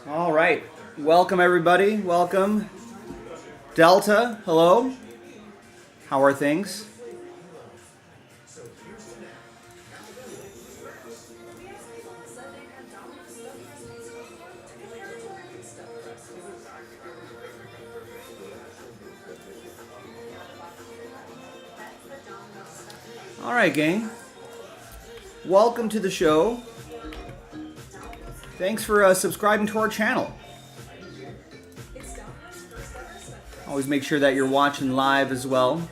All right. Welcome, everybody. Welcome. Delta, hello. How are things? All right, gang. Welcome to the show. Thanks for subscribing to our channel. Always make sure that you're watching live as well.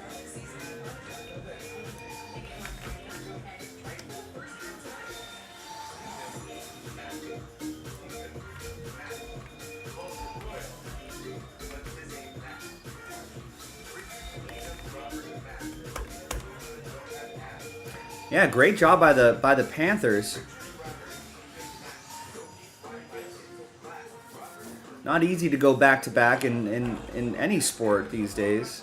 Yeah, great job by the Panthers. Not easy to go back to back in any sport these days.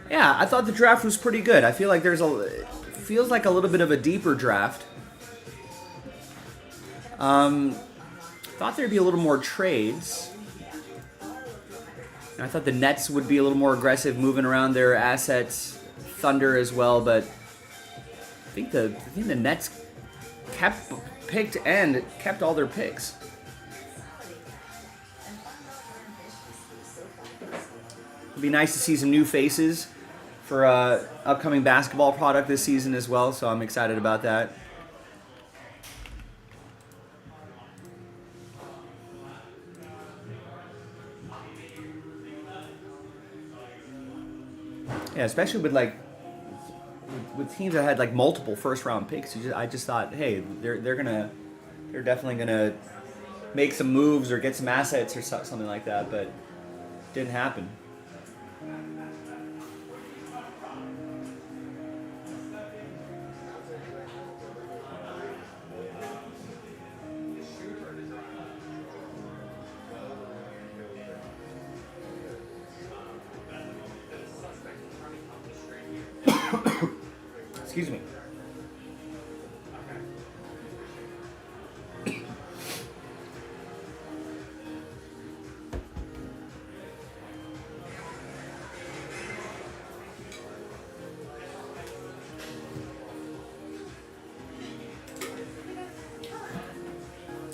Yeah, I thought the draft was pretty good. I feel like it feels like a little bit of a deeper draft. Thought there'd be a little more trades. And I thought the Nets would be a little more aggressive, moving around their assets. Thunder as well, but I think the Nets kept all their picks. It'd be nice to see some new faces for upcoming basketball product this season as well, so I'm excited about that. Yeah, especially with with teams that had like multiple first round picks. I just thought, hey, they're definitely gonna make some moves or get some assets or something like that, but didn't happen. Excuse me.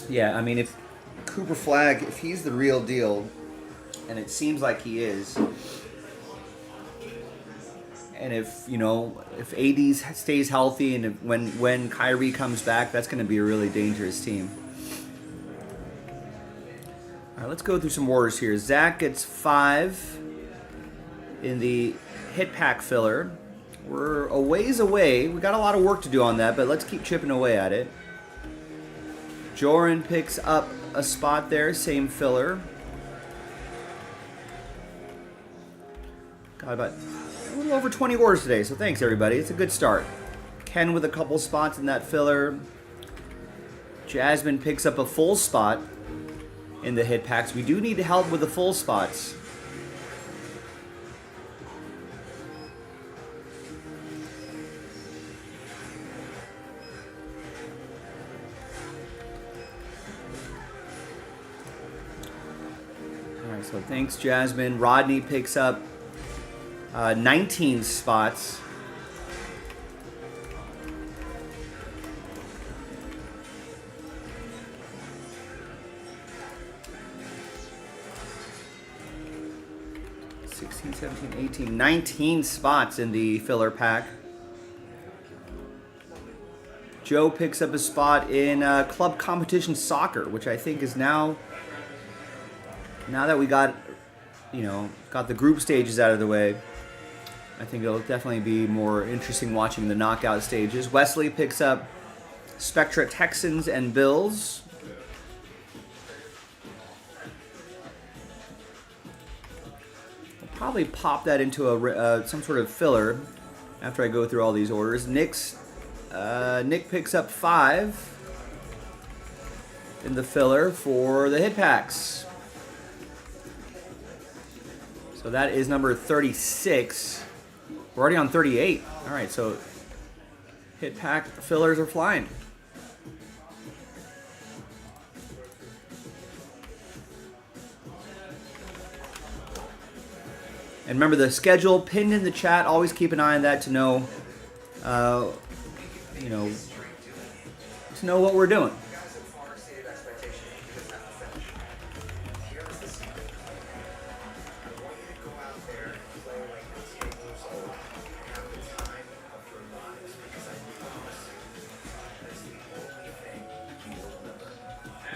Yeah, I mean, if Cooper Flagg, if he's the real deal, and it seems like he is, and if AD stays healthy, and when Kyrie comes back, that's going to be a really dangerous team. All right, let's go through some orders here. Zach gets 5 in the hit pack filler. We're a ways away. We got a lot of work to do on that, but let's keep chipping away at it. Joran picks up a spot there, same filler. Got about a little over 20 orders today, so thanks everybody. It's a good start. Ken with a couple spots in that filler. Jasmine picks up a full spot in the hit packs. We do need help with the full spots. Alright, so thanks Jasmine. Rodney picks up 19 spots. (16, 17, 18, 19 spots in the filler pack. Joe picks up a spot in club competition soccer, which I think is now that we got the group stages out of the way, I think it'll definitely be more interesting watching the knockout stages. Wesley picks up Spectra Texans and Bills. I'll probably pop that into some sort of filler after I go through all these orders. Nick picks up 5 in the filler for the hit packs. So that is number 36. We're already on 38. All right, so hit pack fillers are flying. And remember the schedule pinned in the chat. Always keep an eye on that to know, to know what we're doing.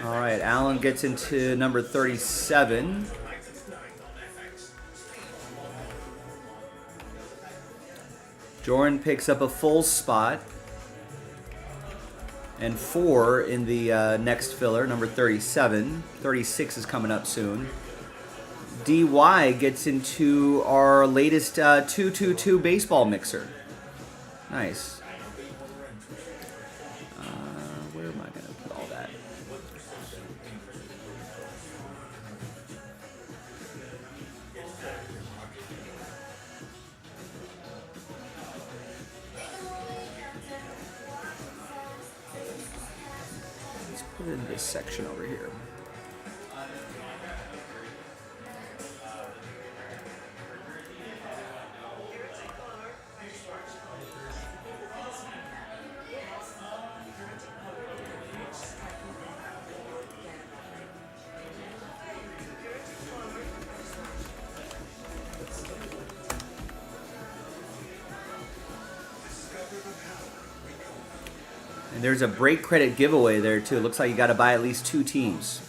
All right, Alan gets into number 37. Jordan picks up a full spot. And 4 in the next filler, number 37. 36 is coming up soon. DY gets into our latest 222 baseball mixer. Nice. Where am I going to put all that? Let's put it in this section over here. And there's a break credit giveaway there too. It looks like you got to buy at least 2 teams.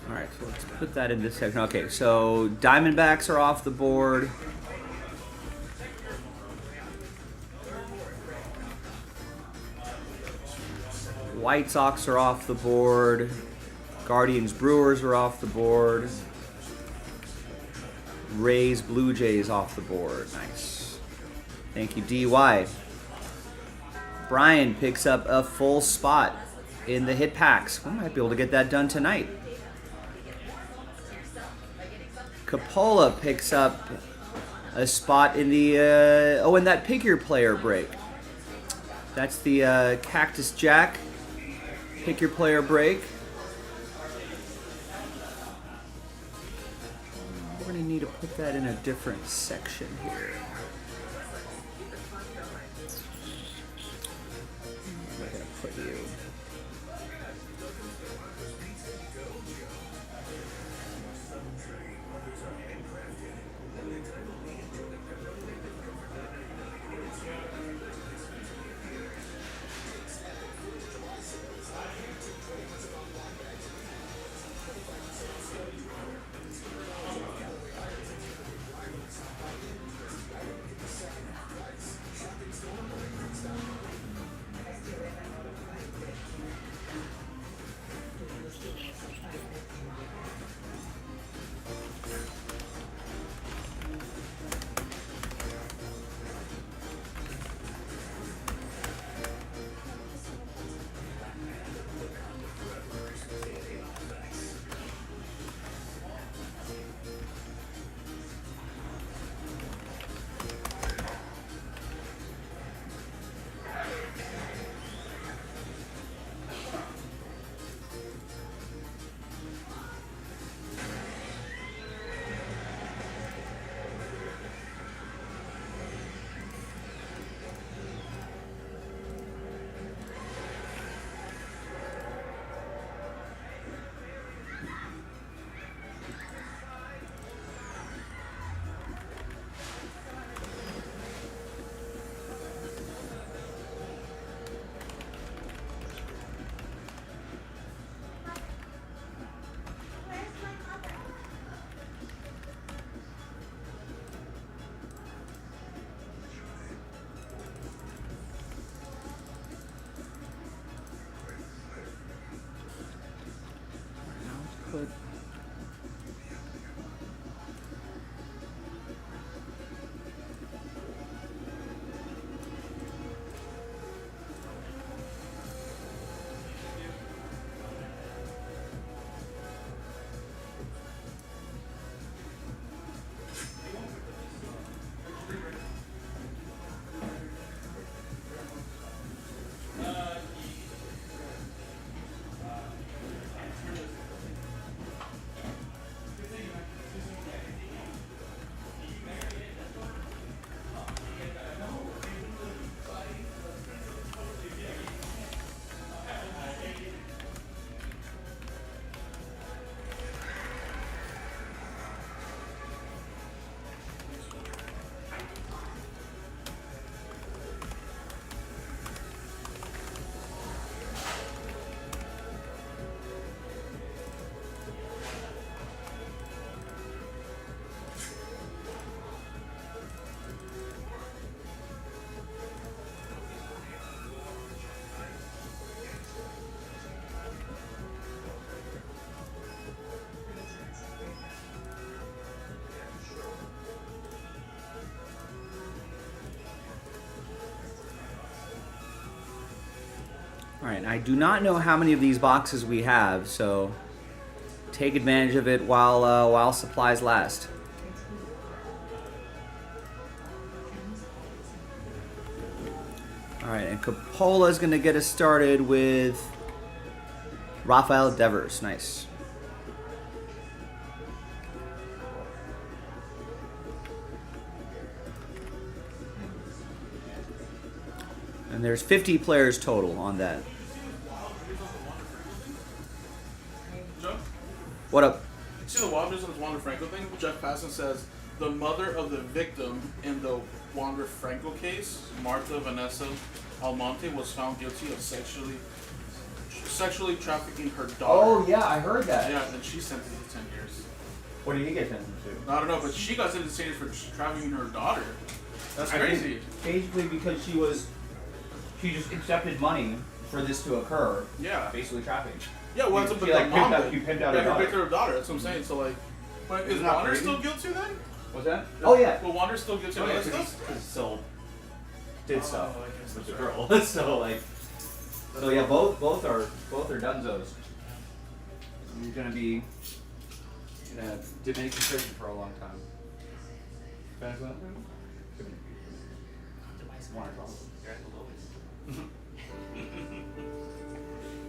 All right, so let's put that in this section. Okay, so Diamondbacks are off the board. White Sox are off the board. Guardians Brewers are off the board. Rays Blue Jays off the board. Nice. Thank you, DY. Brian picks up a full spot in the hit packs. We might be able to get that done tonight. Capola picks up a spot in the in that pick your player break. That's the Cactus Jack pick your player break. We're gonna need to put that in a different section here. Where am I gonna put you? All right, I do not know how many of these boxes we have, so take advantage of it while supplies last. All right, and Coppola's going to get us started with Rafael Devers. Nice. And there's 50 players total on that. What up? You see the Wander Wander Franco thing? Jeff Passan says the mother of the victim in the Wander Franco case, Marta Vanessa Almonte, was found guilty of sexually trafficking her daughter. Oh yeah, I heard that. Yeah, and she's sentenced to 10 years. What did he get sentenced to? I don't know, but she got sentenced to 10 years for trafficking her daughter. That's crazy. Basically, because she just accepted money for this to occur. Yeah. Basically trafficking. Yeah, well, that's what the mom did. You pimped out her daughter. That's what I'm saying. So like, but is Wander still guilty then? What's that? Oh yeah. Well, Wander's still guilty of that stuff? Because still did stuff with the girl. So like, yeah, both are dunzos. You're gonna be in a Dominican prison for a long time. Venezuela?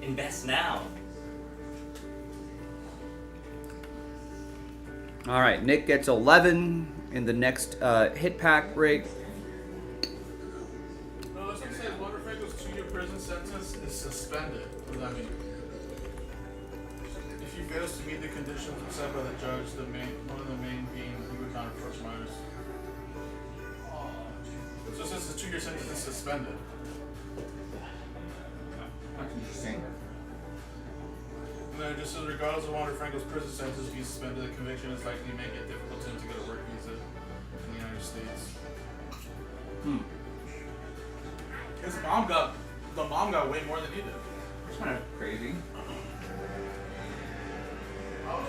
Invest now. All right, Nick gets 11 in the next hit pack break. No, that's what it says. Wander Franco's 2-year prison sentence is suspended. What does that mean? If he fails to meet the conditions set by the judge, one of the main being he would not approach minors. So since the 2-year sentence is suspended. That's interesting. And then it just says, regardless of Wander Franco's prison sentence being suspended, the conviction is likely to make it difficult for him to get a work visa in the United States. His mom got way more than he did. It's kind of crazy. I was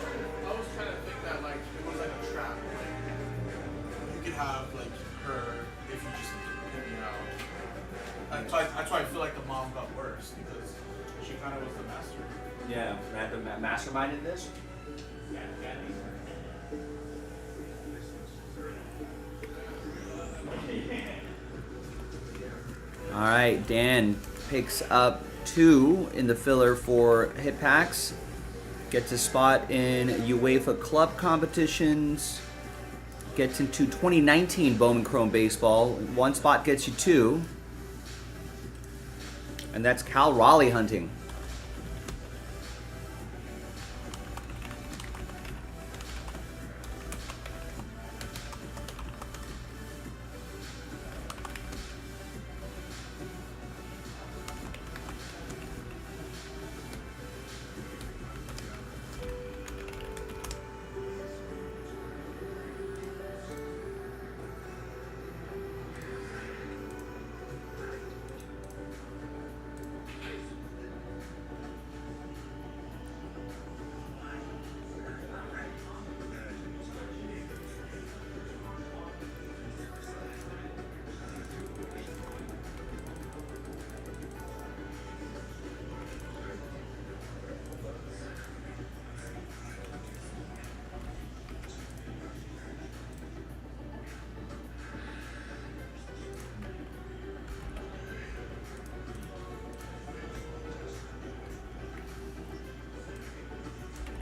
trying to think that like it was like a trap. Like you could have like her if you just pick me out. That's why I feel like the mom got worse because she kind of was the master. Yeah, that the masterminded this. All right, Dan picks up 2 in the filler for hit packs. Gets a spot in UEFA Club competitions. Gets into 2019 Bowman Chrome Baseball. 1 spot gets you 2. And that's Cal Raleigh hunting.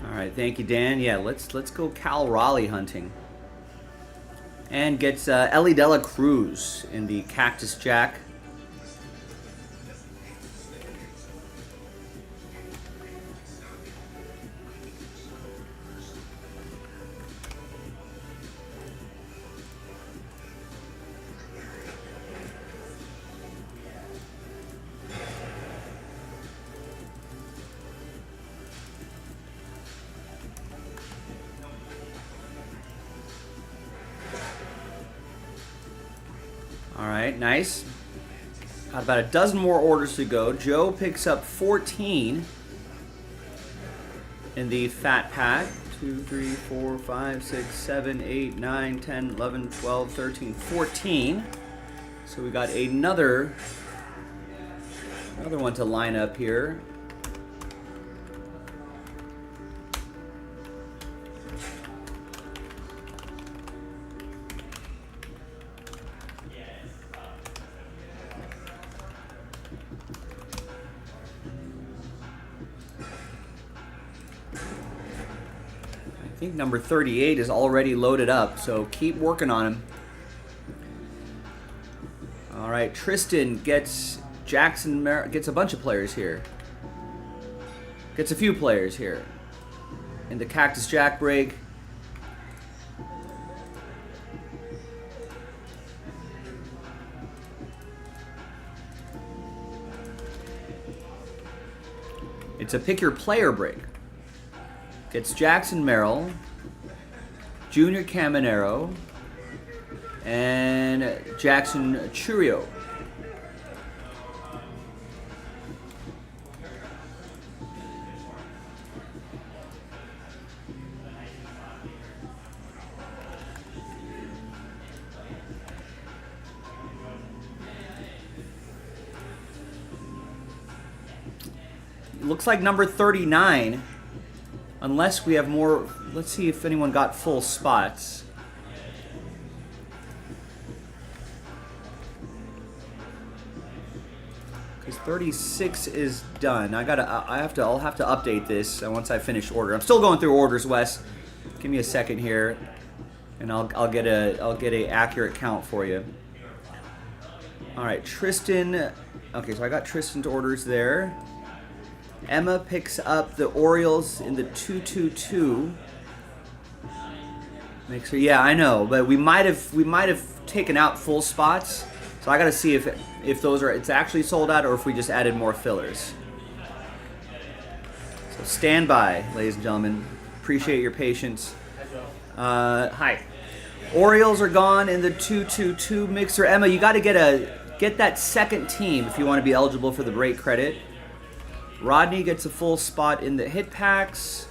All right, thank you, Dan. Yeah, let's go Cal Raleigh hunting. And gets Ellie Dela Cruz in the Cactus Jack. All right, nice. Got about a dozen more orders to go. Joe picks up 14 in the fat pack. 2, 3, 4, 5, 6, 7, 8, 9, 10, 11, 12, 13, 14. So we got another Another one to line up here. I think number 38 is already loaded up, so keep working on him. All right, Tristan gets gets a bunch of players here. Gets a few players here. In the Cactus Jack break. It's a pick your player break. Gets Jackson Merrill, Junior Caminero, and Jackson Churio. Looks like number 39, unless we have more. Let's see if anyone got full spots. Because 36 is done. I'll have to update this once I finish order. I'm still going through orders, Wes. Give me a second here, and I'll get a accurate count for you. All right, Tristan. Okay, so I got Tristan's orders there. Emma picks up the Orioles in the 2-2-2. Makes her, yeah, I know, but we might have taken out full spots. So I got to see if those are it's actually sold out or if we just added more fillers. So stand by, ladies and gentlemen. Appreciate your patience. Hi. Orioles are gone in the 2-2-2 mixer. Emma, you got to get that second team if you want to be eligible for the break credit. Rodney gets a full spot in the hit packs.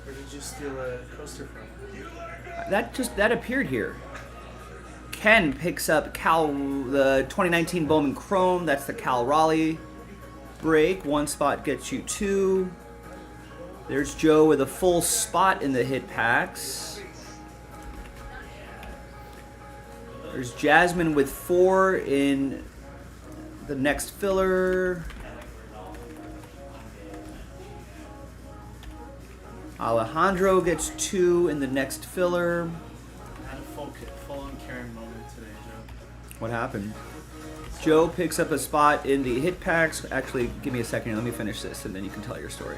Where did you steal a coaster from? That appeared here. Ken picks up the 2019 Bowman Chrome. That's the Cal Raleigh break. One spot gets you 2. There's Joe with a full spot in the hit packs. There's Jasmine with 4 in the next filler. Alejandro gets 2 in the next filler. I had a full-on Karen moment today, Joe. What happened? Joe picks up a spot in the hit packs. Actually, give me a second here. Let me finish this, and then you can tell your story.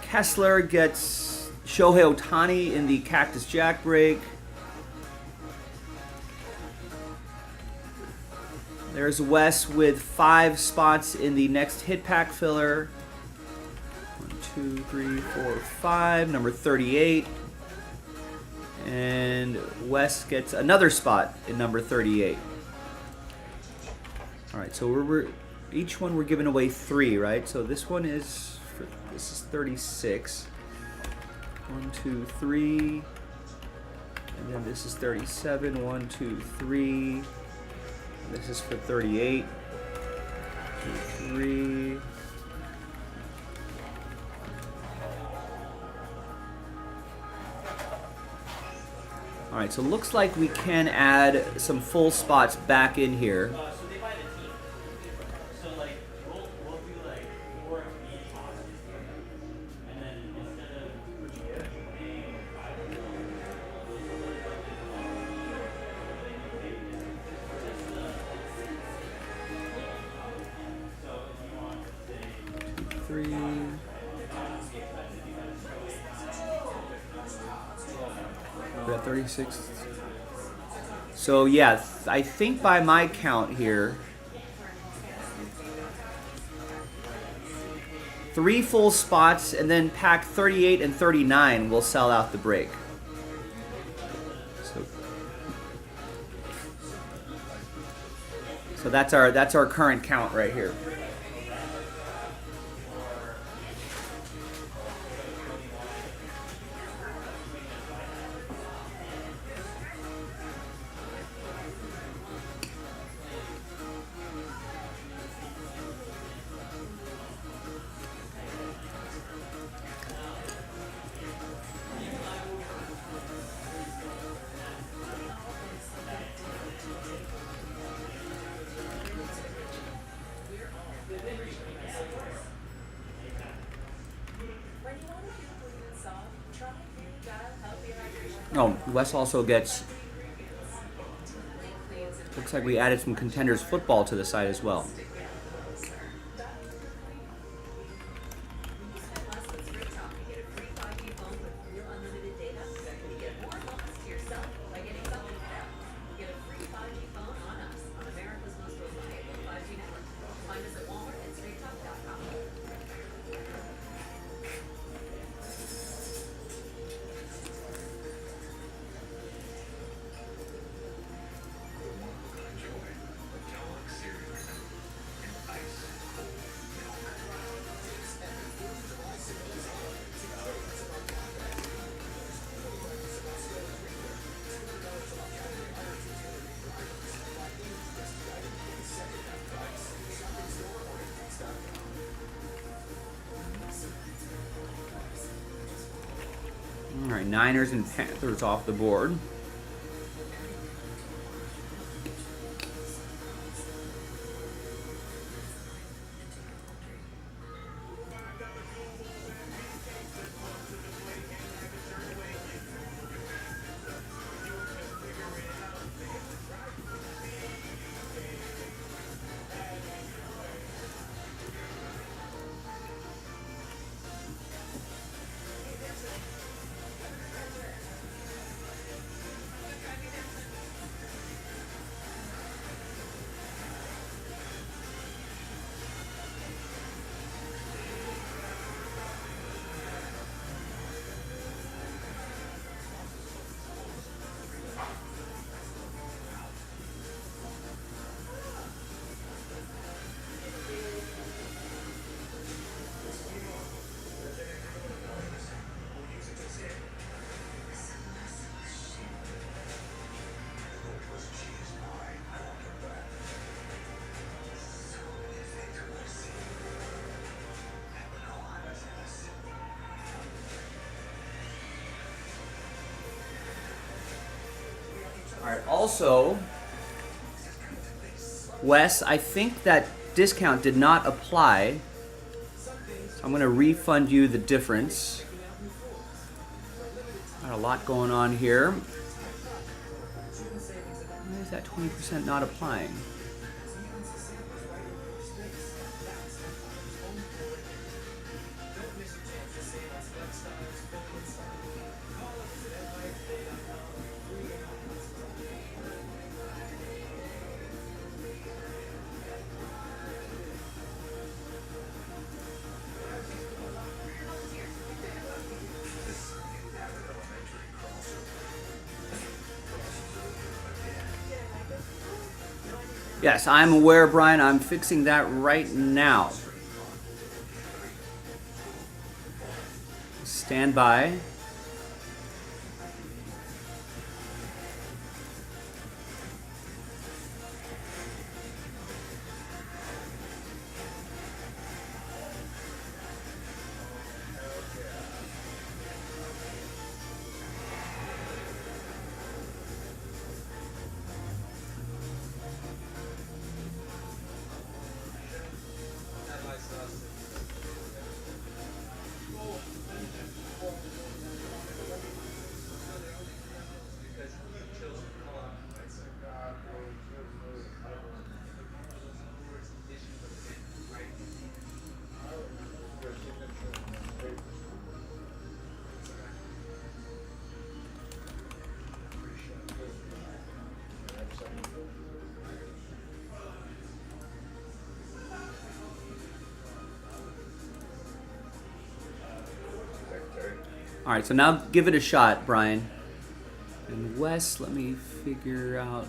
Kessler gets Shohei Ohtani in the Cactus Jack break. There's Wes with 5 spots in the next hit pack filler. 1, 2, 3, 4, 5. Number 38. And Wes gets another spot in number 38. All right, so each one we're giving away 3, right? So this one is this is 36. 1, 2, 3. And then this is 37. 1, 2, 3. This is for 38. 2, 3. All right, so it looks like we can add some full spots back in here. So they buy the team. So like we'll do like 4 each boxes, and then instead of paying 5, so if you want to say 3. We're at 36. So yeah, I think by my count here, 3 full spots, and then pack 38 and 39 will sell out the break. So that's our current count right here. Oh, Wes also gets. Looks like we added some Contenders football to the site as well. All right, Niners and Panthers off the board. All right, also, Wes, I think that discount did not apply. So I'm going to refund you the difference. Got a lot going on here. Why is that 20% not applying? Yes, I'm aware, Brian. I'm fixing that right now. Stand by. All right, so now give it a shot, Brian. And Wes, let me figure out.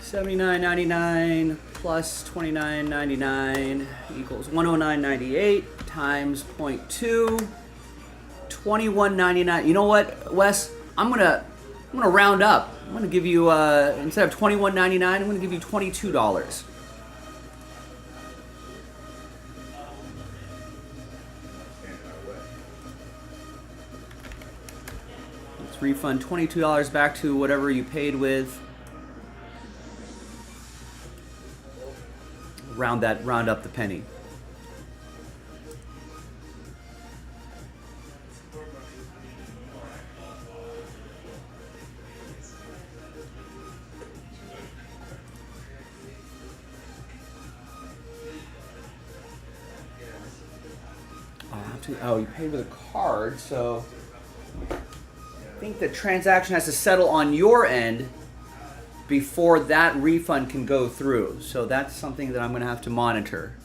$79.99 plus $29.99 equals $109.98 times 0.2. $21.99. You know what, Wes? I'm gonna round up. I'm gonna give you instead of $21.99, I'm gonna give you $22. Let's refund $22 back to whatever you paid with. Round up the penny. Oh, you paid with a card, so I think the transaction has to settle on your end before that refund can go through. So that's something that I'm going to have to monitor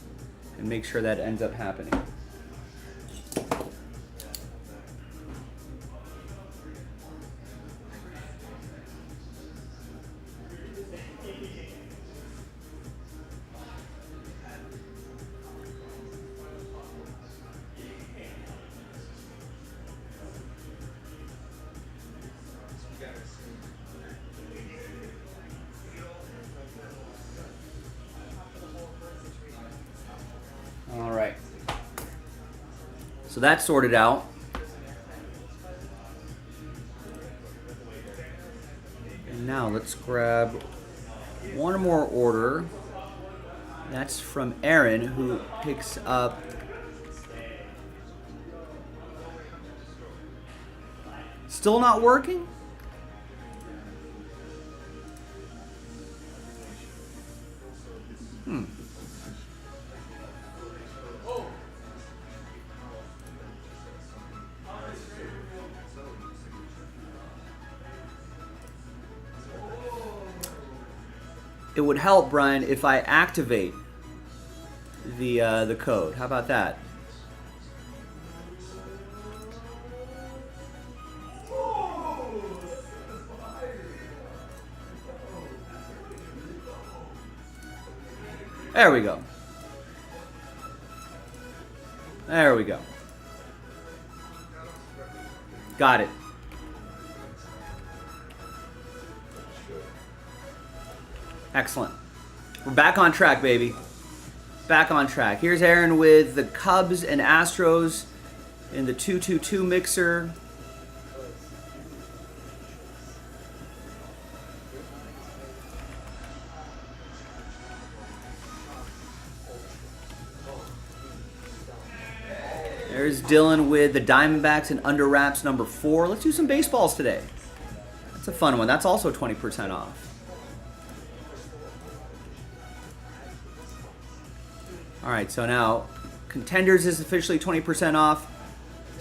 and make sure that ends up happening. All right. So that's sorted out. And now let's grab one more order. That's from Aaron, who picks up still not working? It would help, Brian, if I activate the code. How about that? There we go. There we go. Got it. Excellent. We're back on track, baby. Back on track. Here's Aaron with the Cubs and Astros in the 2-2-2 mixer. There's Dylan with the Diamondbacks and under wraps number 4. Let's do some baseballs today. That's a fun one. That's also 20% off. All right, so now Contenders is officially 20% off.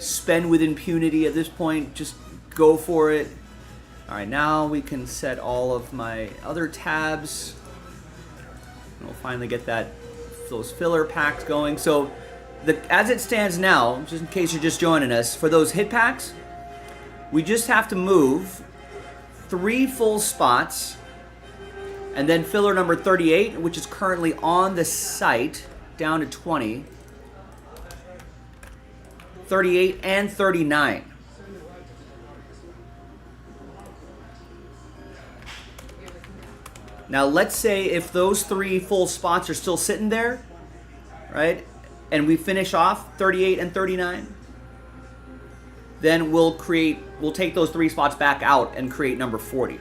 Spend with impunity at this point. Just go for it. All right, now we can set all of my other tabs. And we'll finally get those filler packs going. So as it stands now, just in case you're just joining us, for those hit packs, we just have to move 3 full spots, and then filler number 38, which is currently on the site, down to 20, 38, and 39. Now let's say if those 3 full spots are still sitting there, right, and we finish off 38 and 39, then we'll take those 3 spots back out and create number 40.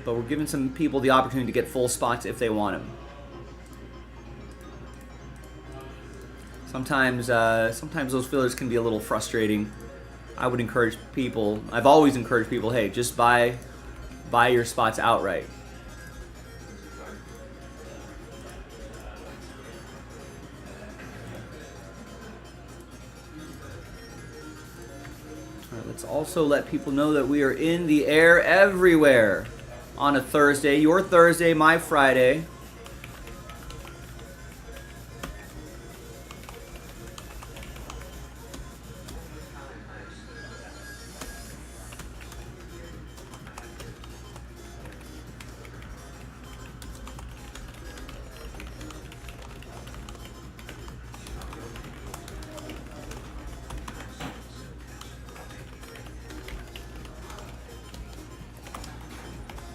But we're giving some people the opportunity to get full spots if they want them. Sometimes those fillers can be a little frustrating. I would encourage people, I've always encouraged people, hey, just buy your spots outright. All right, let's also let people know that we are in the air everywhere on a Thursday. Your Thursday, my Friday.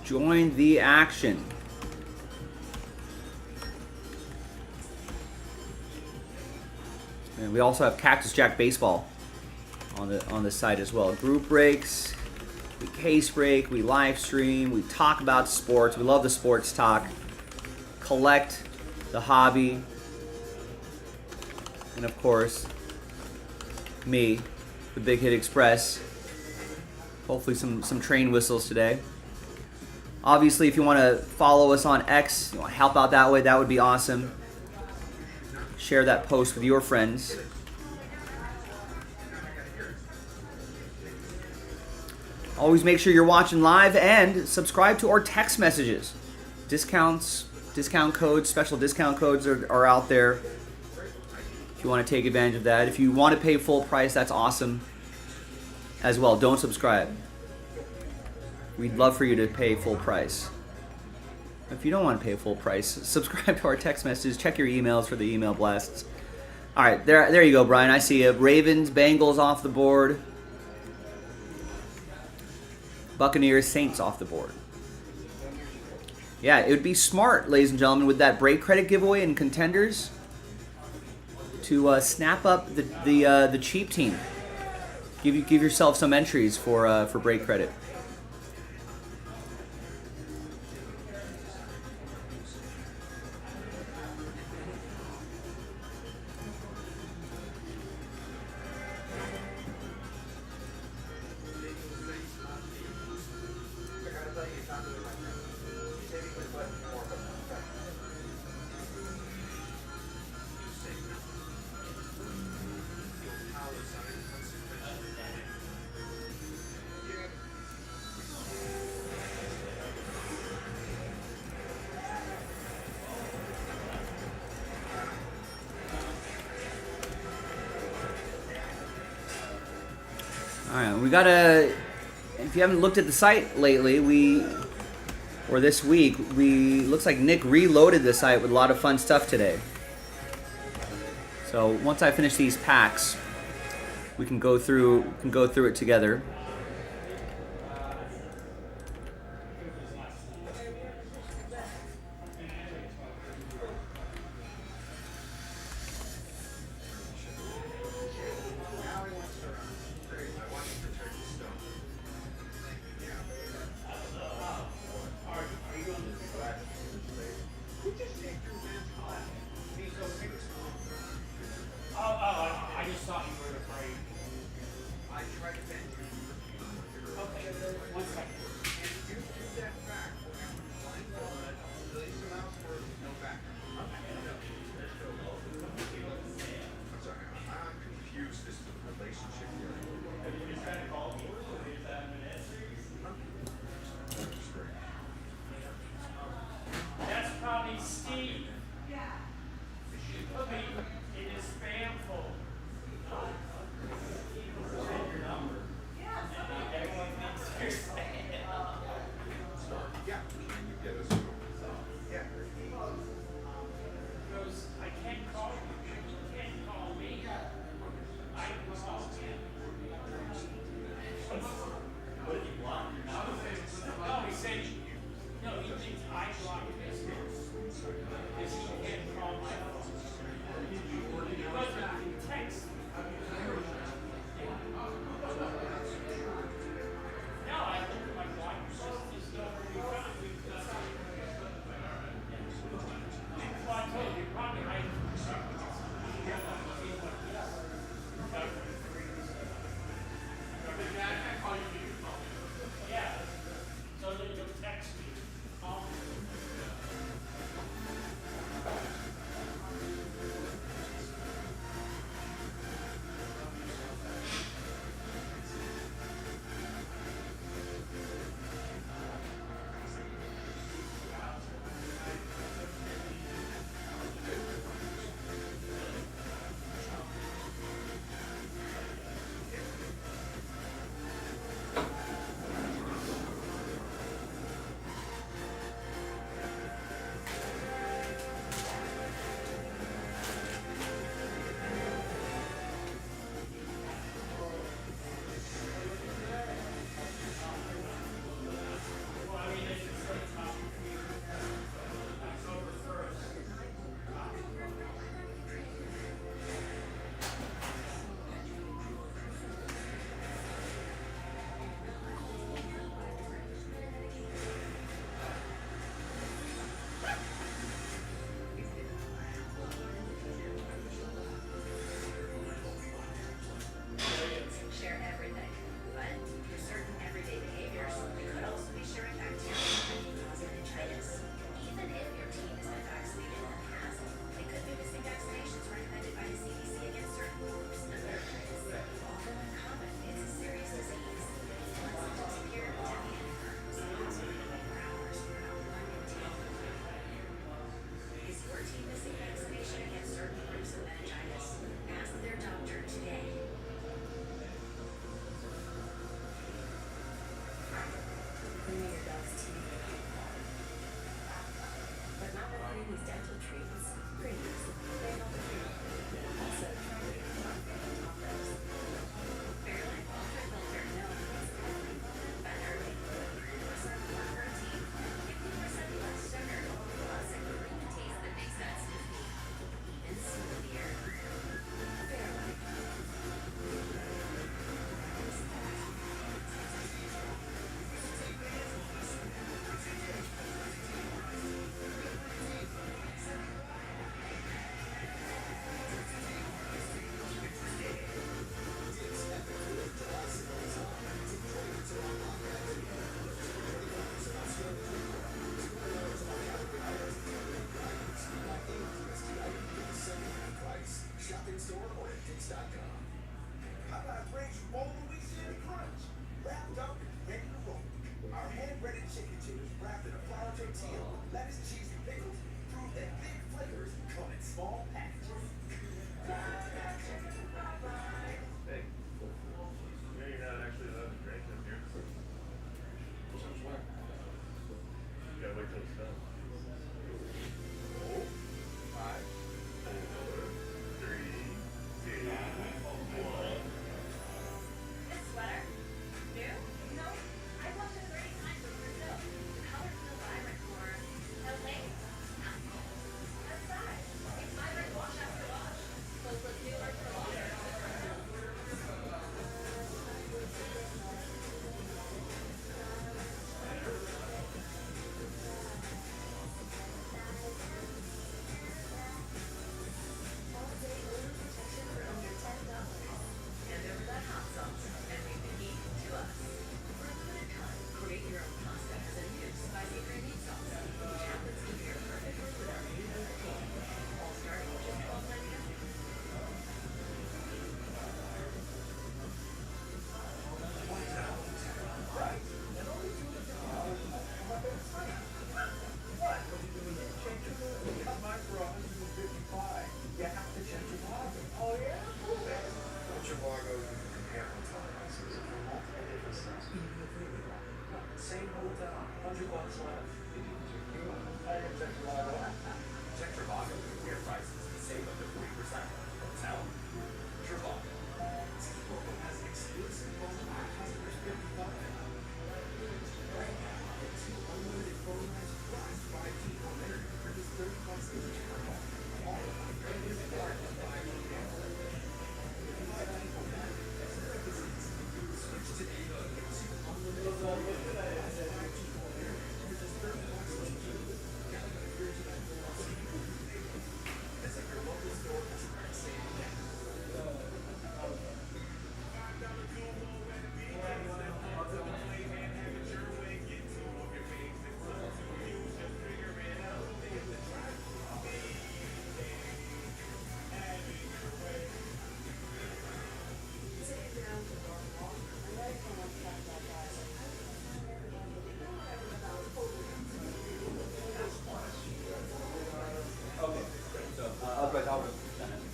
Join the action. And we also have Cactus Jack Baseball on the site as well. Group breaks, we case break, we live stream, we talk about sports. We love the sports talk. Collect the hobby. And of course, me, the Big Hit Express. Hopefully some train whistles today. Obviously, if you want to follow us on X, you want to help out that way, that would be awesome. Share that post with your friends. Always make sure you're watching live and subscribe to our text messages. Discounts, discount codes, special discount codes are out there if you want to take advantage of that. If you want to pay full price, that's awesome as well. Don't subscribe. We'd love for you to pay full price. If you don't want to pay full price, subscribe to our text messages. Check your emails for the email blasts. All right, there you go, Brian. I see you. Ravens, Bengals off the board. Buccaneers, Saints off the board. Yeah, it would be smart, ladies and gentlemen, with that break credit giveaway and contenders to snap up the cheap team. Give yourself some entries for break credit. Alright, we gotta, if you haven't looked at the site lately, this week, looks like Nick reloaded the site with a lot of fun stuff today. So once I finish these packs, we can go through it together. I just thought you were afraid.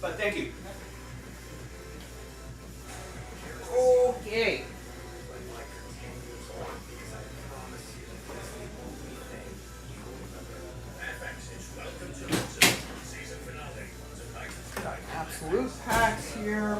But thank you. Okay. Got absolute packs here.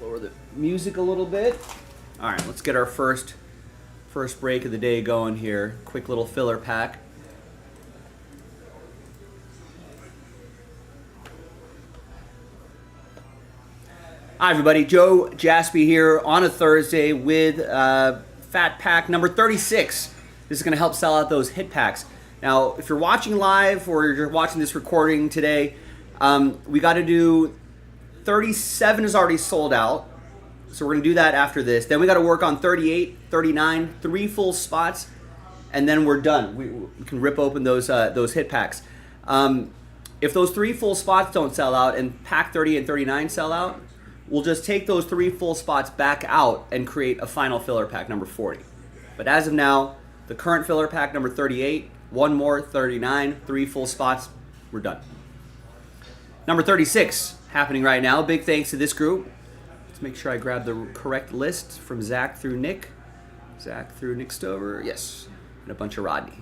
Lower the music a little bit. All right, let's get our first break of the day going here. Quick little filler pack. Hi everybody, Joe JASPY here on a Thursday with Fat Pack number 36. This is going to help sell out those hit packs. Now, if you're watching live or you're watching this recording today, we got to do 37 is already sold out, so we're going to do that after this. Then we got to work on 38, 39, 3 full spots, and then we're done. We can rip open those hit packs. If those 3 full spots don't sell out and pack 30 and 39 sell out, we'll just take those 3 full spots back out and create a final filler pack, number 40. But as of now, the current filler pack, number 38, 1 more, 39, 3 full spots, we're done. Number 36, happening right now. Big thanks to this group. Let's make sure I grab the correct list from Zach through Nick. Zach through Nick Stover, yes, and a bunch of Rodney.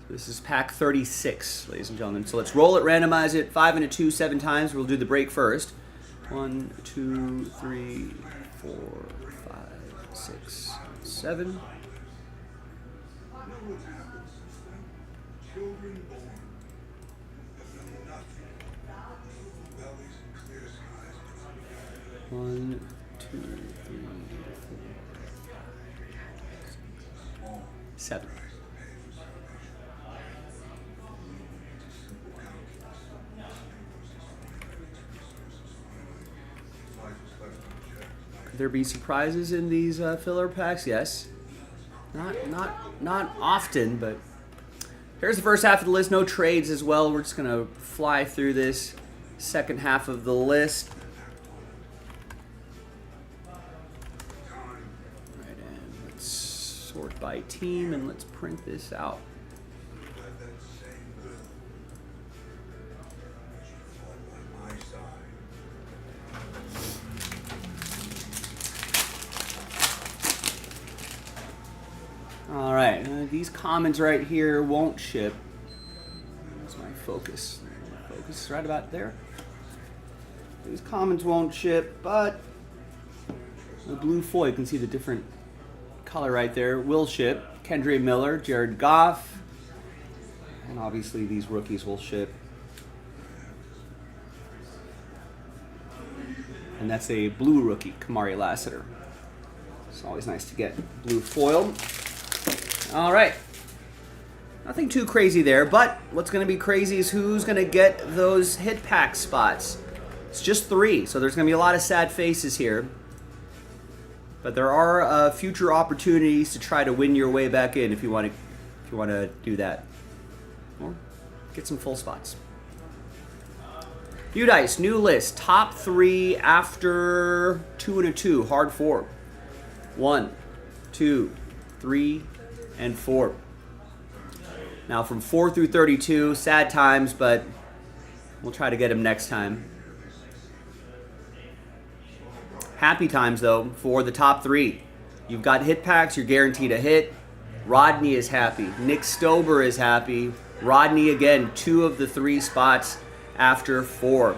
So this is pack 36, ladies and gentlemen. So let's roll it, randomize it, 5 and a 2, 7 times. We'll do the break first. 1, 2, 3, 4, 5, 6, 7. One, 2, 3, 4, 7. Could there be surprises in these filler packs? Yes. Not often, but here's the first half of the list. No trades as well. We're just gonna fly through this second half of the list. Right, and let's sort by team and let's print this out. All right, these comments right here won't ship. Where's my focus? Focus is right about there. These comments won't ship, but the blue foil, you can see the different color right there, will ship. Kendre Miller, Jared Goff, and obviously these rookies will ship. And that's a blue rookie, Kamari Lassiter. It's always nice to get blue foil. All right. Nothing too crazy there, but what's going to be crazy is who's going to get those hit pack spots. It's just 3, so there's going to be a lot of sad faces here. But there are future opportunities to try to win your way back in if you want to do that. Or get some full spots. U-Dice, new list. Top 3 after 2 and a 2. Hard 4. 1, 2, 3, and 4. Now from 4 through 32, sad times, but we'll try to get them next time. Happy times, though, for the top 3. You've got hit packs, you're guaranteed a hit. Rodney is happy. Nick Stober is happy. Rodney, again, 2 of the 3 spots after 4.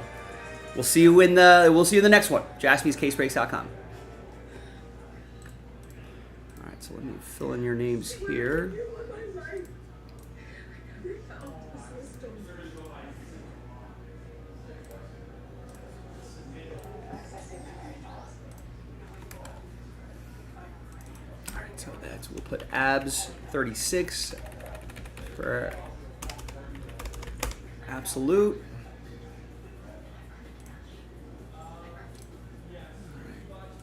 We'll see you in the next one. JaspysCaseBreaks.com. All right, so let me fill in your names here. So we'll put abs 36 for absolute.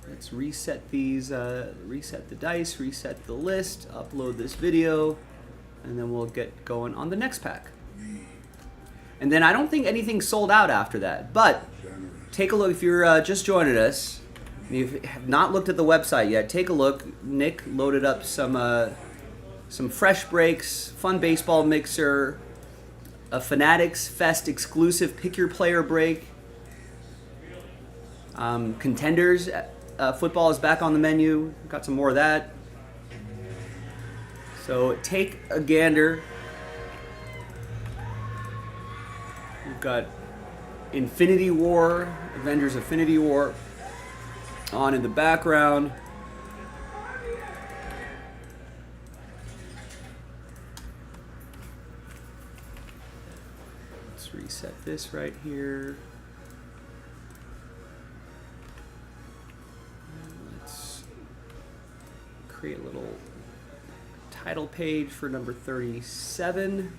Let's reset these, reset the dice, reset the list, upload this video, and then we'll get going on the next pack. And then I don't think anything's sold out after that, but take a look if you're just joining us. If you have not looked at the website yet, take a look. Nick loaded up some fresh breaks, fun baseball mixer, a Fanatics Fest exclusive pick your player break. Contenders football is back on the menu. Got some more of that. So take a gander. We've got Infinity War, Avengers Infinity War on in the background. Let's reset this right here. Let's create a little title page for number 37.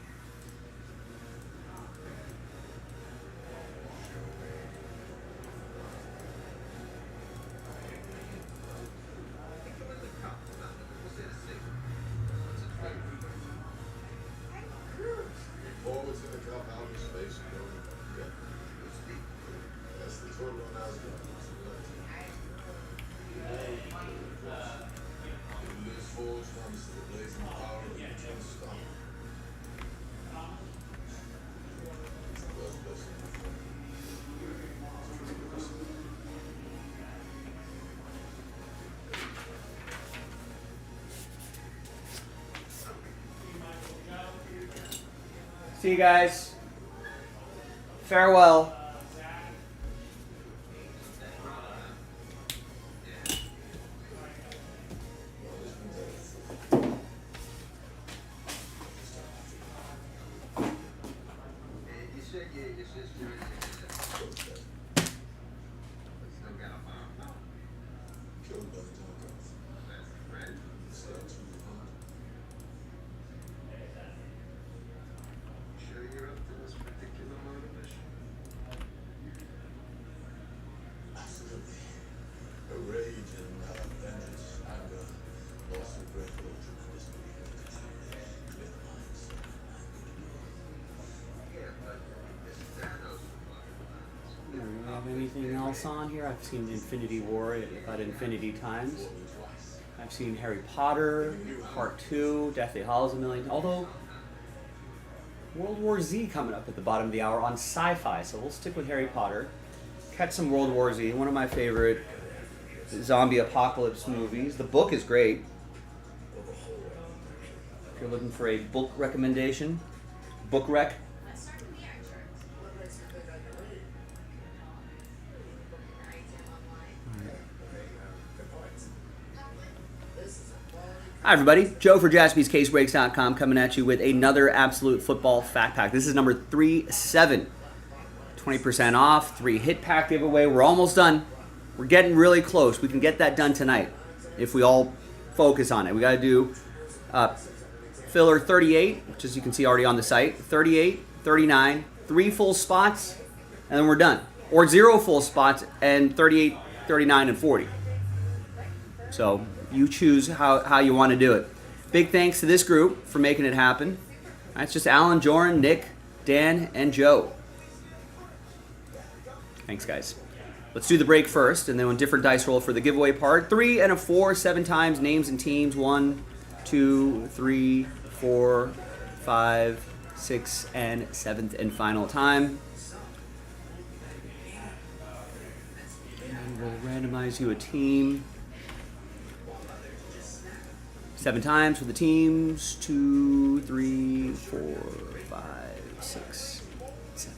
See you guys. Farewell. Do we have anything else on here? I've seen Infinity War about infinity times. I've seen Harry Potter, Part 2, Deathly Hallows a million. Although, World War Z coming up at the bottom of the hour on Sci-Fi, so we'll stick with Harry Potter. Catch some World War Z, one of my favorite zombie apocalypse movies. The book is great. If you're looking for a book recommendation, book rec. Hi everybody, Joe for JaspysCaseBreaks.com coming at you with another Absolute Football Fact Pack. This is number 37. 20% off, 3 hit pack giveaway. We're almost done. We're getting really close. We can get that done tonight if we all focus on it. We got to do filler 38, which as you can see already on the site, 38, 39, 3 full spots, and then we're done. Or 0 full spots and 38, 39, and 40. So you choose how you want to do it. Big thanks to this group for making it happen. That's just Alan, Joran, Nick, Dan, and Joe. Thanks, guys. Let's do the break first, and then one different dice roll for the giveaway part. 3 and a 4, 7 times, names and teams. 1, 2, 3, 4, 5, 6, and 7th and final time. And we'll randomize you a team. 7 times for the teams. 2, 3, 4, 5, 6, 7.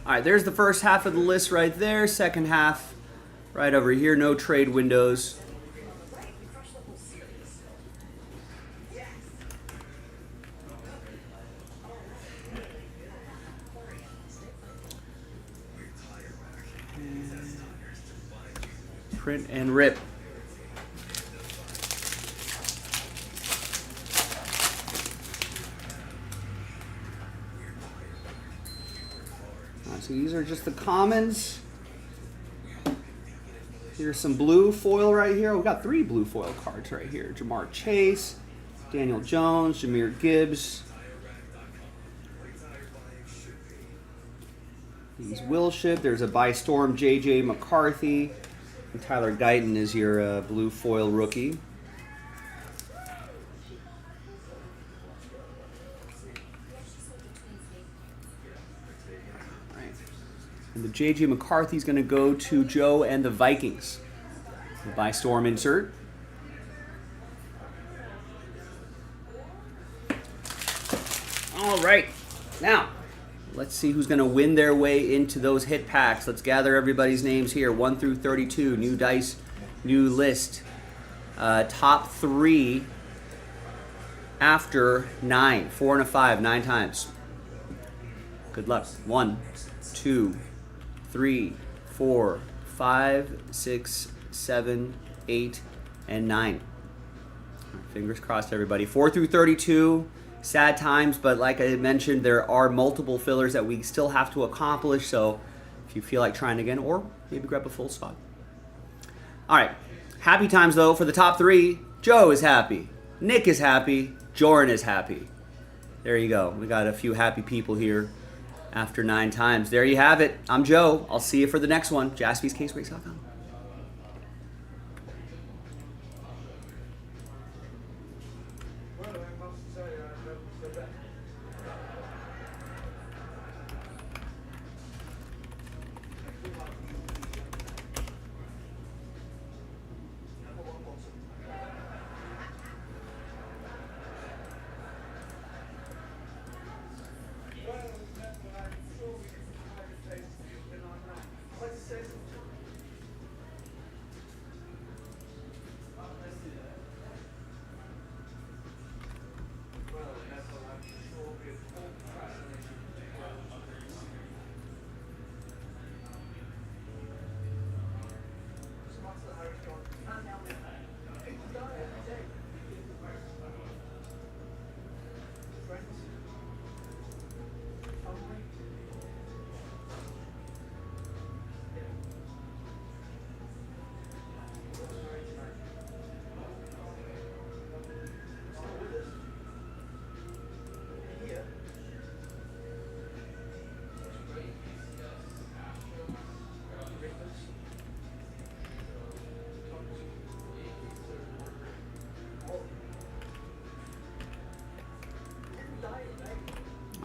All right, there's the first half of the list right there. Second half right over here. No trade windows. Print and rip. So these are just the commons. Here's some blue foil right here. We've got 3 blue foil cards right here. Jamar Chase, Daniel Jones, Jahmyr Gibbs. He's Wilshire. There's a by Storm J.J. McCarthy. And Tyler Guyton is your blue foil rookie. And the J.J. McCarthy is going to go to Joe and the Vikings. The by Storm insert. All right. Now, let's see who's going to win their way into those hit packs. Let's gather everybody's names here. 1 through 32. New dice, new list. Top 3 after 9. 4 and a 5, 9 times. Good luck. 1, 2, 3, 4, 5, 6, 7, 8, and 9. Fingers crossed, everybody. 4 through 32. Sad times, but like I mentioned, there are multiple fillers that we still have to accomplish, so if you feel like trying again, or maybe grab a full spot. All right. Happy times, though, for the top 3. Joe is happy. Nick is happy. Joran is happy. There you go. We got a few happy people here after 9 times. There you have it. I'm Joe. I'll see you for the next one. JaspysCaseBreaks.com.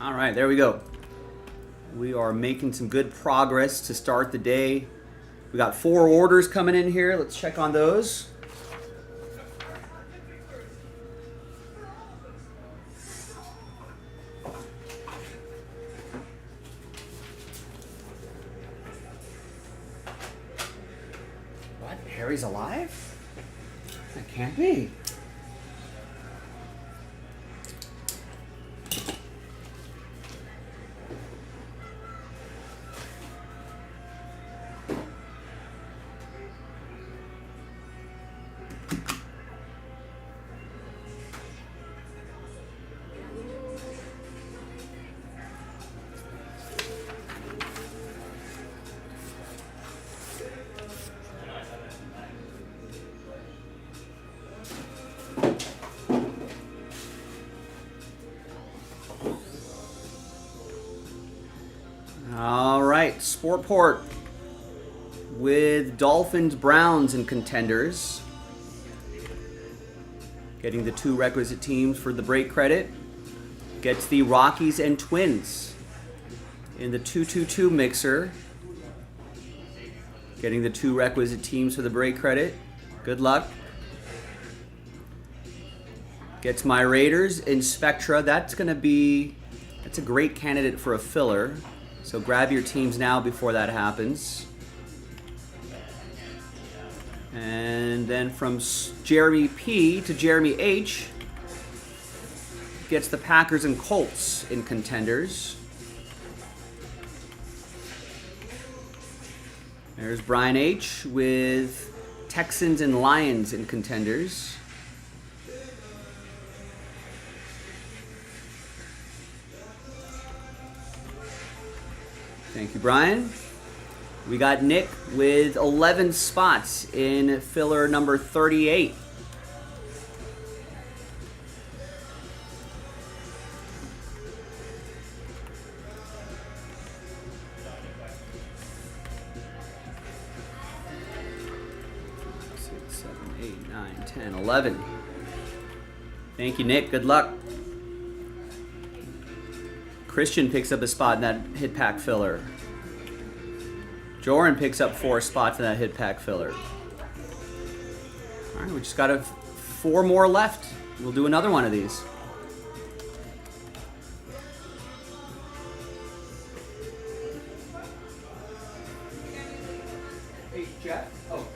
All right, there we go. We are making some good progress to start the day. We got 4 orders coming in here. Let's check on those. What? Harry's alive? That can't be. All right, Sportport with Dolphins, Browns, and contenders. Getting the 2 requisite teams for the break credit. Gets the Rockies and Twins in the 2-2-2 mixer. Getting the 2 requisite teams for the break credit. Good luck. Gets my Raiders in Spectra. That's a great candidate for a filler. So grab your teams now before that happens. And then from Jeremy P to Jeremy H gets the Packers and Colts in contenders. There's Brian H with Texans and Lions in contenders. Thank you, Brian. We got Nick with 11 spots in filler number 38. Six, 7, 8, 9, 10, 11. Thank you, Nick. Good luck. Christian picks up a spot in that hit pack filler. Joran picks up 4 spots in that hit pack filler. All right, we just got 4 more left. We'll do another one of these. Hey, Jeff. Oh.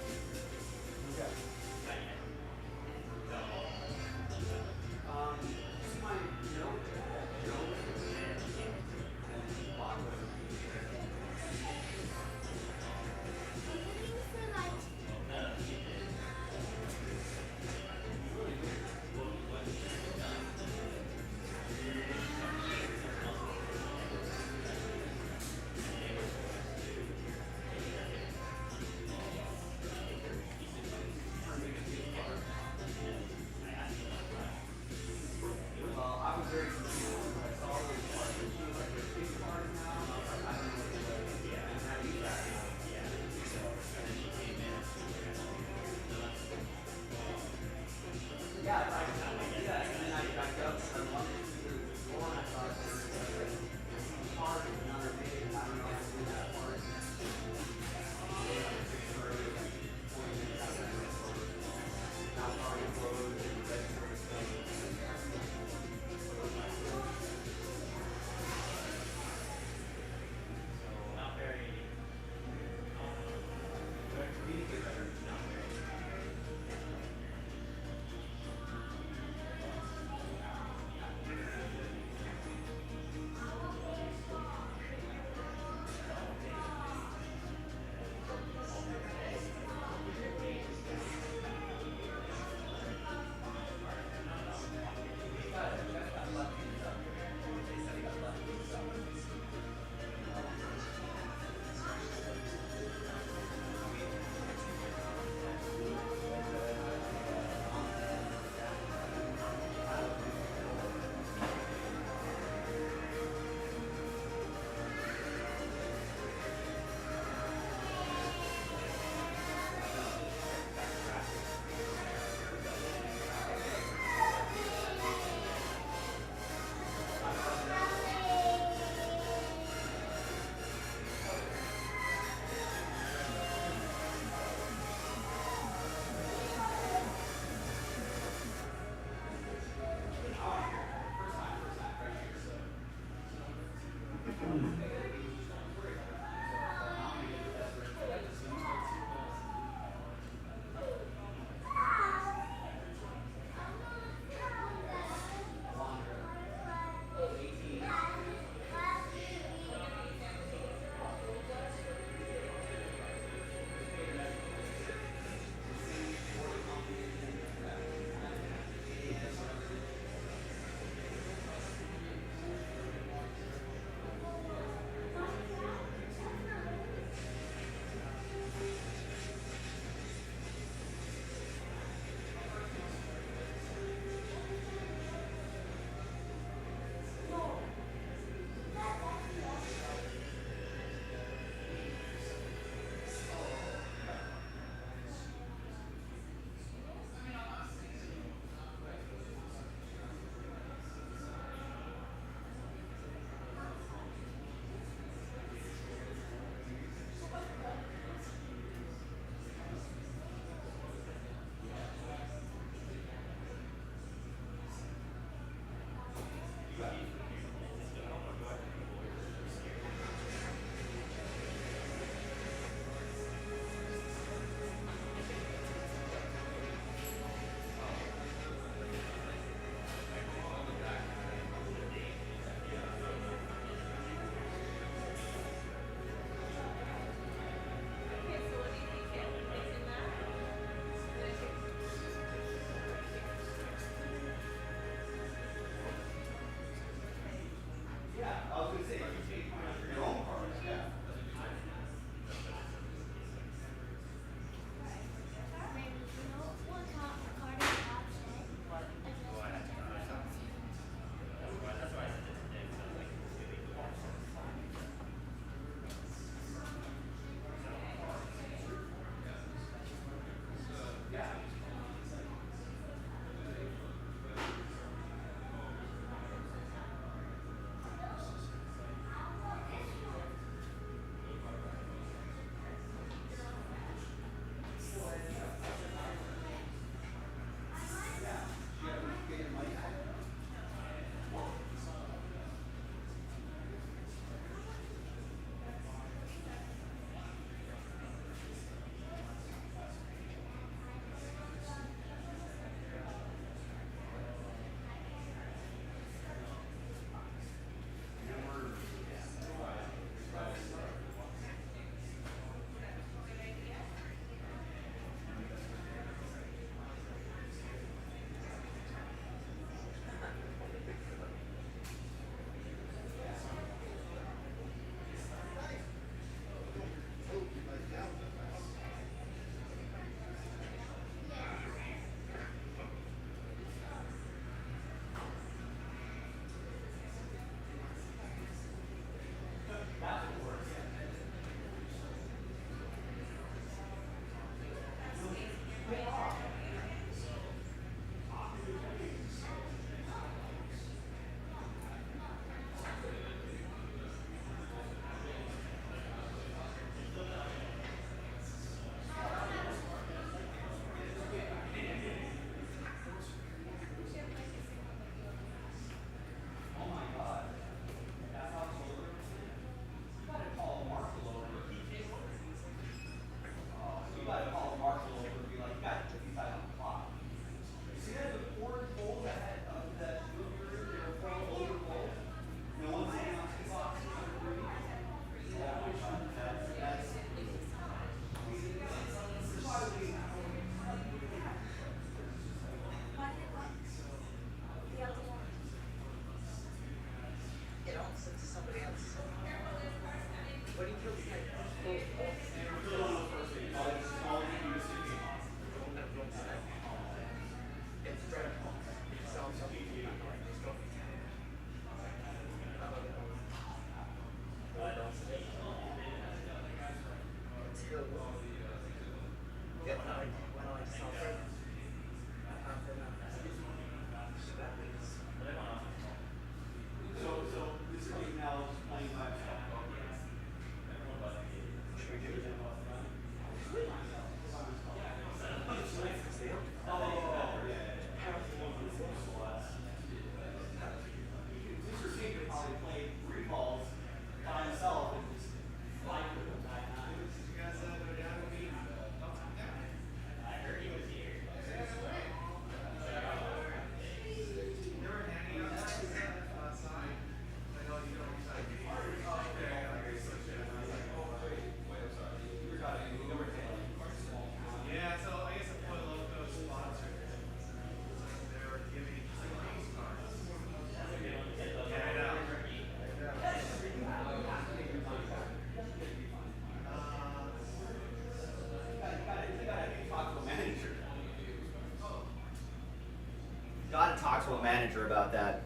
Gotta talk to a manager about that.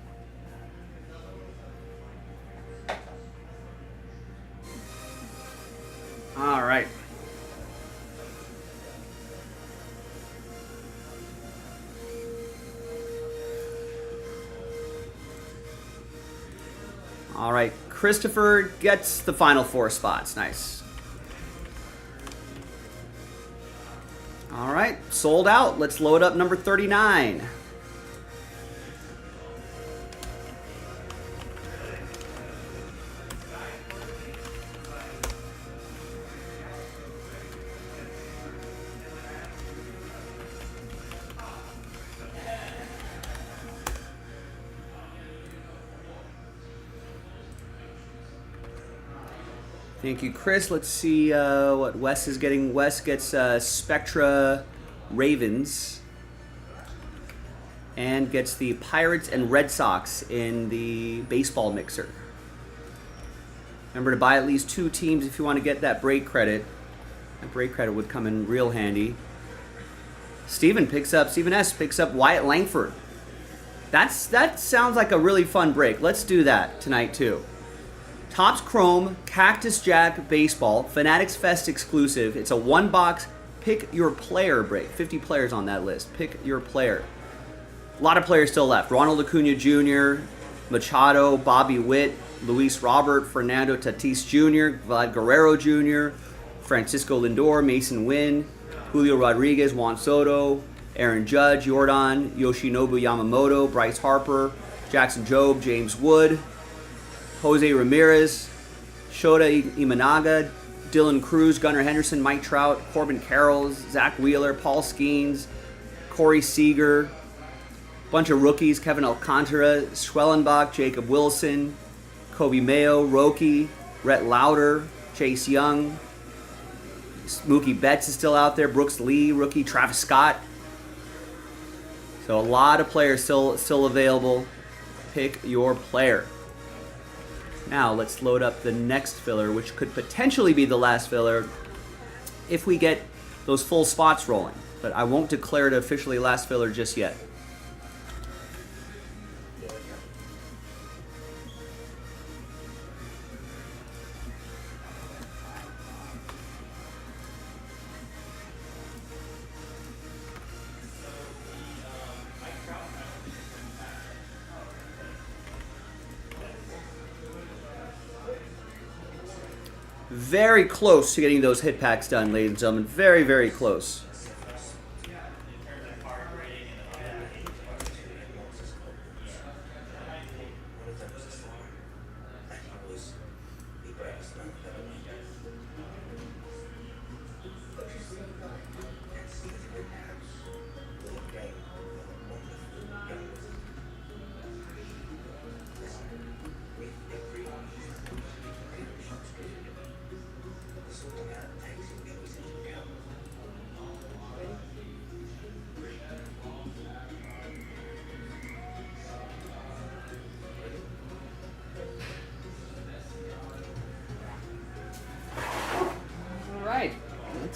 All right. All right, Christopher gets the final 4 spots. Nice. All right, sold out. Let's load up number 39. Thank you, Chris. Let's see what Wes is getting. Wes gets Spectra Ravens and gets the Pirates and Red Sox in the baseball mixer. Remember to buy at least 2 teams if you want to get that break credit. That break credit would come in real handy. Stephen S. picks up Wyatt Langford. That sounds like a really fun break. Let's do that tonight too. Topps Chrome Cactus Jack Baseball, Fanatics Fest exclusive. It's a 1-box pick your player break. 50 players on that list. Pick your player. A lot of players still left. Ronald Acuna Jr., Machado, Bobby Witt, Luis Robert, Fernando Tatis Jr., Vlad Guerrero Jr., Francisco Lindor, Mason Wynn, Julio Rodriguez, Juan Soto, Aaron Judge, Jordan, Yoshinobu Yamamoto, Bryce Harper, Jackson Jobe, James Wood, Jose Ramirez, Shota Imanaga, Dylan Cruz, Gunnar Henderson, Mike Trout, Corbin Carroll, Zach Wheeler, Paul Skeens, Corey Seager, bunch of rookies, Kevin Alcantara, Schwellenbach, Jacob Wilson, Kobe Mayo, Roki, Rhett Lauder, Chase Young, Mookie Betts is still out there, Brooks Lee, rookie, Travis Scott. So a lot of players still available. Pick your player. Now let's load up the next filler, which could potentially be the last filler if we get those full spots rolling. But I won't declare it officially last filler just yet. Very close to getting those hit packs done, ladies and gentlemen. Very, very close.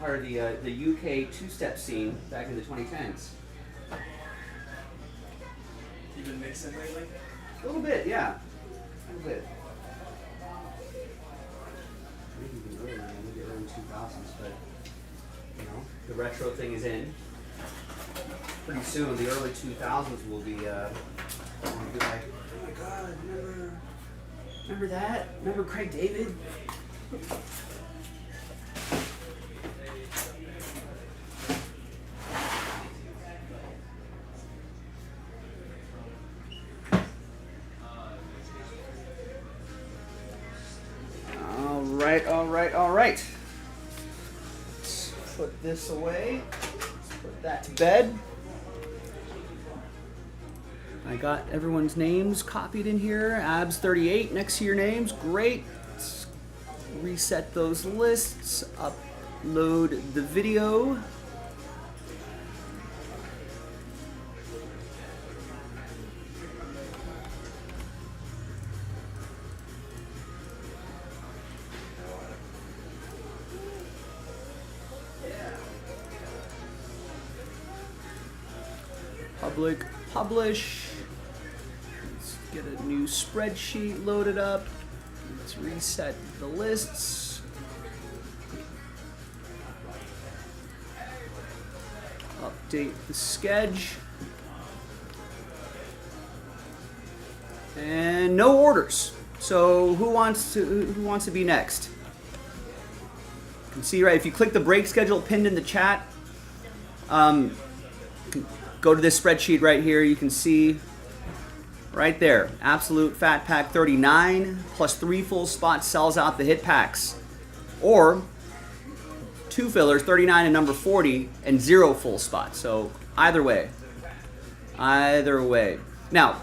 part of the UK two-step scene back in the 2010s. You been mixing lately? A little bit, yeah. A little bit. Maybe even earlier, maybe early 2000s, but you know, the retro thing is in. Pretty soon, the early 2000s will be like, oh my God, remember that? Remember Craig David? All right. Let's put this away. Let's put that to bed. I got everyone's names copied in here. Abs38 next to your names. Great. Let's reset those lists. Upload the video. Publish. Let's get a new spreadsheet loaded up. Let's reset the lists. Update the schedule. And no orders. So who wants to be next? You can see right if you click the break schedule pinned in the chat. Go to this spreadsheet right here. You can see right there, absolute fat pack 39 plus 3 full spots sells out the hit packs, or 2 fillers 39 and number 40 and 0 full spots. So either way. Now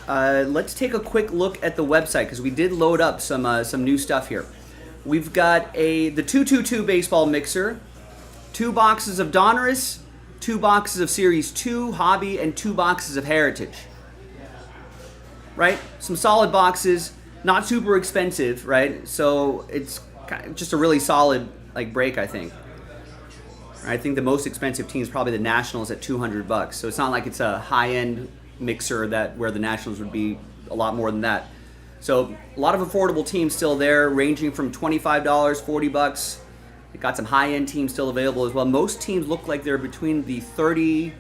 let's take a quick look at the website because we did load up some new stuff here. We've got the 222 baseball mixer, 2 boxes of Donruss, 2 boxes of Series 2 Hobby, and 2 boxes of Heritage. Right? Some solid boxes, not super expensive, right? So it's just a really solid break, I think. I think the most expensive team is probably the Nationals at $200. So it's not like it's a high-end mixer where the Nationals would be a lot more than that. So a lot of affordable teams still there, ranging from $25, $40. It got some high-end teams still available as well. Most teams look like they're between the $40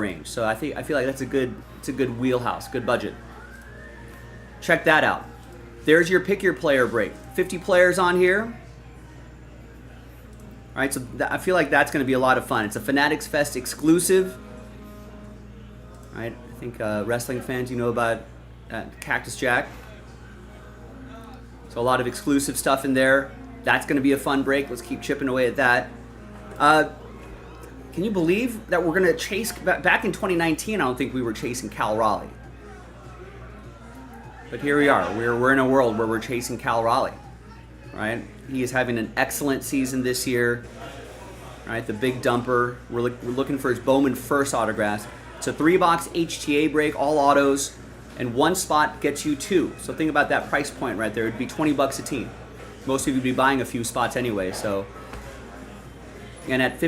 range. So I feel like that's a good wheelhouse, good budget. Check that out. There's your pick your player break. 50 players on here. All right, so I feel like that's going to be a lot of fun. It's a Fanatics Fest exclusive. All right, I think wrestling fans, you know about Cactus Jack. So a lot of exclusive stuff in there. That's going to be a fun break. Let's keep chipping away at that. Can you believe that we're going to chase... Back in 2019, I don't think we were chasing Cal Raleigh. But here we are. We're in a world where we're chasing Cal Raleigh. Right? He is having an excellent season this year. Right? The big dumper. We're looking for his Bowman First autographs. It's a 3-box HTA break, all autos, and 1 spot gets you 2. So think about that price point right there. It'd be $20 a team. Most of you would be buying a few spots anyway, so. And at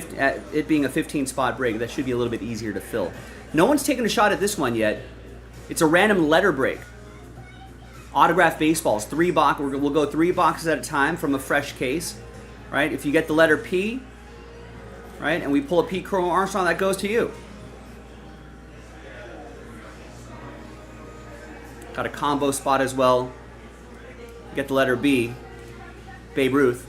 it being a 15-spot break, that should be a little bit easier to fill. No one's taken a shot at this one yet. It's a random letter break. Autographed baseballs, 3 box. We'll go 3 boxes at a time from a fresh case, right? If you get the letter P, right, and we pull a Pete Crow Armstrong, that goes to you. Got a combo spot as well. Get the letter B. Babe Ruth.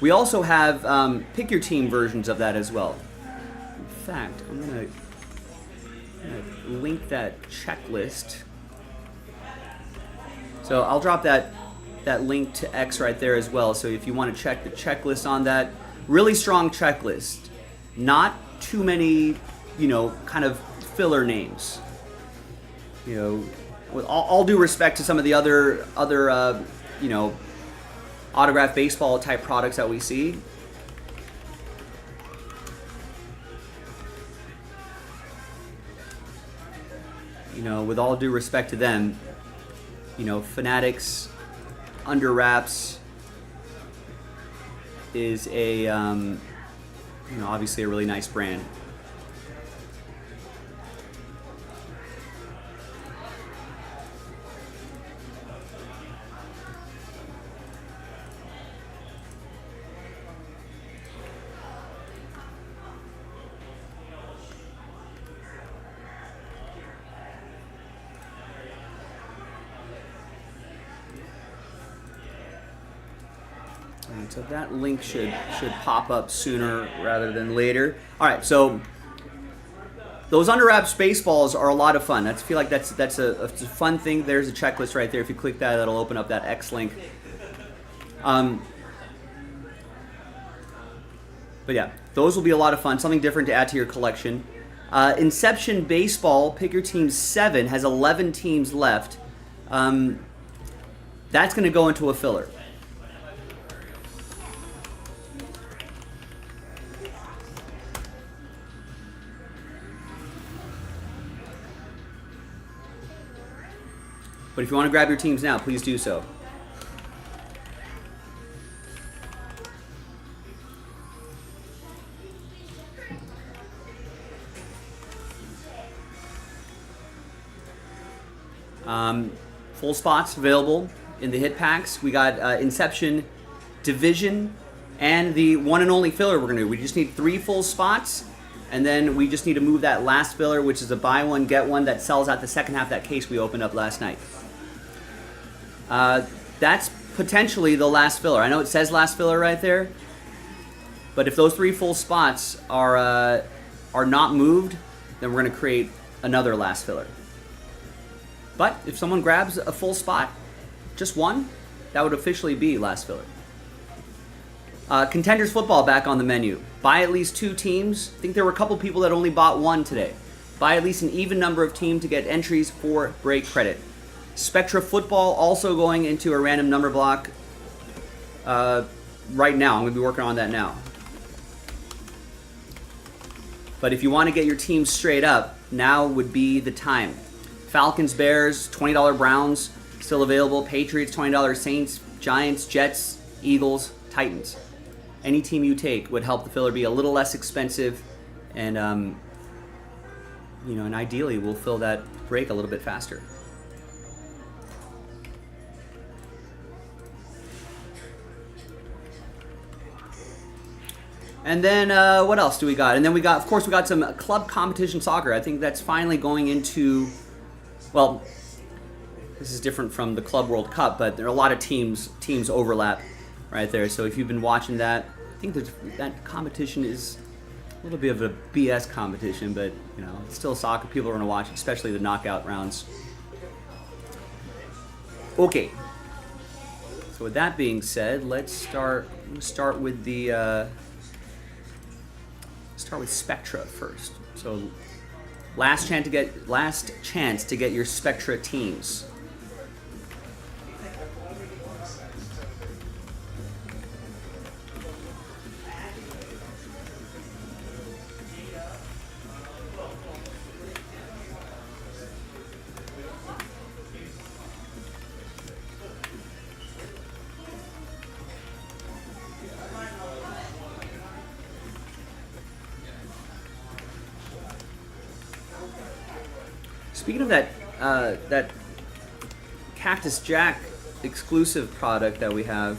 We also have pick your team versions of that as well. In fact, I'm gonna link that checklist. So I'll drop that link to X right there as well. So if you want to check the checklist on that, really strong checklist. Not too many, kind of filler names. With all due respect to some of the other autographed baseball type products that we see. With all due respect to them, Fanatics Under Wraps is a, obviously a really nice brand. And so that link should pop up sooner rather than later. All right, so those Under Wraps baseballs are a lot of fun. I feel like that's a fun thing. There's a checklist right there. If you click that, that'll open up that X link. But yeah, those will be a lot of fun. Something different to add to your collection. Inception Baseball, pick your team 7, has 11 teams left. That's going to go into a filler. But if you want to grab your teams now, please do so. Full spots available in the hit packs. We got Inception Division and the one and only filler we're going to do. We just need 3 full spots, and then we just need to move that last filler, which is a buy one, get one that sells out the second half of that case we opened up last night. That's potentially the last filler. I know it says last filler right there, but if those 3 full spots are not moved, then we're going to create another last filler. But if someone grabs a full spot, just one, that would officially be last filler. Contenders Football back on the menu. Buy at least 2 teams. I think there were a couple people that only bought 1 today. Buy at least an even number of teams to get entries for break credit. Spectra Football also going into a random number block right now. I'm going to be working on that now. But if you want to get your team straight up, now would be the time. Falcons, Bears, $20 Browns, still available. Patriots, $20 Saints, Giants, Jets, Eagles, Titans. Any team you take would help the filler be a little less expensive, and and ideally we'll fill that break a little bit faster. And then what else do we got? And then we got some club competition soccer. I think that's finally going into, well, this is different from the Club World Cup, but there are a lot of teams overlap right there. So if you've been watching that, I think that competition is a little bit of a BS competition, but it's still soccer. People are going to watch, especially the knockout rounds. Okay. So with that being said, let's start with the start with Spectra first. So last chance to get your Spectra teams. Speaking of that Cactus Jack exclusive product that we have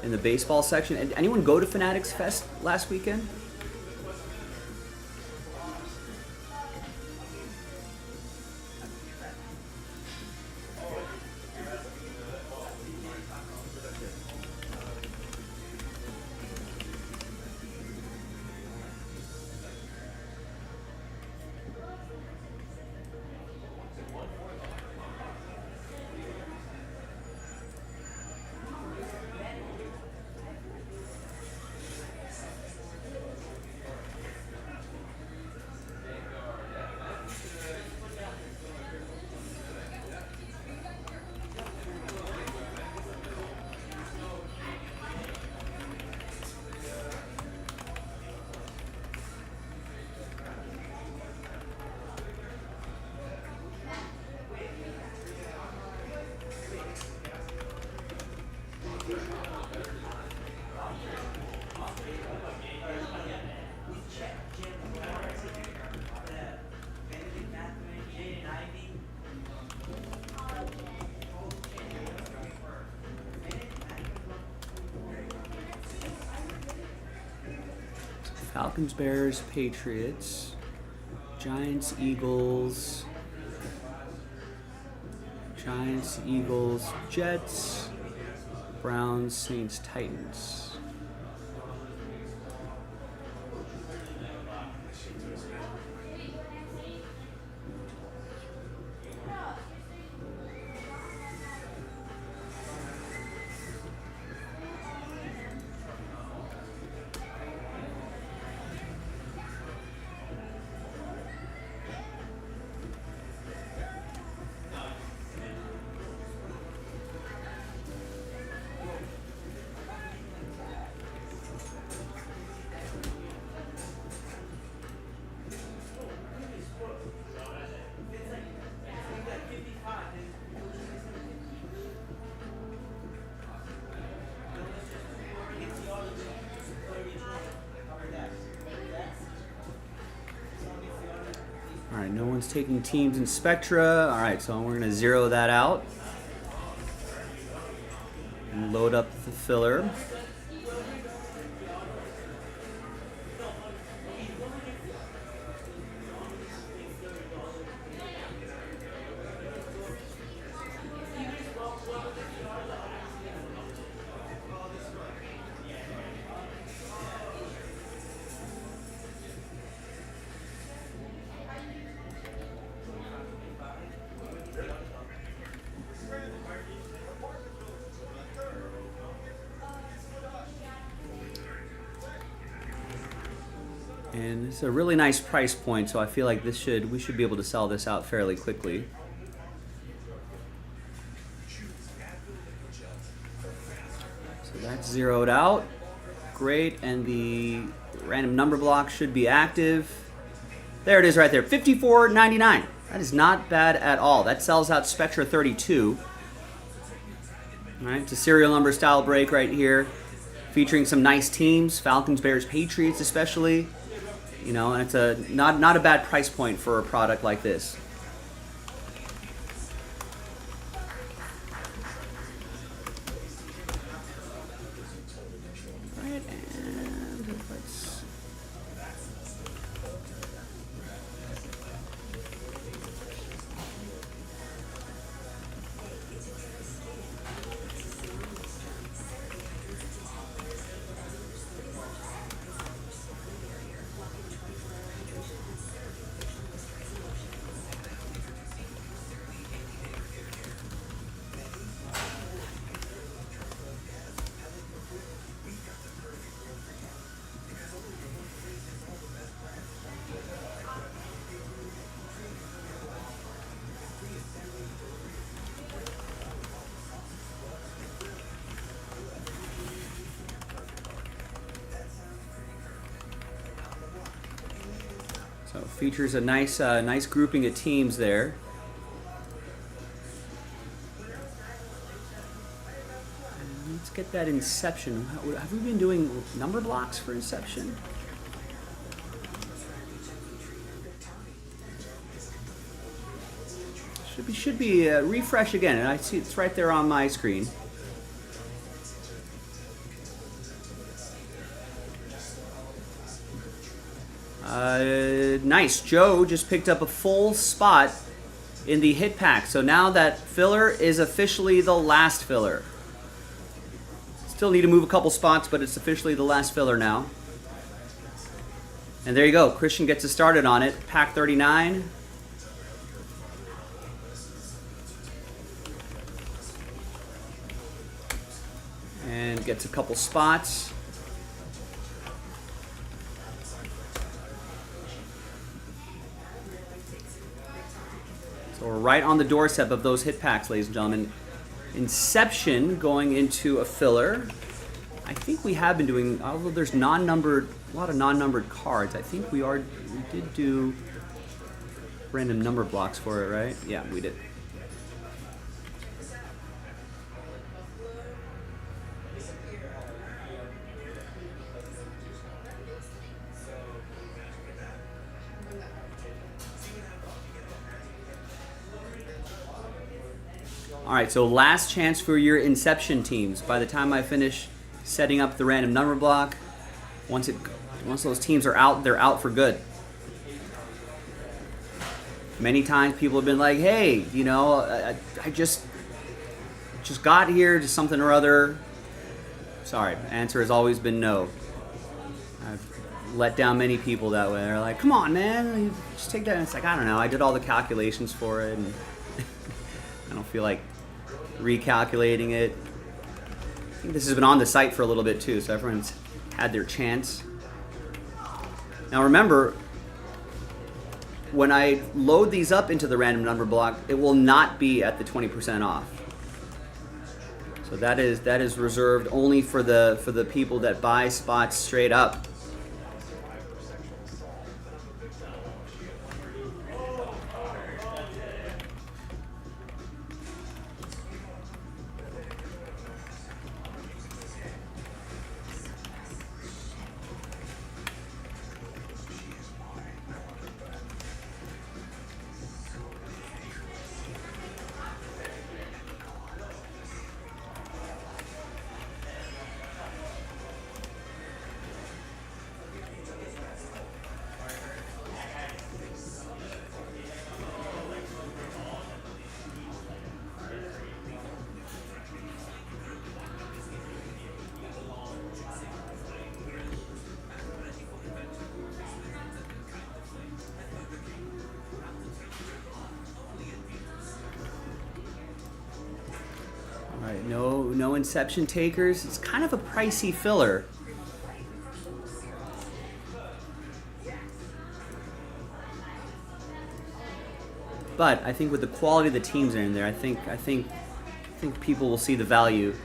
in the baseball section, anyone go to Fanatics Fest last weekend? Falcons, Bears, Patriots, Giants, Eagles, Giants, Eagles, Jets, Browns, Saints, Titans. All right, no one's taking teams in Spectra. All right, so we're going to zero that out and load up the filler. And it's a really nice price point, so I feel like we should be able to sell this out fairly quickly. So that's zeroed out. Great, and the random number block should be active. There it is right there, $54.99. That is not bad at all. That sells out Spectra 32. All right, it's a serial number style break right here, featuring some nice teams, Falcons, Bears, Patriots especially. You know, and it's not a bad price point for a product like this. Right, and let's. So features a nice grouping of teams there. And let's get that Inception. Have we been doing number blocks for Inception? Should be refresh again, and I see it's right there on my screen. Nice. Joe just picked up a full spot in the hit pack. So now that filler is officially the last filler. Still need to move a couple spots, but it's officially the last filler now. And there you go. Christian gets us started on it. Pack 39. And gets a couple spots. So we're right on the doorstep of those hit packs, ladies and gentlemen. Inception going into a filler. I think we have been doing, although there's non-numbered, a lot of non-numbered cards. I think we did do random number blocks for it, right? Yeah, we did. All right, so last chance for your Inception teams. By the time I finish setting up the random number block, once Once those teams are out, they're out for good. Many times people have been like, hey, you know, I just got here to something or other. Sorry, answer has always been no. I've let down many people that way. They're like, come on, man, you just take that. And it's like, I don't know, I did all the calculations for it, and I don't feel like recalculating it. I think this has been on the site for a little bit too, so everyone's had their chance. Now remember, when I load these up into the random number block, it will not be at the 20% off. So that is reserved only for the people that buy spots straight up. Alright, no Inception takers. It's kind of a pricey filler. But I think with the quality of the teams that are in there, I think people will see the value.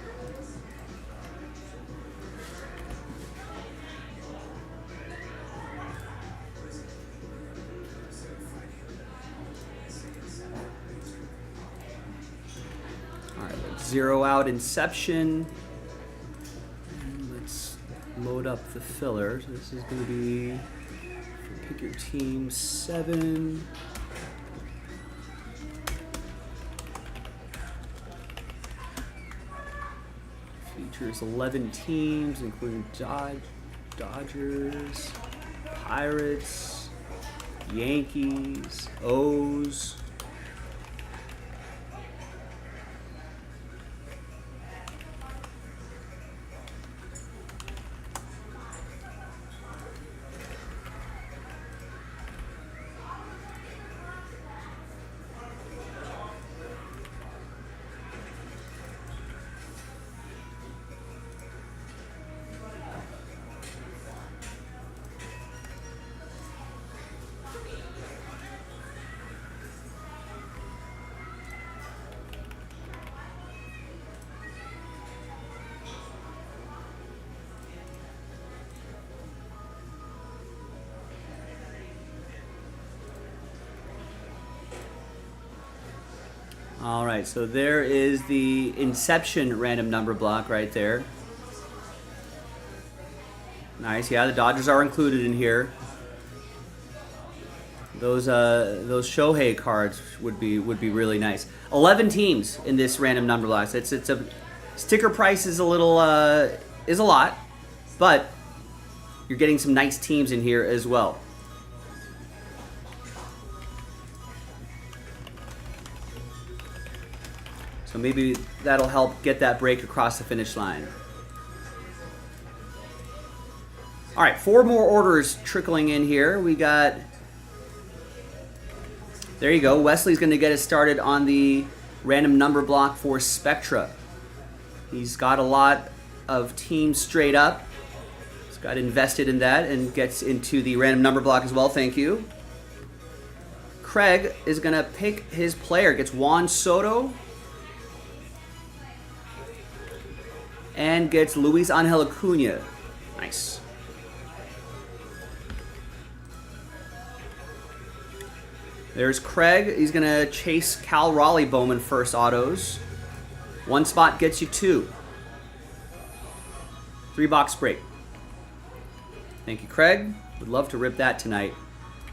Zero out Inception. And let's load up the filler. So this is going to be pick your team 7. Features 11 teams, including Dodgers, Pirates, Yankees, O's. All right, so there is the Inception random number block right there. Nice, yeah, the Dodgers are included in here. Those Shohei cards would be really nice. 11 teams in this random number block. It's a sticker price is a little is a lot, but you're getting some nice teams in here as well. So maybe that'll help get that break across the finish line. All right, 4 more orders trickling in here. We got, there you go. Wesley's going to get us started on the random number block for Spectra. He's got a lot of teams straight up. He's got invested in that and gets into the random number block as well. Thank you. Craig is going to pick his player. Gets Juan Soto. And gets Luis Angel Acuna. Nice. There's Craig. He's going to chase Cal Raleigh Bowman first autos. 1 spot gets you 2. 3-box break. Thank you, Craig. Would love to rip that tonight.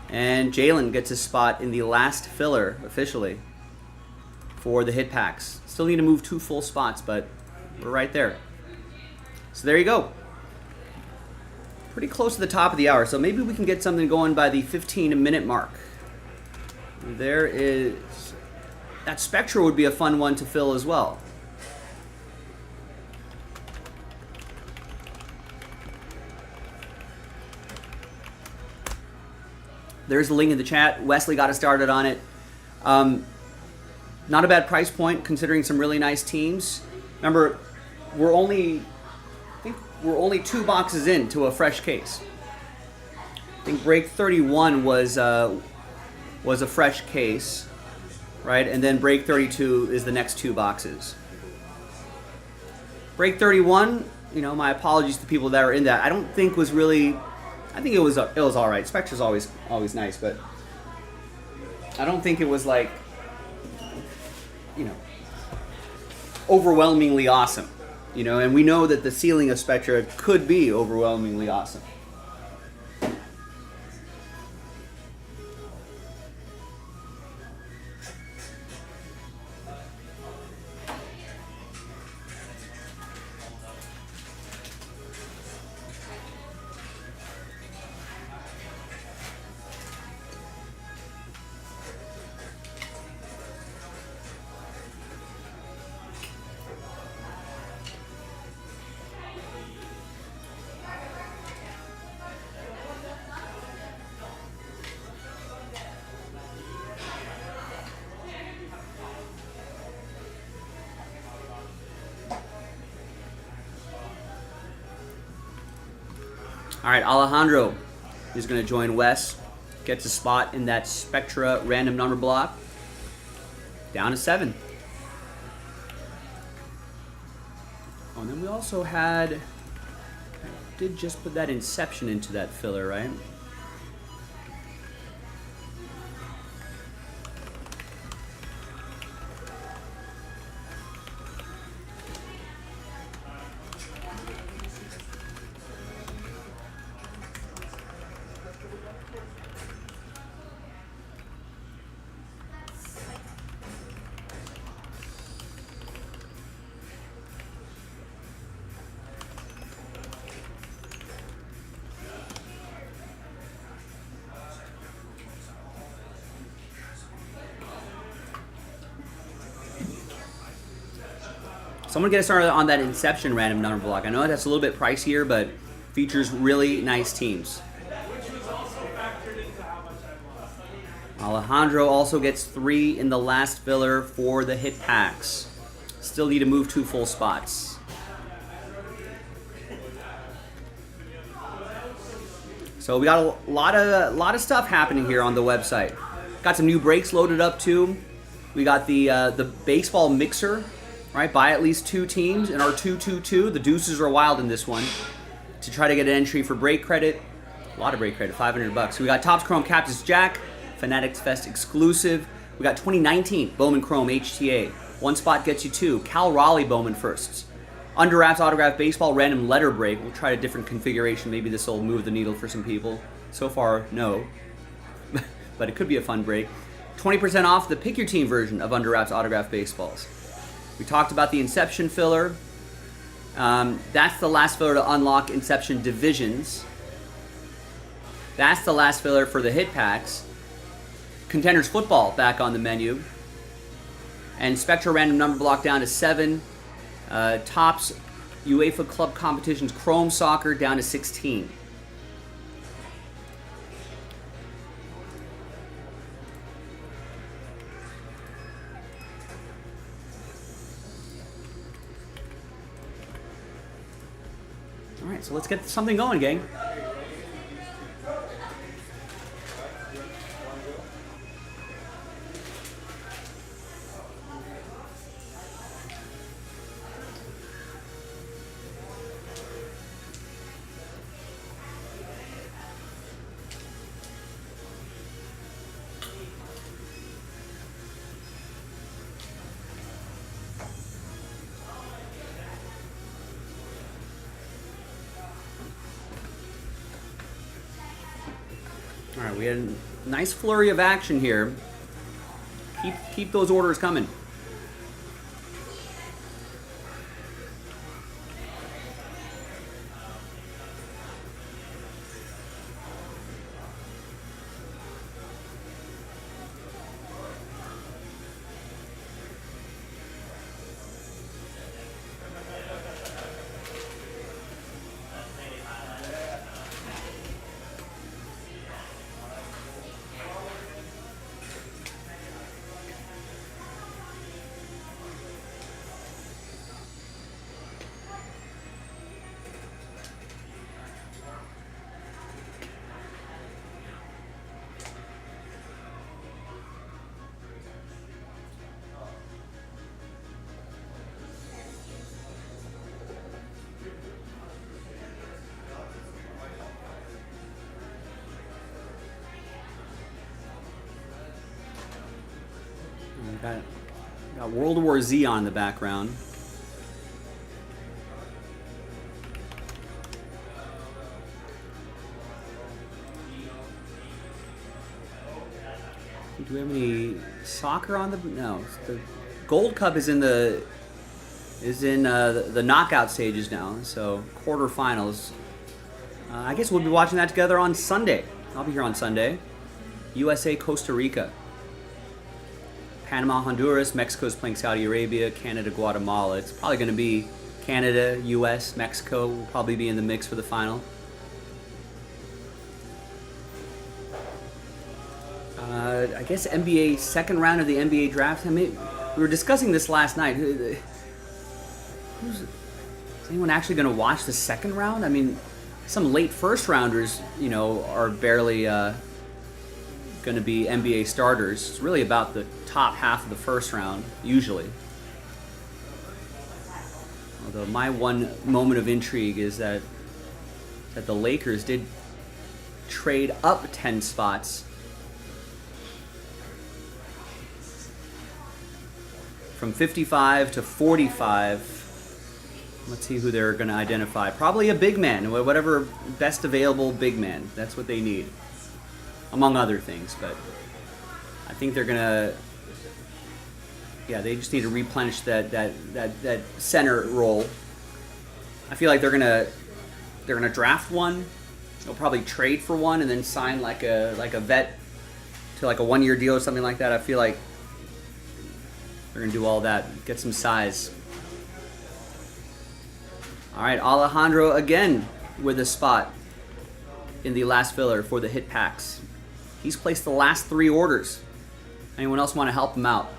And Jalen gets a spot in the last filler officially for the hit packs. Still need to move 2 full spots, but we're right there. So there you go. pretty close to the top of the hour, so maybe we can get something going by the 15-minute mark. There is... That Spectra would be a fun one to fill as well. There's the link in the chat. Wesley got us started on it. Not a bad price point considering some really nice teams. Remember, we're only 2 boxes into a fresh case. I think break 31 was a fresh case, right? And then break 32 is the next 2 boxes. Break 31, you know, my apologies to people that were in that. I don't think was really. I think it was all right. Spectra's always nice, but I don't think it was like, you know, overwhelmingly awesome. You know, and we know that the ceiling of Spectra could be overwhelmingly awesome. All right, Alejandro is going to join Wes. Gets a spot in that Spectra random number block. Down to 7. Oh, and then we also had... did just put that Inception into that filler, right? Someone get us started on that Inception random number block. I know that's a little bit pricier, but features really nice teams. Which was also factored into how much I lost. Alejandro also gets 3 in the last filler for the hit packs. Still need to move 2 full spots. So we got a lot of stuff happening here on the website. Got some new breaks loaded up too. We got the baseball mixer. Right, buy at least 2 teams in our 2-2-2. The deuces are wild in this one. To try to get an entry for break credit. A lot of break credit, $500. We got Topps Chrome Cactus Jack, Fanatics Fest exclusive. We got 2019 Bowman Chrome HTA. 1 spot gets you 2. Cal Raleigh Bowman firsts. Under Wraps Autograph Baseball random letter break. We'll try a different configuration. Maybe this will move the needle for some people. So far, no. But it could be a fun break. 20% off the Pick Your Team version of Under Wraps Autograph Baseballs. We talked about the Inception filler. That's the last filler to unlock Inception Divisions. That's the last filler for the hit packs. Contenders Football back on the menu. And Spectra random number block down to 7. Topps UEFA Club Competitions Chrome Soccer down to 16. All right, so let's get something going, gang. All right, we had a nice flurry of action here. Keep those orders coming. Got World War Z on in the background. Do we have any soccer on the? No. The Gold Cup is in the knockout stages now. So quarterfinals. I guess we'll be watching that together on Sunday. I'll be here on Sunday. USA, Costa Rica. Panama, Honduras. Mexico's playing Saudi Arabia. Canada, Guatemala. It's probably going to be Canada, US, Mexico will probably be in the mix for the final. I guess NBA, second round of the NBA draft. I mean, we were discussing this last night. Is anyone actually going to watch the second round? I mean, some late first rounders, you know, are barely going to be NBA starters. It's really about the top half of the first round, usually. Although my one moment of intrigue is that the Lakers did trade up 10 spots from 55 to 45. Let's see who they're going to identify. Probably a big man, whatever best available big man. That's what they need, among other things. But I think they're going to, yeah, they just need to replenish that center role. I feel like they're gonna draft one. They'll probably trade for one and then sign like a vet to like a 1-year deal or something like that. I feel like they're gonna do all that, get some size. All right, Alejandro again with a spot in the last filler for the hit packs. He's placed the last 3 orders. Anyone else want to help him out?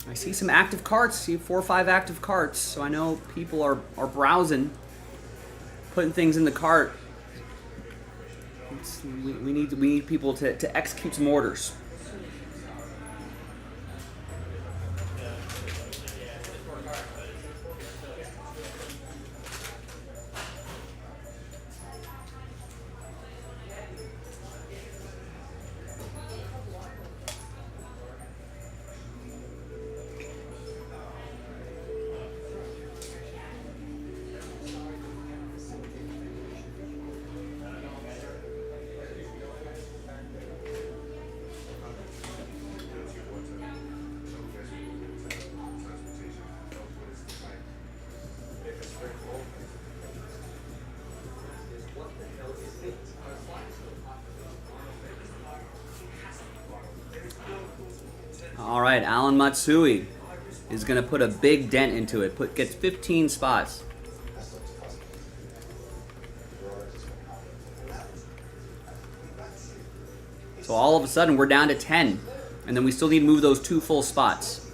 I see some active carts. See 4 or 5 active carts. So I know people are browsing, putting things in the cart. We need people to execute some orders. All right, Alan Matsui is going to put a big dent into it. Gets 15 spots. So all of a sudden we're down to 10, and then we still need to move those 2 full spots.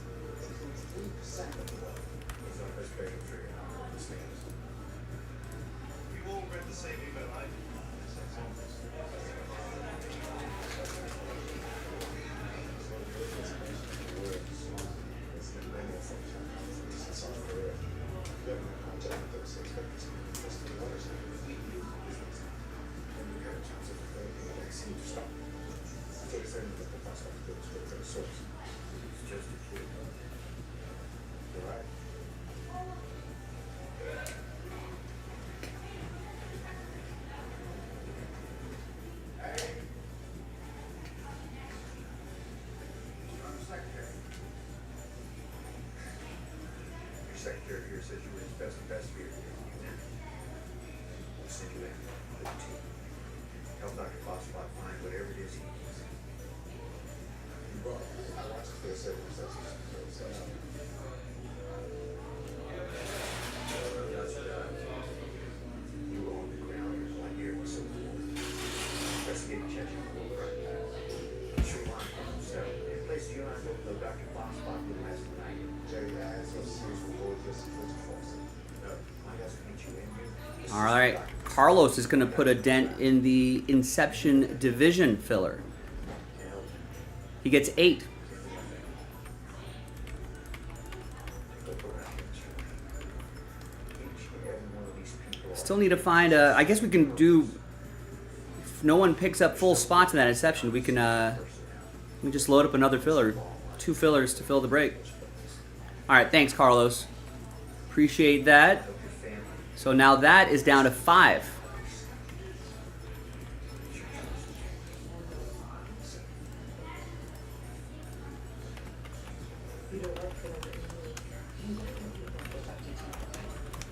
Secretary here says you were his best investigator. We'll send you in with the team. Help Dr. Fossbot find whatever it is he needs. You were on the ground one year with some investigating Chechen war, right? Sure, line from himself. In place you and I both know Dr. Fossbot for the last night. All right, Carlos is going to put a dent in the Inception Division filler. He gets 8. Still need to find I guess we can do, if no one picks up full spots in that inception, we can just load up another filler. 2 fillers to fill the break. Alright, thanks Carlos. Appreciate that. So now that is down to 5.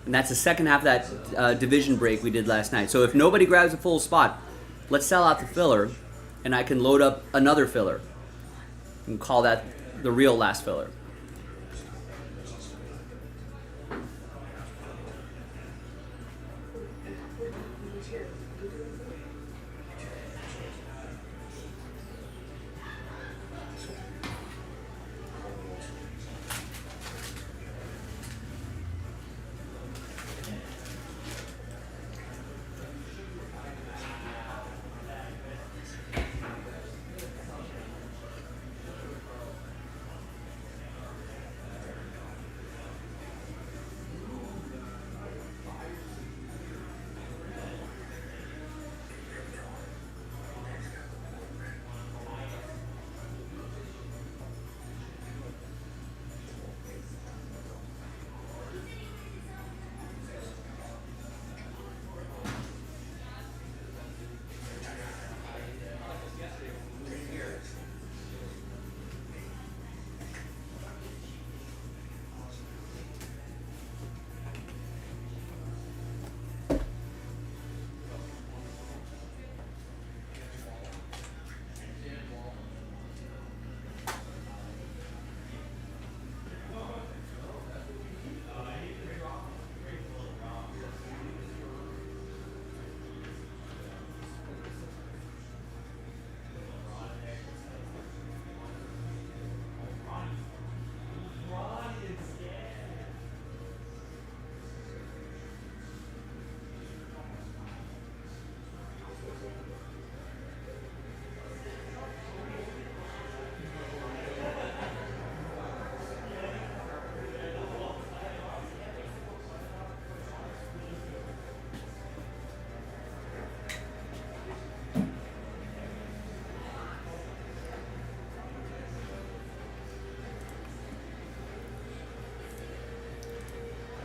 And that's the second half of that division break we did last night. So if nobody grabs a full spot, let's sell out the filler, and I can load up another filler. And call that the real last filler.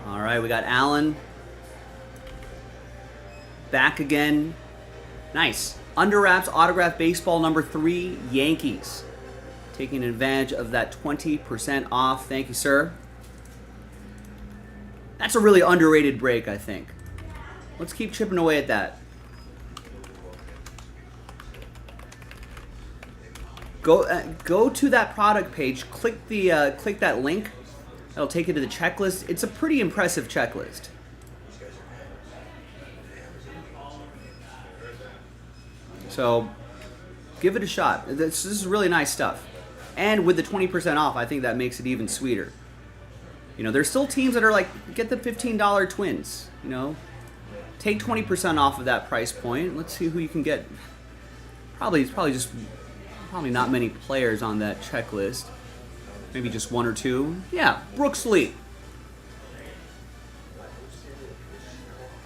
All right, we got Allen back again. Nice. Under wraps autograph baseball number 3, Yankees. Taking advantage of that 20% off. Thank you, sir. That's a really underrated break, I think. Let's keep chipping away at that. Go to that product page. Click that link. That'll take you to the checklist. It's a pretty impressive checklist. So give it a shot. This is really nice stuff. And with the 20% off, I think that makes it even sweeter. You know, there's still teams that are like, get the $15 Twins. You know, take 20% off of that price point. Let's see who you can get. Probably not many players on that checklist. Maybe just 1 or 2. Yeah, Brooks Lee.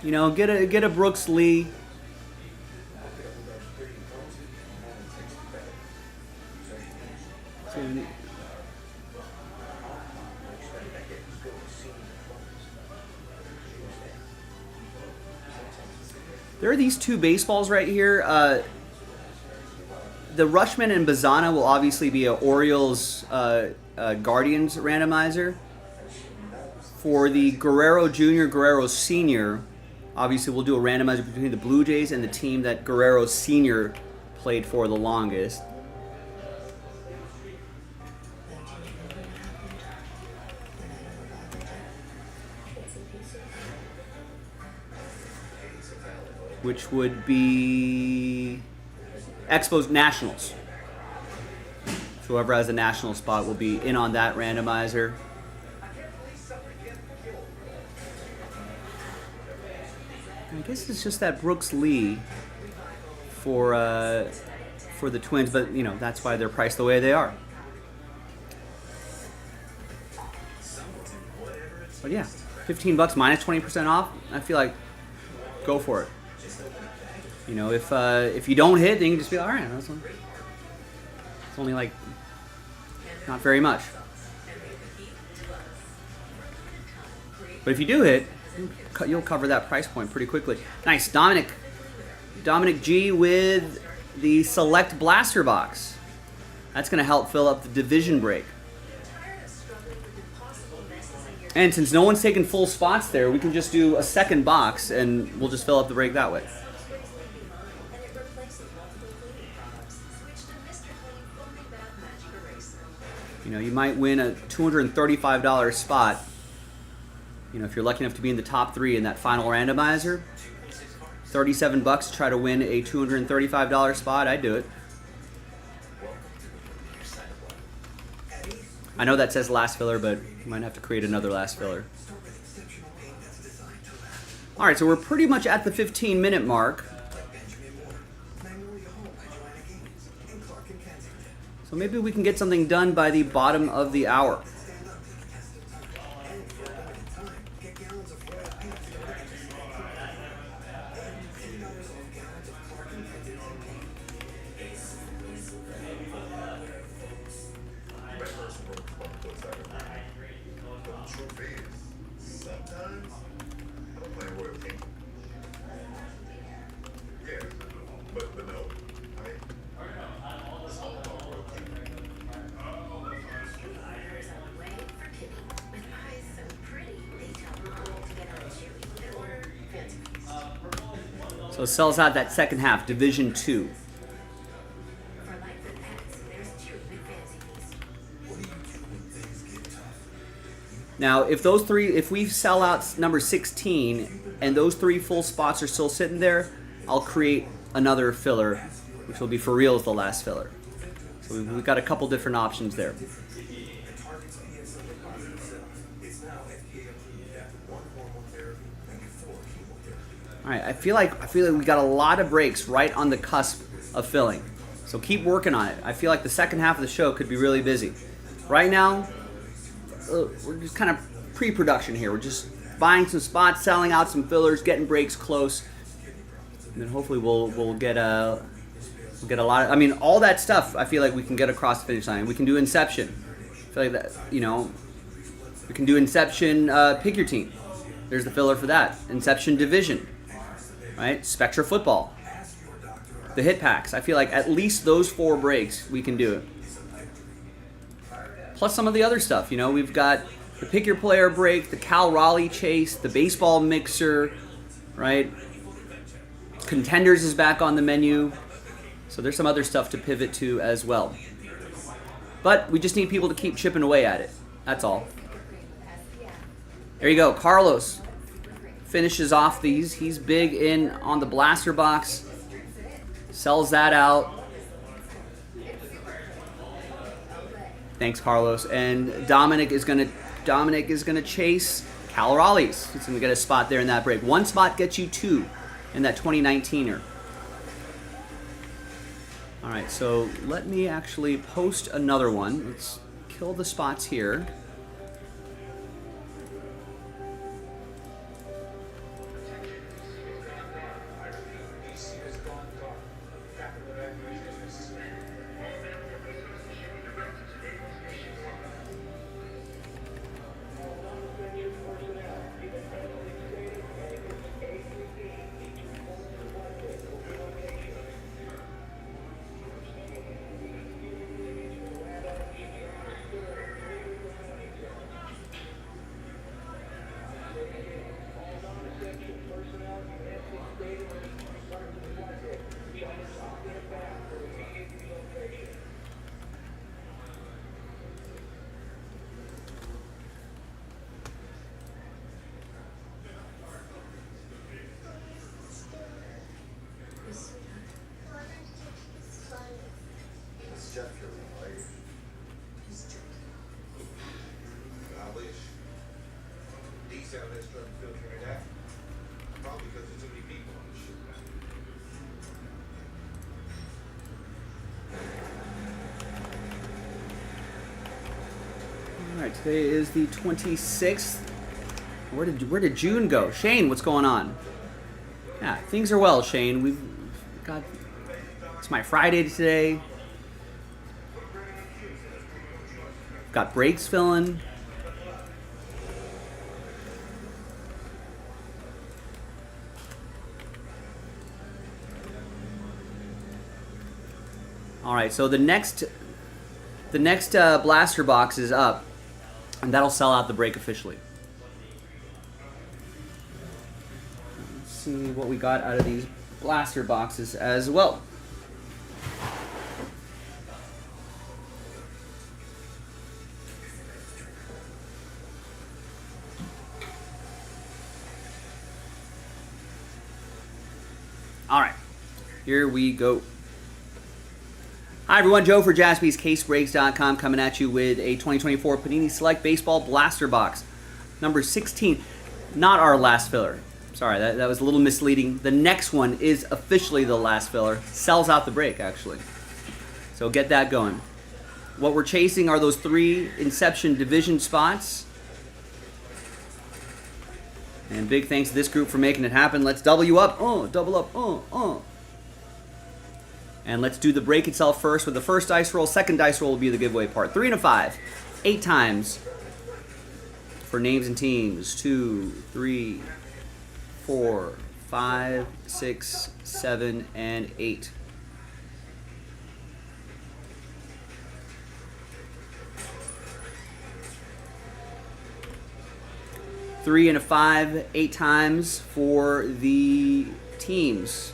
You know, get a Brooks Lee. There are these 2 baseballs right here. The Rushman and Bazana will obviously be an Orioles Guardians randomizer. For the Guerrero Jr., Guerrero Sr., obviously we'll do a randomizer between the Blue Jays and the team that Guerrero Sr. played for the longest. Which would be Expos Nationals. So whoever has a national spot will be in on that randomizer. I guess it's just that Brooks Lee for the Twins, but you know that's why they're priced the way they are. But yeah, $15 minus 20% off. I feel like go for it. You know, if you don't hit, then you can just be like, all right, it's only like not very much. But if you do hit, you'll cover that price point pretty quickly. Nice, Dominic G with the Select Blaster Box. That's going to help fill up the division break. And since no one's taking full spots there, we can just do a second box and we'll just fill up the break that way. You know, you might win a $235 spot. You know, if you're lucky enough to be in the top 3 in that final randomizer, $37 to try to win a $235 spot, I'd do it. I know that says last filler, but you might have to create another last filler. All right, so we're pretty much at the 15-minute mark. So maybe we can get something done by the bottom of the hour. So it sells out that second half, Division 2. Now, if we sell out number 16 and those 3 full spots are still sitting there, I'll create another filler, which will be for real as the last filler. So we've got a couple different options there. All right, I feel like we got a lot of breaks right on the cusp of filling. So keep working on it. I feel like the second half of the show could be really busy. Right now, we're just kind of pre-production here. We're just buying some spots, selling out some fillers, getting breaks close, and then hopefully we'll get a lot of. I mean, all that stuff. I feel like we can get across the finish line. We can do Inception. I feel like that. You know, we can do Inception. Pick your team. There's the filler for that. Inception Division. Right? Spectra Football. The hit packs. I feel like at least those 4 breaks we can do it. Plus some of the other stuff. You know, we've got the Pick Your Player break, the Cal Raleigh chase, the baseball mixer, right? Contenders is back on the menu. So there's some other stuff to pivot to as well. But we just need people to keep chipping away at it. That's all. There you go. Carlos finishes off these. He's big in on the blaster box. Sells that out. Thanks, Carlos. And Dominic is gonna chase Cal Raleigh's. He's gonna get a spot there in that break. 1 spot gets you 2 in that 2019er. All right, so let me actually post another one. Let's kill the spots here. Alright, today is the 26th. Where did June go? Shane, what's going on? Yeah, things are well, Shane. We've got, it's my Friday today. Got breaks filling. All right, so the next blaster box is up, and that'll sell out the break officially. Let's see what we got out of these blaster boxes as well. All right, here we go. Hi everyone, Joe for JASPY's CaseBreaks.com coming at you with a 2024 Panini Select Baseball Blaster Box. Number 16, not our last filler. Sorry, that was a little misleading. The next one is officially the last filler. Sells out the break, actually. So get that going. What we're chasing are those 3 Inception division spots. And big thanks to this group for making it happen. Let's double you up. Double up. And let's do the break itself first with the first dice roll. Second dice roll will be the giveaway part. 3 and a 5. 8 times for names and teams. 2, 3, 4, 5, 6, 7, and 8. Three and a 5, 8 times for the teams.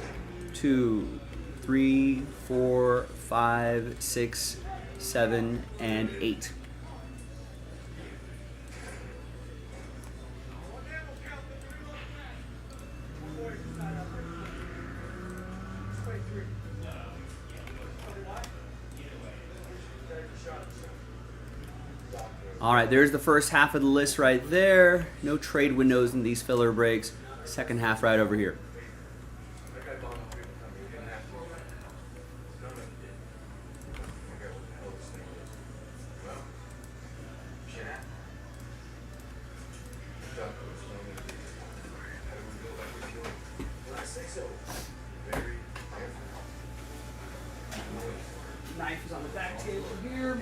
2, 3, 4, 5, 6, 7, and 8. All right, there's the first half of the list right there. No trade windows in these filler breaks. Second half right over here. Knife is on the back table here.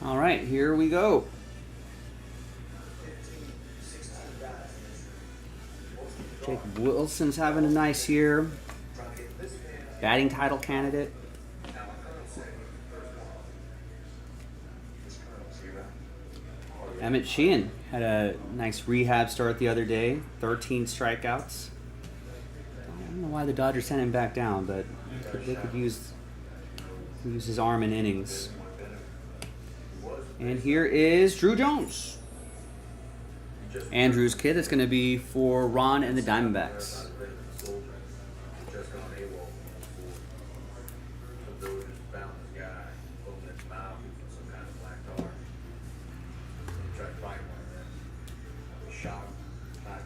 All right, here we go. Jacob Wilson's having a nice year. Batting title candidate. Emmett Sheehan had a nice rehab start the other day. 13 strikeouts. I don't know why the Dodgers sent him back down, but they could use his arm in innings. And here is Drew Jones. Andrew's kid. That's going to be for Ron and the Diamondbacks.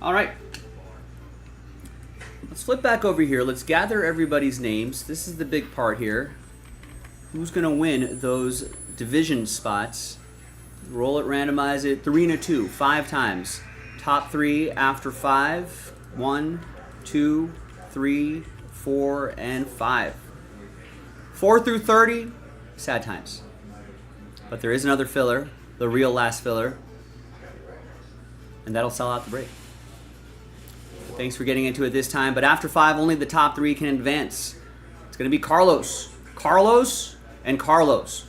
All right. Let's flip back over here. Let's gather everybody's names. This is the big part here. Who's going to win those division spots? Roll it, randomize it. 3 and a 2, 5 times. Top 3 after 5. 1, 2, 3, 4, and 5. 4 through 30, sad times. But there is another filler, the real last filler. And that'll sell out the break. Thanks for getting into it this time. But after 5, only the top 3 can advance. It's going to be Carlos. Carlos and Carlos.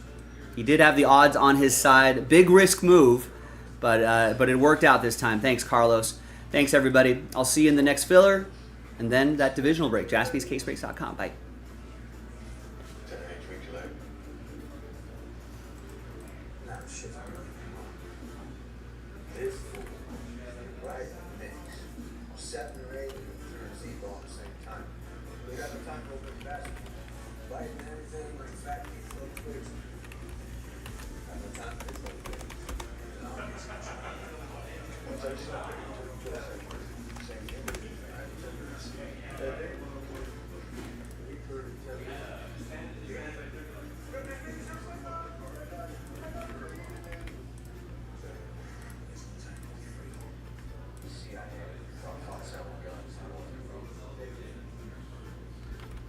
He did have the odds on his side. Big risk move, but it worked out this time. Thanks, Carlos. Thanks, everybody. I'll see you in the next filler, and then that divisional break. JaspysCaseBreaks.com. Bye. 10 weeks later. Now shit's really this fool, right next. 7 or 8 turn Z-ball at the same time. We got the time to open the basket. Right and everything like factory flow clears. Got the time to flow clears. Once I stop it, same thing.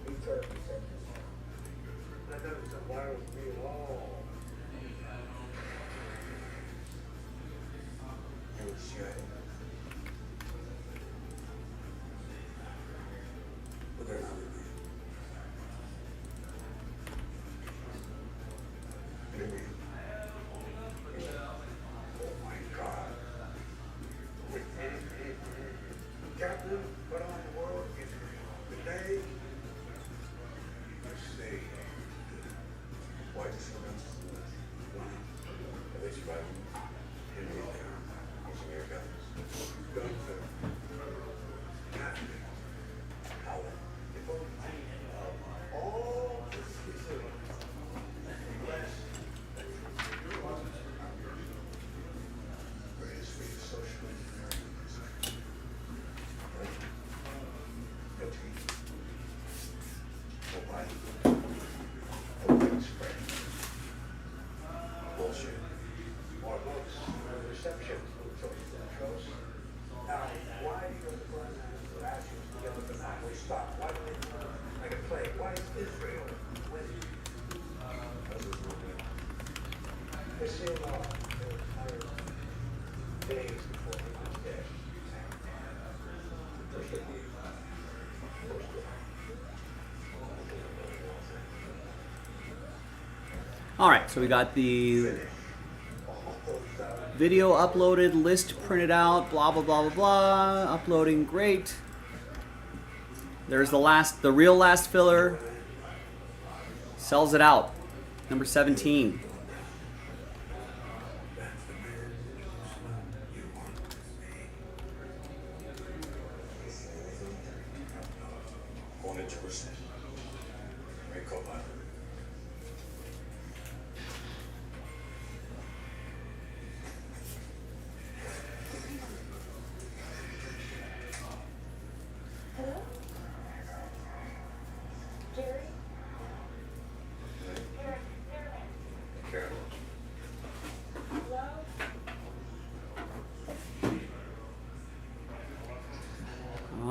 We heard it 10 That doesn't survive with me at all. It was CIA. But they're not with me. Maybe. Oh my God. Captain, what on the world is today? Let's see. Why does he come? Are they surviving? Henry there. Using air guns. Guns there. How? If only all the civilians. Greatest way to socialize Americans. No team. No body. No wings spread. Bullshit. More books. Reception. Trust. Now, why does the president ask you to get the map? We stop. Why do they like a plague? Why is Israel winning? They say their entire days before he was dead. First of all, All right, so we got the video uploaded, list printed out, blah, blah, blah, blah, blah. Uploading, great. There's the real last filler. Sells it out. Number 17. going to Jerusalem. Very cold. Hello? Jerry? Carol. Hello?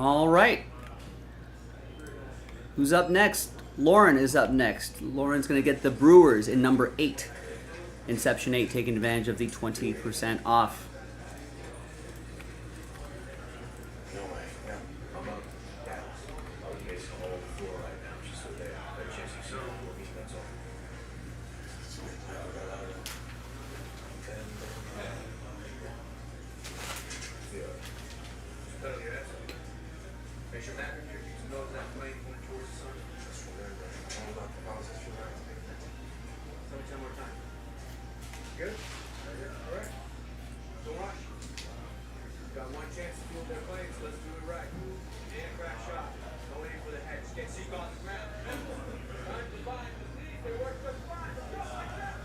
All right. Who's up next? Lauren is up next. Lauren's going to get the Brewers in number 8. Inception 8, taking advantage of the 20% off. No way. Yeah. I'm up. Yeah. I'll be based on all the floor right now. She's still there. That chance you see her before me, that's all. Make sure that your nose that plane going towards the sun. Just remember, all about the houses for that. Tell me 10 more times. Good? All right. Don't rush. Got one chance to field their planes, so let's do it right. And crack shot. No aim for the head. Just get seat on the ground. Time to bind the seat. They work just fine. Let's go like that.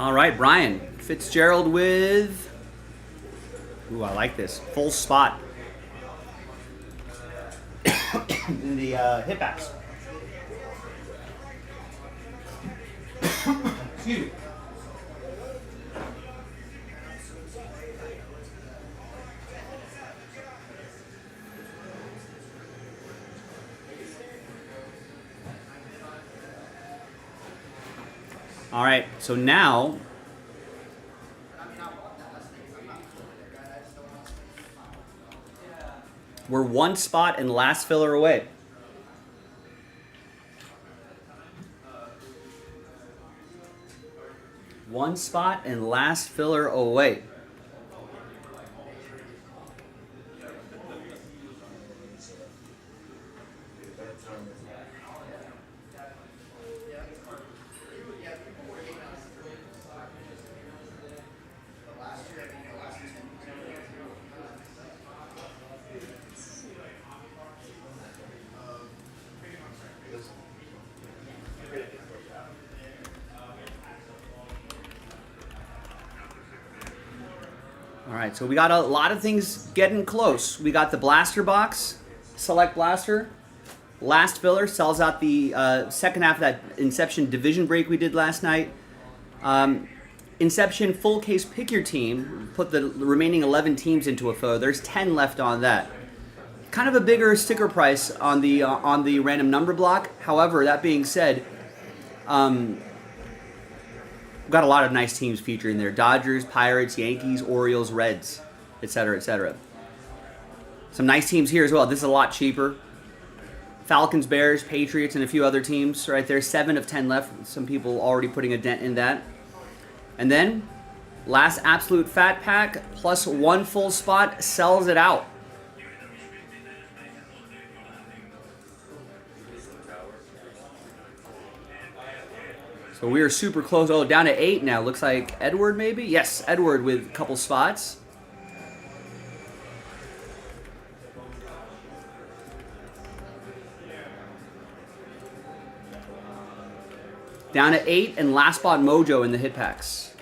All right, Brian Fitzgerald with. Ooh, I like this. Full spot. In the hip backs. Excuse me. All right, so now we're one spot and last filler away. One spot and last filler away. All right, so we got a lot of things getting close. We got the blaster box, select blaster. Last filler sells out the second half of that Inception division break we did last night. Inception full case pick your team. Put the remaining 11 teams into a filler. There's 10 left on that. Kind of a bigger sticker price on the random number block. However, that being said, we've got a lot of nice teams featured in there. Dodgers, Pirates, Yankees, Orioles, Reds, etc., etc. Some nice teams here as well. This is a lot cheaper. Falcons, Bears, Patriots, and a few other teams right there. 7 of 10 left. Some people already putting a dent in that. And then, last absolute fat pack plus one full spot sells it out. So we are super close. Oh, down to 8 now. Looks like Edward maybe? Yes, Edward with a couple spots. Down to 8 and last spot mojo in the hit packs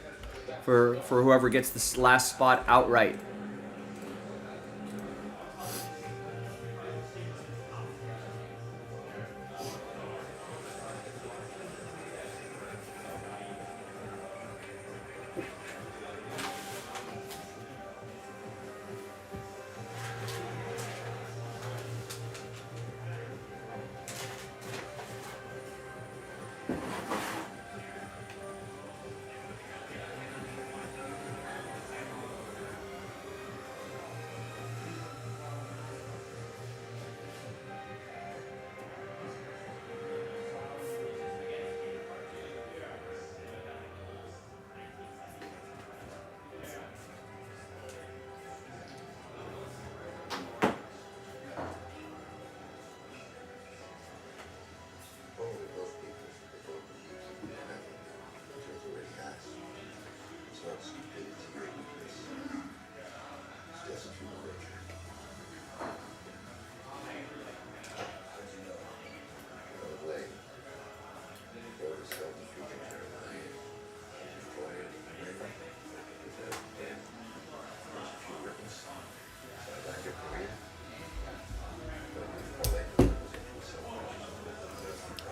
for whoever gets this last spot outright.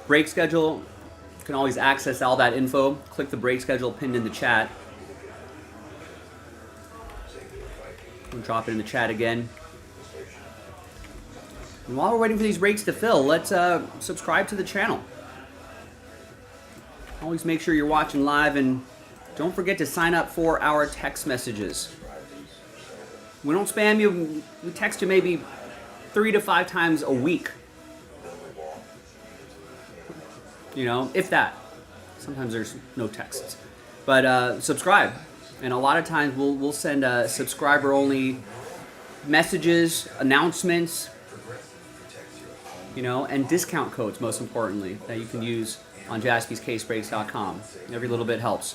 Break schedule, you can always access all that info. Click the break schedule pinned in the chat. We'll drop it in the chat again. And while we're waiting for these breaks to fill, let's subscribe to the channel. Always make sure you're watching live, and don't forget to sign up for our text messages. We don't spam you. We text you maybe 3 to 5 times a week. You know, if that. Sometimes there's no texts. But subscribe. And a lot of times we'll send subscriber-only messages, announcements, you know, and discount codes, most importantly, that you can use on JaspysCaseBreaks.com. Every little bit helps.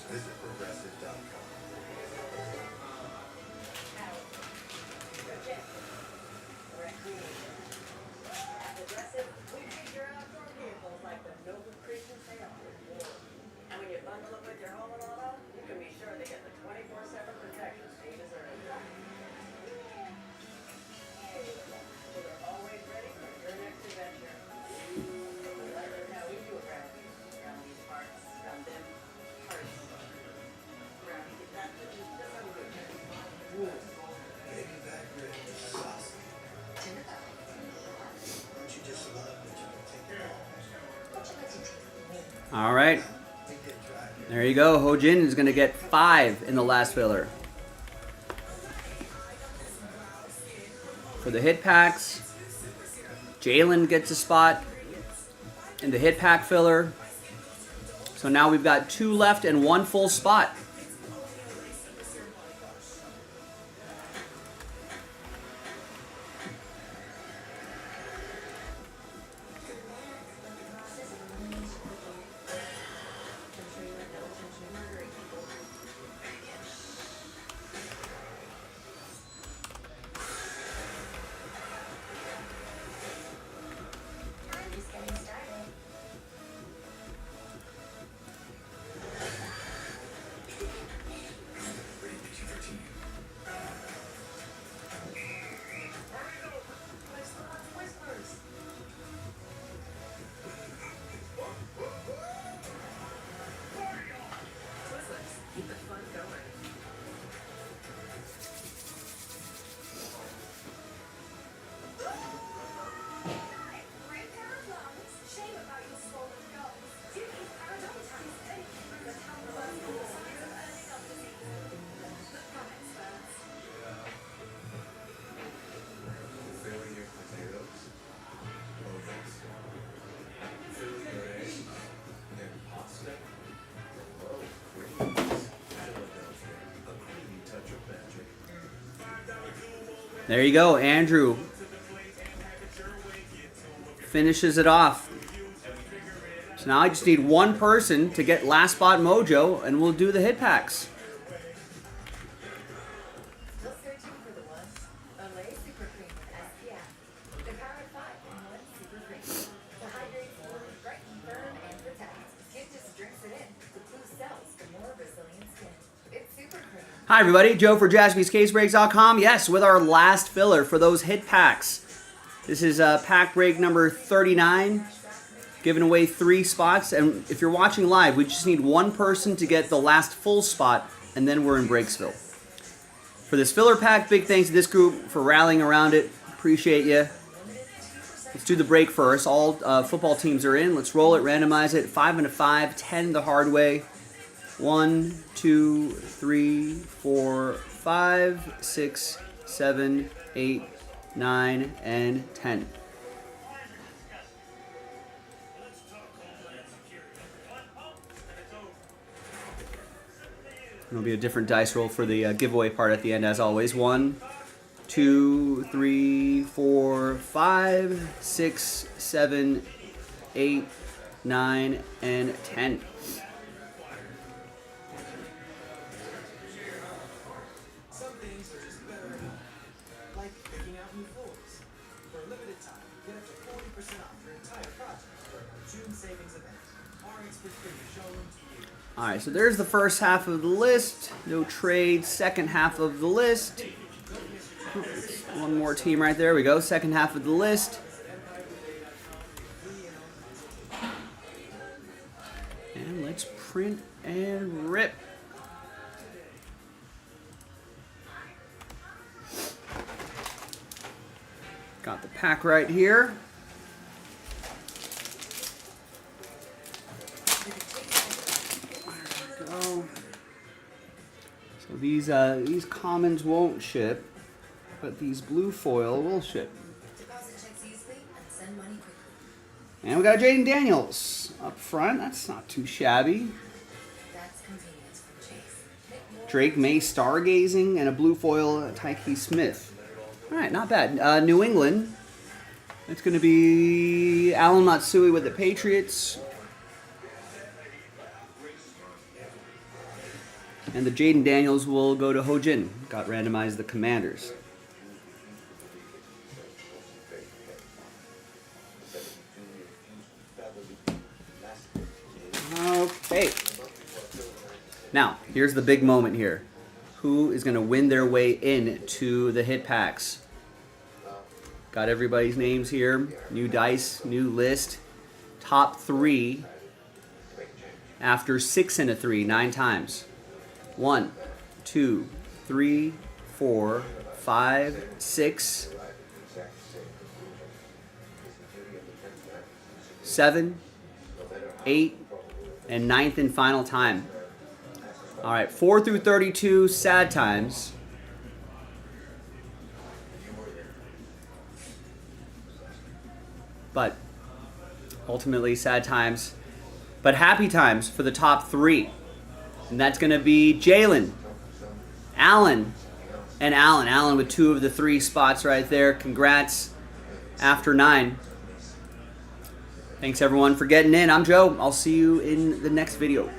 Baby back rib is saucy. Don't you just love that you can take it all? All right. We get dry. There you go. Hojin is going to get 5 in the last filler. For the hit packs, Jalen gets a spot in the hit pack filler. So now we've got 2 left and 1 full spot. Fill your potatoes, oats, fill your eggs, and pasta. Oh, greens. Philadelphia, a creamy touch of magic. There you go. Andrew finishes it off. So now I just need 1 person to get last spot mojo, and we'll do the hit packs. Look searching for the one. Olay Super Cream with SPF. The power of 5 in 1 super cream. To hydrate, smooth, brighten, firm, and protect. Skin just drinks it in. To boost cells for more resilient skin. It's super cream. Hi everybody, Joe for JaspysCaseBreaks.com. Yes, with our last filler for those hit packs. This is pack break number 39. Giving away 3 spots, and if you're watching live, we just need 1 person to get the last full spot, and then we're in Breaksville. For this filler pack, big thanks to this group for rallying around it. Appreciate you. Let's do the break first. All football teams are in. Let's roll it, randomize it. 5 and a 5, 10 the hard way. 1, 2, 3, 4, 5, 6, 7, 8, 9, and 10. It'll be a different dice roll for the giveaway part at the end, as always. 1, 2, 3, 4, 5, 6, 7, 8, 9, and 10. Some things are just better enough. Like picking out new floors. For a limited time, get up to 40% off your entire project for our June savings event. Our experts bring the showroom to you. All right, so there's the first half of the list. No trades. Second half of the list. One more team right there. We go. Second half of the list. And let's print and rip. Got the pack right here. Go. So these commons won't ship, but these blue foil will ship. Deposit checks easily and send money quickly. And we got Jaden Daniels up front. That's not too shabby. That's convenience from Chase. Make more. Drake May stargazing and a blue foil Tyke Smith. All right, not bad. New England. It's going to be Alan Matsui with the Patriots. And the Jaden Daniels will go to Hojin. Got randomized the Commanders. Okay. Now, here's the big moment here. who is going to win their way in to the hit packs. Got everybody's names here. New dice, new list. Top 3 after 6 and a 3, 9 times. 1, 2, 3, 4, 5, 6, 7, 8, and 9th and final time. All right, 4 through 32, sad times. But ultimately, sad times. But happy times for the top 3. And that's going to be Jalen, Allen, and Allen. Allen with 2 of the 3 spots right there. Congrats after 9. Thanks everyone for getting in. I'm Joe. I'll see you in the next video.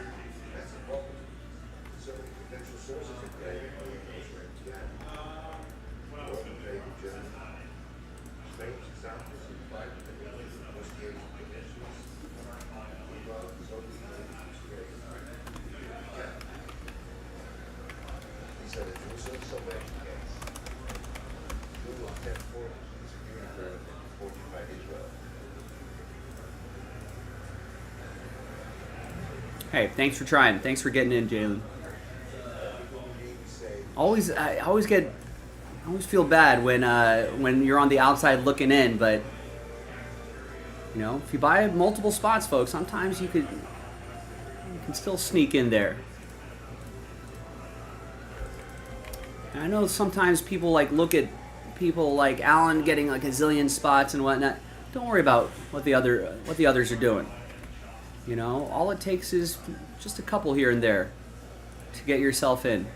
Hey, thanks for trying. Thanks for getting in, Jalen. I always feel bad when you're on the outside looking in, but you know, if you buy multiple spots, folks, sometimes you can still sneak in there. And I know sometimes people like look at people like Allen getting like a zillion spots and whatnot. Don't worry about what the others are doing. You know, all it takes is just a couple here and there to get yourself in.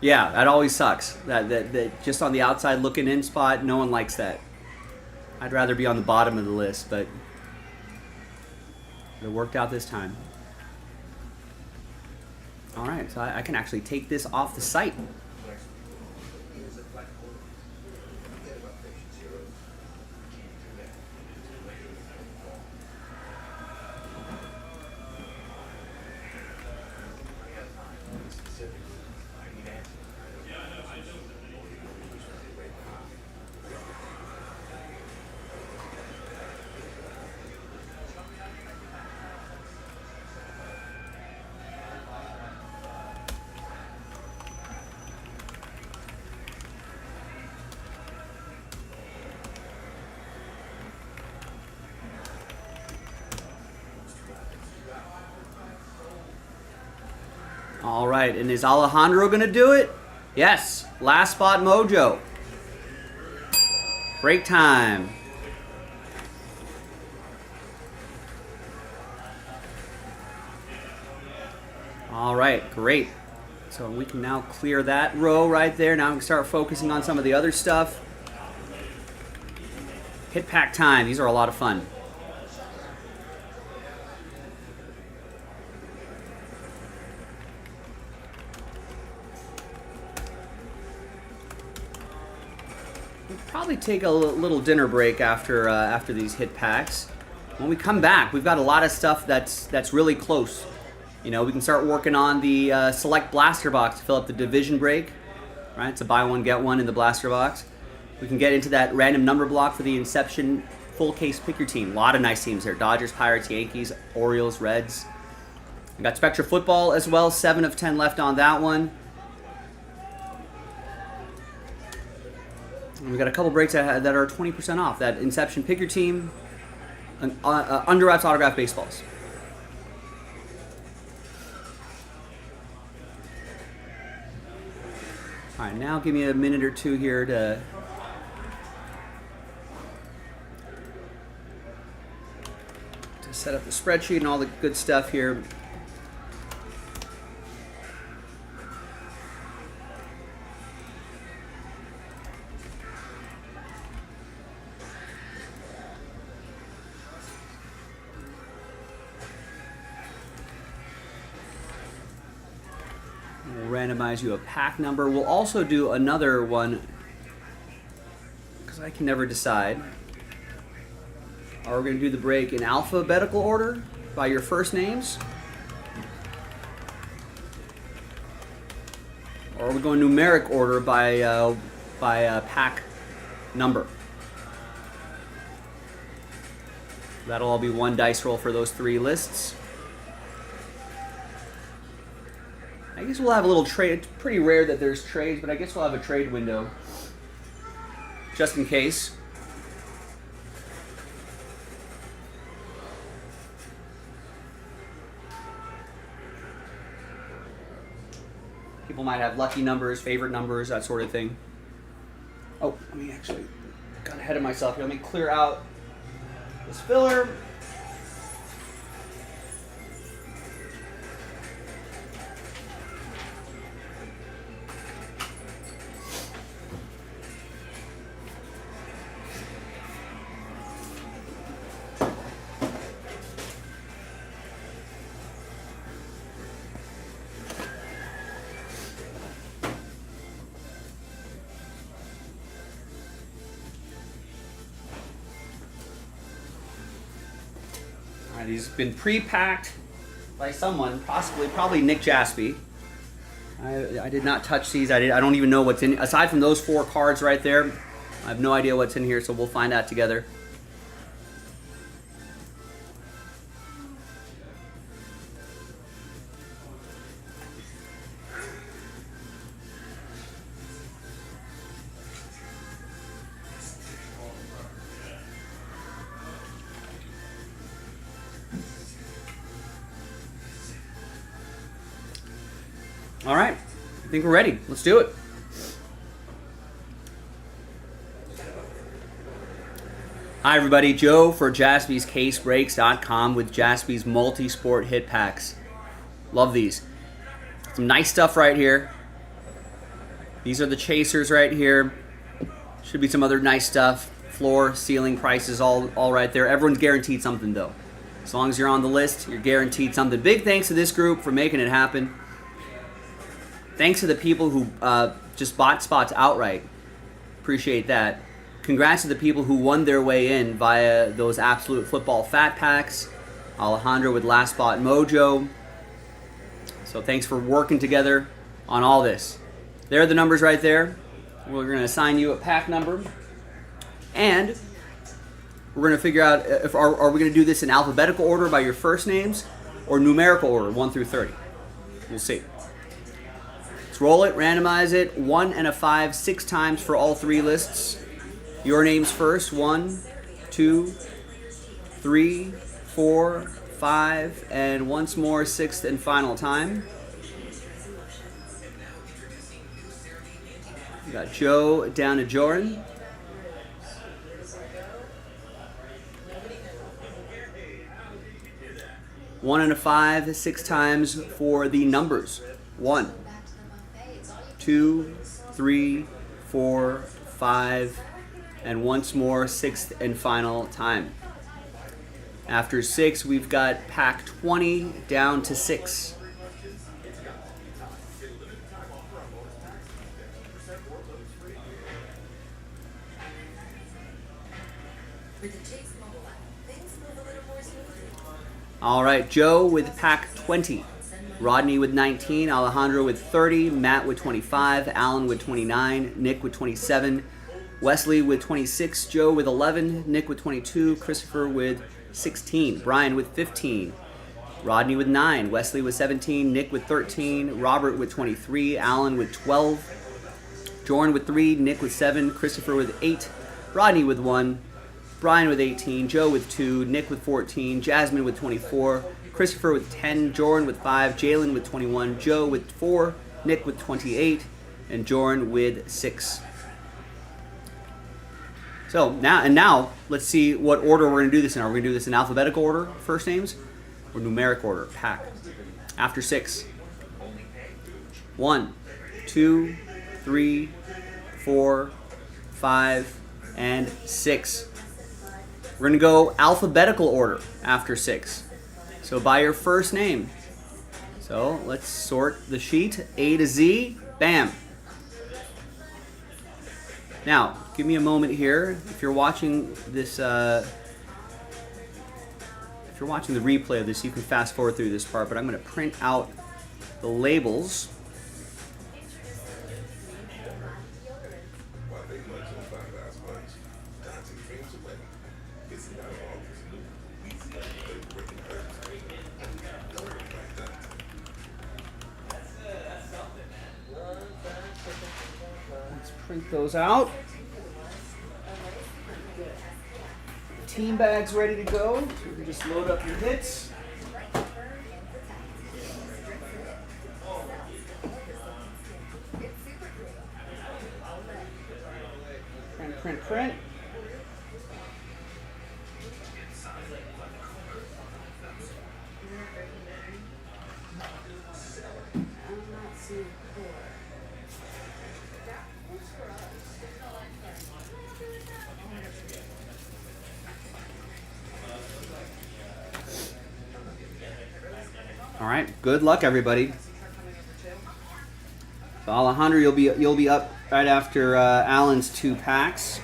Yeah, that always sucks. That just on the outside looking in spot, no one likes that. I'd rather be on the bottom of the list, but it worked out this time. All right, so I can actually take this off the site. All right, and is Alejandro going to do it? Yes, last spot mojo. Break time. All right, great. So we can now clear that row right there. Now we can start focusing on some of the other stuff. Hit pack time. These are a lot of fun. Probably take a little dinner break after these hit packs. When we come back, we've got a lot of stuff that's really close. You know, we can start working on the select blaster box to fill up the division break. Right, it's a buy one get one in the blaster box. We can get into that random number block for the Inception full case pick your team. A lot of nice teams there: Dodgers, Pirates, Yankees, Orioles, Reds. We got Spectra football as well. 7 of 10 left on that one. And we got a couple breaks that are 20% off. That Inception pick your team, under wraps autograph baseballs. All right, now give me a minute or two here to set up the spreadsheet and all the good stuff here. randomize you a pack number. We'll also do another one because I can never decide. Are we going to do the break in alphabetical order by your first names? Or are we going numeric order by pack number? That'll all be one dice roll for those 3 lists. I guess we'll have a little trade. It's pretty rare that there's trades, but I guess we'll have a trade window just in case. People might have lucky numbers, favorite numbers, that sort of thing. Oh, let me actually got ahead of myself here. Let me clear out this filler. He's been pre-packed by someone, probably Nick JASPY. I did not touch these. I don't even know what's in. Aside from those 4 cards right there, I have no idea what's in here. So we'll find out together. All right, I think we're ready. Let's do it. Hi everybody, Joe for JaspysCaseBreaks.com with Jaspy's multi-sport hit packs. Love these. Some nice stuff right here. These are the chasers right here. Should be some other nice stuff. Floor, ceiling prices all right there. Everyone's guaranteed something though. As long as you're on the list, you're guaranteed something. Big thanks to this group for making it happen. Thanks to the people who just bought spots outright. Appreciate that. Congrats to the people who won their way in via those Absolute Football Fat Packs. Alejandro with Last Spot Mojo. So thanks for working together on all this. There are the numbers right there. We're going to assign you a pack number. And we're going to figure out, if are we going to do this in alphabetical order by your first names or numerical order, 1 through 30. We'll see. Roll it, randomize it, 1 and a 5, 6 times for all 3 lists. Your names first, 1, 2, 3, 4, 5, and once more, 6th and final time. We got Joe down to Joran. One and a 5, 6 times for the numbers. 1, 2, 3, 4, 5, and once more, 6th and final time. After 6, we've got pack 20 down to 6. All right, Joe with pack 20. Rodney with 19, Alejandro with 30, Matt with 25, Alan with 29, Nick with 27, Wesley with 26, Joe with 11, Nick with 22, Christopher with 16, Brian with 15, Rodney with 9, Wesley with 17, Nick with 13, Robert with 23, Alan with 12, Jordan with 3, Nick with 7, Christopher with 8, Rodney with 1, Brian with 18, Joe with 2, Nick with 14, Jasmine with 24, Christopher with 10, Jordan with 5, Jalen with 21, Joe with 4, Nick with 28, and Jordan with 6. So now let's see what order we're going to do this in. Are we going to do this in alphabetical order, first names, or numeric order, pack? After 6. 1, 2, 3, 4, 5, and 6. We're going to go alphabetical order after 6. So by your first name. So let's sort the sheet A to Z. Bam. Now, give me a moment here. If you're watching this, if you're watching the replay of this, you can fast forward through this part. But I'm going to print out the labels. While they munch on Five Eyes Punch, Dante dreams away. It's not all this new. Easy, they breaking herbs. Don't worry like that. Let's print those out. Team bag's ready to go. So you can just load up your hits. Print, print. All right, good luck, everybody. So Alejandro, you'll be up right after Alan's 2 packs.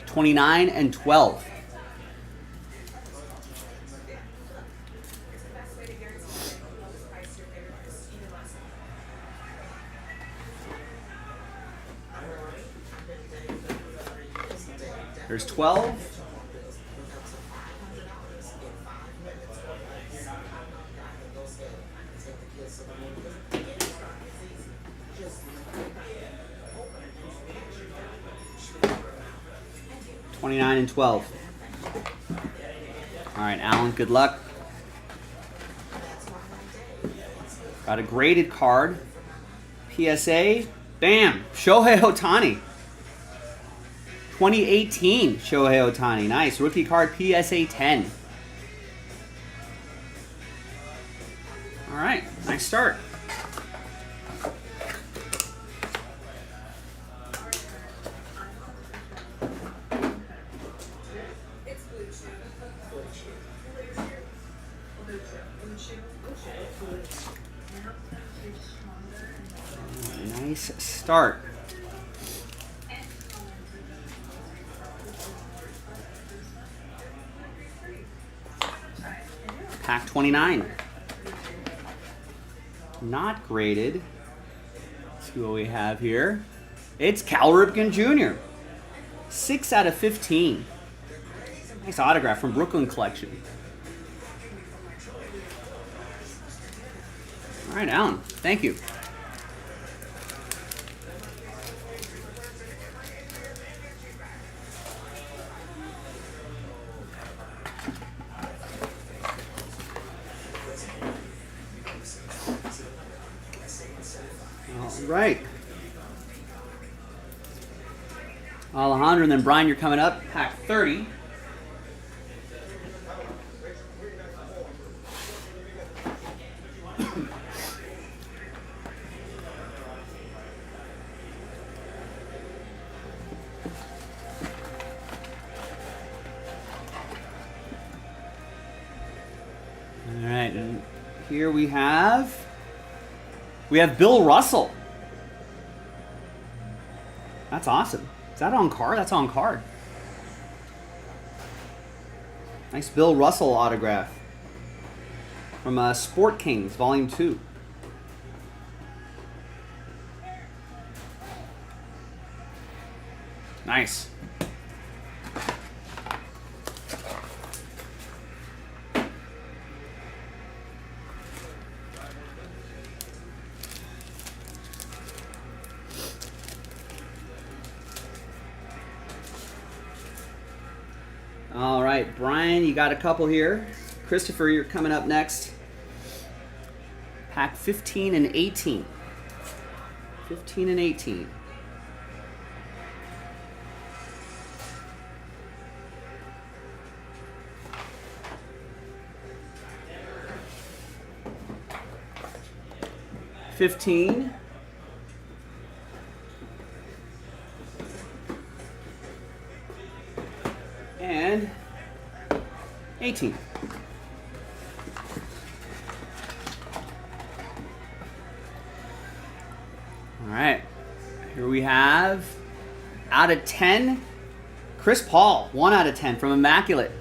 29 and 12. There's 12. $29 and $12. All right, Alan, good luck. Got a graded card. PSA. Bam! Shohei Ohtani. 2018 Shohei Ohtani. Nice. Rookie card PSA 10. All right, nice start. Nice start. Pack 29. Not graded. Let's see what we have here. It's Cal Ripken Jr. 6 out of 15. Nice autograph from Brooklyn Collection. All right, Alan. Thank you. All right. Alejandro, and then Brian, you're coming up. Pack 30. All right, and here we have Bill Russell. That's awesome. Is that on card? That's on card. Nice Bill Russell autograph from Sport Kings, Volume 2. Nice. All right, Brian, you got a couple here. Christopher, you're coming up next. Pack 15 and 18. 15 and 18. $15. And 18. out of 10. Chris Paul, 1 out of 10 from Immaculate.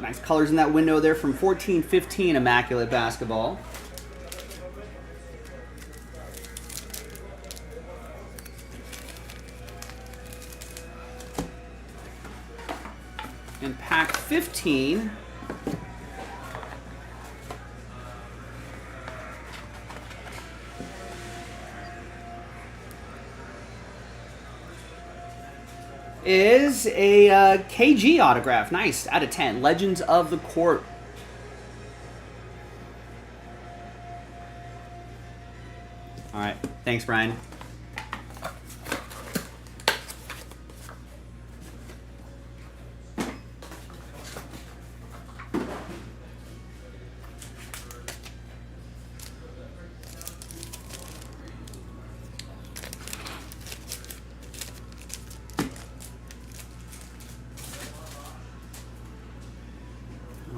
Nice colors in that window there from 14-15 Immaculate Basketball. And pack 15. Is a KG autograph. Nice. Out of 10. Legends of the Court. All right. Thanks, Brian.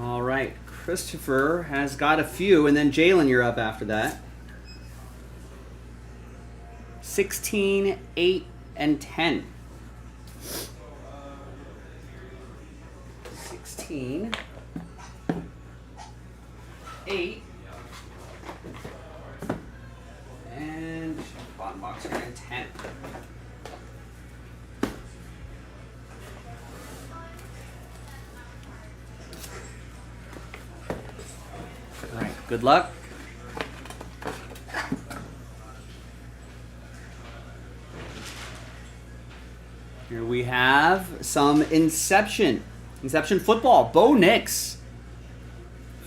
All right, Christopher has got a few, and then Jalen, you're up after that. 16, 8, and 10. 16, 8, and bottom box here, and 10. All right, good luck. Here we have some Inception football. Bo Nix.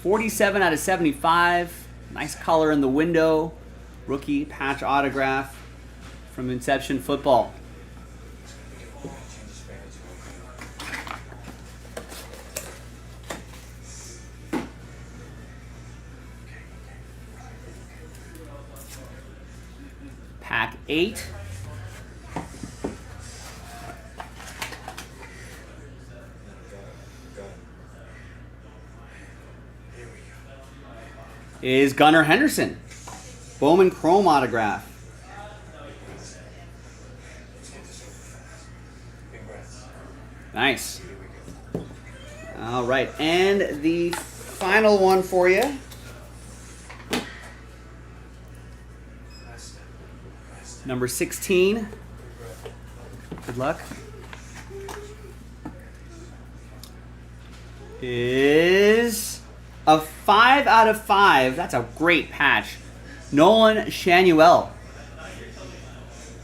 47 out of 75. Nice color in the window. Rookie patch autograph from Inception football. Pack 8. Is Gunnar Henderson. Bowman Chrome autograph. Nice. All right, and the final one for you. Number 16. Good luck. Is a 5 out of 5. That's a great patch. Nolan Shanuel.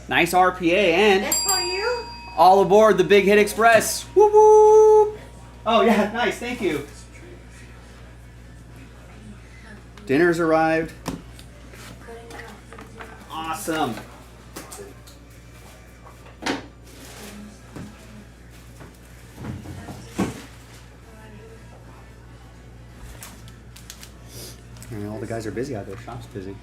Nice RPA, and That's for you? all aboard the Big Hit Express. Woo woo! Oh yeah, nice. Thank you. Dinner's arrived. Awesome. And all the guys are busy out there. Shop's busy.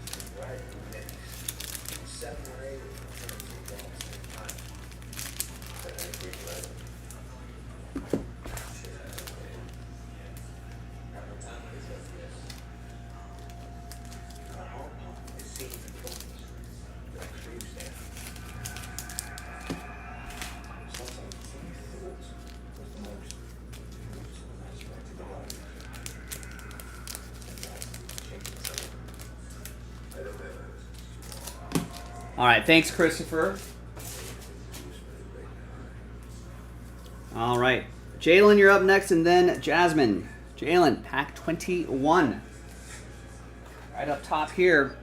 All right, thanks, Christopher. All right, Jalen, you're up next, and then Jasmine. Jalen, pack 21. Right up top here.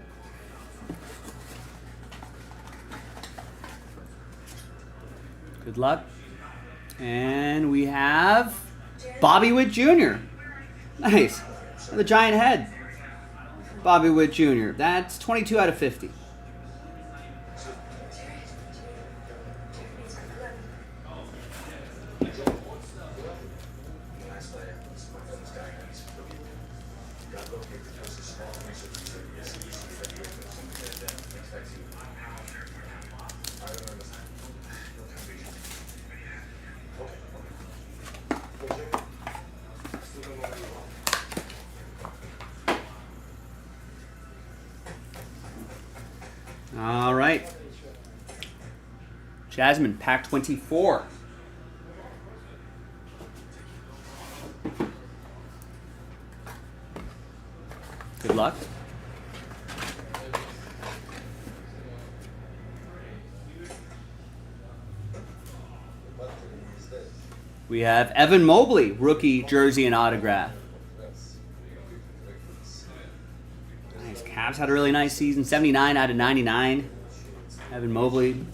Good luck. And we have Bobby Witt Jr. Nice. The giant head. Bobby Witt Jr. That's 22 out of 50. Jasmine, pack 24. Good luck. We have Evan Mobley, rookie jersey and autograph. Nice. Cavs had a really nice season. 79 out of 99. Evan Mobley.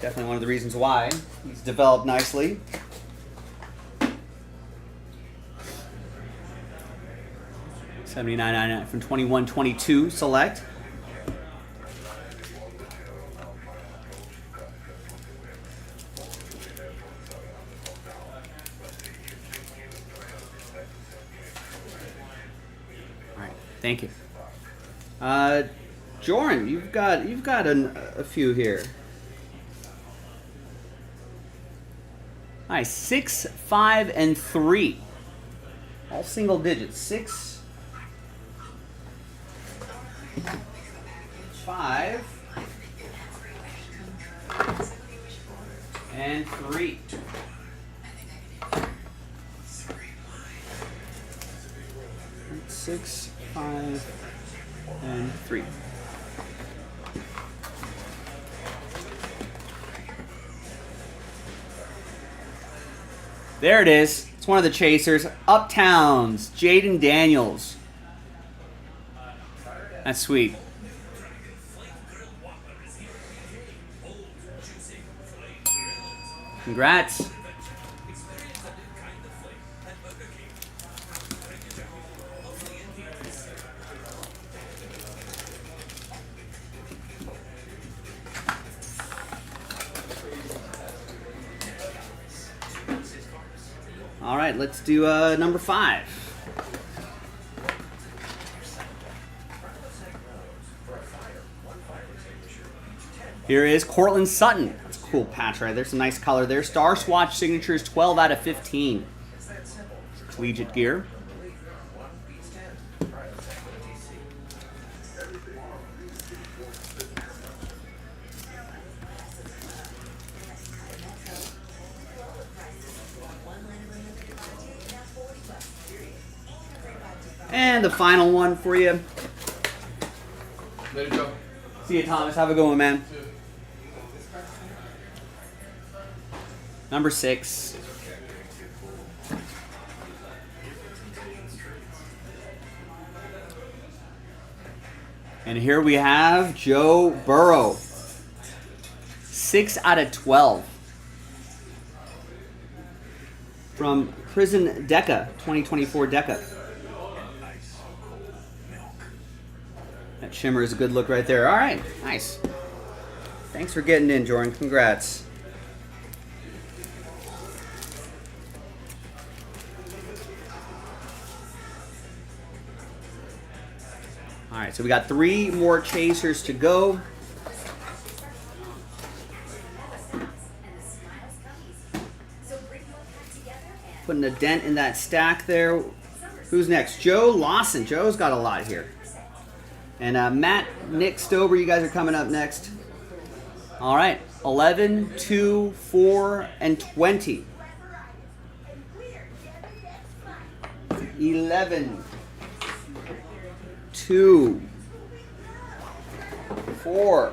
Definitely one of the reasons why he's developed nicely. $79.99 from 21-22 select. All right, thank you. Joran, you've got a few here. Nice, 6, 5, and 3. All single digits. 6, 5, and 3. Six, 5, and 3. There it is. It's one of the chasers. Uptowns, Jaden Daniels. That's sweet. Congrats. All right, let's do number 5. Here is Cortland Sutton. That's a cool patch right there. Some nice color there. Star Swatch signatures, 12 out of 15. Collegiate gear. And the final one for you. Let it go. See you, Thomas. Have a good one, man. Number 6. And here we have Joe Burrow. 6 out of 12. From Prison Deca, 2024 Deca. That shimmer is a good look right there. All right, nice. Thanks for getting in, Jordan. Congrats. All right, so we got 3 more chasers to go. Putting a dent in that stack there. Who's next? Joe Lawson. Joe's got a lot here. And Matt, Nick Stober, you guys are coming up next. All right, 11, 2, 4, and 20. 11, 2, 4,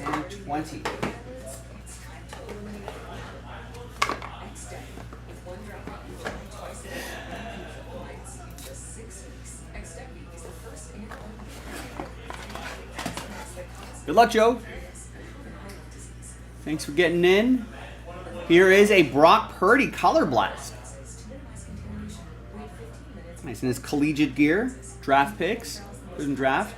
and 20. Good luck, Joe. Thanks for getting in. Here is a Brock Purdy Color Blast. Nice in his collegiate gear. Draft picks. Prison draft.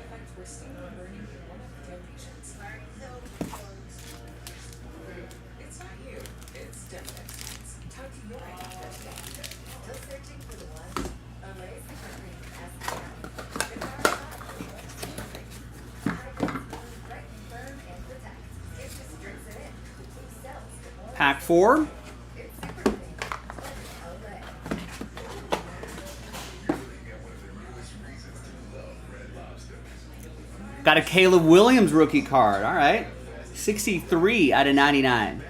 Pack 4. Got a Caleb Williams rookie card. All right. 63 out of 99.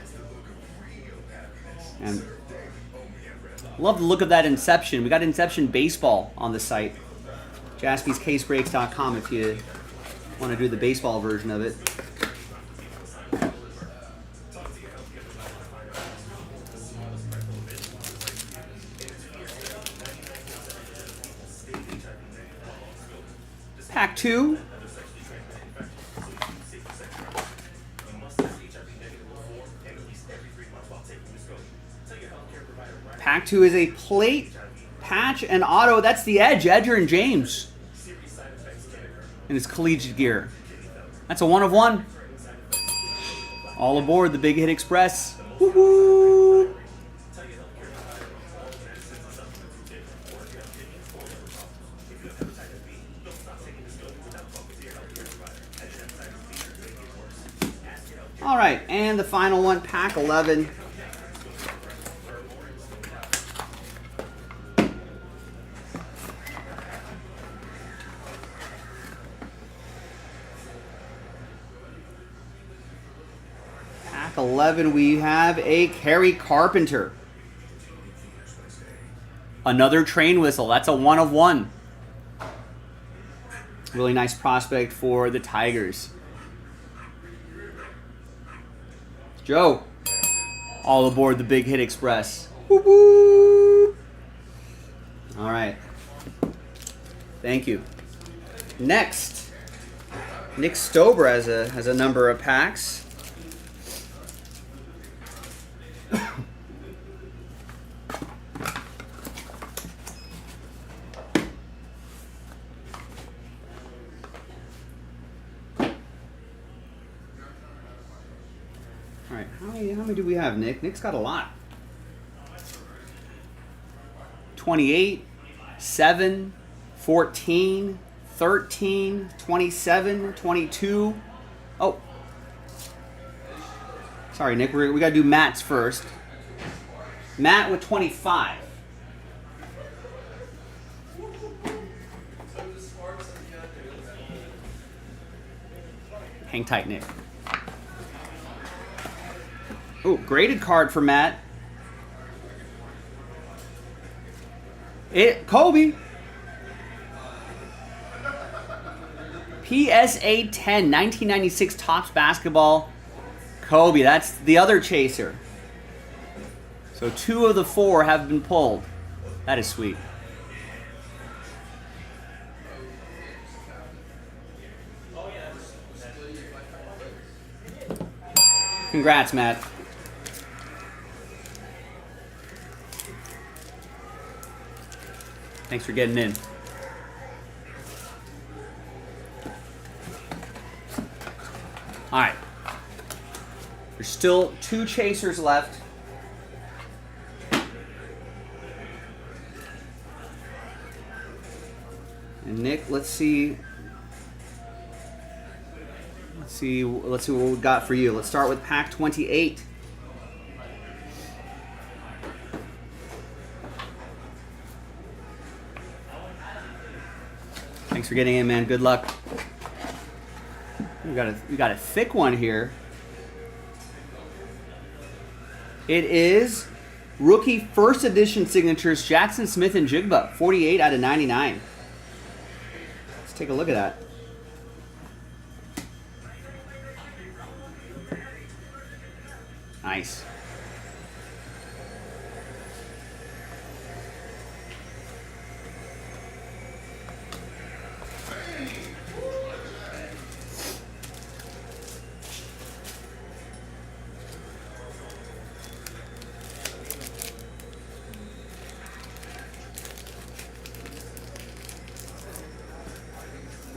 And love the look of that Inception. We got Inception Baseball on the site. JaspysCaseBreaks.com if you want to do the baseball version of it. Pack 2. Pack 2 is a plate, patch, and auto. That's the Edge, Edger and James. In his collegiate gear. That's a 1 of 1. All aboard the Big Hit Express. Woohoo! All right, and the final one, pack 11. Pack 11, we have a Kerry Carpenter. Another train whistle. That's a 1 of 1. Really nice prospect for the Tigers. Joe, all aboard the Big Hit Express. Woo-hoo. All right. Thank you. Next, Nick Stober has a number of packs. All right, how many do we have, Nick? Nick's got a lot. 28, 7, 14, 13, 27, 22. Oh. Sorry, Nick, we got to do Matt's first. Matt with 25. Hang tight, Nick. Oh, graded card for Matt. Kobe. PSA 10, 1996 Topps Basketball. Kobe, that's the other chaser. So 2 of the 4 have been pulled. That is sweet. Congrats, Matt. Thanks for getting in. All right. There's still 2 chasers left. And Nick, let's see what we got for you. Let's start with pack 28. Thanks for getting in, man. Good luck. We got a thick one here. It is rookie first edition signatures Jackson Smith and Jigba, 48 out of 99. Let's take a look at that. Nice.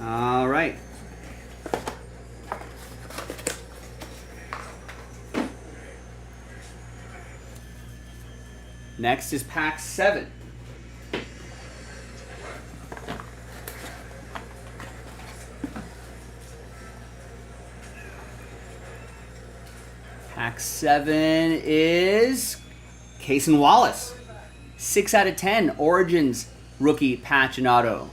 All right. Next is pack 7. Pack 7 is Cason Wallace. 6 out of 10 Origins rookie patch and auto.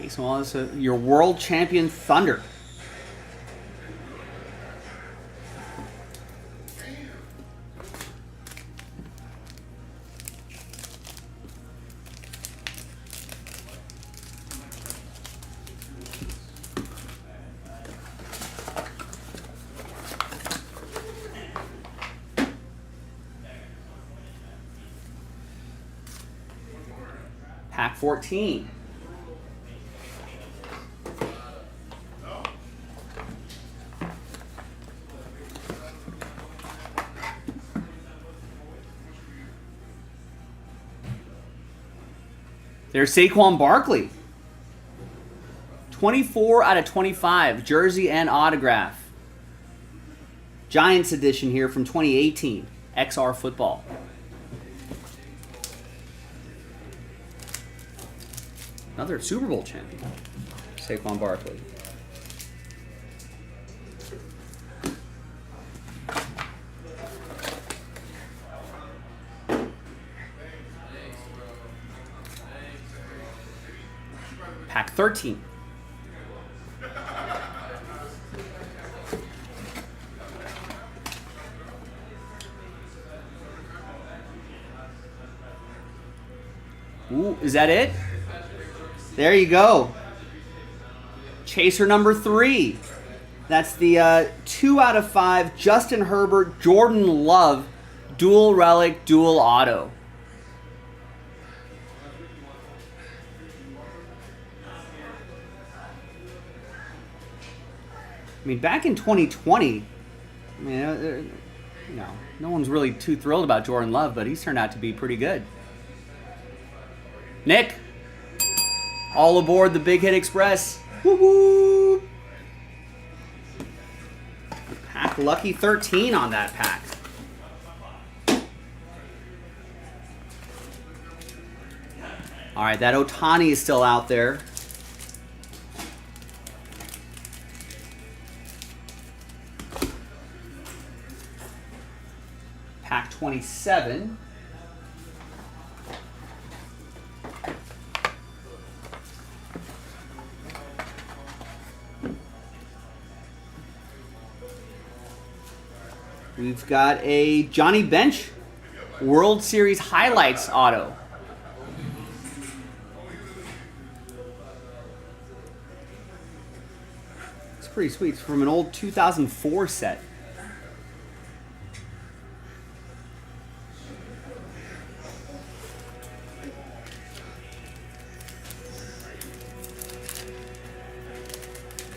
Jason Wallace, your world champion Thunder. Pack 14. There's Saquon Barkley. 24 out of 25, jersey and autograph. Giants edition here from 2018, XR Football. Another Super Bowl champion, Saquon Barkley. Pack 13. Ooh, is that it? There you go. Chaser number 3. That's the 2 out of 5 Justin Herbert, Jordan Love, dual relic, dual auto. I mean, back in 2020, I mean, no one's really too thrilled about Jordan Love, but he's turned out to be pretty good. Nick, all aboard the Big Hit Express. Woo-woo! Pack lucky 13 on that pack. All right, that Ohtani is still out there. Pack 27. We've got a Johnny Bench World Series Highlights auto. It's pretty sweet. It's from an old 2004 set.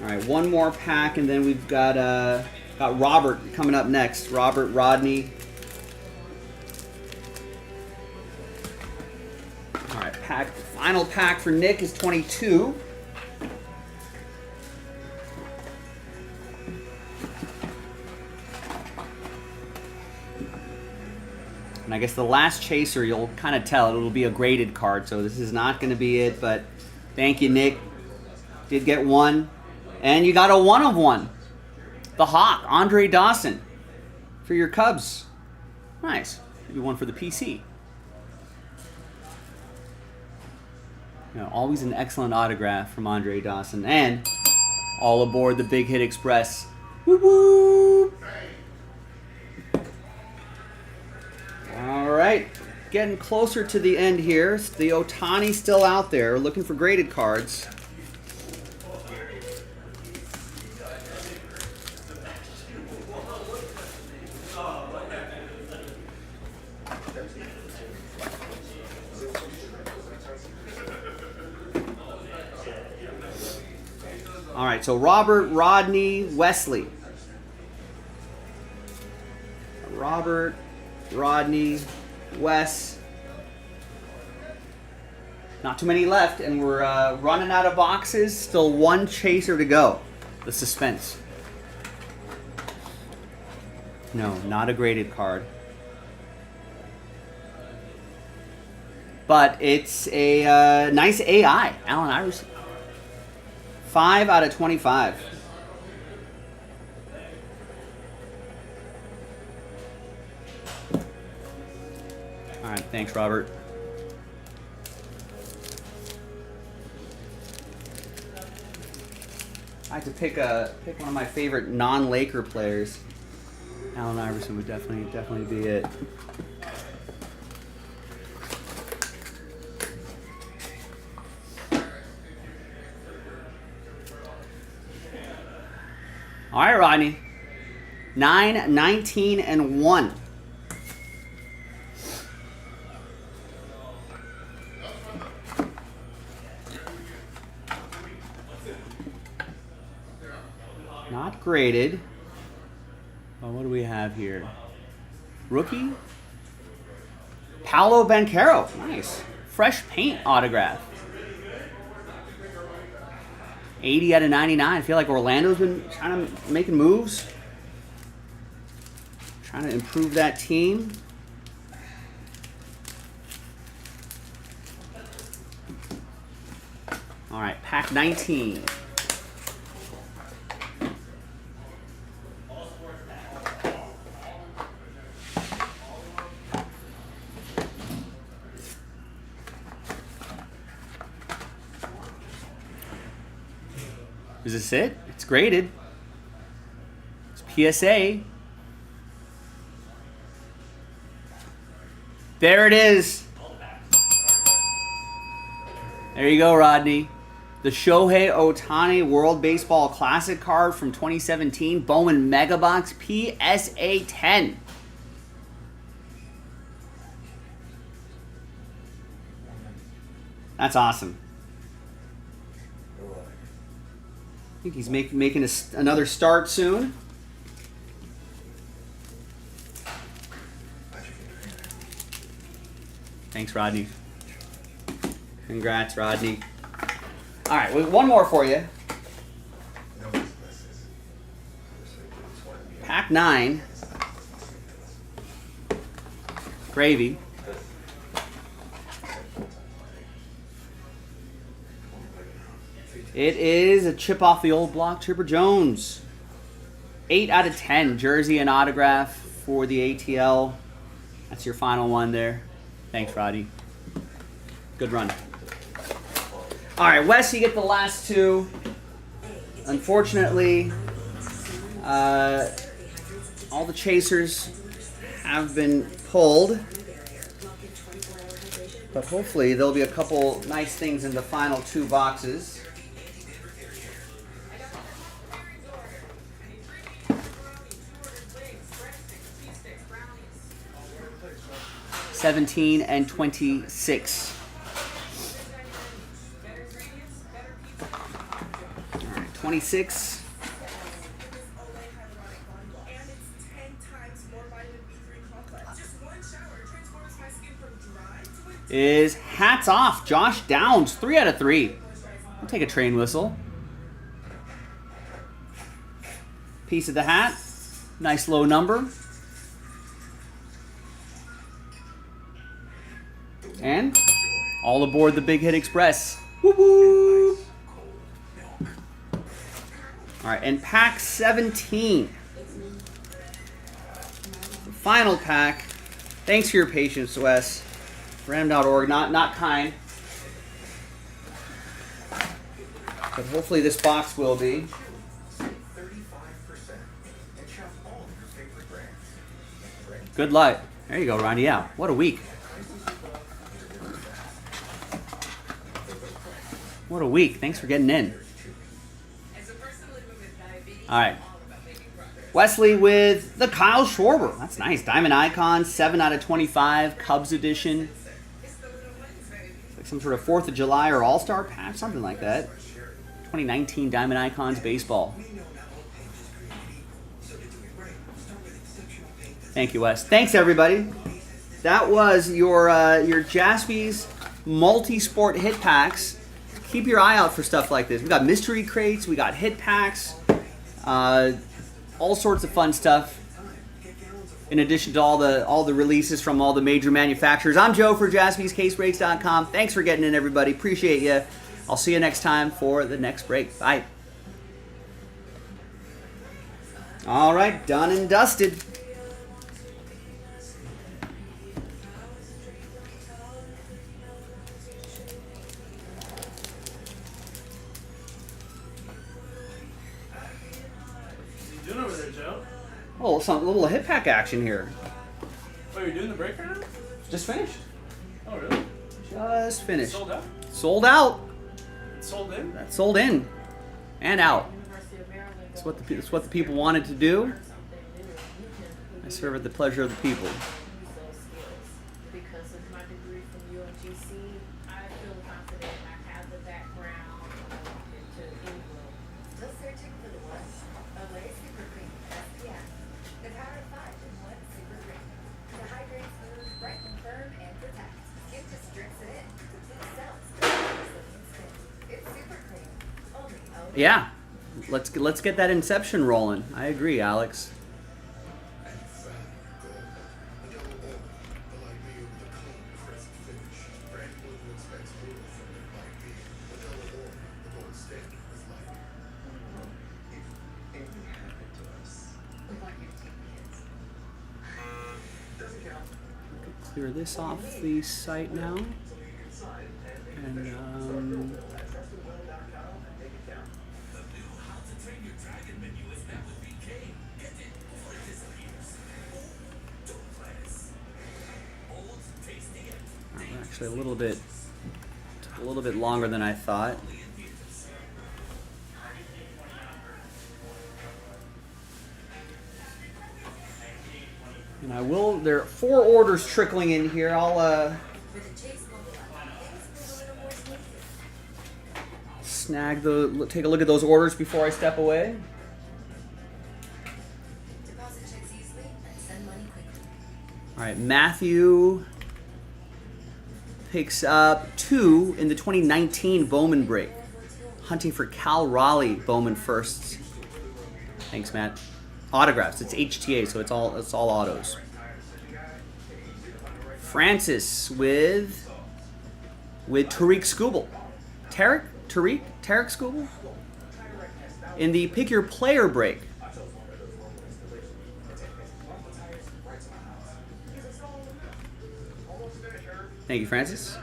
All right, one more pack, and then we've got Robert coming up next. Robert Rodney. All right, final pack for Nick is 22. And I guess the last chaser, you'll kind of tell it'll be a graded card, so this is not going to be it, but thank you, Nick. Did get one. And you got a 1 of 1. The Hawk, Andre Dawson, for your Cubs. Nice. Maybe one for the PC. Always an excellent autograph from Andre Dawson. And all aboard the Big Hit Express. Woo-woo! All right. Getting closer to the end here. The Ohtani still out there, looking for graded cards. All right, so Robert, Rodney, Wesley. Robert, Rodney, Wes. Not too many left, and we're running out of boxes. Still one chaser to go. The suspense. No, not a graded card. But it's a nice AI, Allen Iverson. 5 out of 25. All right, thanks, Robert. I had to pick one of my favorite non-Laker players. Allen Iverson would definitely be it. All right, Rodney. 9, 19, and 1. Not graded. Oh, what do we have here? Rookie? Paolo Banchero. Nice. Fresh paint autograph. 80 out of 99. I feel like Orlando's been trying to making moves. Trying to improve that team. All right, pack 19. Is this it? It's graded. It's PSA. There it is. There you go, Rodney. The Shohei Ohtani World Baseball Classic card from 2017. Bowman Mega Box PSA 10. That's awesome. I think he's making another start soon. Thanks, Rodney. Congrats, Rodney. All right, one more for you. Pack 9. Gravy. It is a chip off the old block, Chipper Jones. 8 out of 10, jersey and autograph for the ATL. That's your final one there. Thanks, Roddy. Good run. All right, Wes, you get the last two. Unfortunately, all the chasers have been pulled. But hopefully there'll be a couple nice things in the final 2 boxes. 17 and 26. All right, 26. Is hats off. Josh Downs, 3 out of 3. We'll take a train whistle. Piece of the hat. Nice low number. And all aboard the Big Hit Express. Woo-hoo! All right, and pack 17. The final pack. Thanks for your patience, Wes. Ram.org, not kind. But hopefully this box will be. Good luck. There you go, Ronnie. Yeah, what a week. What a week. Thanks for getting in. All right. Wesley with the Kyle Schwarber. That's nice. Diamond Icon, 7 out of 25. Cubs edition. It's like some sort of 4th of July or All-Star pack, something like that. 2019 Diamond Icons baseball. Thank you, Wes. Thanks, everybody. That was your Jaspy's multi-sport hit packs. Keep your eye out for stuff like this. We got mystery crates, we got hit packs, all sorts of fun stuff. In addition to all the releases from all the major manufacturers. I'm Joe for JaspysCaseBreaks.com. Thanks for getting in, everybody. Appreciate you. I'll see you next time for the next break. Bye. All right, done and dusted. Oh, some little hit pack action here. Oh, you're doing the break right now? Just finished. Oh, really? Just finished. Sold out? Sold out. It's sold in? That's sold in and out. That's what the people wanted to do. I serve at the pleasure of the people. Because of my degree from UNGC, I feel confident I have the background to England. Still searching for the one? Olay Super Cream SPF. The power of 5 in 1 super cream. To hydrate, smooth, brighten, firm, and protect. Skin just drinks it in. Complete cells. It's super cream. Only Olay. Yeah, let's get that inception rolling. I agree, Alex. Clear this off the site now. And actually took a little bit longer than I thought. And I will, there are 4 orders trickling in here. I'll With the Chase mobile app, things go a little more smoothly. take a look at those orders before I step away. Deposit checks easily and send money quickly. All right, Matthew picks up 2 in the 2019 Bowman break. Hunting for Cal Raleigh Bowman firsts. Thanks, Matt. Autographs. It's HTA, so it's all autos. Francis with Tariq Skubal. Tariq Skubal in the pick your player break. Thank you, Francis.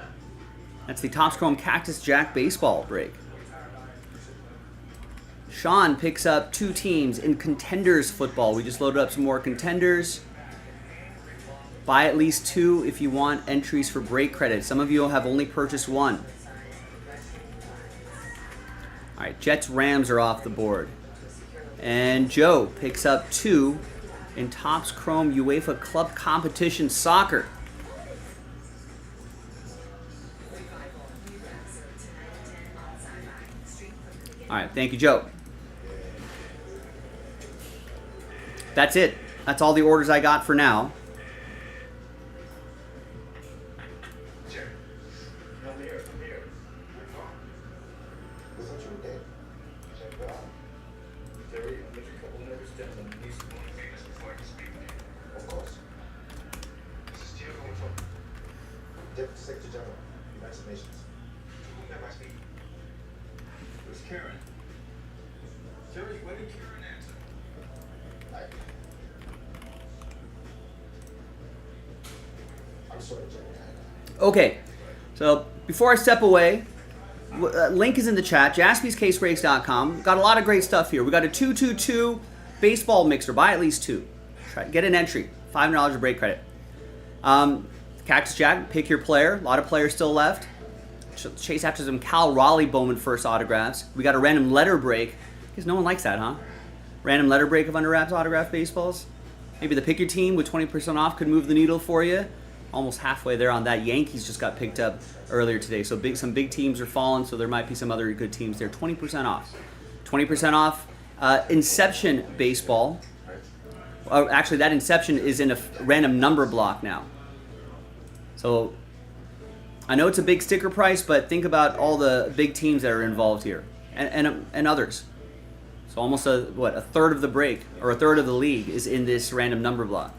That's the Topps Chrome Cactus Jack baseball break. Sean picks up 2 teams in Contenders football. We just loaded up some more Contenders. Buy at least 2 if you want entries for break credit. Some of you have only purchased 1. All right, Jets Rams are off the board. And Joe picks up 2 in Topps Chrome UEFA Club Competition Soccer. All right, thank you, Joe. That's it. That's all the orders I got for now. Jerry. I'm here. What's up, you okay? Check it out. Jerry, I'll make a couple nervous gentlemen. Need some more favors before I can speak with you. Of course. This is Gio going from Deputy Secretary General, United Nations. To whom am I speaking? It was Karen. Jerry, when did Karen answer? I'm sorry, Jerry. Okay, so before I step away, link is in the chat, jaspyscasebreaks.com. Got a lot of great stuff here. We got a 222 baseball mixer. Buy at least 2. Get an entry. $500 of break credit. Cactus Jack, pick your player. A lot of players still left. Chase after some Cal Raleigh Bowman first autographs. We got a random letter break. Because no one likes that, huh? Random letter break of under wraps autograph baseballs. Maybe the pick your team with 20% off could move the needle for you. Almost halfway there on that. Yankees just got picked up earlier today. So some big teams are falling, so there might be some other good teams there. 20% off. 20% off. Inception baseball. Actually, that Inception is in a random number block now. So I know it's a big sticker price, but think about all the big teams that are involved here and others. So almost a third of the break or a third of the league is in this random number block.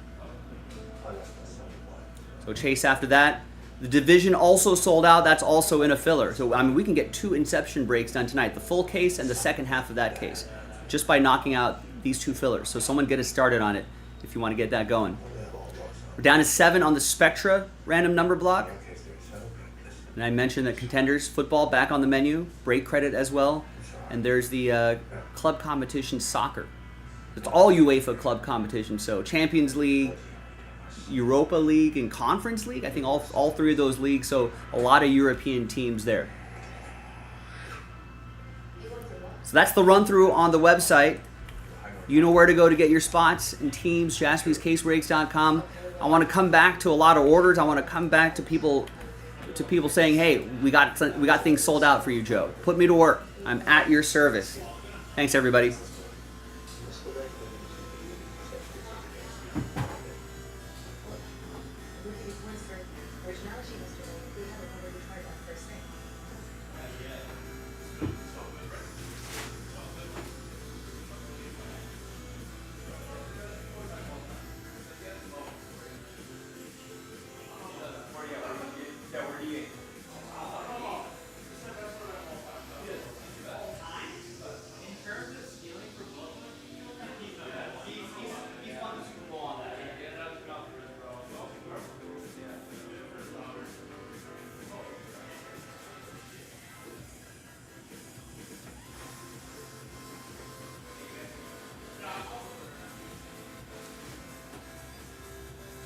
So chase after that. The division also sold out. That's also in a filler. So I mean, we can get 2 Inception breaks done tonight. The full case and the second half of that case. Just by knocking out these 2 fillers. So someone get us started on it if you want to get that going. We're down to 7 on the Spectra random number block. And I mentioned that Contenders football back on the menu. Break credit as well. And there's the club competition soccer. It's all UEFA club competition. So Champions League, Europa League, and Conference League. I think all three of those leagues. So a lot of European teams there. So that's the run through on the website. You know where to go to get your spots and teams. JaspysCaseBreaks.com. I want to come back to a lot of orders. I want to come back to people saying, "Hey, we got things sold out for you, Joe. Put me to work. I'm at your service." Thanks, everybody. Originality, Mr. Lane. We haven't already tried that first thing.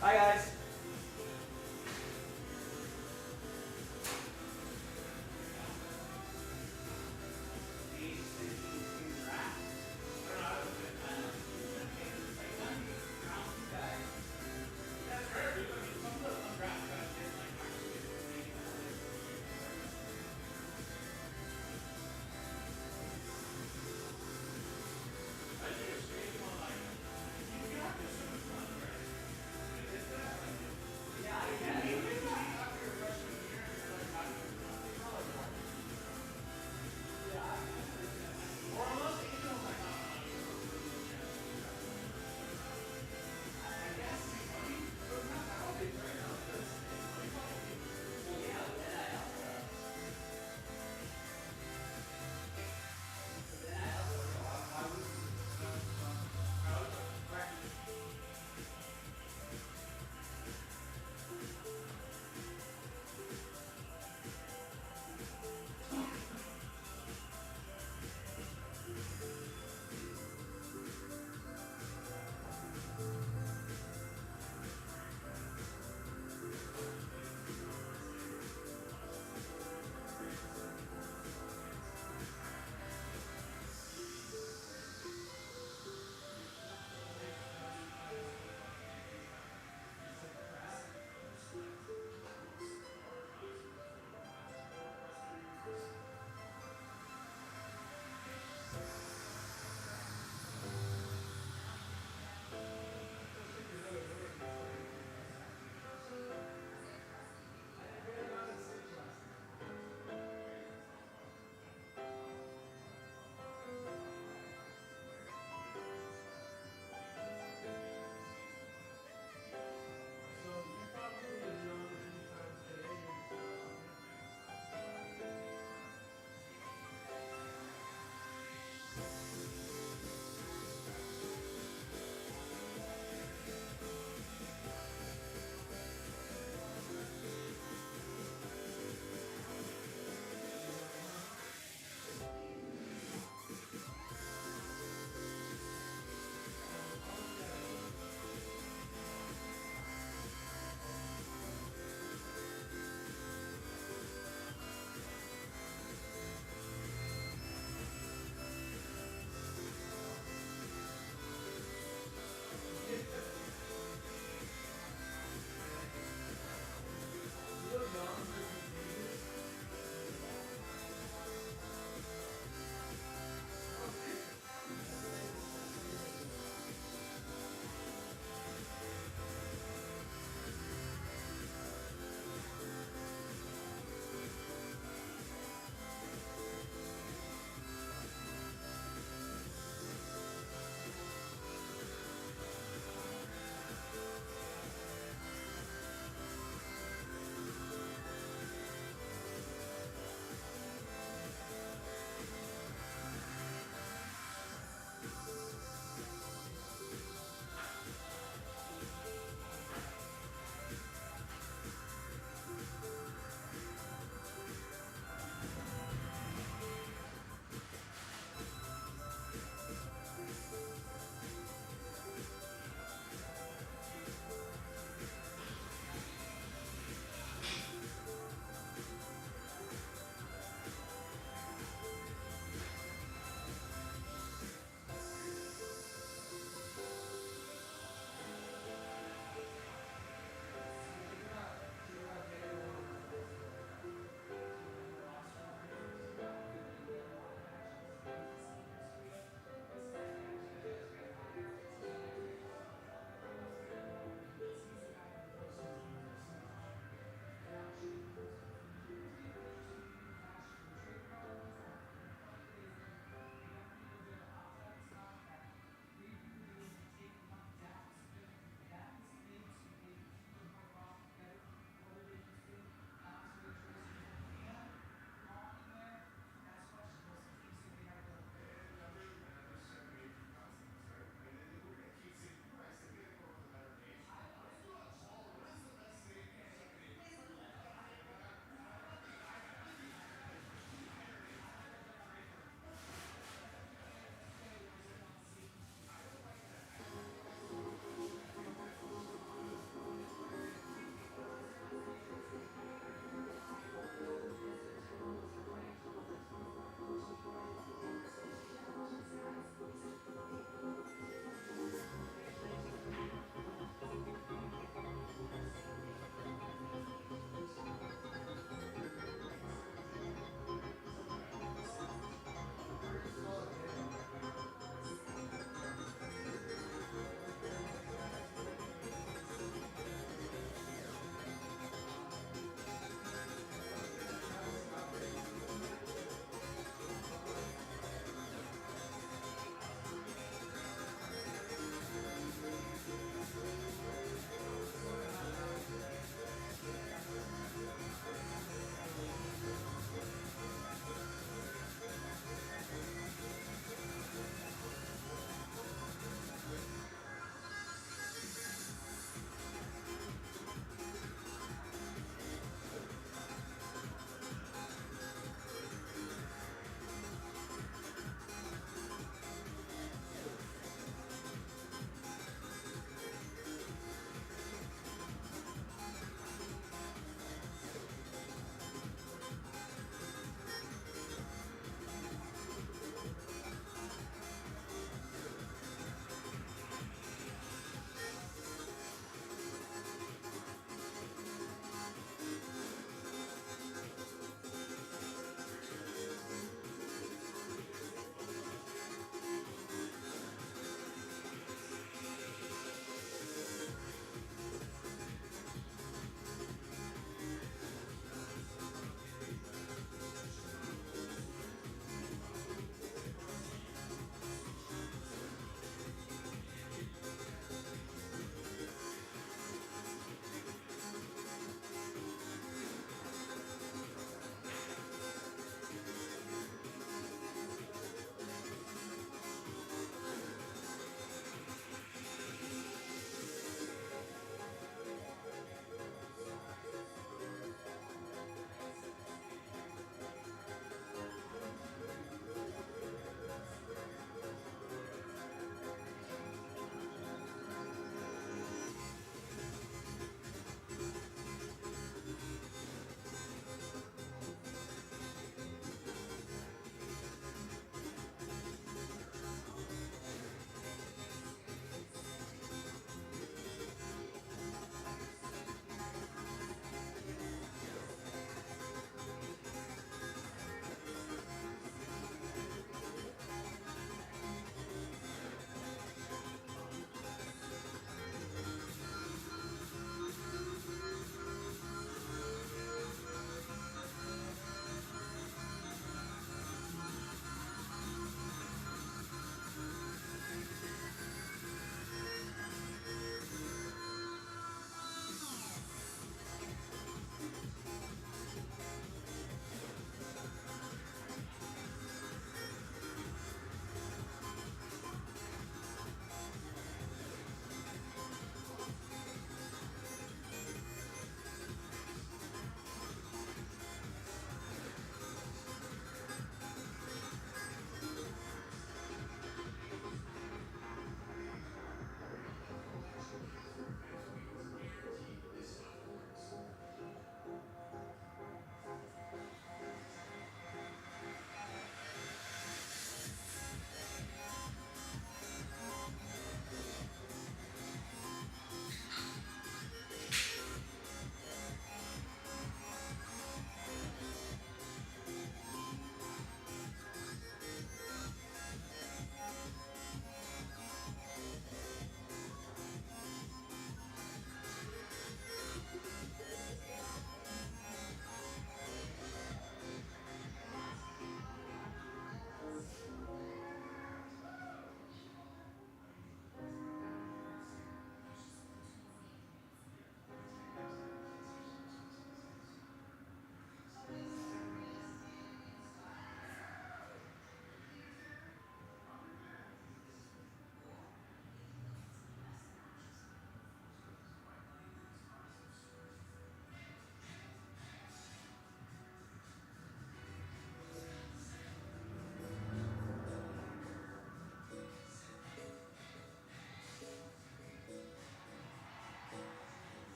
Hi, guys.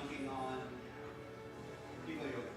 dunking on people yoga.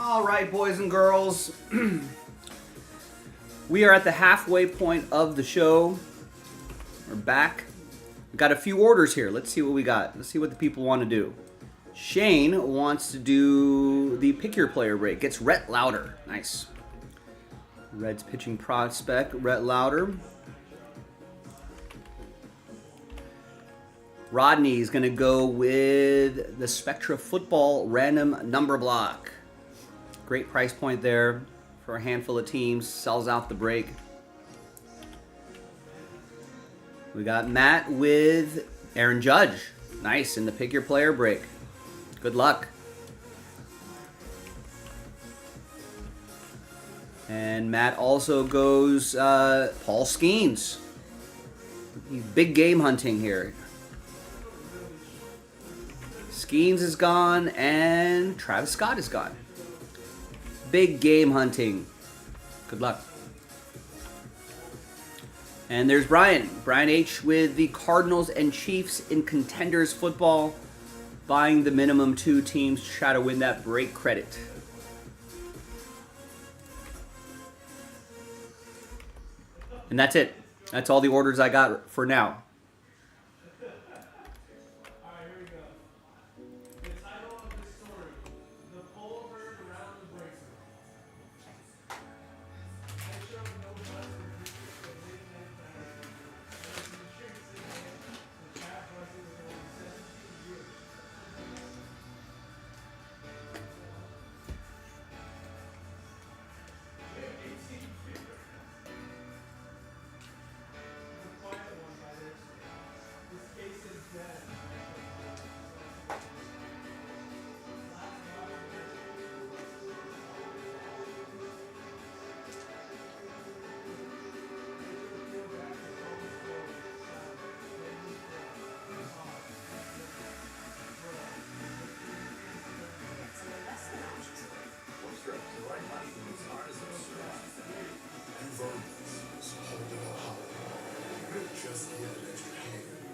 All right, boys and girls. We are at the halfway point of the show. We're back. We've got a few orders here. Let's see what we got. Let's see what the people want to do. Shane wants to do the pick your player break. Gets Rhett Lauder. Nice. Reds pitching prospect, Rhett Lauder. Rodney is going to go with the Spectra Football random number block. Great price point there for a handful of teams. Sells out the break. We got Matt with Aaron Judge. Nice in the pick your player break. Good luck. And Matt also goes Paul Skeens. He's big game hunting here. Skeens is gone and Travis Scott is gone. Big game hunting. Good luck. And there's Brian. Brian H. with the Cardinals and Chiefs in Contenders Football. Buying the minimum 2 teams to try to win that break credit. And that's it. That's all the orders I got for now.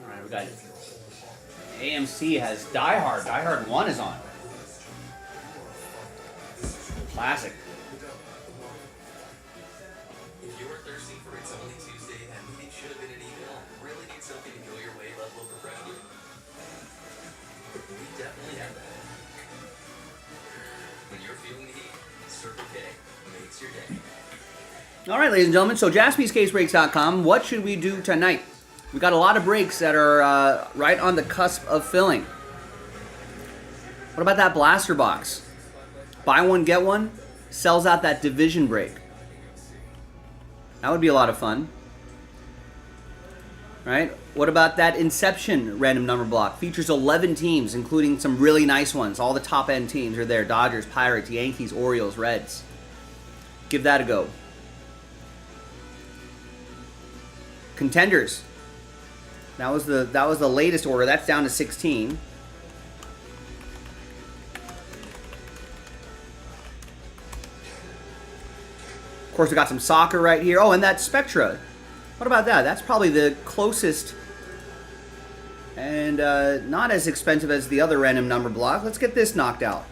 Alright, we got AMC has Die Hard. Die Hard 1 is on. Classic. If you are thirsty for It's Only Tuesday and it should have been an email, really need something to go your way level of refreshment? We definitely have that. When you're feeling the heat, Circle K makes your day. All right, ladies and gentlemen, so JaspysCaseBreaks.com. What should we do tonight? We got a lot of breaks that are right on the cusp of filling. What about that blaster box? Buy one, get one. Sells out that division break. That would be a lot of fun. Right? What about that Inception random number block? Features 11 teams, including some really nice ones. All the top-end teams are there. Dodgers, Pirates, Yankees, Orioles, Reds. Give that a go. Contenders. That was the latest order. That's down to 16. Of course, we got some soccer right here. Oh, and that Spectra. What about that? That's probably the closest and not as expensive as the other random number block. Let's get this knocked out.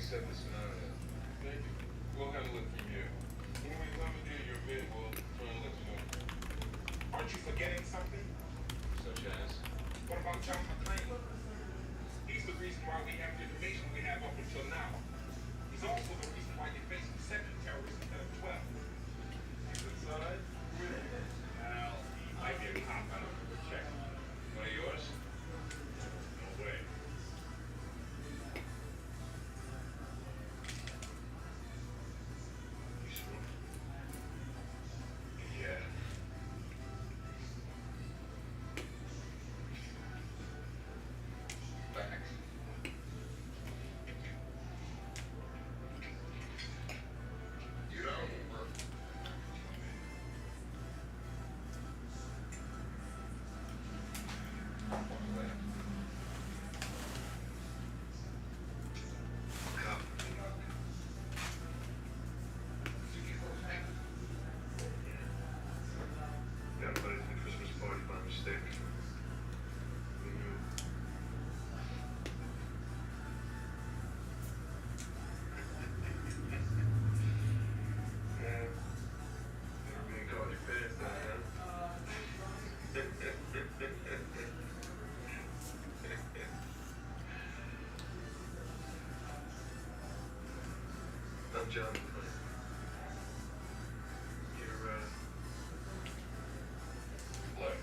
accept this scenario. Thank you. We'll handle it from here. When we come to do your bid, we'll try and let you know. Aren't you forgetting something? Such as? What about John McClane? He's the reason why we have the information we have up until now. He's also the reason why you're facing 7 terrorists instead of 12. He's inside? Well, he might be a cop. I don't know. Check. One of yours? No way. You sure? Yeah. Thanks. You don't work. Got invited to the Christmas party by mistake. Who knew? Yeah. Never being caught in your pants down, huh? I'm John McClane. You're, Black.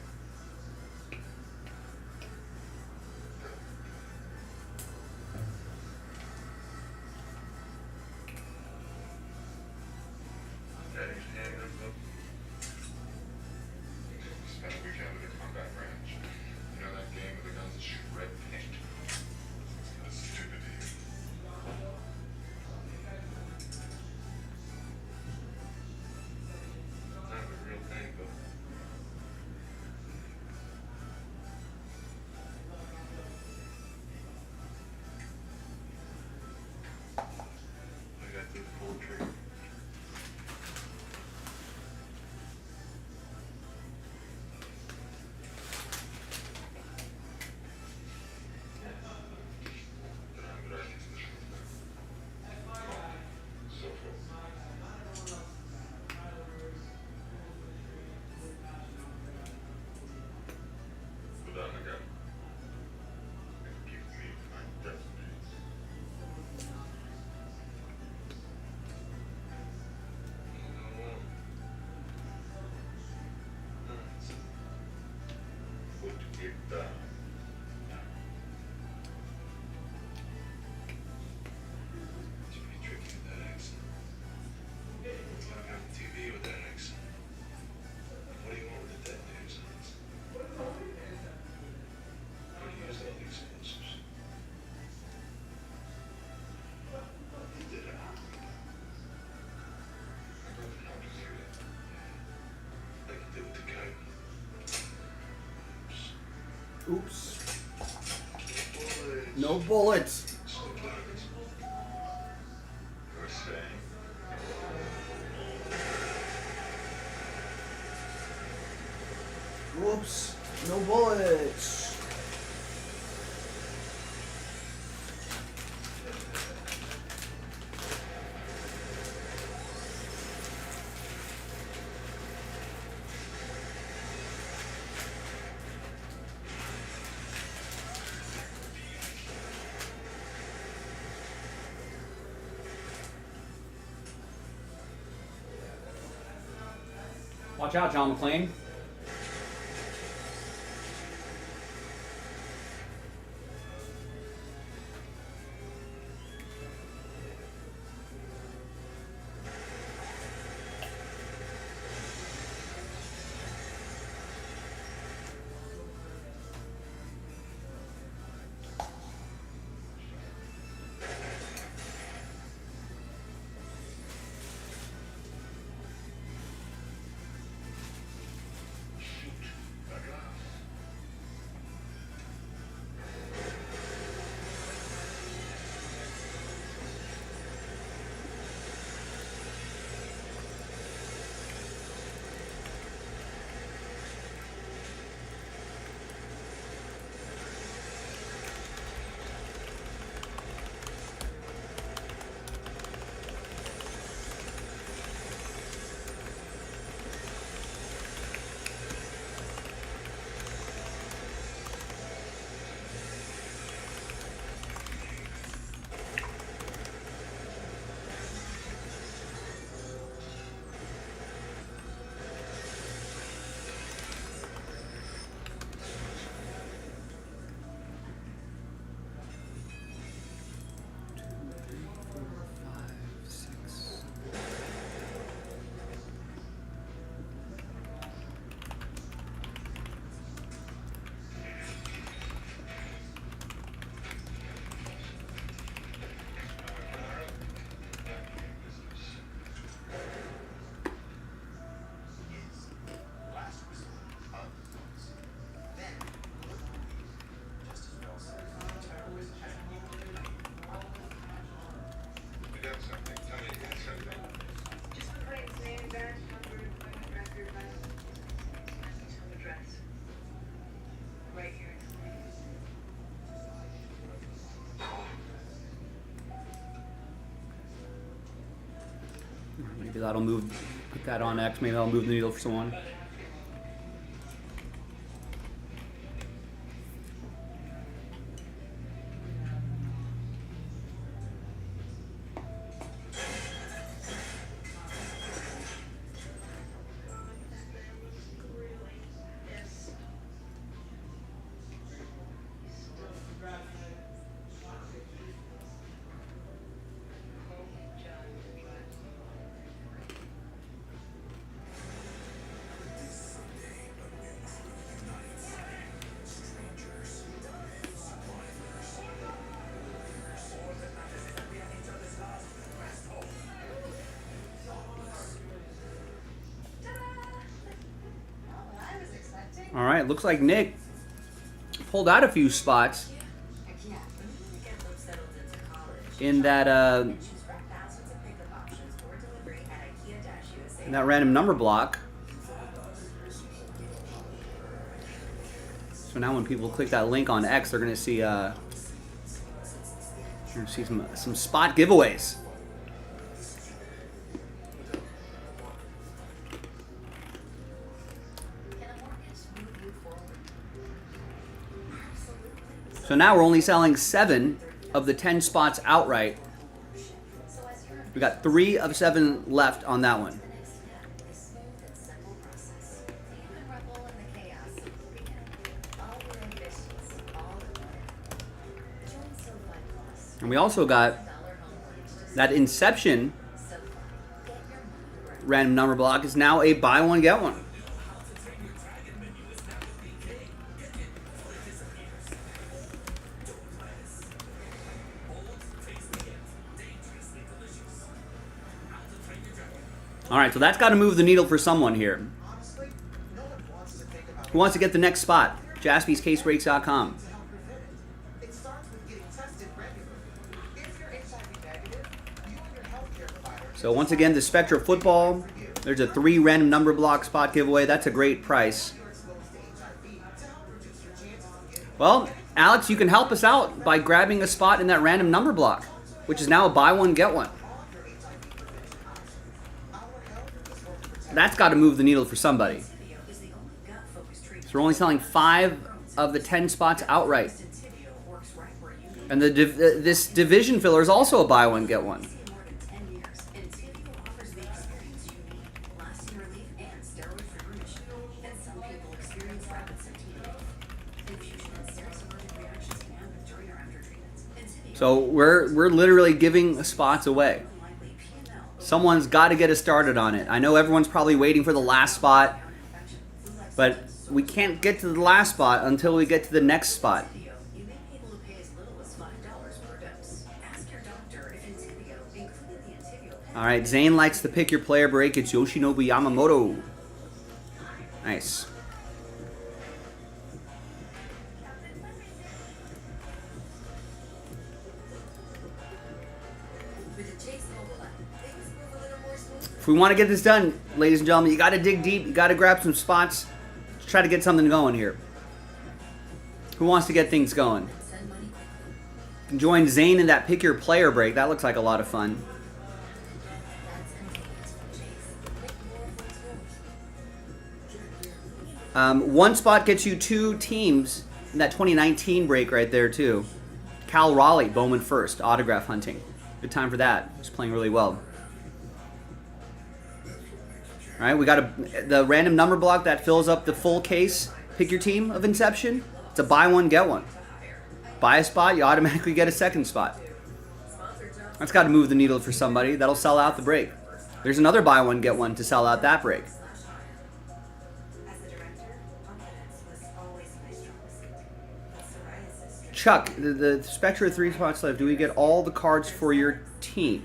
Daddy's hanging up. Spent a weekend at the combat ranch. You know that game where the guns shred paint? That's stupid to you. Not a real thing, though. I got the full trigger. TV with that accent. What do you want with the dead names? How do you use all these explosives? You did it. I don't know how to do it. Like you did with the kite. Oops. Bullets. No bullets. You're saying. Whoops. No bullets. Watch out, John McClane. something. Tell me you got something. Just the claim's name, badge number, employment record, license, home address. Right here. Maybe that'll move. Put that on X. Maybe that'll move the needle for someone. All right, looks like Nick pulled out a few spots in that random number block. So now when people click that link on X, they're gonna see some spot giveaways. So now we're only selling 7 of the 10 spots outright. We got 3 of 7 left on that one. And we also got that Inception random number block is now a buy one, get one. All right, so that's got to move the needle for someone here. Who wants to get the next spot? JaspysCaseBreaks.com. It starts with getting tested regularly. If you're HIV negative, you and your healthcare provider. So once again, the Spectra football. There's a 3 random number block spot giveaway. That's a great price. Well, Alex, you can help us out by grabbing a spot in that random number block, which is now a buy one, get one. That's got to move the needle for somebody. So we're only selling 5 of the 10 spots outright. And this division filler is also a buy one, get one. So we're literally giving spots away. Someone's got to get us started on it. I know everyone's probably waiting for the last spot, but we can't get to the last spot until we get to the next spot. All right, Zane likes to pick your player break. It's Yoshinobu Yamamoto. Nice. If we want to get this done, ladies and gentlemen, you got to dig deep. You got to grab some spots. Let's try to get something going here. Who wants to get things going? You can join Zane in that pick your player break. That looks like a lot of fun. One spot gets you 2 teams in that 2019 break right there too. Cal Raleigh, Bowman first, autograph hunting. Good time for that. He's playing really well. All right, we got the random number block that fills up the full case. Pick your team of Inception. It's a buy one, get one. Buy a spot, you automatically get a second spot. That's got to move the needle for somebody. That'll sell out the break. There's another buy one, get one to sell out that break. Chuck, the Spectra 3 spots left. Do we get all the cards for your team?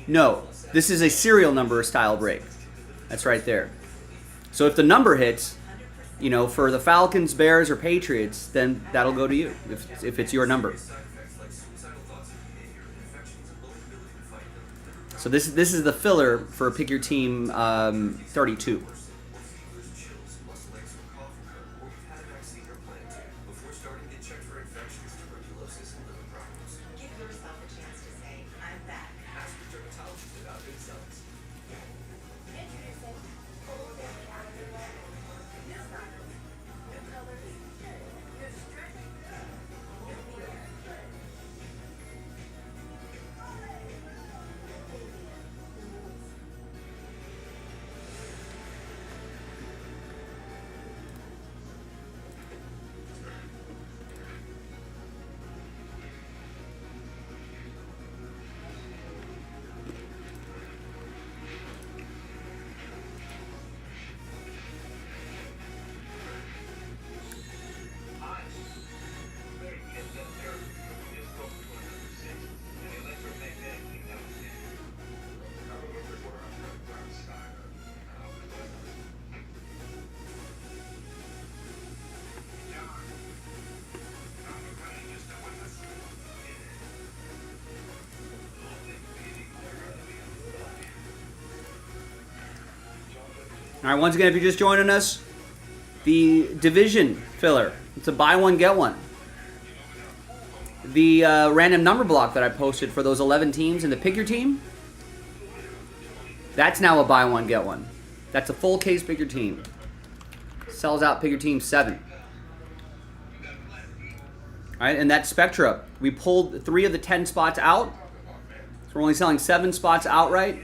No. This is a serial number style break. That's right there. So if the number hits, you know, for the Falcons, Bears, or Patriots, then that'll go to you if it's your number. So this is the filler for Pick Your Team 32. Give yourself a chance to say, I'm back. Introducing Full Daily Activewear. New styles, new colors, new strength, new feel. All right, once again, if you're just joining us, the division filler. It's a buy one, get one. The random number block that I posted for those 11 teams in the Pick Your Team, that's now a buy one, get one. That's a full case Pick Your Team. Sells out Pick Your Team 7. All right, and that Spectra, we pulled 3 of the 10 spots out. So we're only selling 7 spots outright.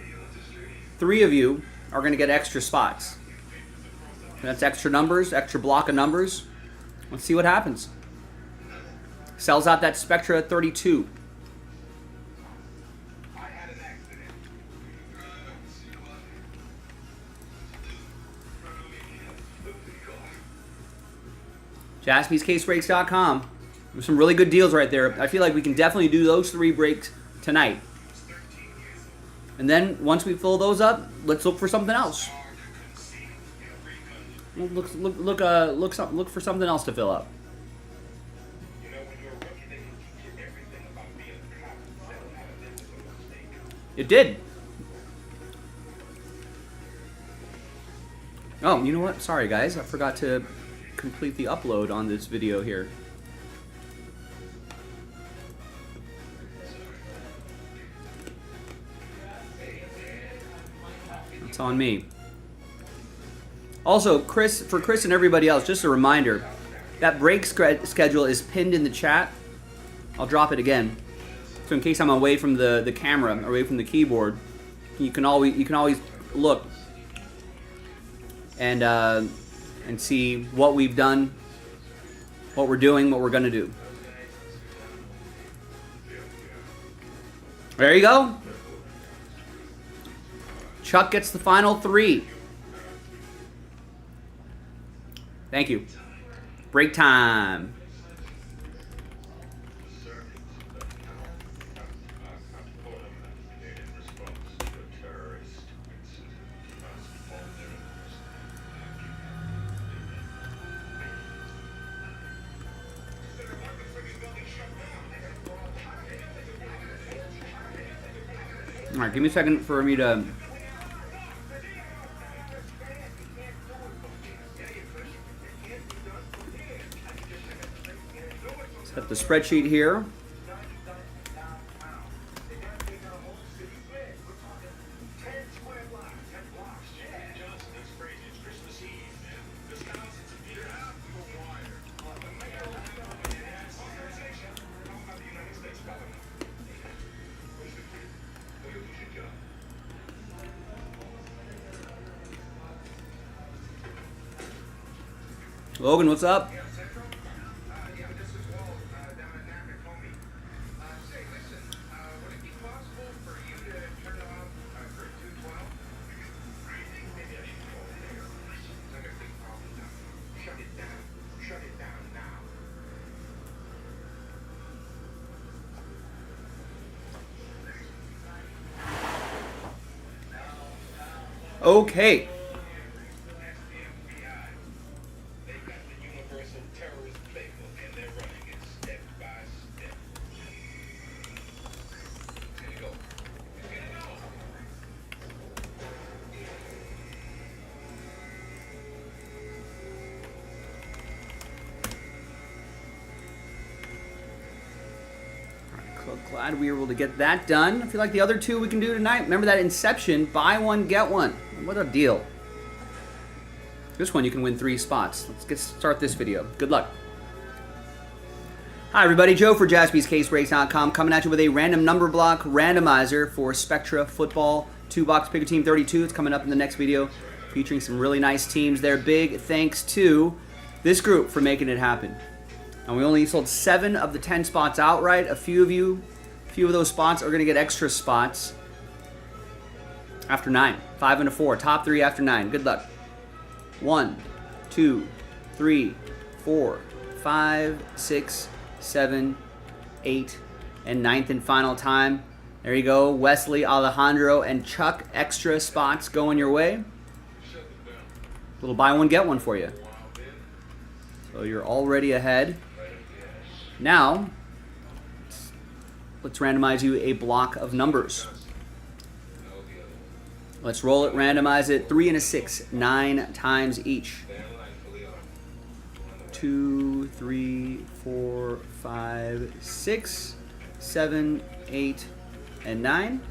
3 of you are going to get extra spots. And that's extra numbers, extra block of numbers. Let's see what happens. Sells out that Spectra 32. JaspysCaseBreaks.com. There's some really good deals right there. I feel like we can definitely do those 3 breaks tonight. And then once we fill those up, let's look for something else. Look for something else to fill up. It did. Oh, you know what? Sorry, guys. I forgot to complete the upload on this video here. It's on me. Also, for Chris and everybody else, just a reminder, that break schedule is pinned in the chat. I'll drop it again. So in case I'm away from the camera, away from the keyboard, you can always look and see what we've done, what we're doing, what we're gonna do. There you go. Chuck gets the final 3. Thank you. Break time. All right, give me a second for me to set the spreadsheet here. Logan, what's up? Okay. So glad we were able to get that done. I feel like the other two we can do tonight. Remember that Inception, buy one, get one. What a deal. This one you can win 3 spots. Let's start this video. Good luck. Hi everybody, Joe for JaspysCaseBreaks.com coming at you with a random number block randomizer for Spectra Football 2-box Pick a Team 32. It's coming up in the next video featuring some really nice teams there. Big thanks to this group for making it happen. And we only sold 7 of the 10 spots outright. A few of those spots are going to get extra spots after 9. 5 and a 4. Top 3 after 9. Good luck. 1, 2, 3, 4, 5, 6, 7, 8, and 9th and final time. There you go. Wesley, Alejandro, and Chuck. Extra spots going your way. Little buy one, get one for you. So you're already ahead. Now, let's randomize you a block of numbers. Let's roll it, randomize it. 3 and a 6, 9 times each. 2, 3, 4, 5, 6, 7, 8, and 9.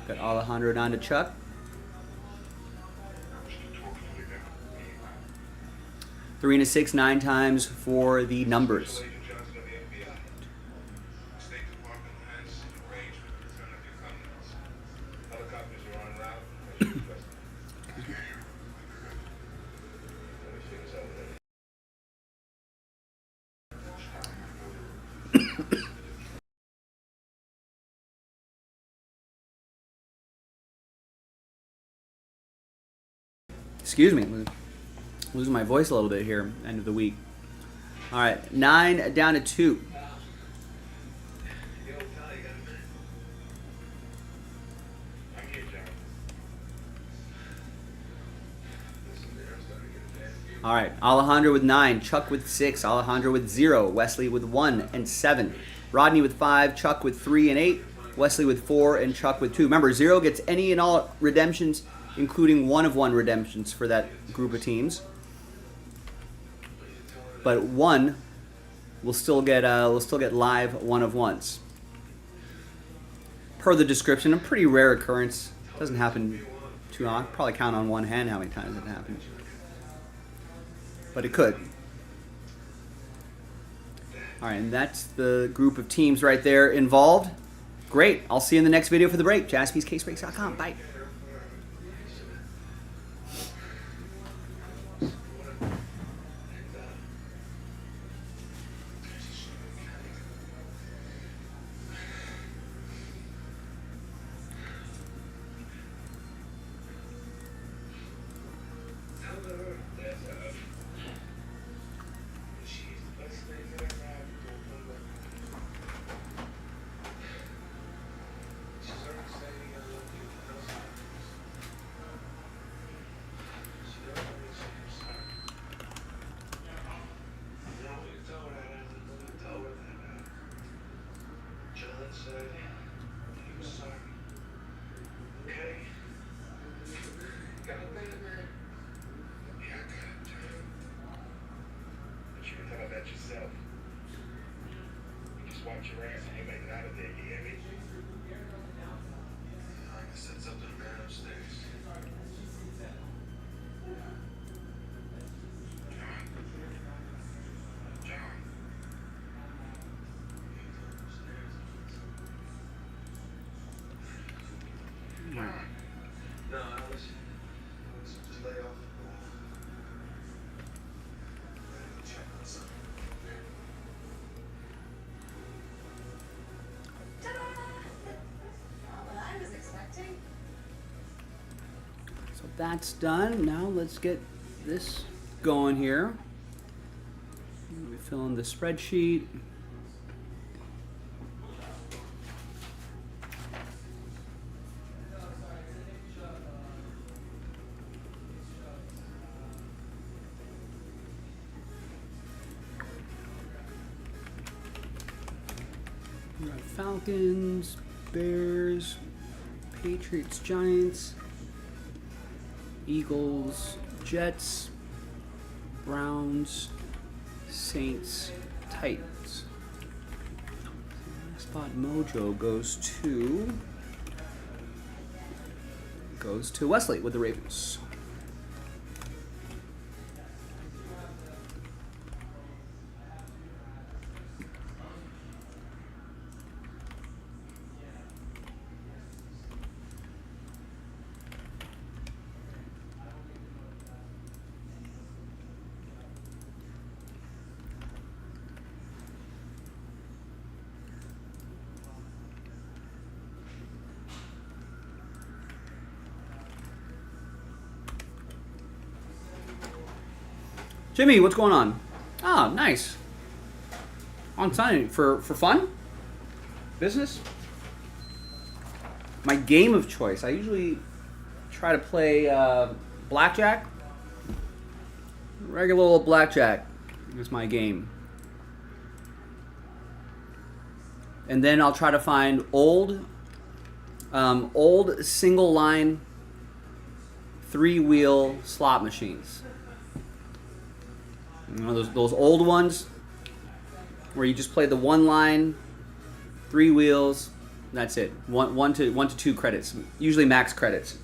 Got Alejandro down to Chuck. 3 and a 6, 9 times for the numbers. Excuse me, losing my voice a little bit here, end of the week. All right, 9 down to 2. All right, Alejandro with 9, Chuck with 6, Alejandro with 0, Wesley with 1 and 7, Rodney with 5, Chuck with 3 and 8, Wesley with 4, and Chuck with 2. Remember, 0 gets any and all redemptions, including 1 of 1 redemptions for that group of teams. But 1 will still get live 1 of 1s. Per the description, a pretty rare occurrence. Doesn't happen too often. Probably count on one hand how many times it happens. But it could. All right, and that's the group of teams right there involved. Great. I'll see you in the next video for the break. JaspysCaseBreaks.com. Bye. Watch your ass and you make it out of there, you hear me? I can send something to man upstairs. John. No, listen. Just lay off. Check on something. So that's done. Now let's get this going here. We fill in the spreadsheet. We got Falcons, Bears, Patriots, Giants, Eagles, Jets, Browns, Saints, Titans. Last Spot Mojo goes to Wesley with the Ravens. Jimmy, what's going on? Oh, nice. On Sunday for fun? Business? My game of choice. I usually try to play blackjack. Regular old blackjack is my game. And then I'll try to find old single line 3-wheel slot machines. You know, those old ones where you just play the one line, 3 wheels. That's it. One to 2 credits. Usually max credits.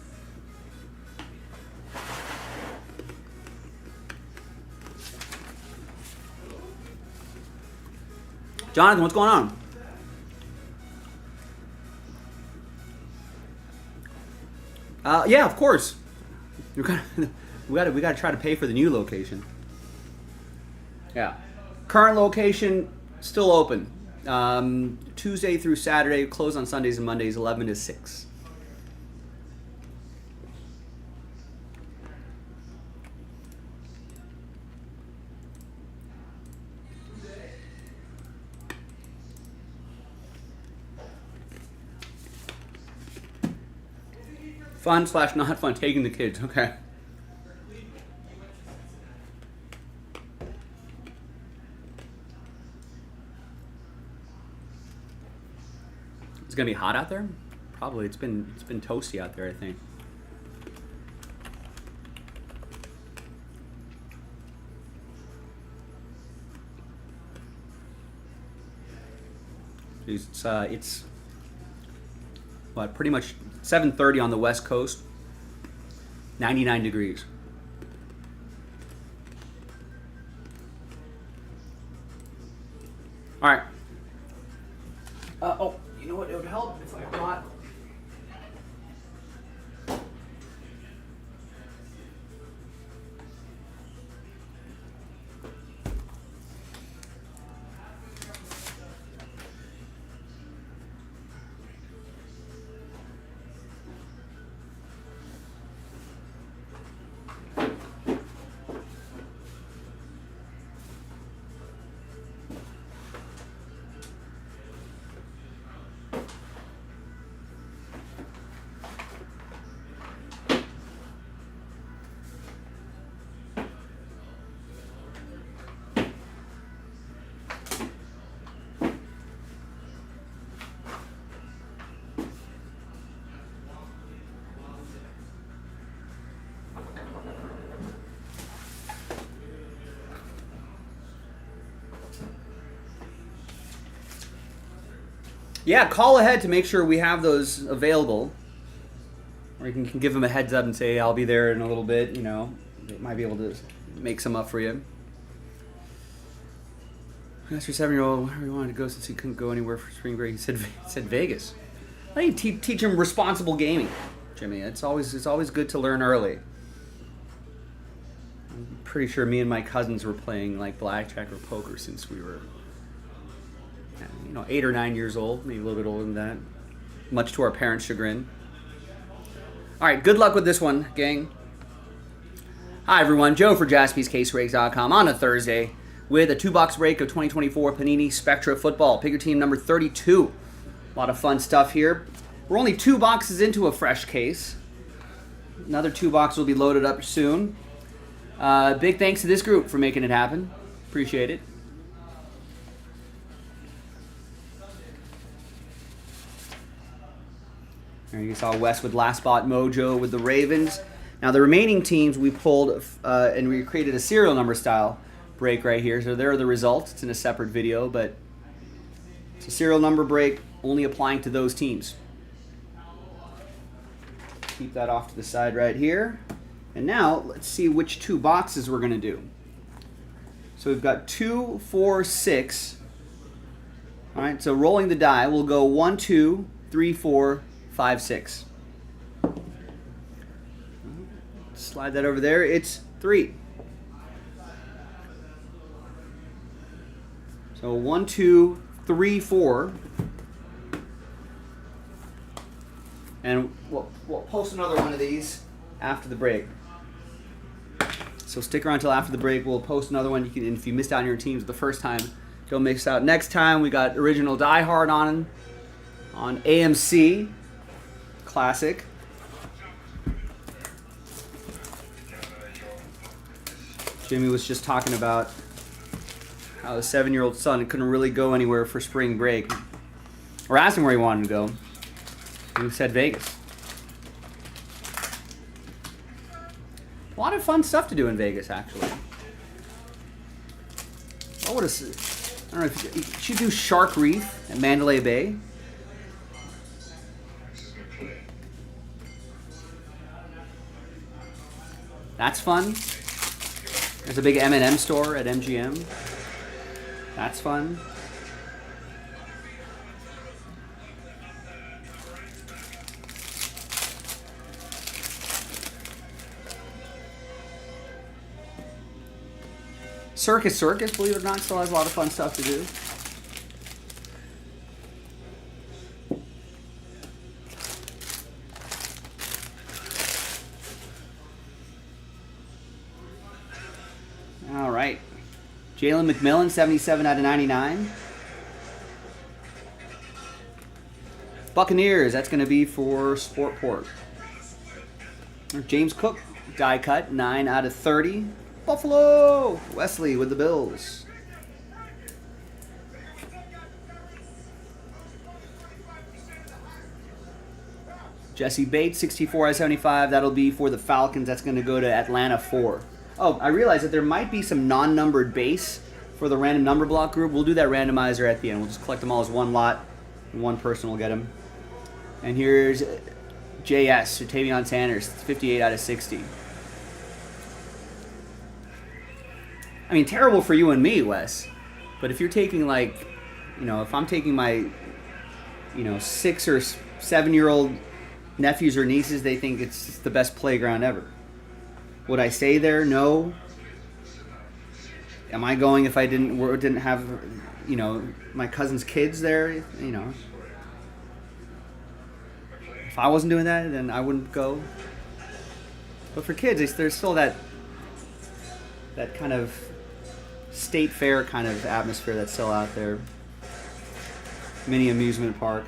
Jonathan, what's going on? Yeah, of course. We gotta try to pay for the new location. Yeah. Current location still open. Tuesday through Saturday, closed on Sundays and Mondays, 11 to 6. Fun/not fun, taking the kids. Okay. It's gonna be hot out there. Probably. It's been toasty out there, I think. It's what, pretty much 7:30 on the West Coast. 99 degrees. All right. Oh, you know what? It would help if I brought. Yeah, call ahead to make sure we have those available. Or you can give them a heads up and say, I'll be there in a little bit, you know. They might be able to make some up for you. Ask your 7-year-old where he wanted to go since he couldn't go anywhere for spring break. He said Vegas. I need to teach him responsible gaming, Jimmy. It's always good to learn early. I'm pretty sure me and my cousins were playing like blackjack or poker since we were 8 or 9 years old, maybe a little bit older than that, much to our parents' chagrin. All right, good luck with this one, gang. Hi, everyone. Joe for JaspysCaseBreaks.com on a Thursday with a 2-box break of 2024 Panini Spectra Football. Pick your team number 32. A lot of fun stuff here. We're only 2 boxes into a fresh case. Another 2 boxes will be loaded up soon. Big thanks to this group for making it happen. Appreciate it. There you saw Wes with Last Spot Mojo with the Ravens. Now the remaining teams we pulled and we created a serial number style break right here. So there are the results. It's in a separate video, but It's a serial number break, only applying to those teams. Keep that off to the side right here. And now, let's see which 2 boxes we're going to do. So we've got 2, 4, 6. All right, so rolling the die, we'll go 1, 2, 3, 4, 5, 6. Slide that over there. It's 3. So 1, 2, 3, 4. And we'll post another one of these after the break. So stick around until after the break. We'll post another one. You can, and if you missed out on your teams the first time, don't miss out next time. We got original Die Hard on AMC Classic. Jimmy was just talking about how his 7-year-old son couldn't really go anywhere for spring break. Or asked him where he wanted to go. And he said Vegas. A lot of fun stuff to do in Vegas, actually. I don't know if you should do Shark Reef at Mandalay Bay. That's fun. There's a big M&M store at MGM. That's fun. Circus, believe it or not, still has a lot of fun stuff to do. All right. Jalen McMillan, 77 out of 99. Buccaneers, that's going to be for Sportport. James Cook, die cut, 9 out of 30. Buffalo, Wesley with the Bills. Jesse Bates, 64 out of 75. That'll be for the Falcons. That's going to go to Atlanta 4. Oh, I realize that there might be some non-numbered base for the random number block group. We'll do that randomizer at the end. We'll just collect them all as one lot, and one person will get them. And here's JS, Tavion Sanders, 58 out of 60. I mean, terrible for you and me, Wes. But if you're taking, like, you know, if I'm taking my, 6 or 7-year-old nephews or nieces, they think it's the best playground ever. Would I stay there? No. Am I going if I didn't have, my cousin's kids there? If I wasn't doing that, then I wouldn't go. But for kids, there's still that kind of state fair kind of atmosphere that's still out there. Mini amusement park.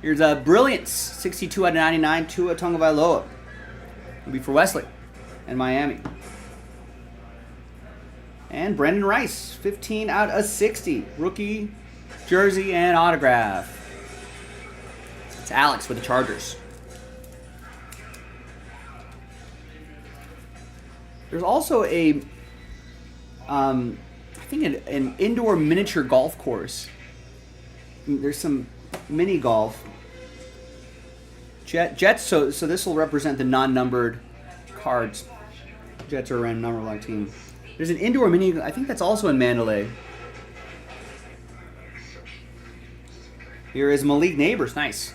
Here's Brilliance, 62 out of 99, Tua Tagovailoa. It'll be for Wesley and Miami. And Brendan Rice, 15 out of 60, rookie, jersey, and autograph. It's Alex with the Chargers. There's also an indoor miniature golf course. There's some mini golf. Jets, so this will represent the non-numbered cards. Jets are a random number block team. There's an indoor mini, I think that's also in Mandalay. Here is Malik Neighbors, nice.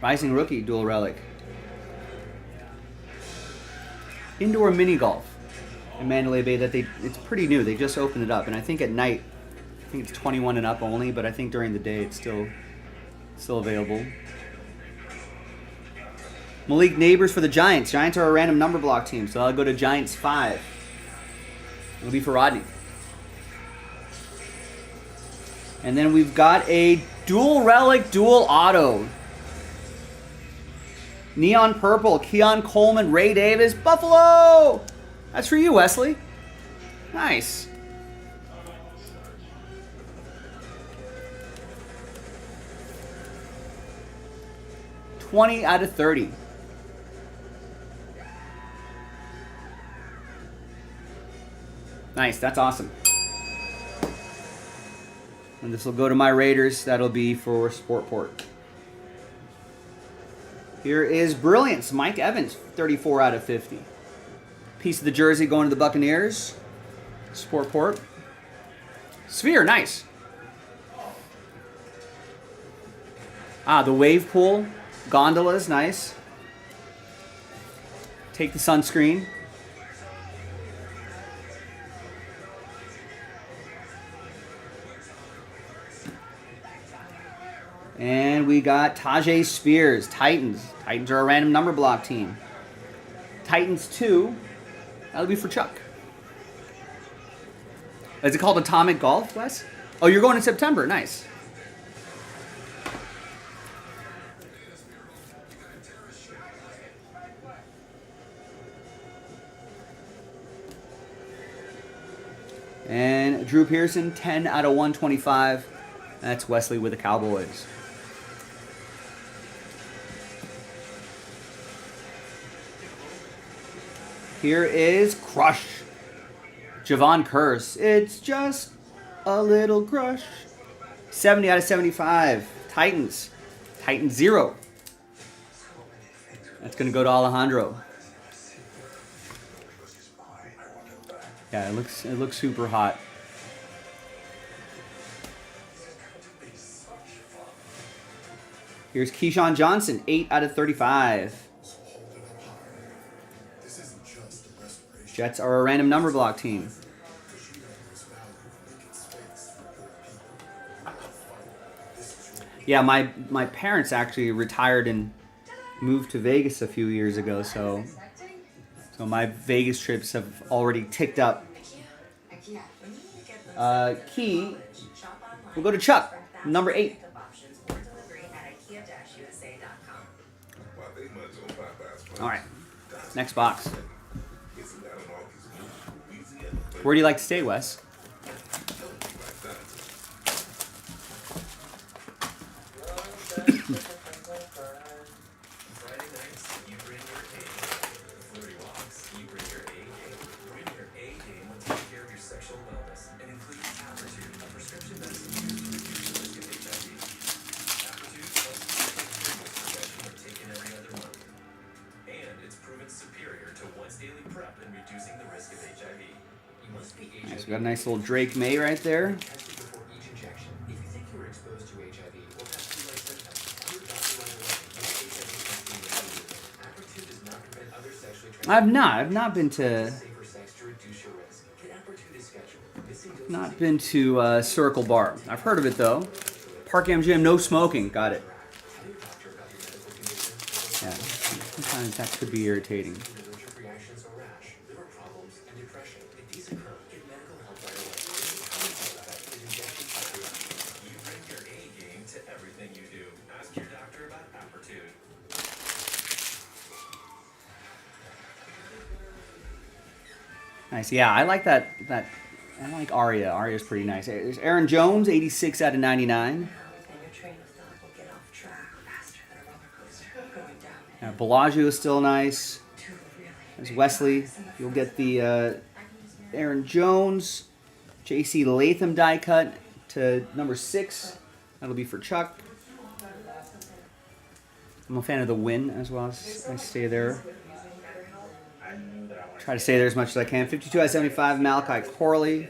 Rising rookie, dual relic. Indoor mini golf in Mandalay Bay it's pretty new. They just opened it up, and I think at night, I think it's 21 and up only, but I think during the day it's still available. Malik Neighbors for the Giants. Giants are a random number block team, so I'll go to Giants 5. It'll be for Rodney. And then we've got a dual relic, dual auto. Neon purple, Keon Coleman, Ray Davis, Buffalo! That's for you, Wesley. Nice. $20 out of 30. Nice, that's awesome. And this will go to my Raiders. That'll be for Sportport. Here is Brilliance. Mike Evans, 34 out of 50. Piece of the jersey going to the Buccaneers. Sportport. Sphere, nice. Ah, the wave pool. Gondolas, nice. Take the sunscreen. And we got Tajay Spears, Titans. Titans are a random number block team. Titans 2. That'll be for Chuck. Is it called Atomic Golf, Wes? Oh, you're going in September. Nice. And Drew Pearson, 10 out of 125. That's Wesley with the Cowboys. Here is Crush. Javon Curse. It's just a little crush. 70 out of 75. Titans. Titans 0. That's going to go to Alejandro. Yeah, it looks super hot. Here's Keyshawn Johnson, 8 out of 35. Jets are a random number block team. Yeah, my parents actually retired and moved to Vegas a few years ago, so my Vegas trips have already ticked up. Key, we'll go to Chuck, number 8. All right, next box. Where do you like to stay, Wes? Friday nights, you bring your A game. Flirty walks, you bring your A game. Bring your A game when taking care of your sexual wellness and include Aptitude, a prescription medicine used to reduce the risk of HIV. Aptitude helps you take pregnant prevention when taken every other month. And it's proven superior to once daily PrEP in reducing the risk of HIV. You must be HIV. Nice, we got a nice little Drake May right there. Tested before each injection. If you think you were exposed to HIV or have flu-like symptoms, your doctor right away. Get HIV testing immediately. Aptitude does not prevent other sexually transmitted. I've not been to Safer sex to reduce your risk. Get Aptitude scheduled. Missing doses. not been to Circle Bar. I've heard of it though. Park MGM, no smoking. Got it. Tell your doctor about your medical condition. Yeah, sometimes that could be irritating. Allergic reactions or rash, liver problems, and depression. If these occur, get medical help right away. The common side effect is injection site reactions. You bring your A game to everything you do. Ask your doctor about Aptitude. Nice. Yeah, I like that. I like Arya. Arya's pretty nice. There's Aaron Jones, 86 out of 99. Bellagio is still nice. There's Wesley. You'll get the Aaron Jones. JC Latham die cut to number 6. That'll be for Chuck. I'm a fan of the win as well. I stay there. Try to stay there as much as I can. 52 out of 75, Malachi Corley.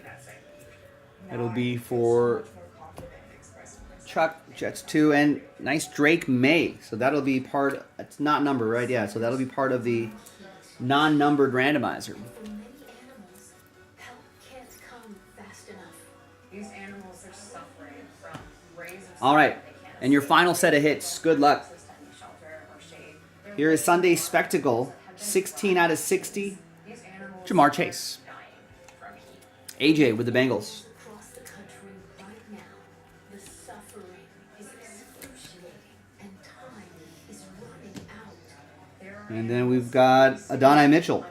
It'll be for Chuck, Jets 2, and nice Drake May. So that'll be part, it's not numbered, right? Yeah, so that'll be part of the non-numbered randomizer. For many animals, help can't come fast enough. These animals are suffering from razor. All right, and your final set of hits. Good luck. Here is Sunday Spectacle, 16 out of 60, Jamar Chase. AJ with the Bengals. Across the country right now, the suffering is excruciating and time is running out. And then we've got Adonai Mitchell.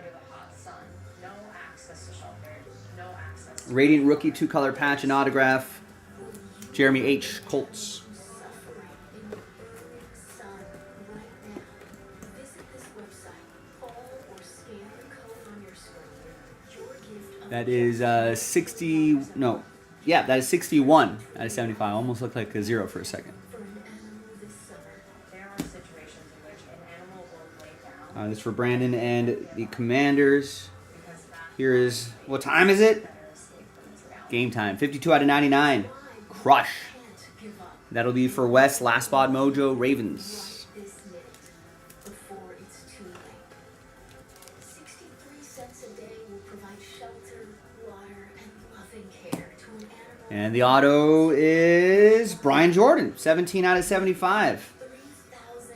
Radiant Rookie, 2-color patch and autograph. Jeremy H. Colts. Suffering in the burning sun right now. Visit this website, call or scan the code on your screen. Your gift of That is 60, no, Yeah, that is 61 out of 75. Almost looked like a 0 for a second. For an animal this summer, there are situations in which an animal will lay down This is for Brandon and the Commanders. because that Here is, what time is it? better escape from its reality. Game time. 52 out of 99. Crush. Can't give up That'll be for Wes. Last spot mojo Ravens. right this minute before it's too late. 63 cents a day will provide shelter, water, and loving care to an animal. And the auto is Brian Jordan. 17 out of 75.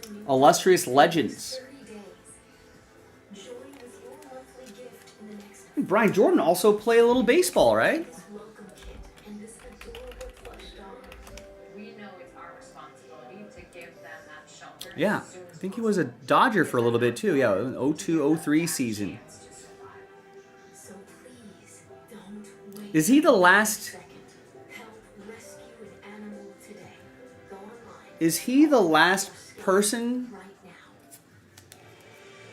3,000 new Illustrious Legends. 30 days. Join with your monthly gift in the next Brian Jordan also play a little baseball, right? welcome kit and this adorable plush dog. We know it's our responsibility to give them that shelter. Yeah. as soon I as think he was a Dodger for a little bit too. Yeah, 02-03 season. possible to survive. So please don't wait. Is he the last? Second, help rescue an animal today. Go online Is he the last person? right now.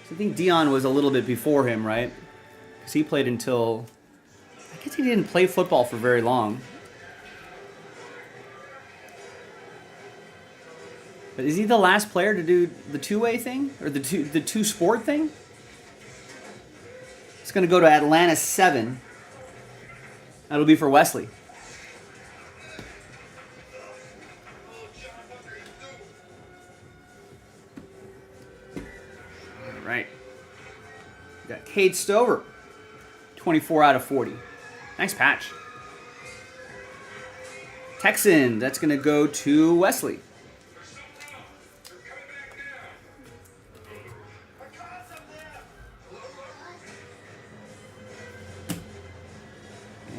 I think Dion was a little bit before him, right? Because he played until. I guess he didn't play football for very long. But is he the last player to do the two-way thing or the two sport thing? It's going to go to Atlanta 7. That'll be for Wesley. All right. We got Cade Stover. 24 out of 40. Nice patch. Texan. That's going to go to Wesley.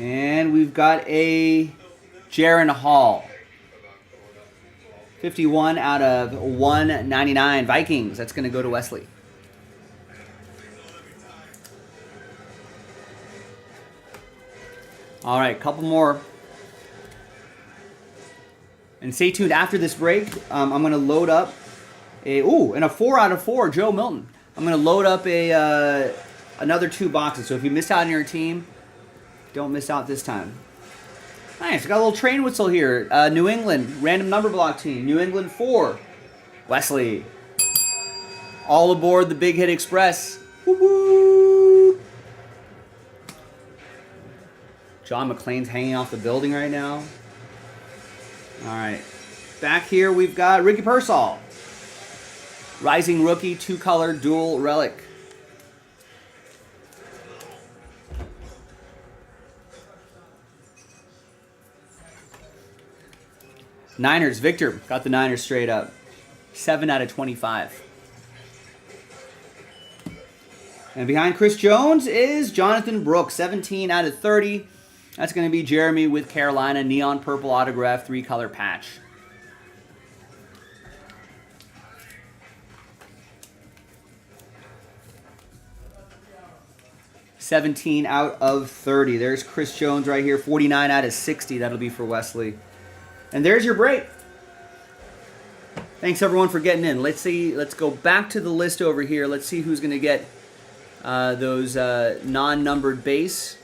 And we've got a Jaron Hall. 51 out of 199. Vikings. That's going to go to Wesley. All right, couple more. And stay tuned after this break. I'm going to load up and a 4 out of 4, Joe Milton. I'm going to load up another 2 boxes. So if you missed out on your team, don't miss out this time. Nice, got a little train whistle here. New England, random number block team. New England 4, Wesley. All aboard the Big Hit Express. Woo-hoo! John McClain's hanging off the building right now. All right, back here we've got Ricky Pearsall. Rising Rookie, 2-color dual relic. Niners, Victor got the Niners straight up. 7 out of 25. And behind Chris Jones is Jonathan Brooks, 17 out of 30. That's going to be Jeremy with Carolina, neon purple autograph, 3-color patch. $17 out of 30. There's Chris Jones right here, 49 out of 60. That'll be for Wesley. And there's your break. Thanks everyone for getting in. Let's see. Let's go back to the list over here. Let's see who's going to get those non-numbered base.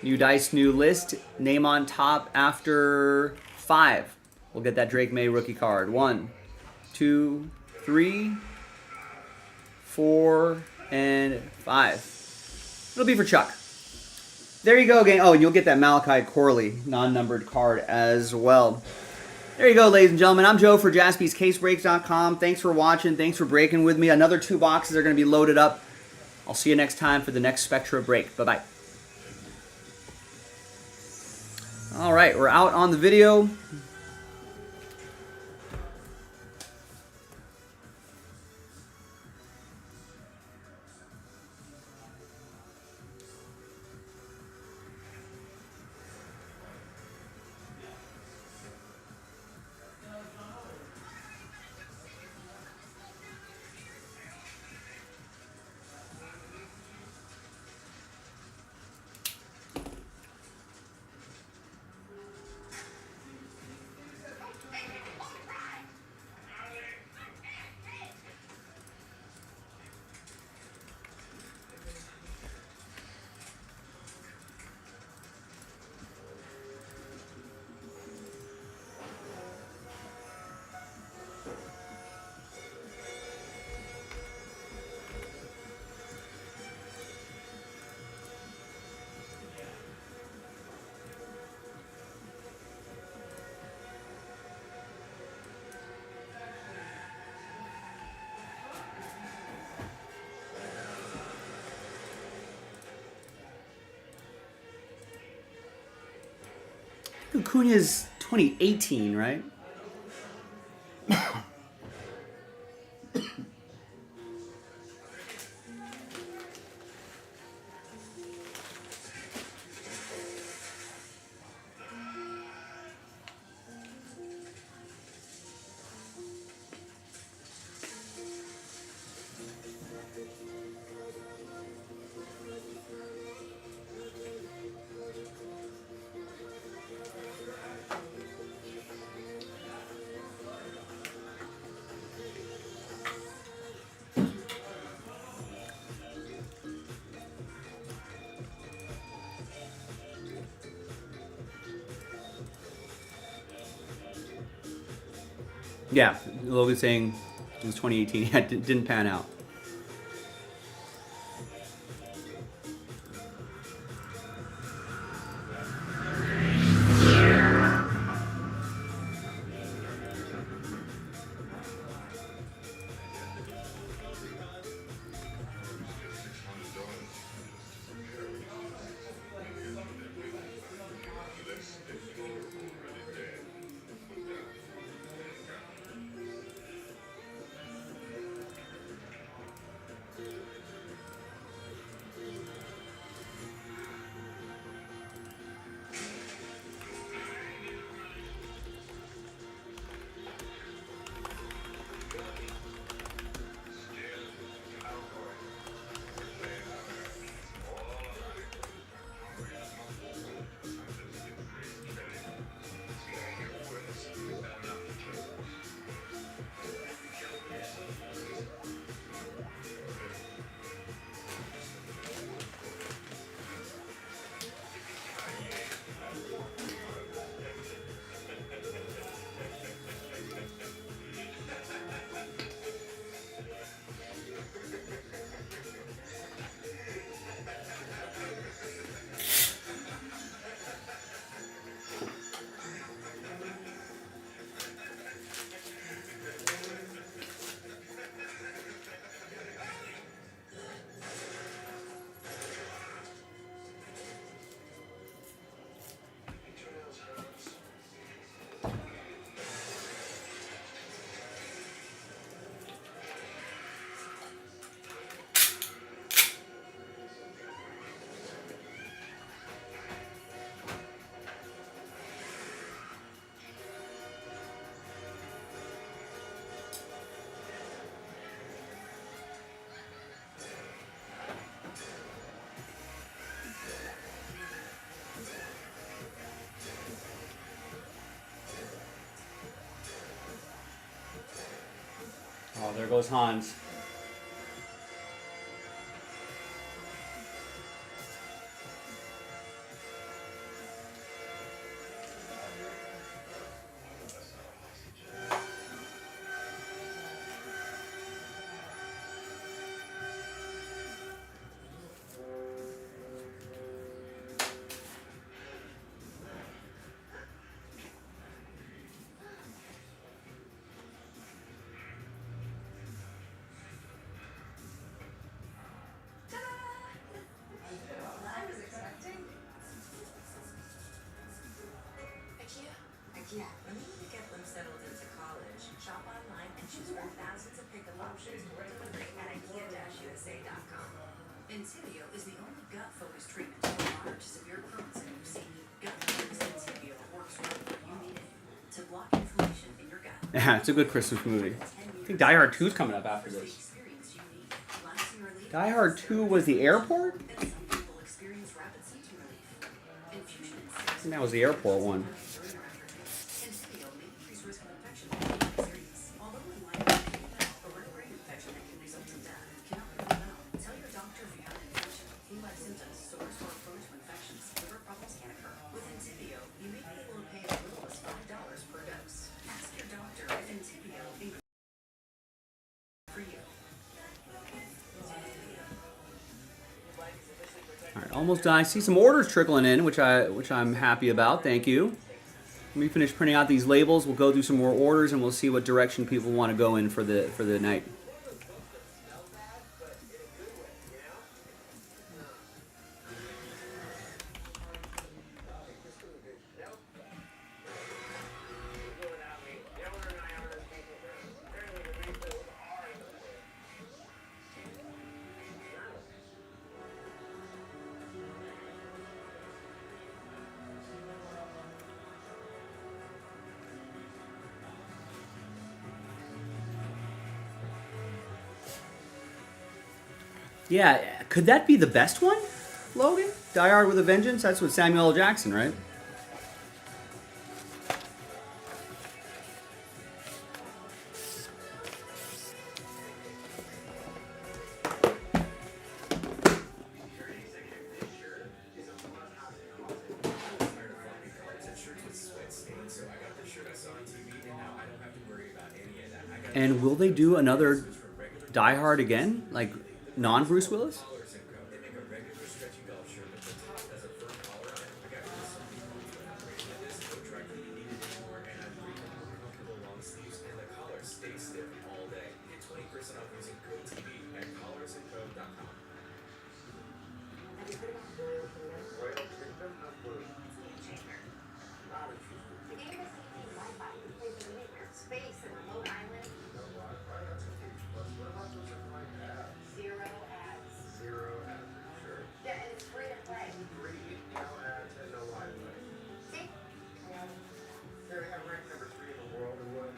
New dice, new list. Name on top after 5. We'll get that Drake May rookie card. 1, 2, 3, 4, and 5. It'll be for Chuck. There you go, gang. Oh, and you'll get that Malachi Corley non-numbered card as well. There you go, ladies and gentlemen. I'm Joe for JaspysCaseBreaks.com. Thanks for watching. Thanks for breaking with me. Another 2 boxes are going to be loaded up. I'll see you next time for the next Spectra break. Bye-bye. All right, we're out on the video. Acuna's 2018, right? Yeah, Logan's saying it was 2018. Yeah, it didn't pan out. Oh, there goes Hans. IKEA. When you need to get them settled into college, shop online and choose from thousands of pickup options for delivery at IKEA-USA.com. Intibio is the only gut-focused treatment for moderate to severe Crohn's and UC. Gut-focused Intibio works right where you need it to block inflammation in your gut. Yeah, it's a good Christmas movie. I think Die Hard 2 is coming up after this. Die Hard 2 was the airport? I think that was the airport one. Almost done. I see some orders trickling in, which I'm happy about. Thank you. Let me finish printing out these labels. We'll go through some more orders, and we'll see what direction people want to go in for the night. Yeah, could that be the best one, Logan? Die Hard with a Vengeance? That's with Samuel L. Jackson, right? And will they do another Die Hard again? Like, non-Bruce Willis? Royal Kingdom of Blue. Not a cheese. The game is using Wi-Fi. You play the anywhere. Space and remote island. No Wi-Fi, that's okay. Plus, what about those annoying ads? Zero ads. Zero ads, are you sure? Yeah, and it's free to play. Free, no ads, and no Wi-Fi. See? Here, I'm ranked number 3 in the world, and what?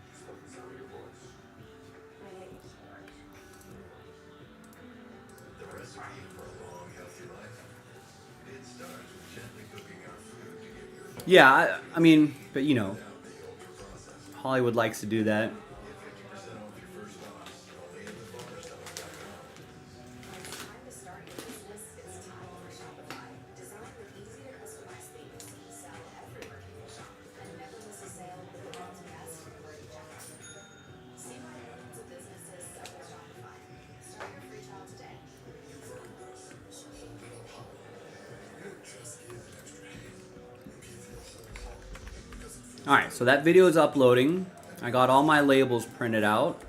Just love the sound of your voice. I hate you so much. The recipe for a long, healthy life. It starts with gently cooking our food to give your body Yeah, I mean, but you know, the ultra processed. Hollywood likes to do that. Get 50% off your first box only at thefarmerstuff.com. It's time to start your business. It's time for Shopify. Designed with easy to customize themes to sell everywhere people shop. And never miss a sale with the world's best converting checkout. See why millions of businesses sell with Shopify. Start your free trial today. All right, so that video is uploading. I got all my labels printed out.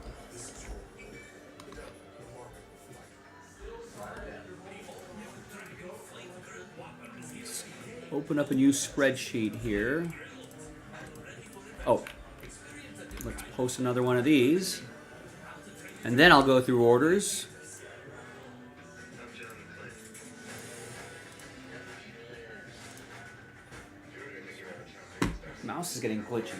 Open up a new spreadsheet here. Oh, let's post another one of these. And then I'll go through orders. Mouse is getting glitchy.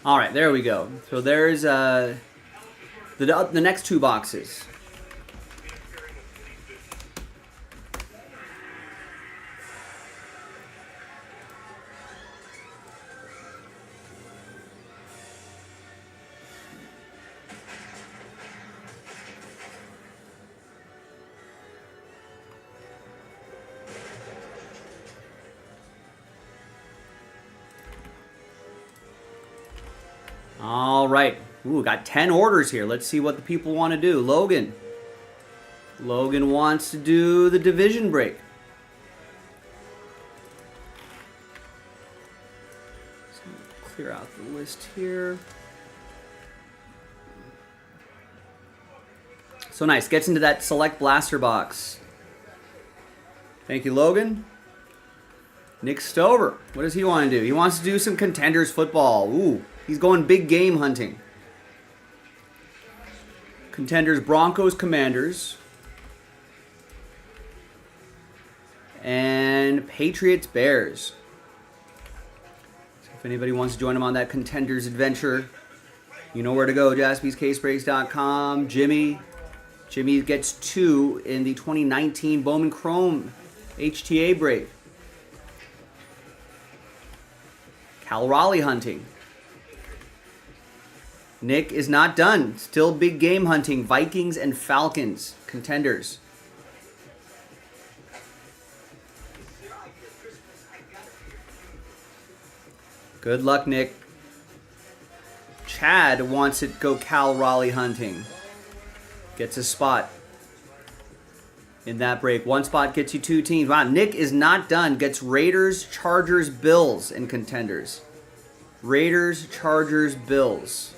All right, there we go. So there's the next two boxes. All right. Ooh, got 10 orders here. Let's see what the people want to do. Logan. Logan wants to do the division break. So clear out the list here. So nice. Gets into that select blaster box. Thank you, Logan. Nick Stover. What does he want to do? He wants to do some Contenders football. Ooh, he's going big game hunting. Contenders, Broncos, Commanders. And Patriots, Bears. So if anybody wants to join him on that Contenders adventure, you know where to go. JaspysCaseBreaks.com. Jimmy gets 2 in the 2019 Bowman Chrome HTA break. Cal Raleigh hunting. Nick is not done. Still big game hunting. Vikings and Falcons. Contenders. Good luck, Nick. Chad wants to go Cal Raleigh hunting. Gets a spot in that break. One spot gets you 2 teams. Wow, Nick is not done. Gets Raiders, Chargers, Bills in Contenders. Raiders, Chargers, Bills.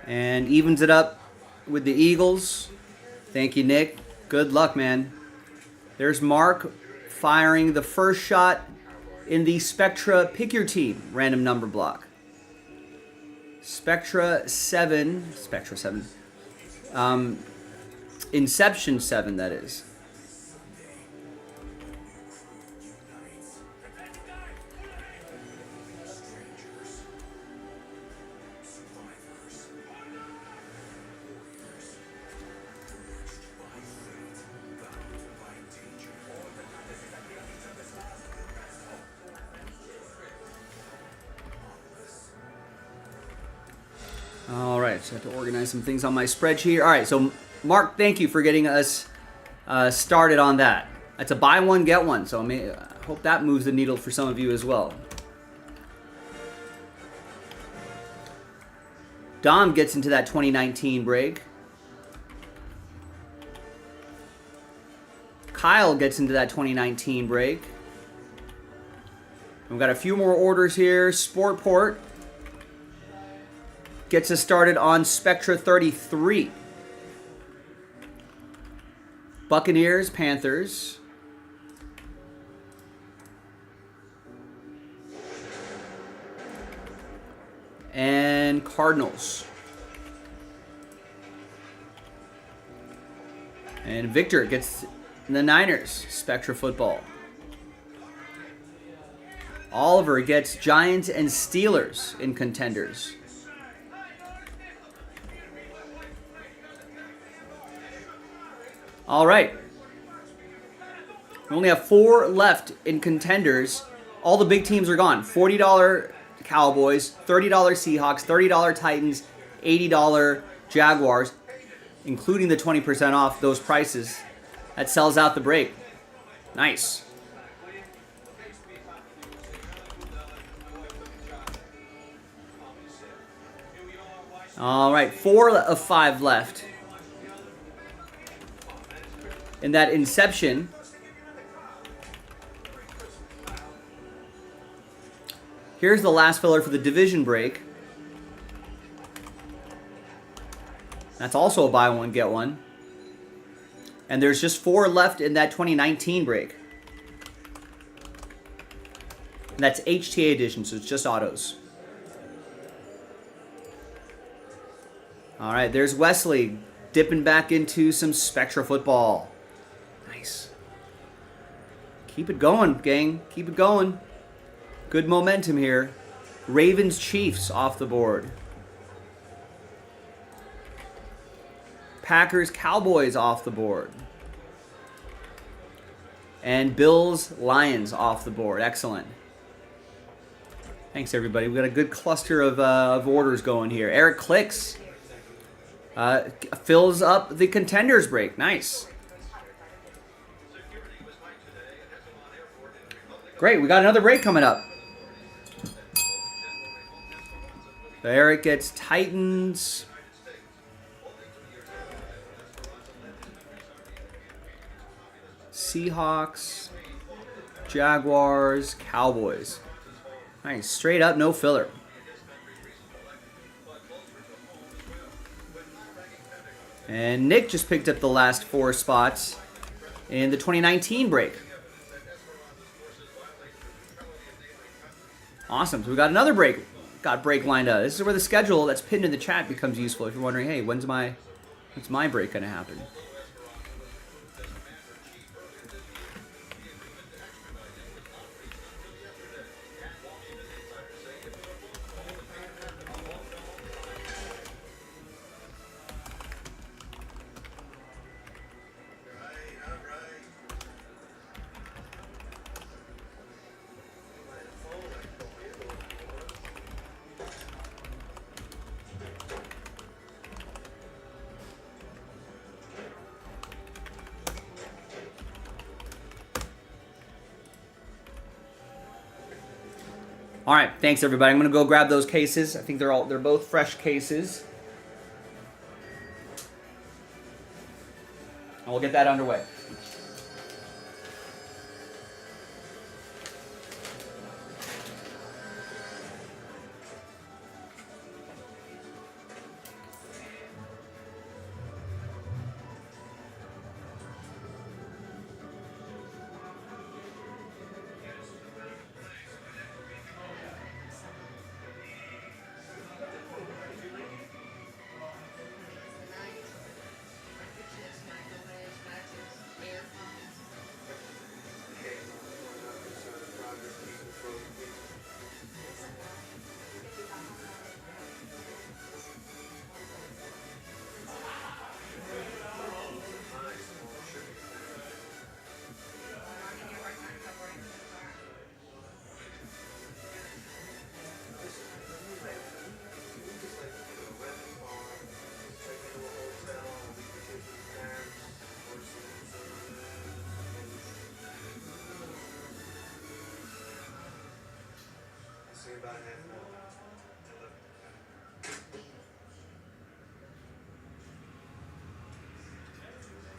And evens it up with the Eagles. Thank you, Nick. Good luck, man. There's Mark firing the first shot in the Spectra Pick Your Team random number block. Spectra 7. Inception 7, that is. All right, so I have to organize some things on my spreadsheet. All right, so Mark, thank you for getting us started on that. That's a buy one, get one, so I hope that moves the needle for some of you as well. Dom gets into that 2019 break. Kyle gets into that 2019 break. We've got a few more orders here. Sportport gets us started on Spectra 33. Buccaneers, Panthers. And Cardinals. And Victor gets the Niners, Spectra football. Oliver gets Giants and Steelers in Contenders. All right. We only have 4 left in Contenders. All the big teams are gone. $40 Cowboys, $30 Seahawks, $30 Titans, $80 Jaguars, including the 20% off those prices. That sells out the break. Nice. All right, 4 of 5 left. In that Inception, here's the last filler for the division break. That's also a buy one, get one. And there's just 4 left in that 2019 break. And that's HTA edition, so it's just autos. All right, there's Wesley dipping back into some Spectra football. Nice. Keep it going, gang. Keep it going. Good momentum here. Ravens, Chiefs off the board. Packers, Cowboys off the board. And Bills, Lions off the board. Excellent. Thanks, everybody. We've got a good cluster of orders going here. Eric Clicks fills up the Contenders break. Nice. Great, we got another break coming up. There it gets Titans. Seahawks. Jaguars. Cowboys. Nice, straight up, no filler. And Nick just picked up the last 4 spots in the 2019 break. Awesome. So we got another break. Got break lined up. This is where the schedule that's pinned in the chat becomes useful. If you're wondering, hey, when's my break gonna happen? All right, thanks everybody. I'm gonna go grab those cases. I think they're both fresh cases. And we'll get that underway. See about half an hour.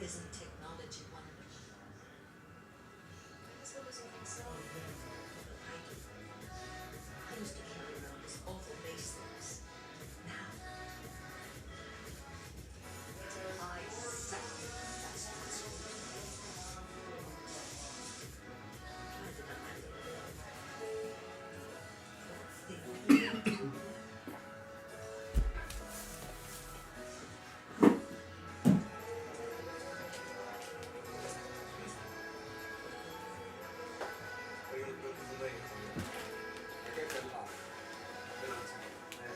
Isn't technology wonderful? That's what was on so. I used to carry around this awful base things. Now, I sacrifice myself. Are you looking for the lady? I got that lock. Been on time.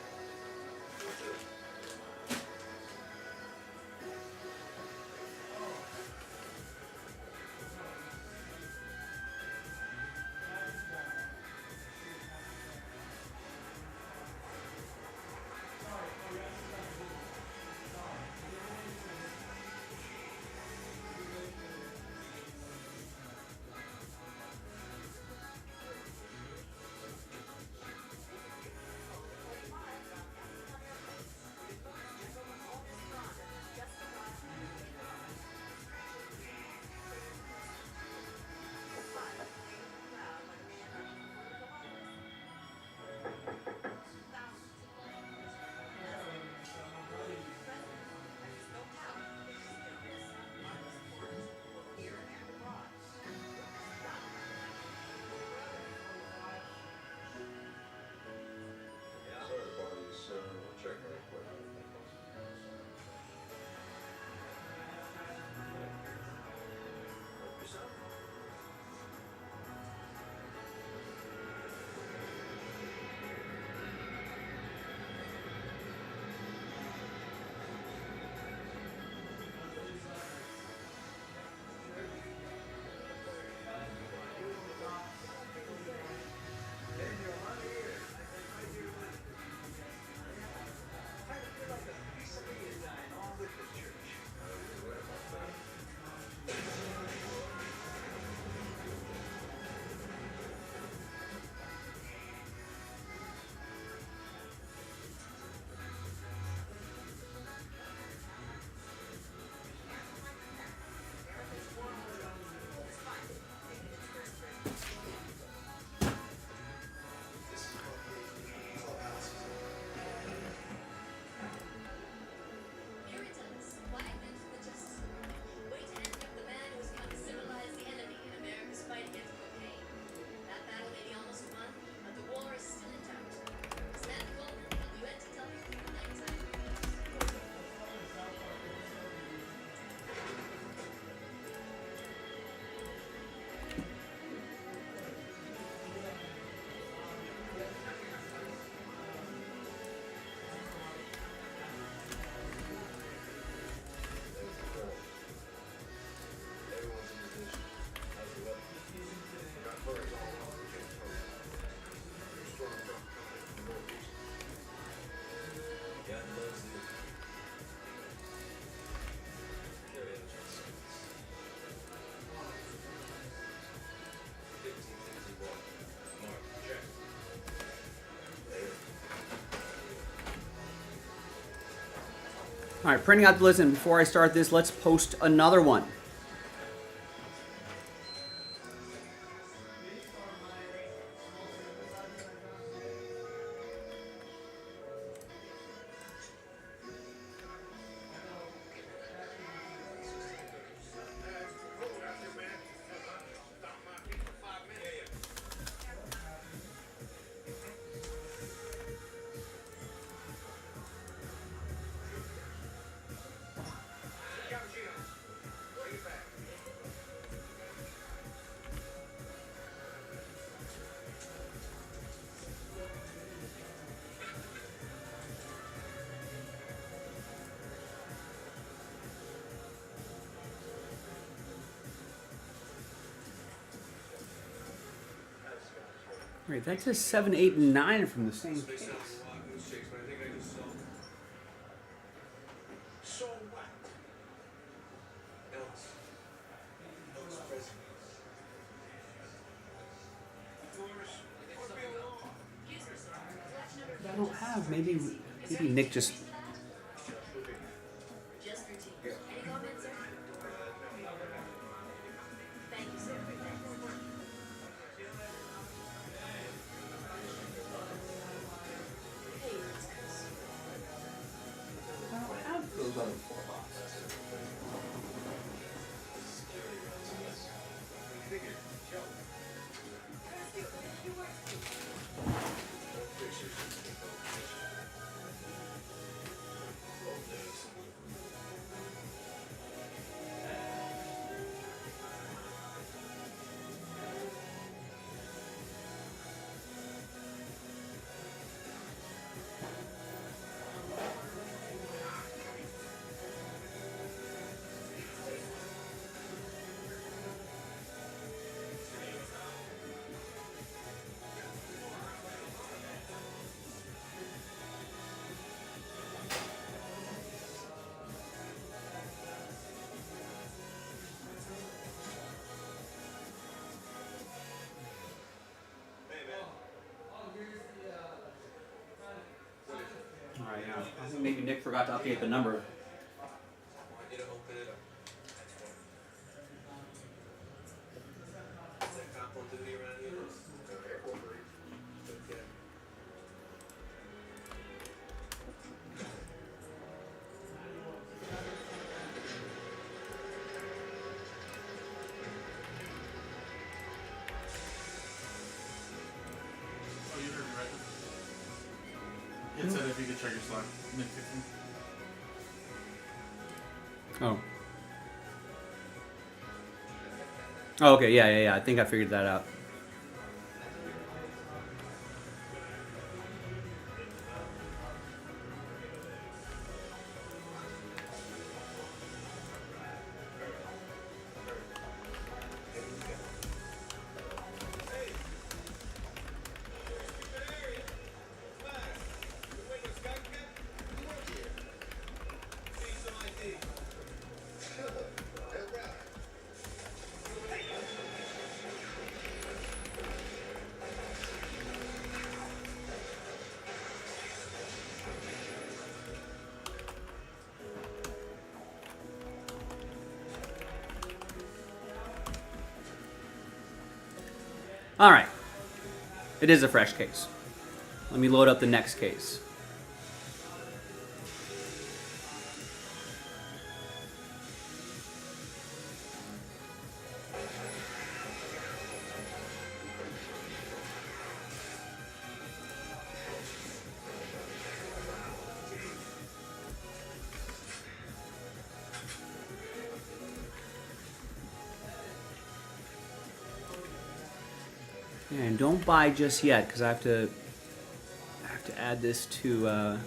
All right, printing out the list, and before I start this, let's post another one. Right, that says 7, 8, and 9 from the same case. So what? Ellis. Ellis Presley. Doris, what's being law? I don't have. Maybe Nick just. Just routine. Any comments, sir? Thank you, sir. Hey, it's Chris. I don't have those other 4 boxes. All right, yeah. I think maybe Nick forgot to update the number. I want you to open it up. Is that cop on duty around here? Airport break. Okay. Oh, you heard me right? It said if you could check your Slack. Nick texted me. Oh. Oh, okay, yeah. I think I figured that out. All right. It is a fresh case. Let me load up the next case. And don't buy just yet, because I have to add this to.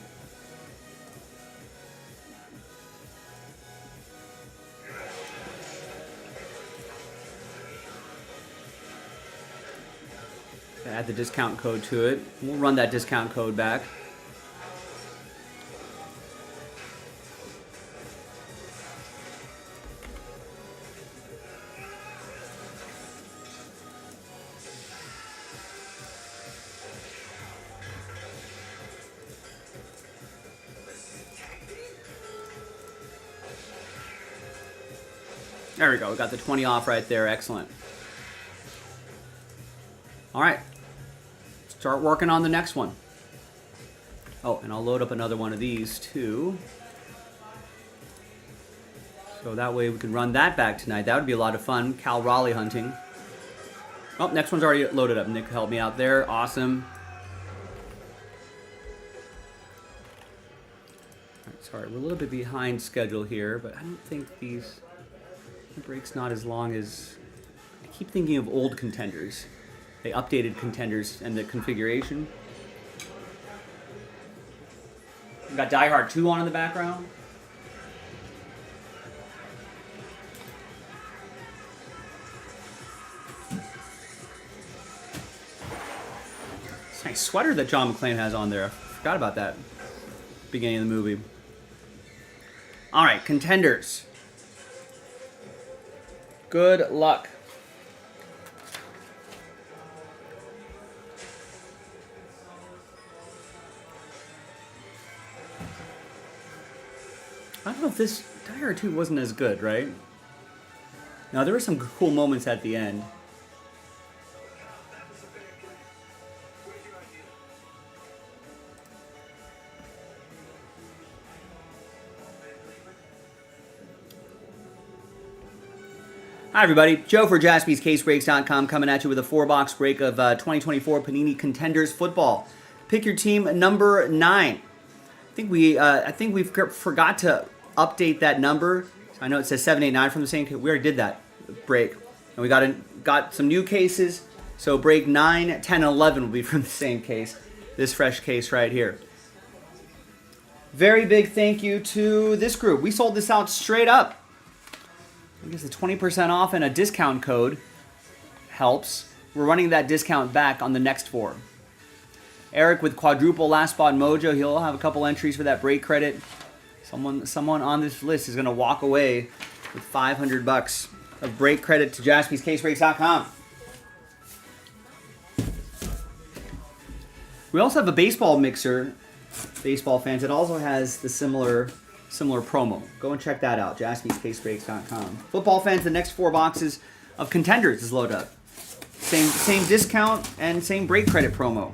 Add the discount code to it. We'll run that discount code back. There we go. We got the 20 off right there. Excellent. All right. Start working on the next one. Oh, and I'll load up another one of these too. So that way we can run that back tonight. That would be a lot of fun. Cal Raleigh hunting. Oh, next one's already loaded up. Nick helped me out there. Awesome. All right, sorry, we're a little bit behind schedule here, but I don't think the break's not as long as... I keep thinking of old contenders. They updated contenders and the configuration. We've got Die Hard 2 on in the background. It's a nice sweater that John McClane has on there. I forgot about that. Beginning of the movie. All right, contenders. Good luck. I don't know if this Die Hard 2 wasn't as good, right? Now, there were some cool moments at the end. Hi, everybody. Joe for JaspysCaseBreaks.com coming at you with a 4-box break of 2024 Panini Contenders Football. Pick your team number 9. I think we forgot to update that number. I know it says 789 from the same case. We already did that break. And we got some new cases. So break 9, 10, and 11 will be from the same case. This fresh case right here. Very big thank you to this group. We sold this out straight up. I guess the 20% off and a discount code helps. We're running that discount back on the next 4. Eric with quadruple last spot mojo. He'll have a couple entries for that break credit. Someone on this list is going to walk away with $500 of break credit to JaspysCaseBreaks.com. We also have a baseball mixer, baseball fans. It also has the similar promo. Go and check that out, JaspysCaseBreaks.com. Football fans, the next 4 boxes of contenders is loaded up. Same discount and same break credit promo.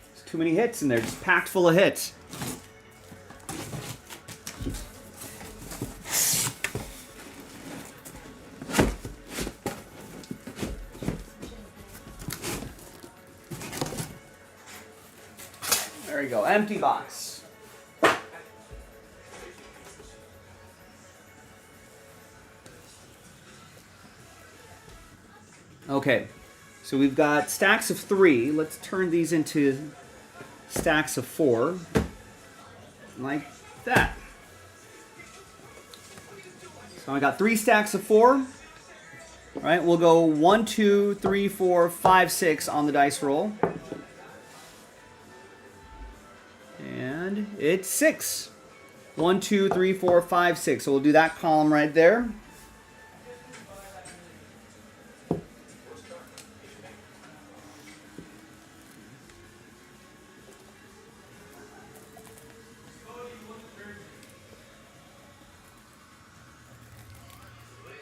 There's too many hits in there, just packed full of hits. There you go, empty box. Okay, so we've got stacks of 3. Let's turn these into stacks of 4, like that. So I got 3 stacks of 4. All right, we'll go 1, 2, 3, 4, 5, 6 on the dice roll. And it's 6. 1, 2, 3, 4, 5, 6. So we'll do that column right there.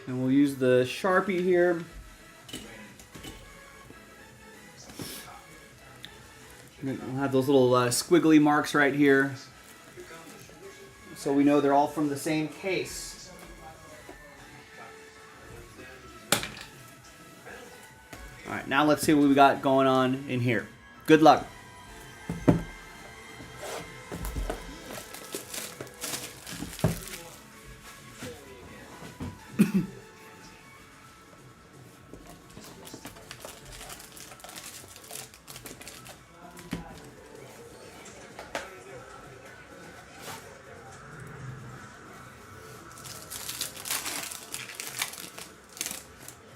And we'll use the Sharpie here. We'll have those little squiggly marks right here, so we know they're all from the same case. All right, now let's see what we got going on in here. Good luck.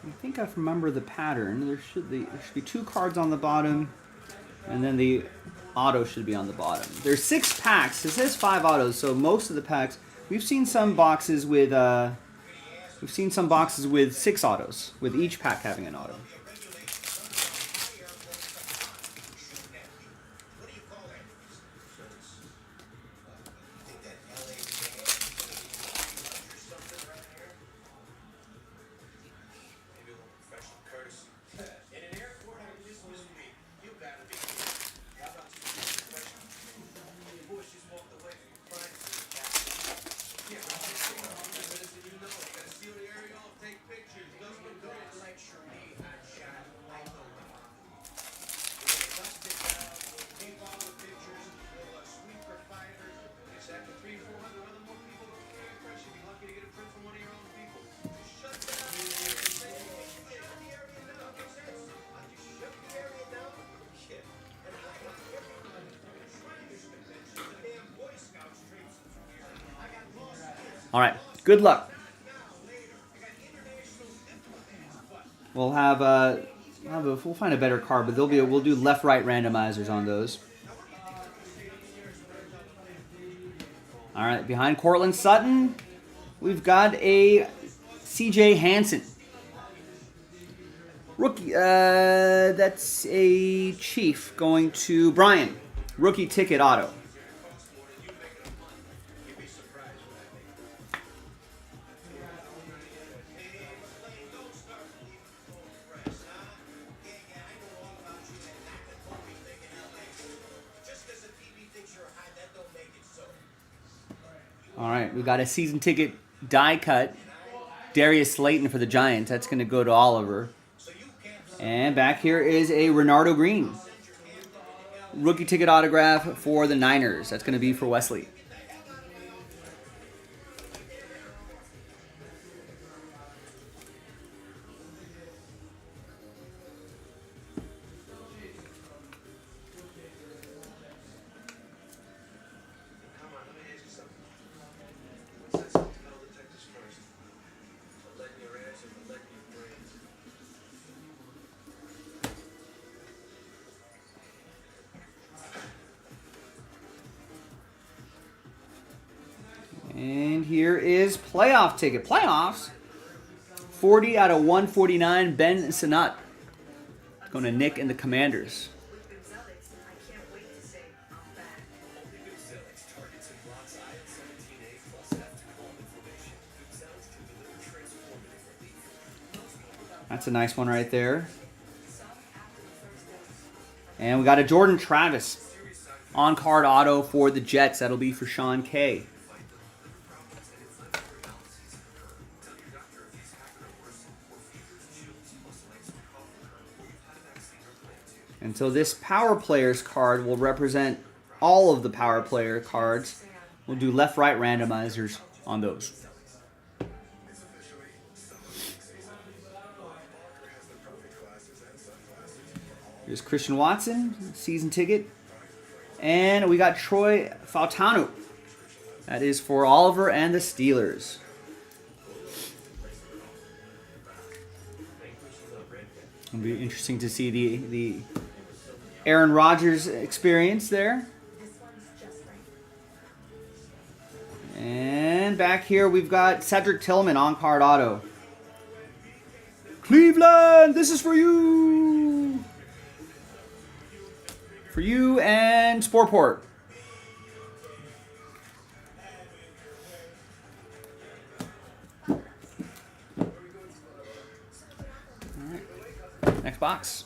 I think I remember the pattern. There should be 2 cards on the bottom, and then the auto should be on the bottom. There's 6 packs. It says 5 autos, so most of the packs. We've seen some boxes with 6 autos, with each pack having an auto. All right. Good luck. We'll have we'll find a better card, but we'll do left-right randomizers on those. All right, behind Cortland Sutton, we've got a C.J. Hansen. Rookie, that's a Chief going to Brian. Rookie ticket auto. All right, we got a season ticket die cut. Darius Slayton for the Giants. That's going to go to Oliver. And back here is a Renardo Green. Rookie ticket autograph for the Niners. That's going to be for Wesley. Come on, let me ask you something. What's that song metal detectors first? For letting your ass or for letting your brains? And here is playoff ticket. Playoffs. 40 out of 149. Ben Sinnott. Going to Nick and the Commanders. With Gonzalez, I can't wait to say I'm back. Only Gonzalez targets and blocks IL-17A plus F to calm inflammation. Gonzalez can deliver transformative relief. That's a nice one right there. And we got a Jordan Travis on-card auto for the Jets. That'll be for Sean K. And so this Power Players card will represent all of the Power Player cards. We'll do left-right randomizers on those. Here's Christian Watson, season ticket. And we got Troy Fautanu. That is for Oliver and the Steelers. It'll be interesting to see the Aaron Rodgers experience there. And back here we've got Cedric Tillman on-card auto. Cleveland, this is for you. For you and Sportport. All right. Next box.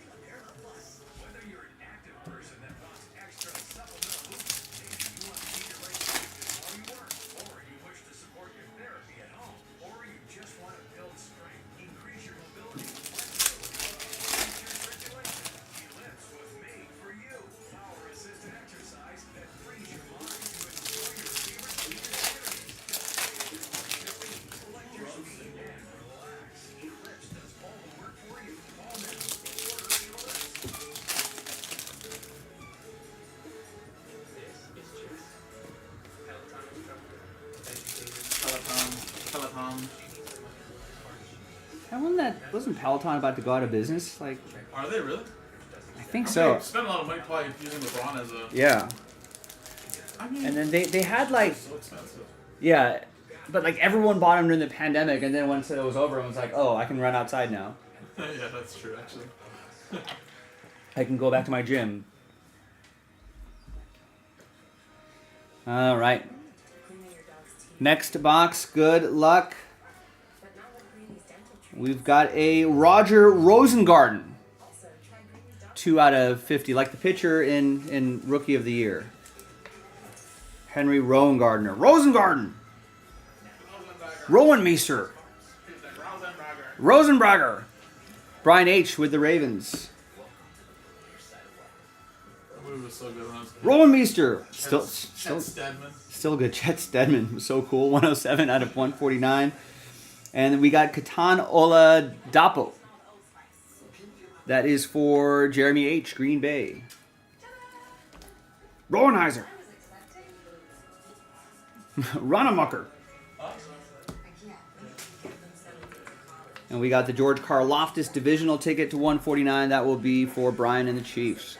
Whether you're an active person that wants extra supplemental movement, maybe you want to keep your legs active while you work, or you wish to support your therapy at home, or you just want to build strength, increase your mobility, flexibility, increase your circulation. He lifts was made for you. Power assisted exercise that frees your mind to enjoy your favorite leisure activities. Select your speed and relax. Eclipse does all the work for you. Call now. Order Eclipse. Peloton. Wasn't Peloton about to go out of business? Like, Are they really? I think They so. spent a lot of money probably using LeBron as a. Yeah. I mean, And then they had like, so expensive. yeah, but like everyone bought them during the pandemic, and then once it was over, it was like, oh, I can run outside now. Yeah, that's true actually. I can go back to my gym. All right. Next box. Good luck. We've got a Roger Rosengarten. 2 out of 50, like the pitcher in Rookie of the Year. Henry Rowengartner. Rosengarten. Rowenmeister. Rosenbrager. Brian H. with the Ravens. was so good when I was a kid. Rollenmeester. Chet Stedman. Still good. Chet Stedman was so cool. 107 out of 149. And then we got Katan Oladapo. That is for Jeremy H. Green Bay. Rowenheiser. Runnemucker. And we got the George Karlaftis divisional ticket to 149. That will be for Brian and the Chiefs.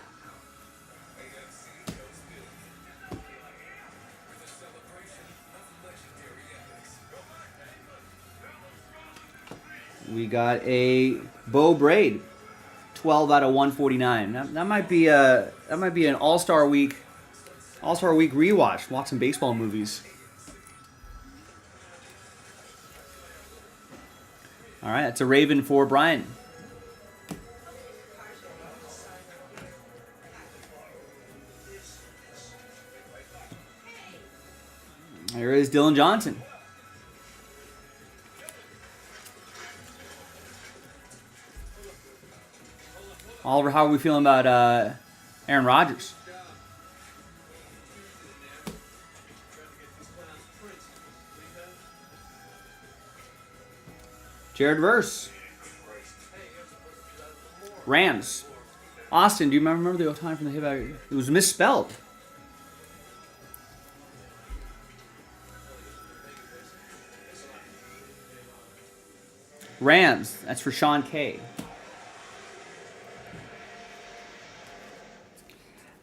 We got a Bo Braid, 12 out of 149. That might be an All-Star Week rewatch. Watch some baseball movies. All right, that's a Raven for Brian. There is Dylan Johnson. Oliver, how are we feeling about Aaron Rodgers? Jared Verse. Rams. Austin, do you remember the time from the hip? It was misspelled. Rams. That's for Sean K.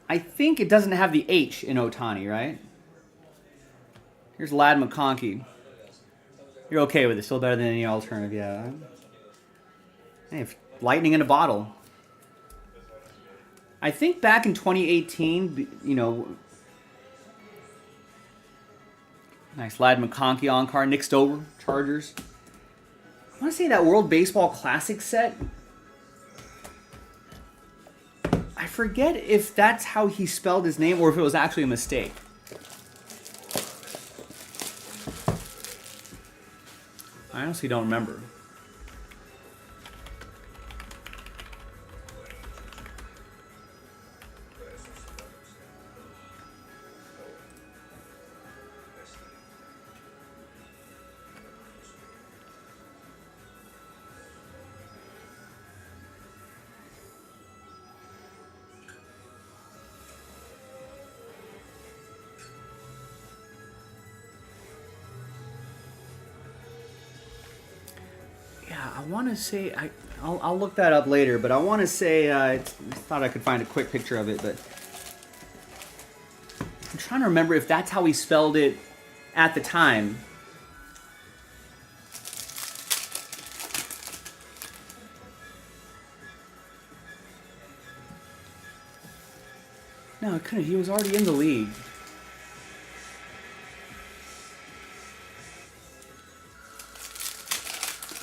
I think it doesn't have the H in Otani, right? Here's Ladd McConkey. You're okay with it. Still better than any alternative, yeah. Hey, lightning in a bottle. I think back in 2018, nice Ladd McConkey on card. Nick Stover, Chargers. I want to say that World Baseball Classic set. I forget if that's how he spelled his name or if it was actually a mistake. I honestly don't remember. I want to say, I'll look that up later, but I want to say, I thought I could find a quick picture of it, but I'm trying to remember if that's how he spelled it at the time. No, it couldn't. He was already in the league.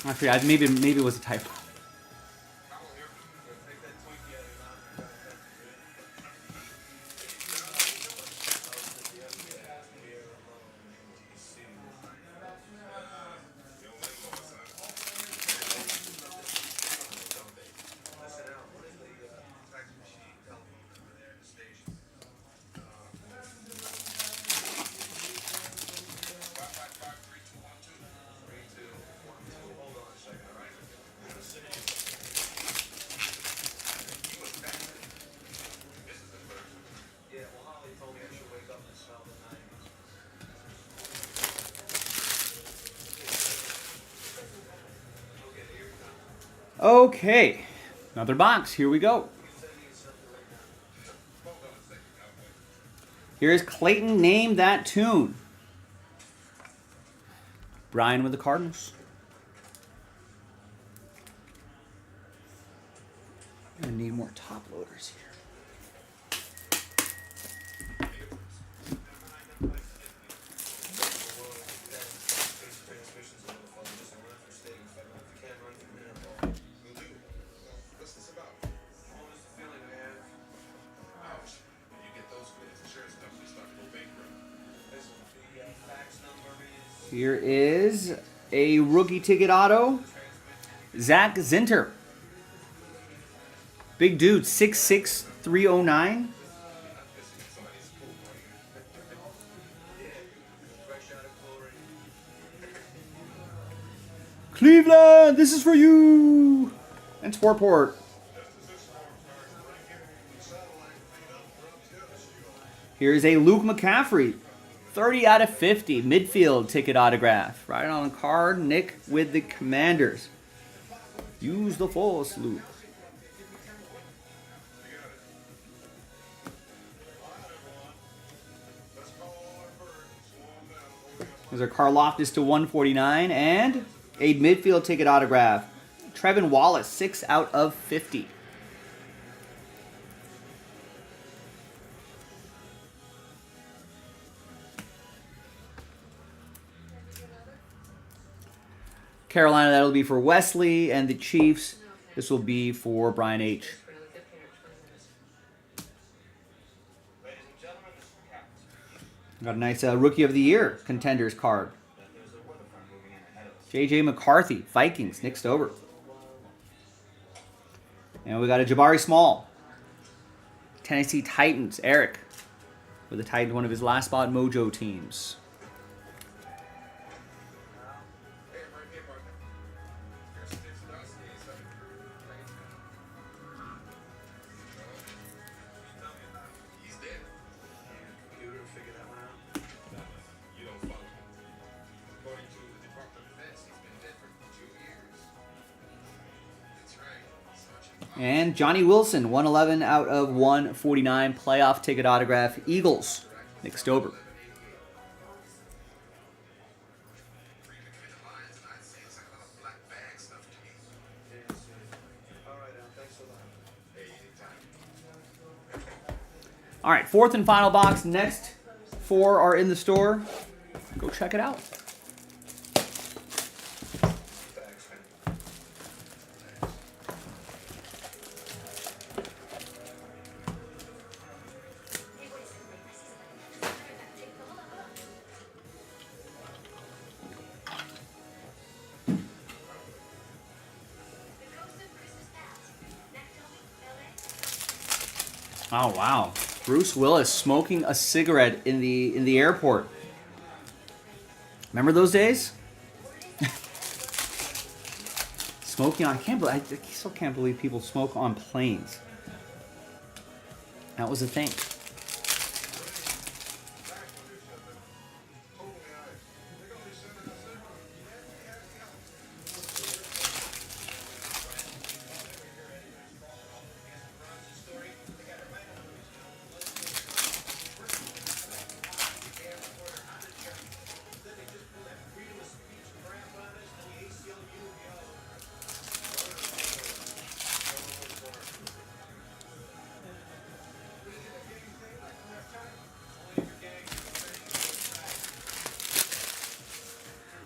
I forget. Maybe it was a typo. Okay, another box. Here we go. Here's Clayton. Name that tune. Brian with the Cardinals. I'm gonna need more top loaders here. Here is a rookie ticket auto. Zach Zinter. Big dude, 6'6", 309. Cleveland, this is for you. And Sportport. Here's a Luke McCaffrey. 30 out of 50. Midfield ticket autograph. Right on the card. Nick with the Commanders. Use the force, Luke. There's a Karloftis to 149 and a midfield ticket autograph. Trevin Wallace, 6 out of 50. Carolina, that'll be for Wesley, and the Chiefs, this will be for Brian H. Got a nice Rookie of the Year contenders card. J.J. McCarthy, Vikings, Nick Stover. And we got a Jabari Small. Tennessee Titans, Eric. With the Titans, one of his last spot mojo teams. And Johnny Wilson, 111 out of 149, playoff ticket autograph, Eagles, Nick Stover. All right, fourth and final box. Next 4 are in the store. Go check it out. Oh wow, Bruce Willis smoking a cigarette in the airport. Remember those days? Smoking on, I still can't believe people smoke on planes. That was a thing.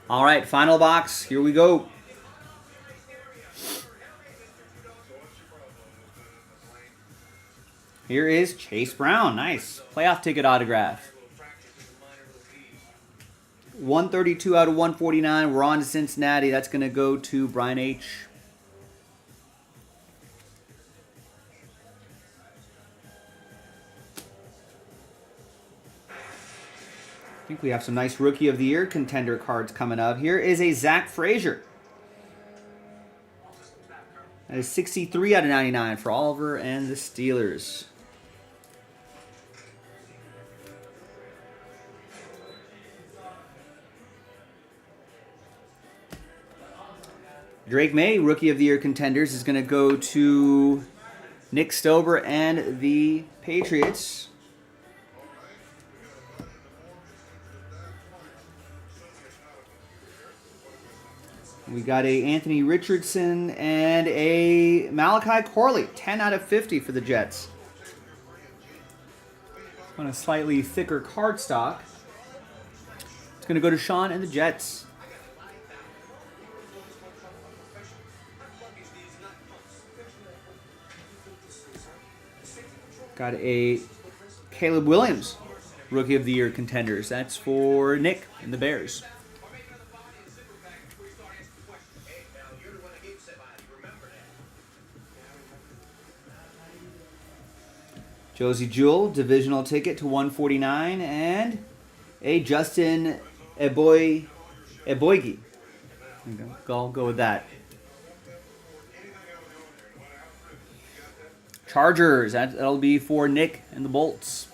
All right, final box. Here we go. Here is Chase Brown. Nice. Playoff ticket autograph. 132 out of 149. We're on to Cincinnati. That's going to go to Brian H. I think we have some nice Rookie of the Year contender cards coming up. Here is a Zach Frazier. That is 63 out of 99 for Oliver and the Steelers. Drake May, Rookie of the Year contenders, is going to go to Nick Stover and the Patriots. We got a Anthony Richardson and a Malachi Corley, 10 out of 50 for the Jets. On a slightly thicker cardstock. It's going to go to Sean and the Jets. Got a Caleb Williams, Rookie of the Year contenders. That's for Nick and the Bears. Josie Jewell, divisional ticket to 149, and a Justin Eboigbe. There you go. I'll go with that. Chargers. That'll be for Nick and the Bolts.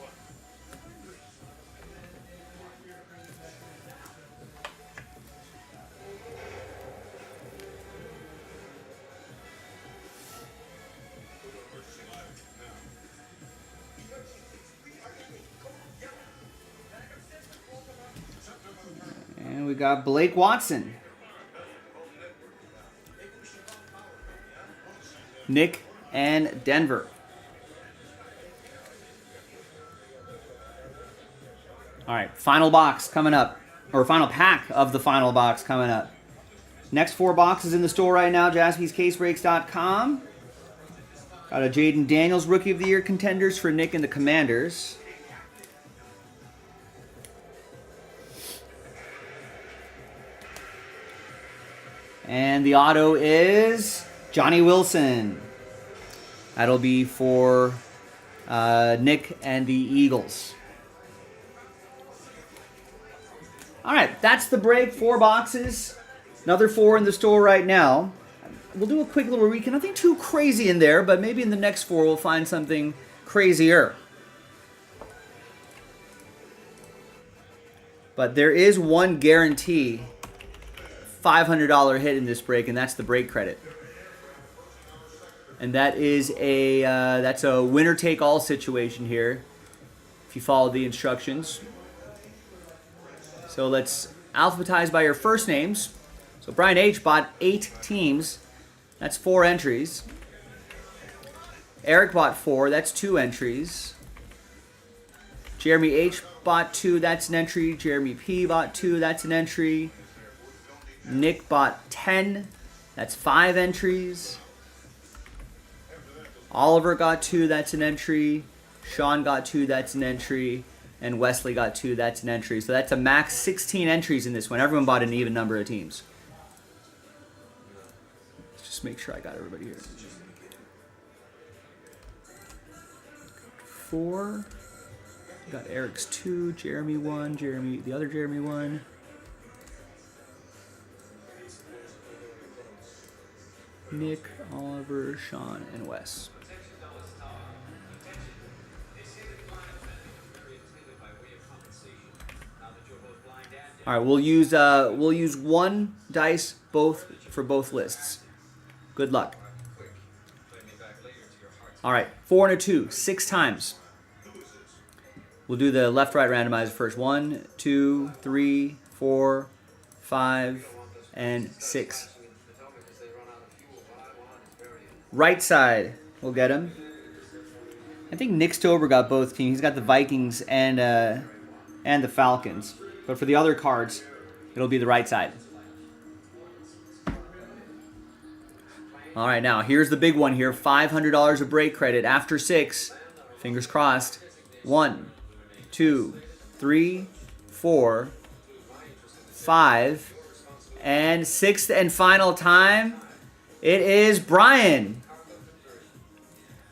And we got Blake Watson. Nick and Denver. All right, final box coming up, or final pack of the final box coming up. Next 4 boxes in the store right now, JaspysCaseBreaks.com. Got a Jaden Daniels Rookie of the Year contenders for Nick and the Commanders. And the auto is Johnny Wilson. That'll be for Nick and the Eagles. All right, that's the break. 4 boxes. Another 4 in the store right now. We'll do a quick little recap. Nothing too crazy in there, but maybe in the next 4 we'll find something crazier. But there is one guarantee $500 hit in this break, and that's the break credit. And that is that's a winner take all situation here if you follow the instructions. So let's alphabetize by your first names. So Brian H bought 8 teams. That's 4 entries. Eric bought 4. That's 2 entries. Jeremy H bought 2. That's an entry. Jeremy P bought 2. That's an entry. Nick bought 10. That's 5 entries. Oliver got 2. That's an entry. Sean got 2. That's an entry. And Wesley got 2. That's an entry. So that's a max 16 entries in this one. Everyone bought an even number of teams. Let's just make sure I got everybody here. 4. Got Eric's 2. Jeremy 1. The other Jeremy 1. Nick, Oliver, Sean, and Wes. All right, we'll use 1 dice for both lists. Good luck. All right, 4 and a 2, 6 times. We'll do the left-right randomizer first. 1, 2, 3, 4, 5, and 6. Right side, we'll get him. I think Nick Stober got both teams. He's got the Vikings and the Falcons. But for the other cards, it'll be the right side. All right, now here's the big one here. $500 of break credit after 6. Fingers crossed. 1, 2, 3, 4, 5, and 6th and final time. It is Brian.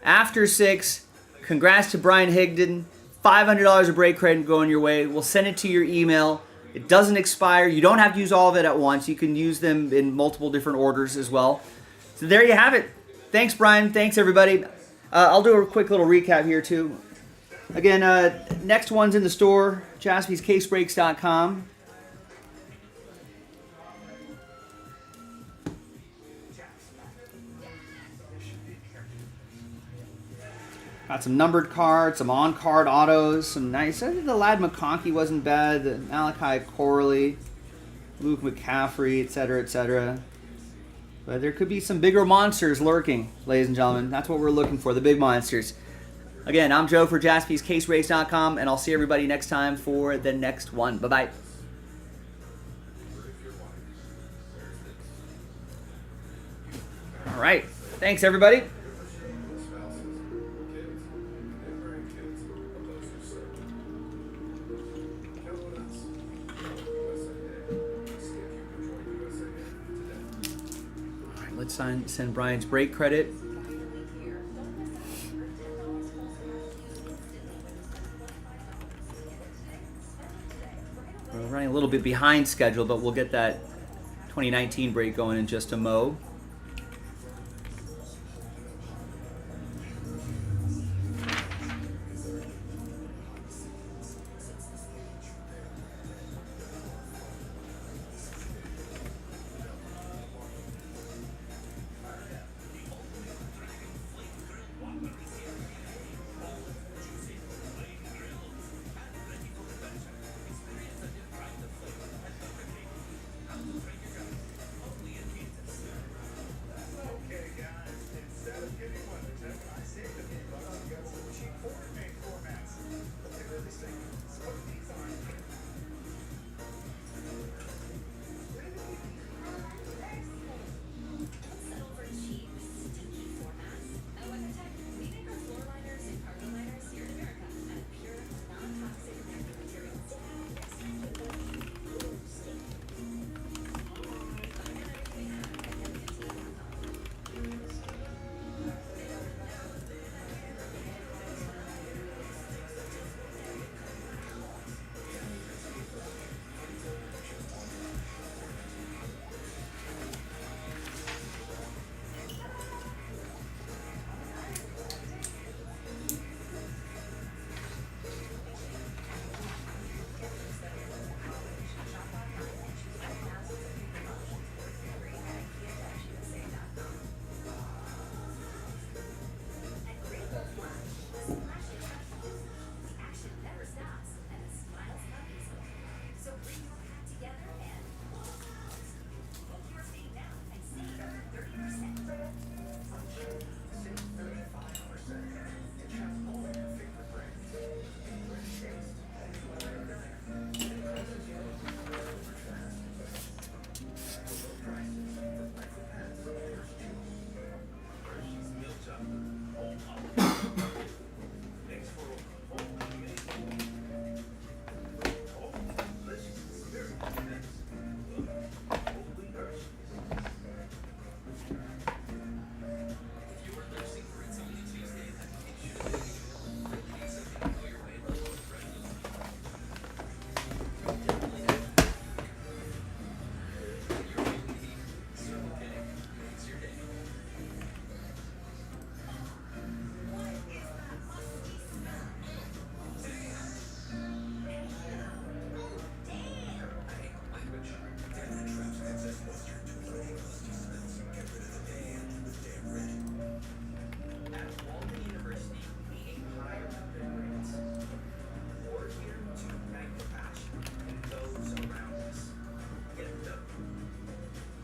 After 6, congrats to Brian Higdon. $500 of break credit going your way. We'll send it to your email. It doesn't expire. You don't have to use all of it at once. You can use them in multiple different orders as well. So there you have it. Thanks, Brian. Thanks, everybody. I'll do a quick little recap here, too. Again, next one's in the store, JaspysCaseBreaks.com. Got some numbered cards, some on-card autos, some nice. I think the Ladd McConkey wasn't bad. The Malachi Corley, Luke McCaffrey, etc., etc. But there could be some bigger monsters lurking, ladies and gentlemen. That's what we're looking for, the big monsters. Again, I'm Joe for JaspysCaseBreaks.com, and I'll see everybody next time for the next one. Bye-bye. All right. Thanks, everybody. Let's send Brian's break credit. We're running a little bit behind schedule, but we'll get that 2019 break going in just a mo. Okay, guys, instead of getting WeatherTech, I saved a few bucks and got some cheap foreign-made formats. Let's take a look at this thing. So what these are? Don't settle for cheap, stinky formats. At WeatherTech, we make our floor liners and cargo liners here in America out of pure, non-toxic natural materials. So bring your pack together and book your seat now and save 30%. Save 35%. It has all of your favorite brands. English taste. And prices are super fast. Low prices for breakfast pants. There's two. Hershey's milk chocolate. Thanks for all amazing. Oh, delicious. Very nice. Holy Hershey's. If you are thirsty for It's Only Tuesday, then it should be. Need something to go your way, let alone friendly. Definitely not. You're really deep. Circle K makes your day. At Walden University, we aim higher than grades. We're here to ignite the passion in those around us. Get the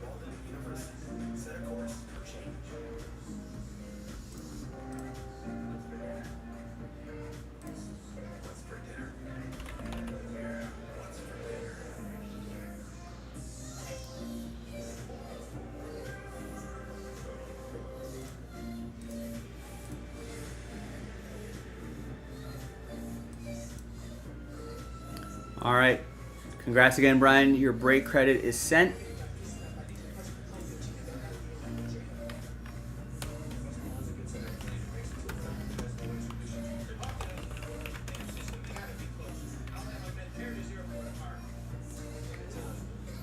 Walden University. Set a course for change. What's for dinner? Yeah, what's for dinner? All right. Congrats again, Brian. Your break credit is sent.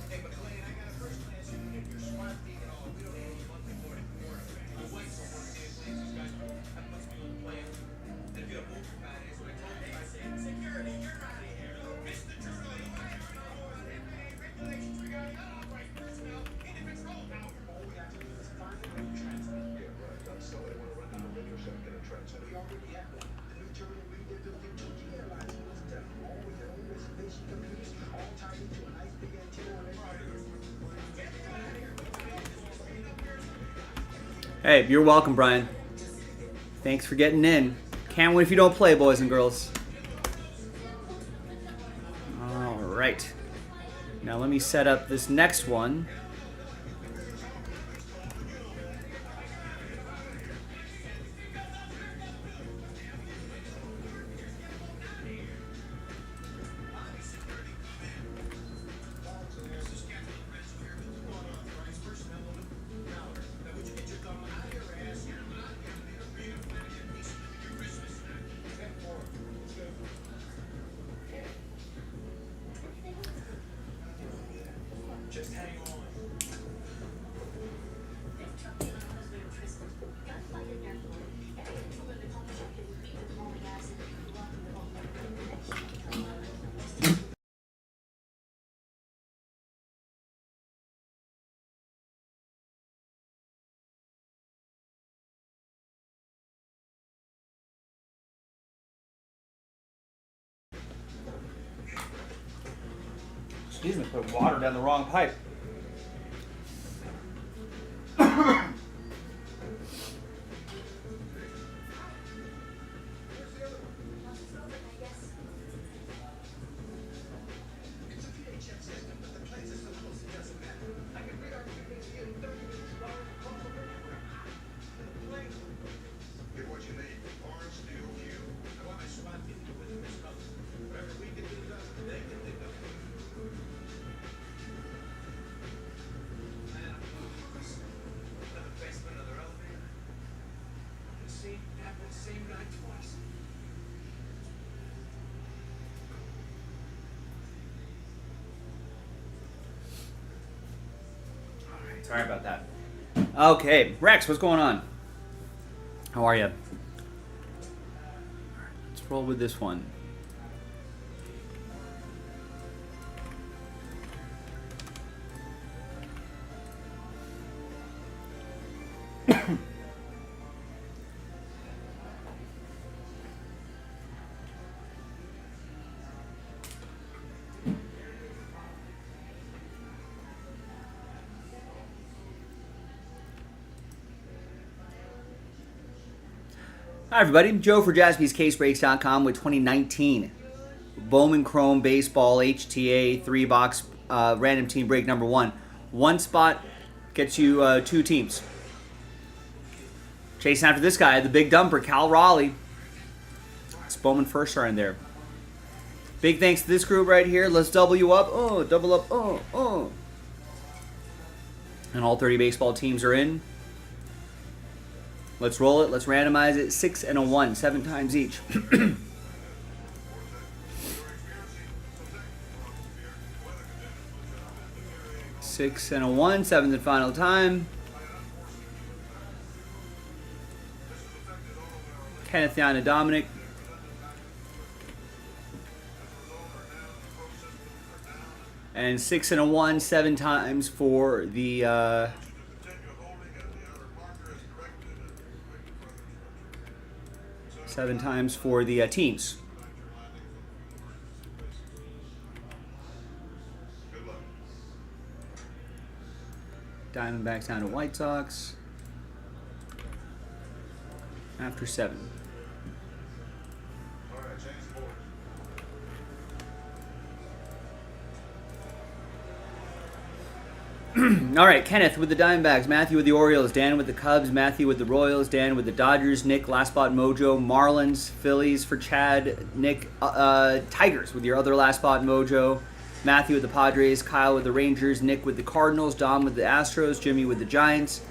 Hey, McLean, I got a first class unit. You're smart, being and all. We don't need any monthly for it. My wife's on one of these planes. These guys, that must be on the plane. They get a move from bad ass. When I told him, I said, security, you're out of here. Mr. Trudeau, you want to know about FAA regulations regarding unauthorized personnel in the control tower? All we have to do is find a new transmitter. Yeah, right. So they want to run down a radio shack and a transmitter. We already have one. The new terminal we did built into the airlines was done. All with their own reservation computers, all tied into a nice big antenna on every. Hey, you're welcome, Brian. Thanks for getting in. Can't win if you don't play, boys and girls. All right. Now let me set up this next one. Just hang on. Excuse me, put water down the wrong pipe. It's a VHF system, but the planes are so close it doesn't matter. I can read our TV in 30 minutes while we're across the river. The plane. Get what you need. Orange, steel, cube. I want my SWAT team to win this color. Whatever we can do, they can think of. Another basement, another elevator. The same happened, same guy twice. Sorry about that. Okay, Rex, what's going on? How are you? Let's roll with this one. Hi, everybody. Joe for JaspysCaseBreaks.com with 2019 Bowman Chrome Baseball HTA 3-box random team break number 1. One spot gets you 2 teams. Chasing after this guy, the big dumper, Cal Raleigh. It's Bowman first star in there. Big thanks to this group right here. Let's double you up. Oh, double up. Oh, oh. And all 30 baseball teams are in. Let's roll it. Let's randomize it. 6 and a 1, 7 times each. 6 and a 1, 7th and final time. Kenneth down to Dominic. And 6 and a 1, 7 times for the 7 times for the teams. Diamondbacks down to White Sox. After 7. All right, Kenneth with the Diamondbacks, Matthew with the Orioles, Dan with the Cubs, Matthew with the Royals, Dan with the Dodgers, Nick, Last Spot Mojo, Marlins, Phillies for Chad, Nick, Tigers with your other Last Spot Mojo, Matthew with the Padres, Kyle with the Rangers, Nick with the Cardinals, Dom with the Astros, Jimmy with the Giants,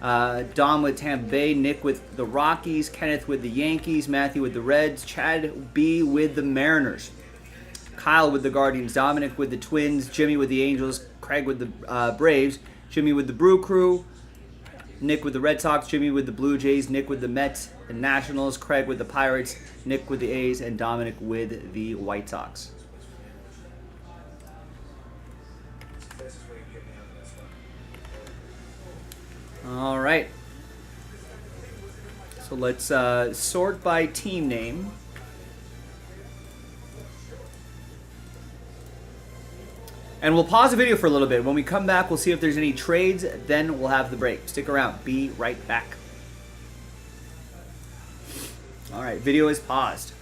Dom with Tampa Bay, Nick with the Rockies, Kenneth with the Yankees, Matthew with the Reds, Chad B with the Mariners, Kyle with the Guardians, Dominic with the Twins, Jimmy with the Angels, Craig with the Braves, Jimmy with the Brew Crew, Nick with the Red Sox, Jimmy with the Blue Jays, Nick with the Mets and Nationals, Craig with the Pirates, Nick with the A's, and Dominic with the White Sox. All right. So let's sort by team name. And we'll pause the video for a little bit. When we come back, we'll see if there's any trades. Then we'll have the break. Stick around. Be right back. All right, video is paused.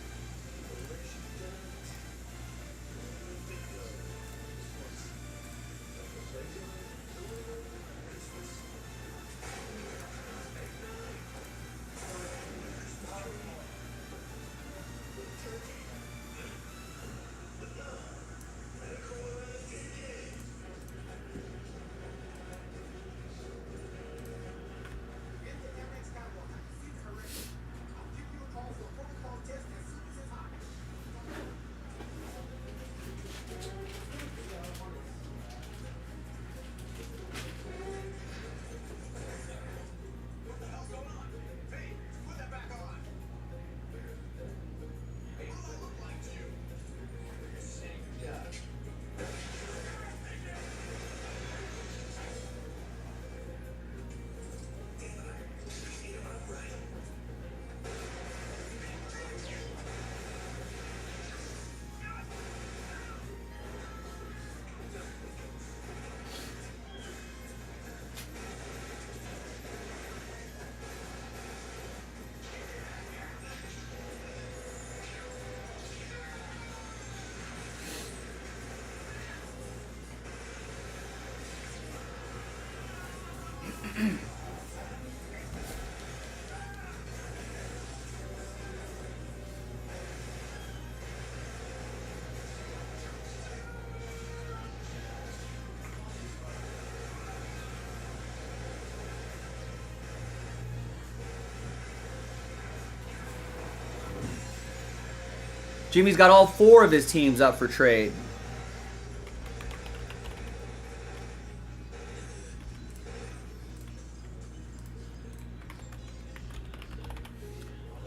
Jimmy's got all 4 of his teams up for trade.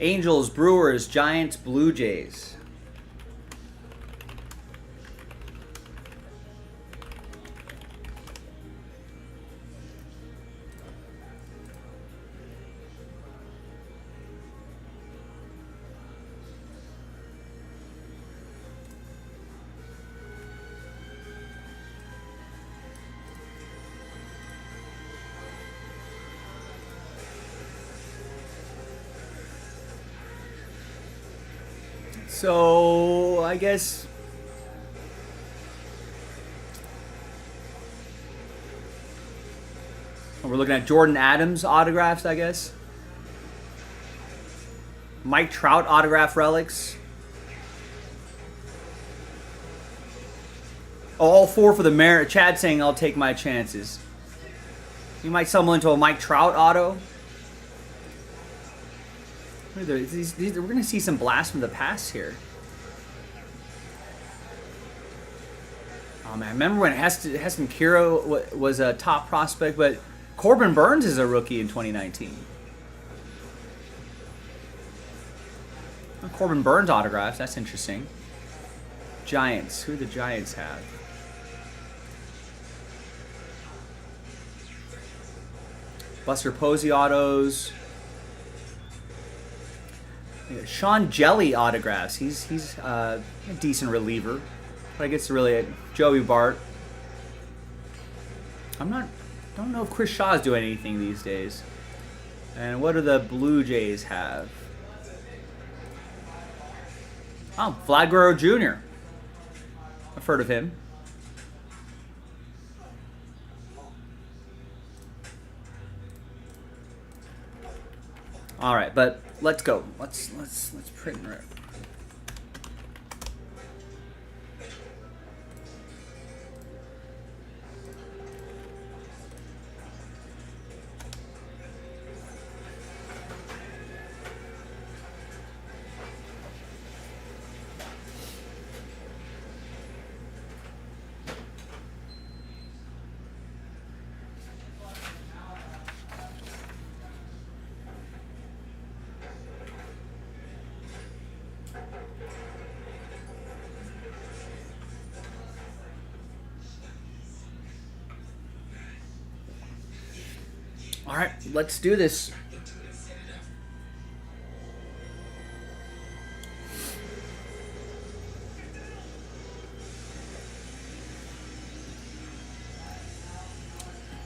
Angels, Brewers, Giants, Blue Jays. So, I guess we're looking at Jordan Adams autographs, I guess. Mike Trout autograph relics. Oh, all 4 for the Mariners. Chad saying I'll take my chances. You might stumble into a Mike Trout auto. We're going to see some blast from the past here. Oh man, remember when Heston Kiro was a top prospect, but Corbin Burns is a rookie in 2019. Corbin Burns autographs, that's interesting. Giants, who do the Giants have? Buster Posey autos. Sean Jelly autographs. He's a decent reliever, but I guess really Joey Bart. Don't know if Chris Shaw's doing anything these days. And what do the Blue Jays have? Oh, Vlad Guerrero Jr. I've heard of him. All right, but let's go. Let's print and rip. All right, let's do this.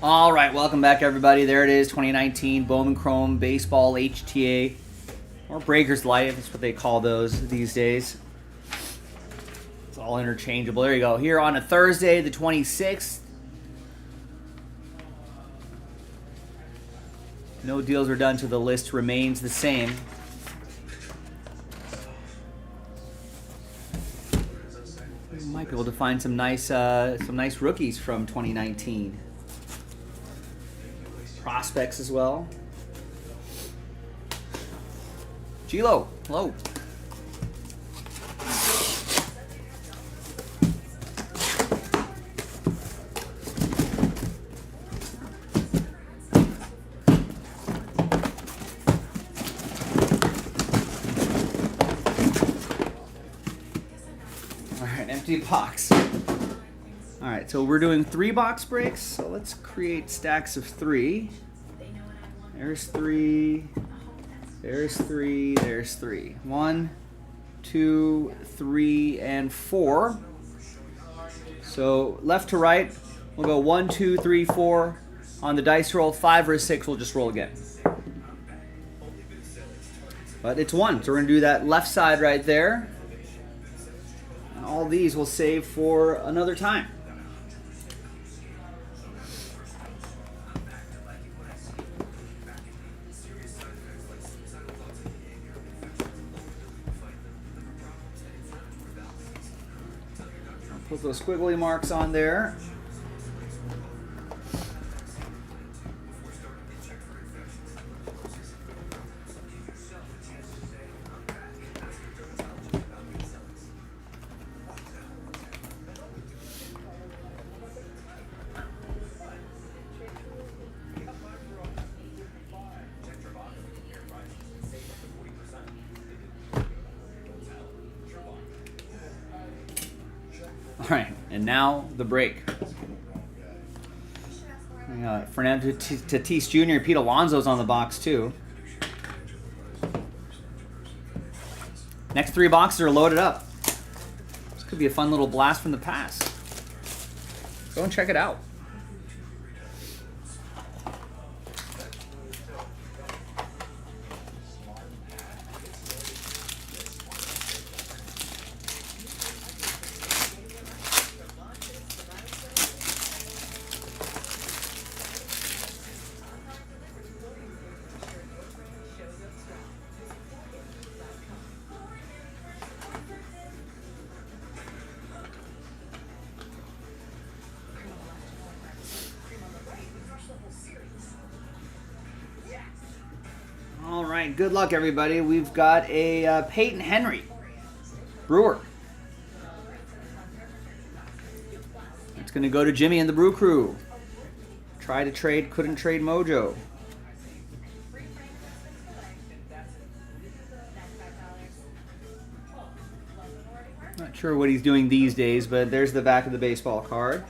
All right, welcome back, everybody. There it is, 2019 Bowman Chrome Baseball HTA, or Breakers Light, that's what they call those these days. It's all interchangeable. There you go. Here on a Thursday, the 26th. No deals are done, so the list remains the same. We might be able to find some nice rookies from 2019. Prospects as well. Gilo, hello. Empty box. All right, so we're doing 3 box breaks. So let's create stacks of 3. There's 3. There's 3. There's 3. 1, 2, 3, and 4. So left to right, we'll go 1, 2, 3, 4. On the dice roll, 5 or 6, we'll just roll again. But it's 1, so we're gonna do that left side right there. All these we'll save for another time. Put those squiggly marks on there. All right, and now the break. Fernando Tatis Jr. Pete Alonso's on the box too. Next 3 boxes are loaded up. This could be a fun little blast from the past. Go and check it out. All right, good luck, everybody. We've got a Peyton Henry, Brewer. It's going to go to Jimmy and the Brew Crew. Try to trade, couldn't trade Mojo. Not sure what he's doing these days, but there's the back of the baseball card.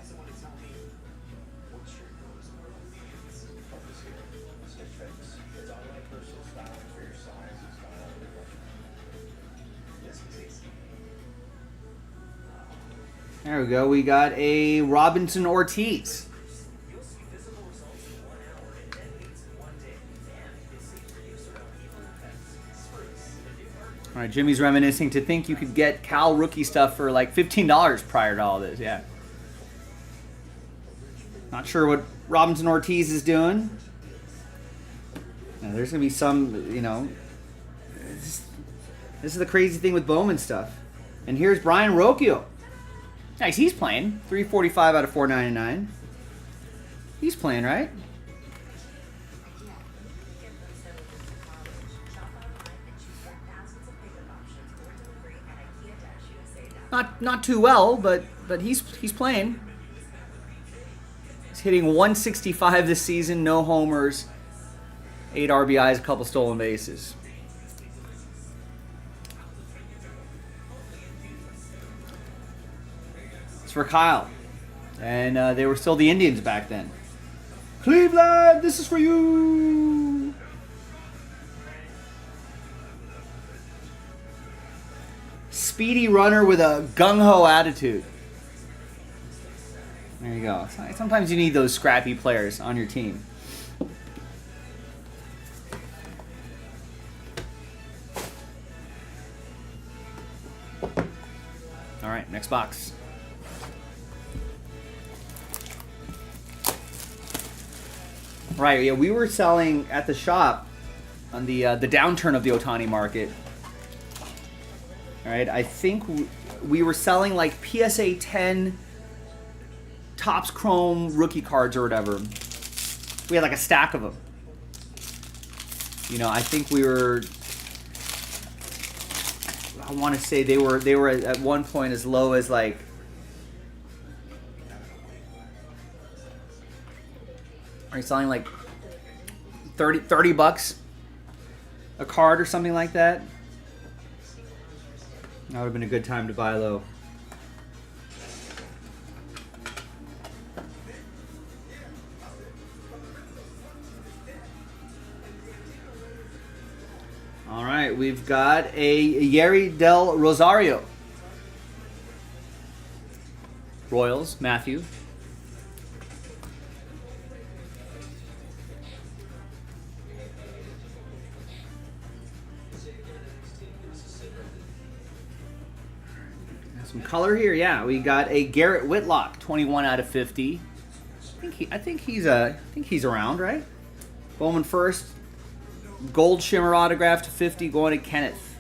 There we go. We got a Robinson Ortiz. All right, Jimmy's reminiscing to think you could get Cal rookie stuff for like $15 prior to all this. Yeah. Not sure what Robinson Ortiz is doing. Now, there's going to be some, you know, this is the crazy thing with Bowman stuff. And here's Brian Rocchio. Nice, he's playing. 345 out of 499. He's playing, right? Not too well, but he's playing. He's hitting 165 this season, no homers, 8 RBIs, a couple stolen bases. For Kyle, and they were still the Indians back then. Cleveland, this is for you. Speedy runner with a gung-ho attitude. There you go. Sometimes you need those scrappy players on your team. All right, next box. Right, yeah, we were selling at the shop on the downturn of the Ohtani market. All right, I think we were selling like PSA 10 Topps Chrome rookie cards or whatever. We had like a stack of them. You know, I think we were. I want to say they were at one point as low as like. Are you selling like 30 bucks a card or something like that? That would have been a good time to buy low. All right, we've got a Yeri Del Rosario. Royals, Matthew. Some color here, yeah. We got a Garrett Whitlock, 21 out of 50. I think he's around, right? Bowman first. Gold shimmer autograph to 50 going to Kenneth.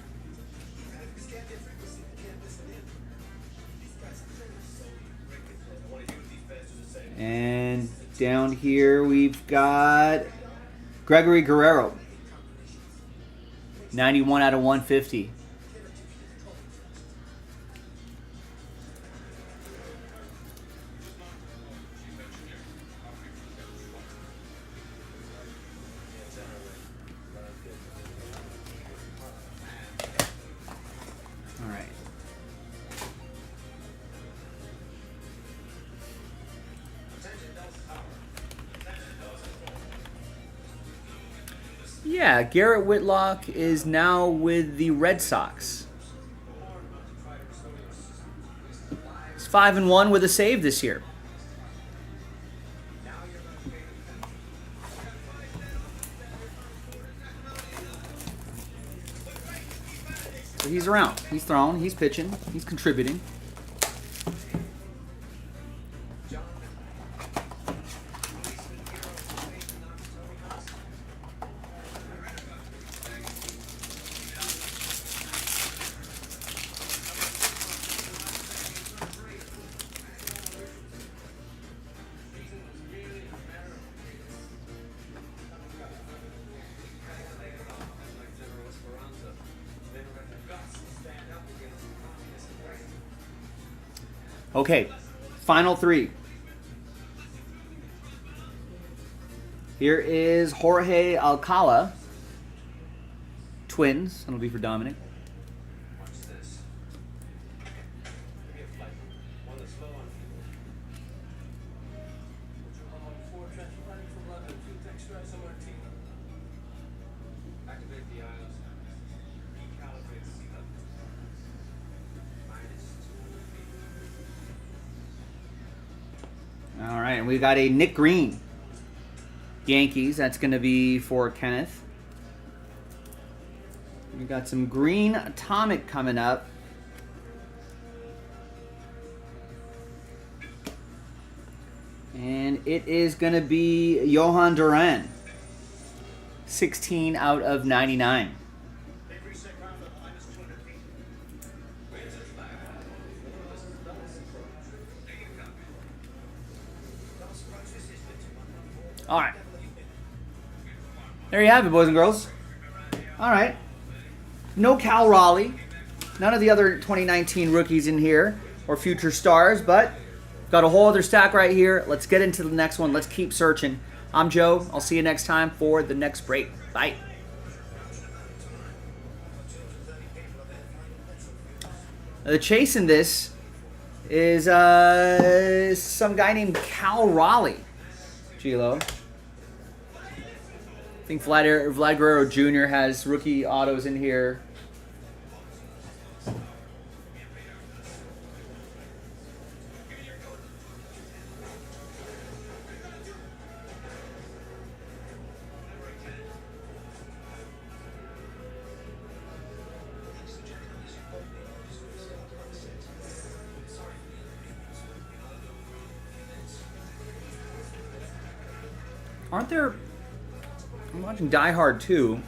And down here we've got Gregory Guerrero. 91 out of 150. All right. Yeah, Garrett Whitlock is now with the Red Sox. He's 5-1 with a save this year. So he's around. He's throwing. He's pitching. He's contributing. Okay, final three. Here is Jorge Alcala. Twins. That'll be for Dominic. Watch this. Give me a flight. One that's low on fuel. Would you call before transplanting from London to Texturize MRT? Activate the ions. Recalibrate seal. -2 feet. All right, and we got a Nick Green. Yankees. That's going to be for Kenneth. We got some green atomic coming up. And it is going to be Johan Duran. 16 out of 99. All right. There you have it, boys and girls. All right. No Cal Raleigh. None of the other 2019 rookies in here or future stars, but got a whole other stack right here. Let's get into the next one. Let's keep searching. I'm Joe. I'll see you next time for the next break. Bye. The chase in this is some guy named Cal Raleigh. Gilo. I think Vlad Guerrero Jr. has rookie autos in here. Aren't there... I'm watching Die Hard 2.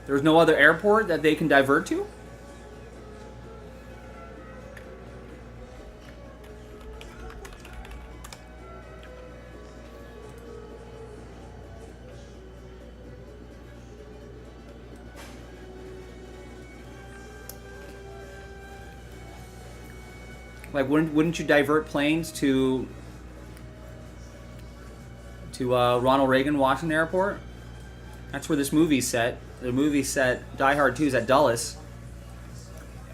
There's no other airport that they can divert to? Like, wouldn't you divert planes to Ronald Reagan Washington Airport? That's where this movie's set. The movie's set, Die Hard 2 is at Dulles.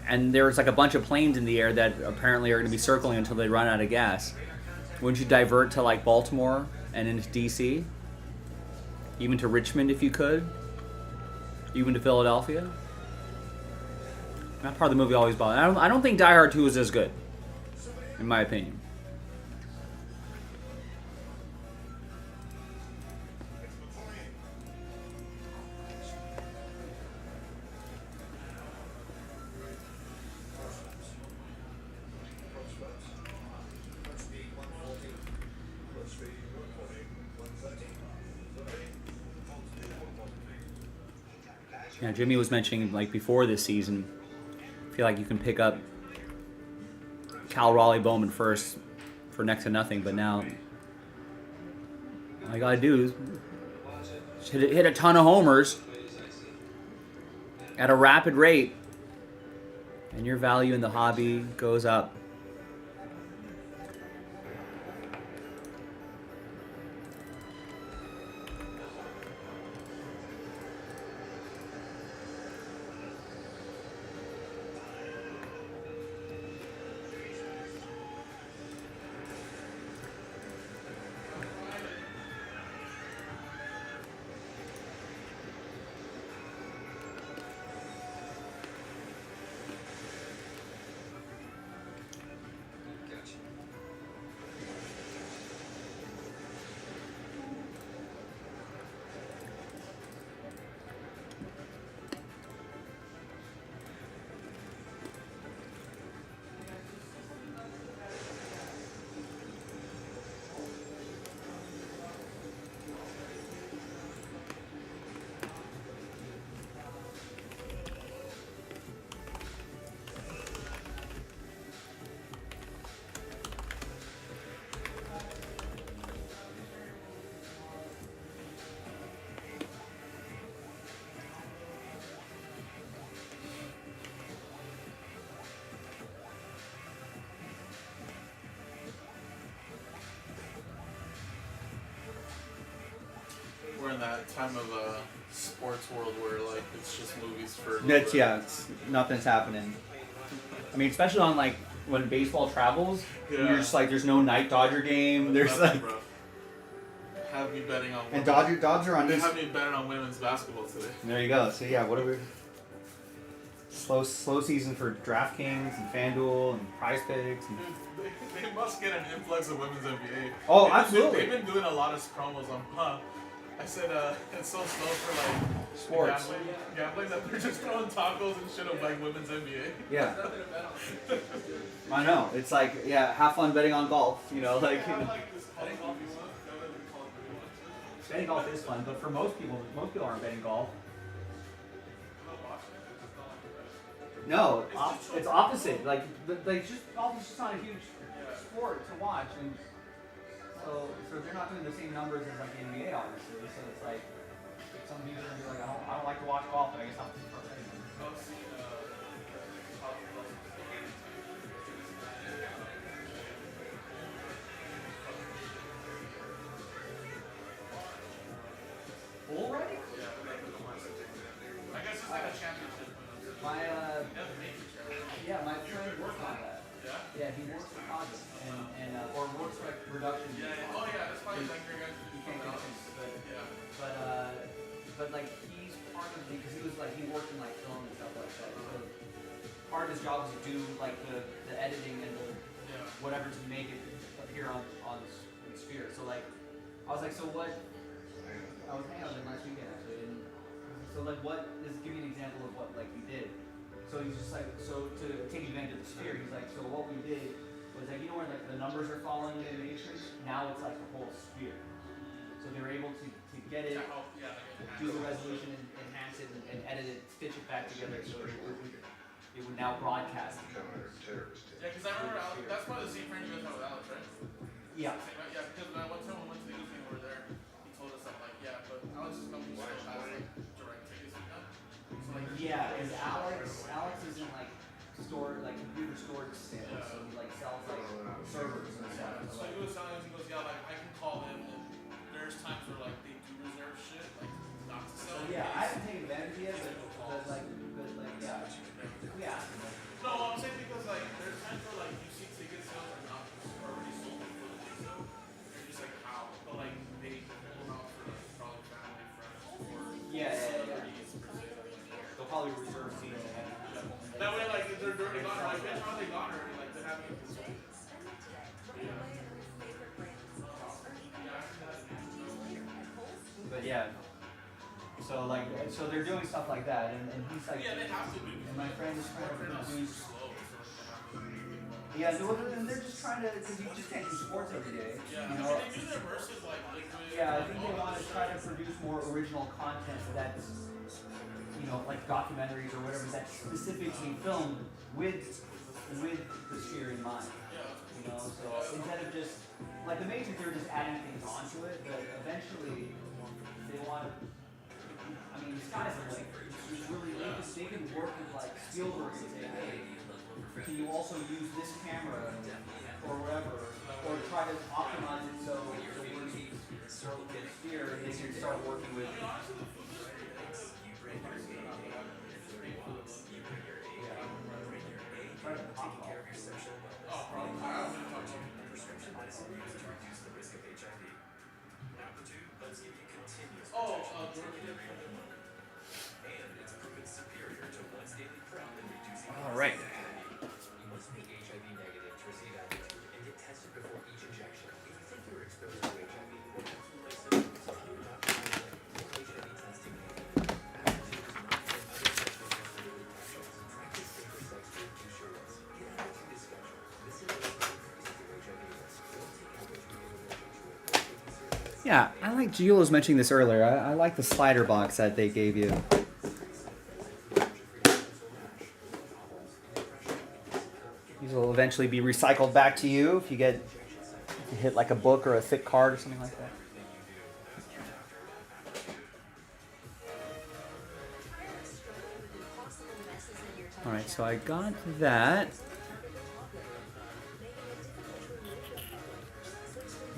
And there's like a bunch of planes in the air that apparently are going to be circling until they run out of gas. Wouldn't you divert to like Baltimore and into DC? Even to Richmond if you could? Even to Philadelphia? That part of the movie always bothers me. I don't think Die Hard 2 is as good, in my opinion. Yeah, Jimmy was mentioning like before this season, I feel like you can pick up Cal Raleigh Bowman first for next to nothing, but now all you gotta do is just hit a ton of homers at a rapid rate, and your value in the hobby goes up. Gotcha. We're in that time of sports world where like it's just movies for. a little That's bit. yeah, it's, nothing's happening. I mean, especially on like when baseball travels, Yeah. you're just like there's no night Dodger game. There's Nothing, like bro. Have me betting on. and women. Dodgers are on They this. have me betting on women's basketball today. There you go. So yeah, what are we? Slow season for DraftKings and FanDuel and Prize Picks. And, They must get an influx of women's NBA. Oh, They've been- absolutely. They've been doing a lot of promos on, I said, it's so slow for like Sports. gambling that they're just throwing tacos and shit of like women's NBA. yeah, I know. It's like yeah, have fun betting on golf. You know, like betting golf is fun, but for most people aren't betting golf. No, it's opposite. Like just golf is just not a huge sport to watch, and so they're not doing the same numbers as like the NBA, obviously. So it's like some people are gonna be like, I don't like to watch golf, but I guess I'll start betting. Bull riding? I guess it's like a championship. My my friend works on that. Yeah, he works for Congress and or works for like production. Oh yeah, that's probably like your guys. He can't get things, Yeah. but like he's part of because he was like he worked in like film and stuff like that. So part of his job was to do like the editing and the whatever to make it appear on the Sphere. So like I was like, so what? I was hanging out with him last weekend actually, and so like what is give me an example of what like he did. So he's just like, so to take advantage of the Sphere, he's like, so what we did was like, you know where like the numbers are falling in the matrix? Now it's like the whole Sphere. So they were able to get it, do the resolution, and enhance it, and edit it, stitch it back together so it would now broadcast. Counter-terrorist. Yeah, because I remember Alex, that's probably the same friend you guys have with Alex, right? Yeah. Yeah, because one time we went to the Eagles game over there, he told us that, like, yeah, but Alex's company still has, like, direct tickets with them. So, like, Yeah, and Alex is in like computer storage sales, so he like sells like servers and stuff. so he was telling us, he goes, yeah, like, I can call them, and there's times where, like, they do reserve shit, like, not to sell. So yeah, I haven't taken advantage yet, but yeah. No, I'm saying because, like, there's times where, like, you see ticket sales are not already sold before the big sale. You're just like, how? But, like, they pull them out for, like, probably family, friends, or Yeah. celebrities, per se. They'll probably reserve seats ahead. That way, like, if they're already gone, like, bitch, how they gone already? Like, they haven't even sold. But yeah. So they're doing stuff like that, and he's like, Yeah, they have to be. and my friend is trying to They're not produce. slow, so they have to be. Yeah, and they're just trying to, because you just can't do sports every day. Yeah, You I know? mean, they do their verses, like, liquid. Yeah, I like, think all they that want to shit. try to produce more original content that's, you know, like documentaries or whatever that specifically filmed with the sphere in mind. You know, so instead of just like the Matrix, they were just adding things onto it, but eventually they want. I mean, the sky's the limit. It's really they can work with like Spielberg and say, hey, can you also use this camera or whatever, or try to optimize it so when you sphere, they can start working with. All right. You must be HIV negative to receive Altitude and get tested before each injection. If you think you were exposed to HIV, or have some symptoms, call your doctor today. HIV testing may be Altitude is not for other sexual transmitted infections. Practice safer sex to reduce your risk. Get Altitude is scheduled. This information increases your HIV risk. Don't take Altitude in relation to it. Or taking serious. Yeah, I like Gio was mentioning this earlier. I like the slider box that they gave you. These will eventually be recycled back to you if you hit like a book or a thick card or something like that. All right, so I got that.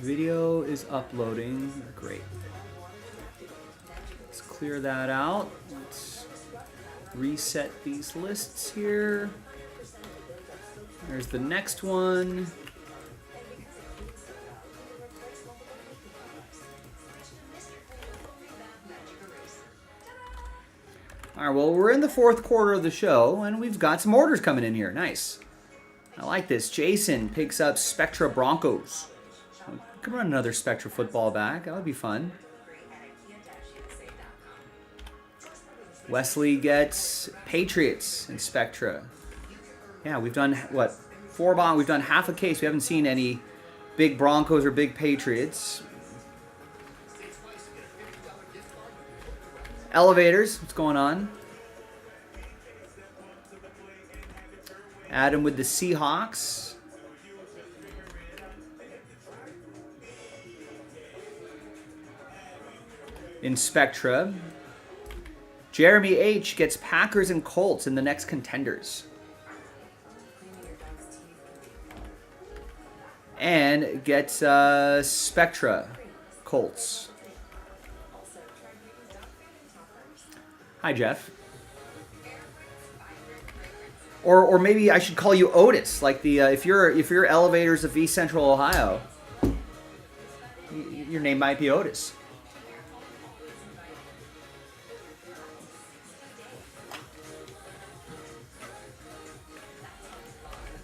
Video is uploading. Great. Let's clear that out. Let's reset these lists here. There's the next one. All right, well, we're in the fourth quarter of the show, and we've got some orders coming in here. Nice. I like this. Jason picks up Spectra Broncos. Could run another Spectra football back. That would be fun. Wesley gets Patriots and Spectra. Yeah, we've done, what, 4 We've done half a case. We haven't seen any big Broncos or big Patriots. Elevators, what's going on? Adam with the Seahawks. In Spectra. Jeremy H. gets Packers and Colts in the next contenders. And gets Spectra Colts. Hi, Jeff. Or maybe I should call you Otis, like the if you're Elevators of East Central Ohio, your name might be Otis.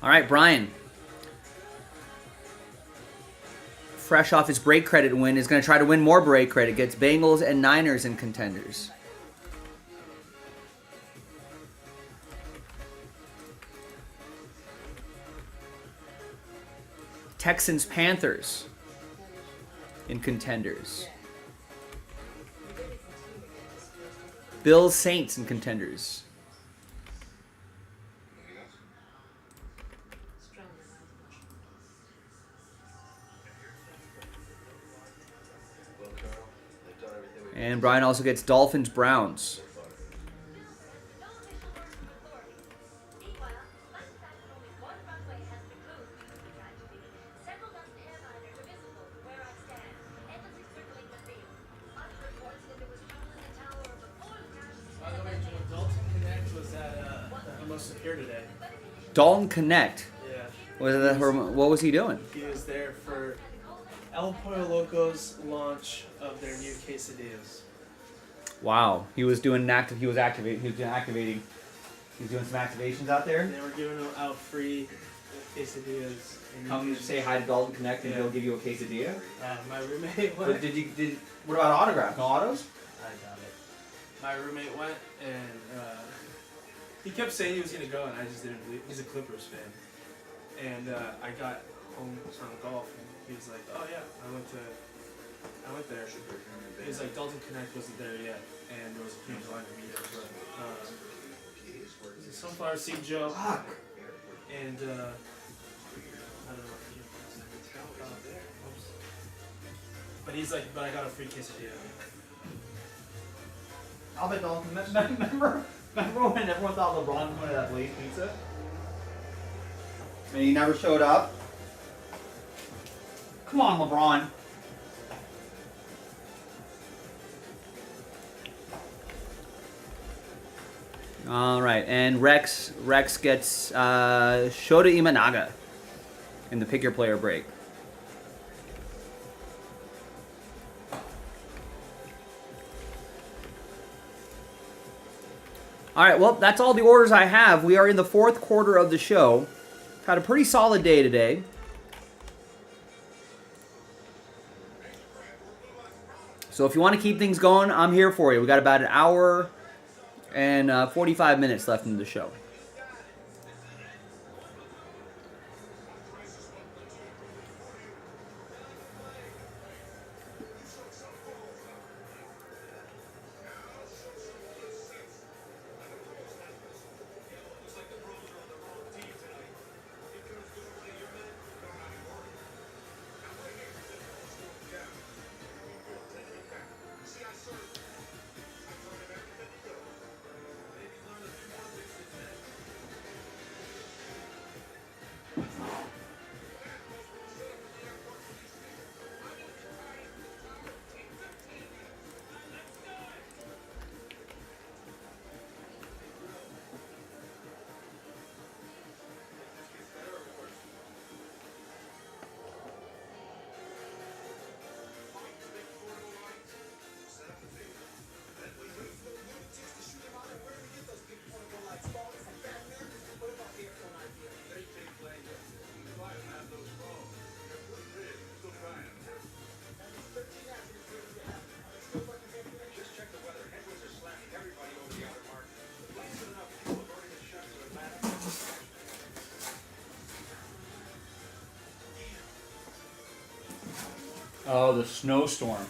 All right, Brian. Fresh off his break credit win, is going to try to win more break credit. Gets Bengals and Niners in contenders. Texans Panthers in contenders. Bills Saints in contenders. And Brian also gets Dolphins Browns. By the way, Dalton Connect was at the most secure today. Dalton Connect. Yeah. What was he doing? He was there for El Pollo Loco's launch of their new quesadillas. Wow, he was doing activating. He was doing some activations out there. They were giving out free quesadillas. Come say hi to Dalton Connect, and he'll give you a quesadilla. My roommate went. But what about autographs? No autos? I doubt it. My roommate went and he kept saying he was gonna go, and I just didn't believe. He's a Clippers fan, and I got home from golf, and he was like, "Oh yeah, I went there." He was like, "Dalton Connect wasn't there yet, and there was a huge line to meet him, but Sunflower Seed Joe. Fuck. And, I don't know. Oops. But he's like, but I got a free quesadilla. I'll bet they'll remember when everyone thought LeBron was going to that Blaze Pizza? And he never showed up? Come on, LeBron. All right, and Rex gets Shota Imanaga in the pick your player break. All right, well, that's all the orders I have. We are in the fourth quarter of the show. Had a pretty solid day today. So if you want to keep things going, I'm here for you. We got about an hour and 45 minutes left in the show. Oh, the snowstorm.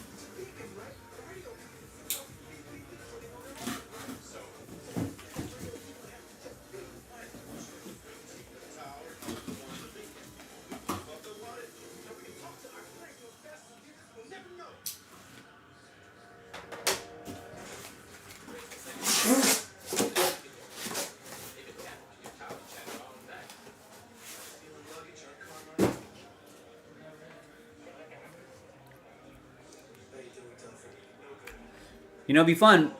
You know, it'd be fun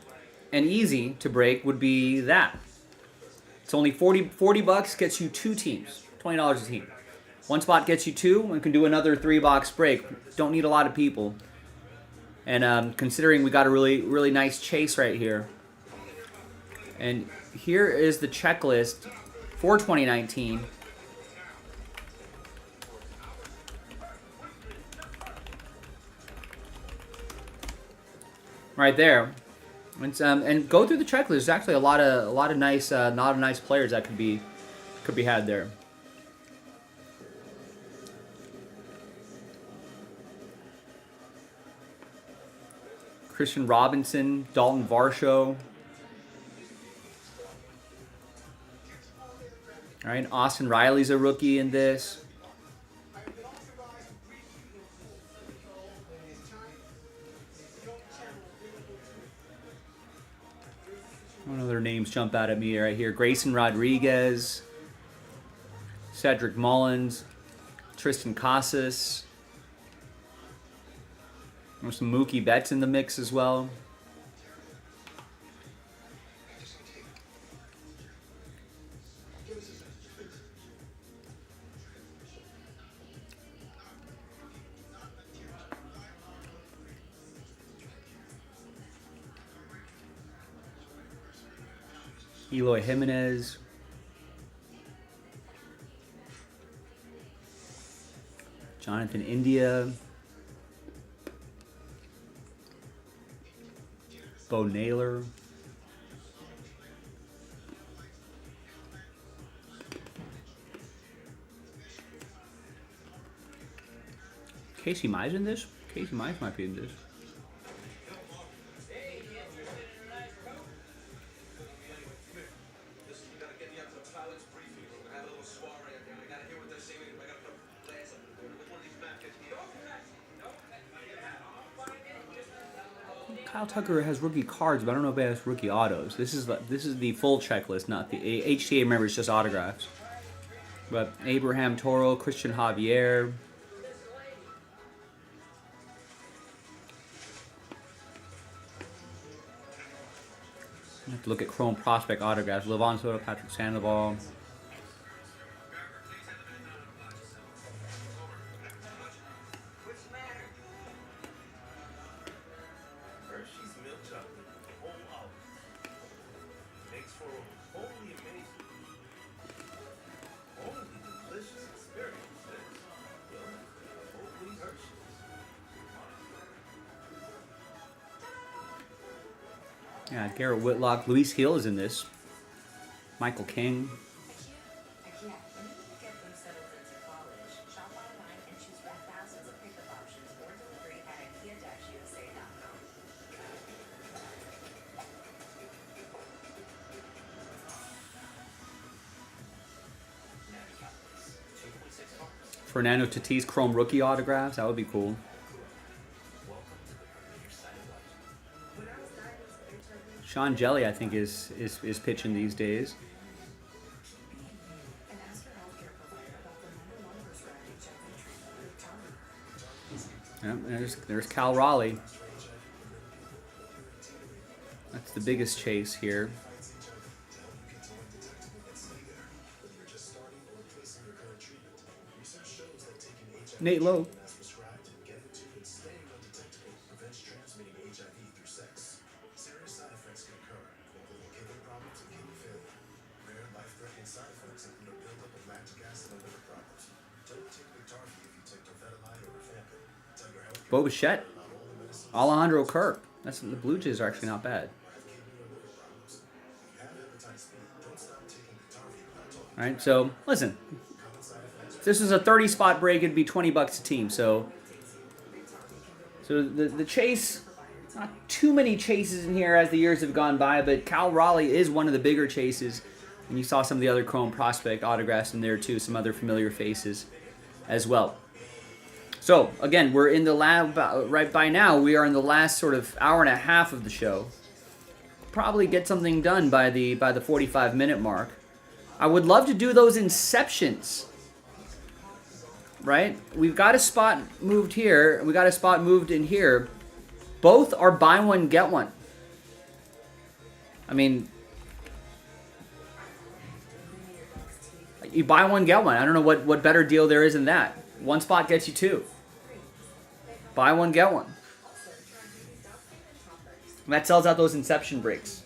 and easy to break would be that. It's only 40 bucks, gets you 2 teams, $20 a team. One spot gets you 2, and can do another 3-box break. Don't need a lot of people. And considering we got a really nice chase right here. And here is the checklist for 2019. Right there, and go through the checklist. There's actually a lot of nice players that could be had there. Christian Robinson, Dalton Varsho. All right, Austin Riley's a rookie in this. One other names jump out at me right here. Grayson Rodriguez, Cedric Mullins, Tristan Casas. There's some Mookie Betts in the mix as well. Eloy Jimenez. Jonathan India. Bo Naylor. Casey Mize in this? Casey Mize might be in this. Kyle Tucker has rookie cards, but I don't know if he has rookie autos. This is the full checklist, not the HTA. Remember, it's just autographs. But Abraham Toro, Christian Javier. You have to look at Chrome Prospect autographs. Levon Soto, Patrick Sandoval. Hershey's milk chocolate, whole out. Makes for a wholly amazing, wholly delicious experience that, well, hopefully Hershey's. Yeah, Garrett Whitlock. Luis Hill is in this. Michael King. IKEA, when you get them settled into college, shop online and choose from thousands of pickup options or delivery at IKEA-USA.com. Fernando Tatis Chrome rookie autographs. That would be cool. Sean Jelly, I think, is pitching these days. And ask your healthcare provider about the number one prescribed HIV treatment with Tony. Yeah, there's Cal Raleigh. That's the biggest chase here. Nate Lowe. prevents transmitting HIV through sex. Serious side effects can occur, including kidney problems and kidney failure. Rare life-threatening side effects include a buildup of lactic acid and liver problems. Don't take Biktarvy if you take Terfetamine or rifampin. Tell your health Bo Bichette. Alejandro Kirk. That's the Blue Jays are actually not bad. All right, so listen. If this is a 30-spot break, it'd be $20 a team. So the chase, not too many chases in here as the years have gone by, but Cal Raleigh is one of the bigger chases. And you saw some of the other Chrome Prospect autographs in there too, some other familiar faces as well. So again, we're in the lab right by now. We are in the last sort of hour and a half of the show. Probably get something done by the 45-minute mark. I would love to do those inceptions. Right? We've got a spot moved here. We got a spot moved in here. Both are buy one, get one. I mean, you buy one, get one. I don't know what better deal there is than that. One spot gets you two. Buy one, get one. And that sells out those inception breaks.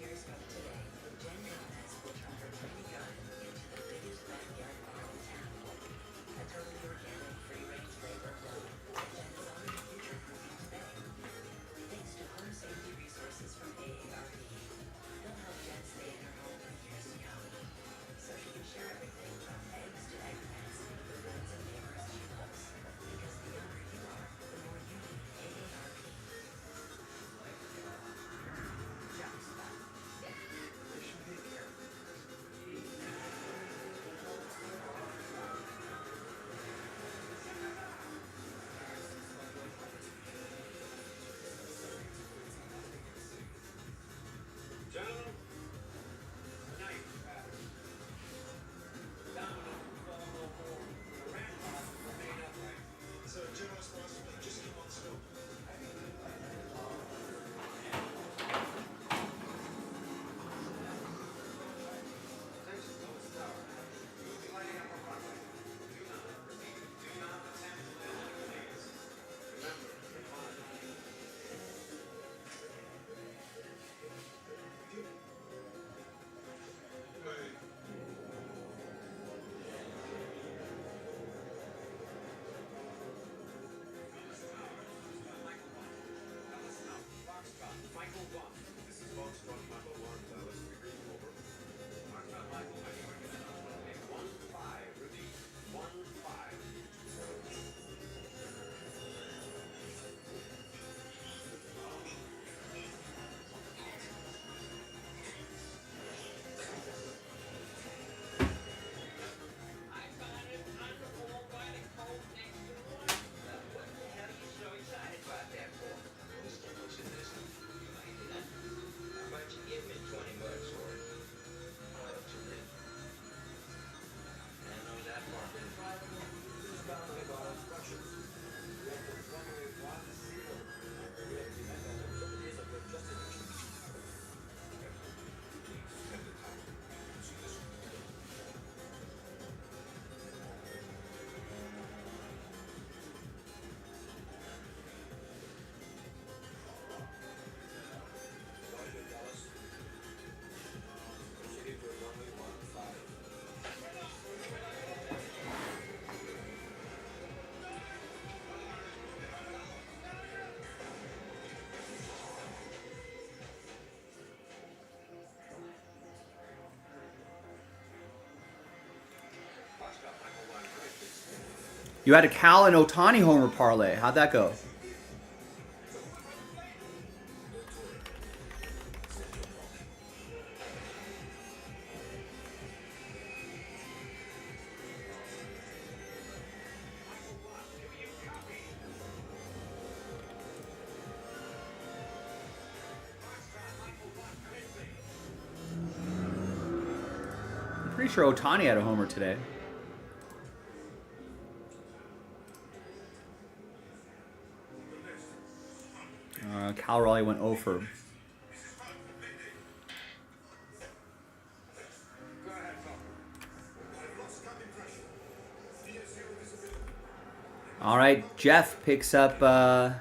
You had a Cal and Otani homer parlay. How'd that go? I'm pretty sure Otani had a homer today. Cal Raleigh went 0 for. All right, Jeff picks up a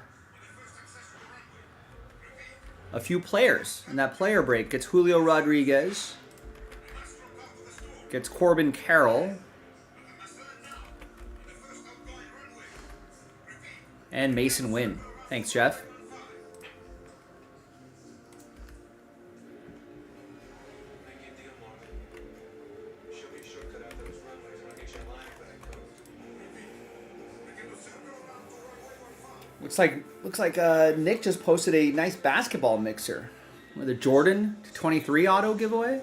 few players in that player break. Gets Julio Rodriguez. Gets Corbin Carroll. And Mason Wynn. Thanks, Jeff. Looks like Nick just posted a nice basketball mixer with a Jordan 23 auto giveaway.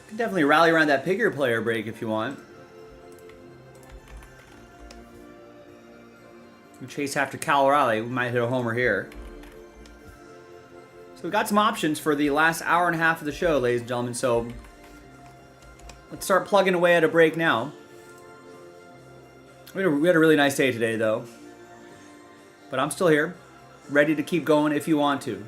Can definitely rally around that Pigger player break if you want. We chase after Cal Raleigh. We might hit a homer here. So we got some options for the last hour and a half of the show, ladies and gentlemen. So let's start plugging away at a break now. We had a really nice day today, though. But I'm still here, ready to keep going if you want to.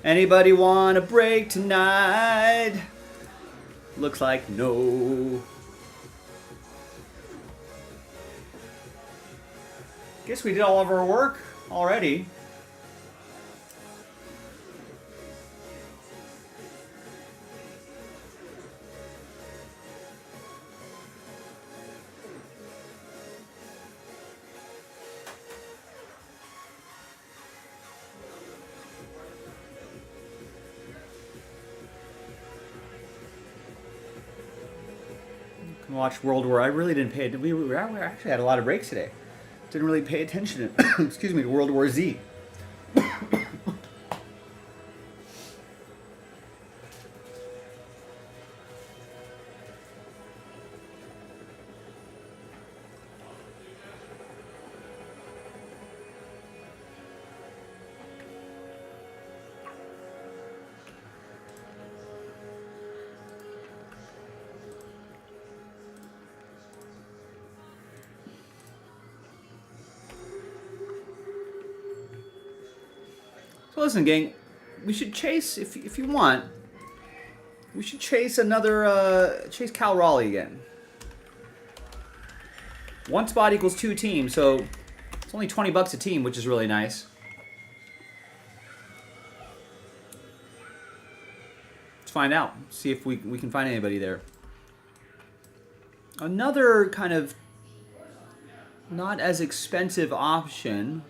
Anybody want a break tonight? Looks like no. Guess we did all of our work already. Can watch World War. I really didn't pay. We actually had a lot of breaks today. Didn't really pay attention. Excuse me, to World War Z. So listen, gang, we should chase, if you want, we should chase another, chase Cal Raleigh again. One spot equals 2 teams, so it's only $20 a team, which is really nice. Let's find out, see if we can find anybody there. Another kind of not as expensive option,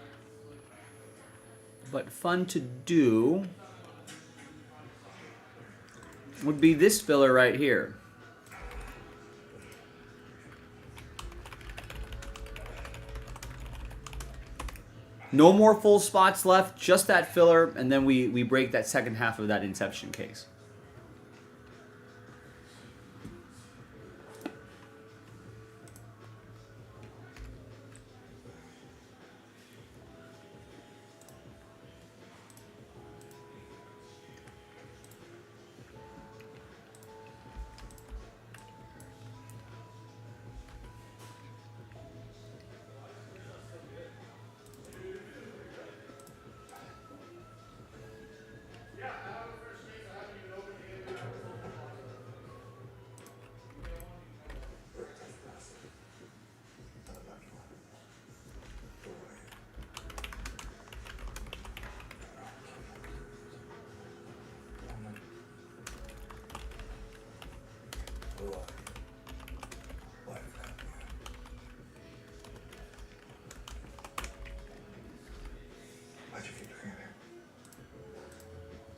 but fun to do, would be this filler right here. No more full spots left, just that filler, and then we break that second half of that Inception case. Why'd you keep doing it?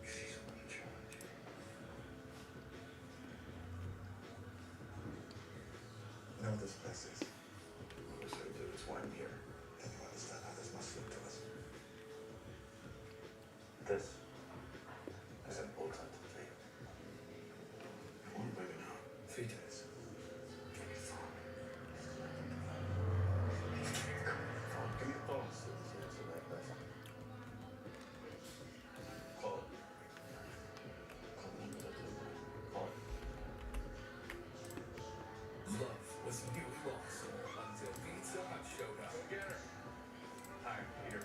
She's one challenge. You know what this place is? I wish I do. It's why I'm here. Then you understand how this must look to us. This is an alternative thing. One baby now. 3 days. Give me the phone. Call it. Love was newly lost until Pizza Hut showed up. Hi, Peter.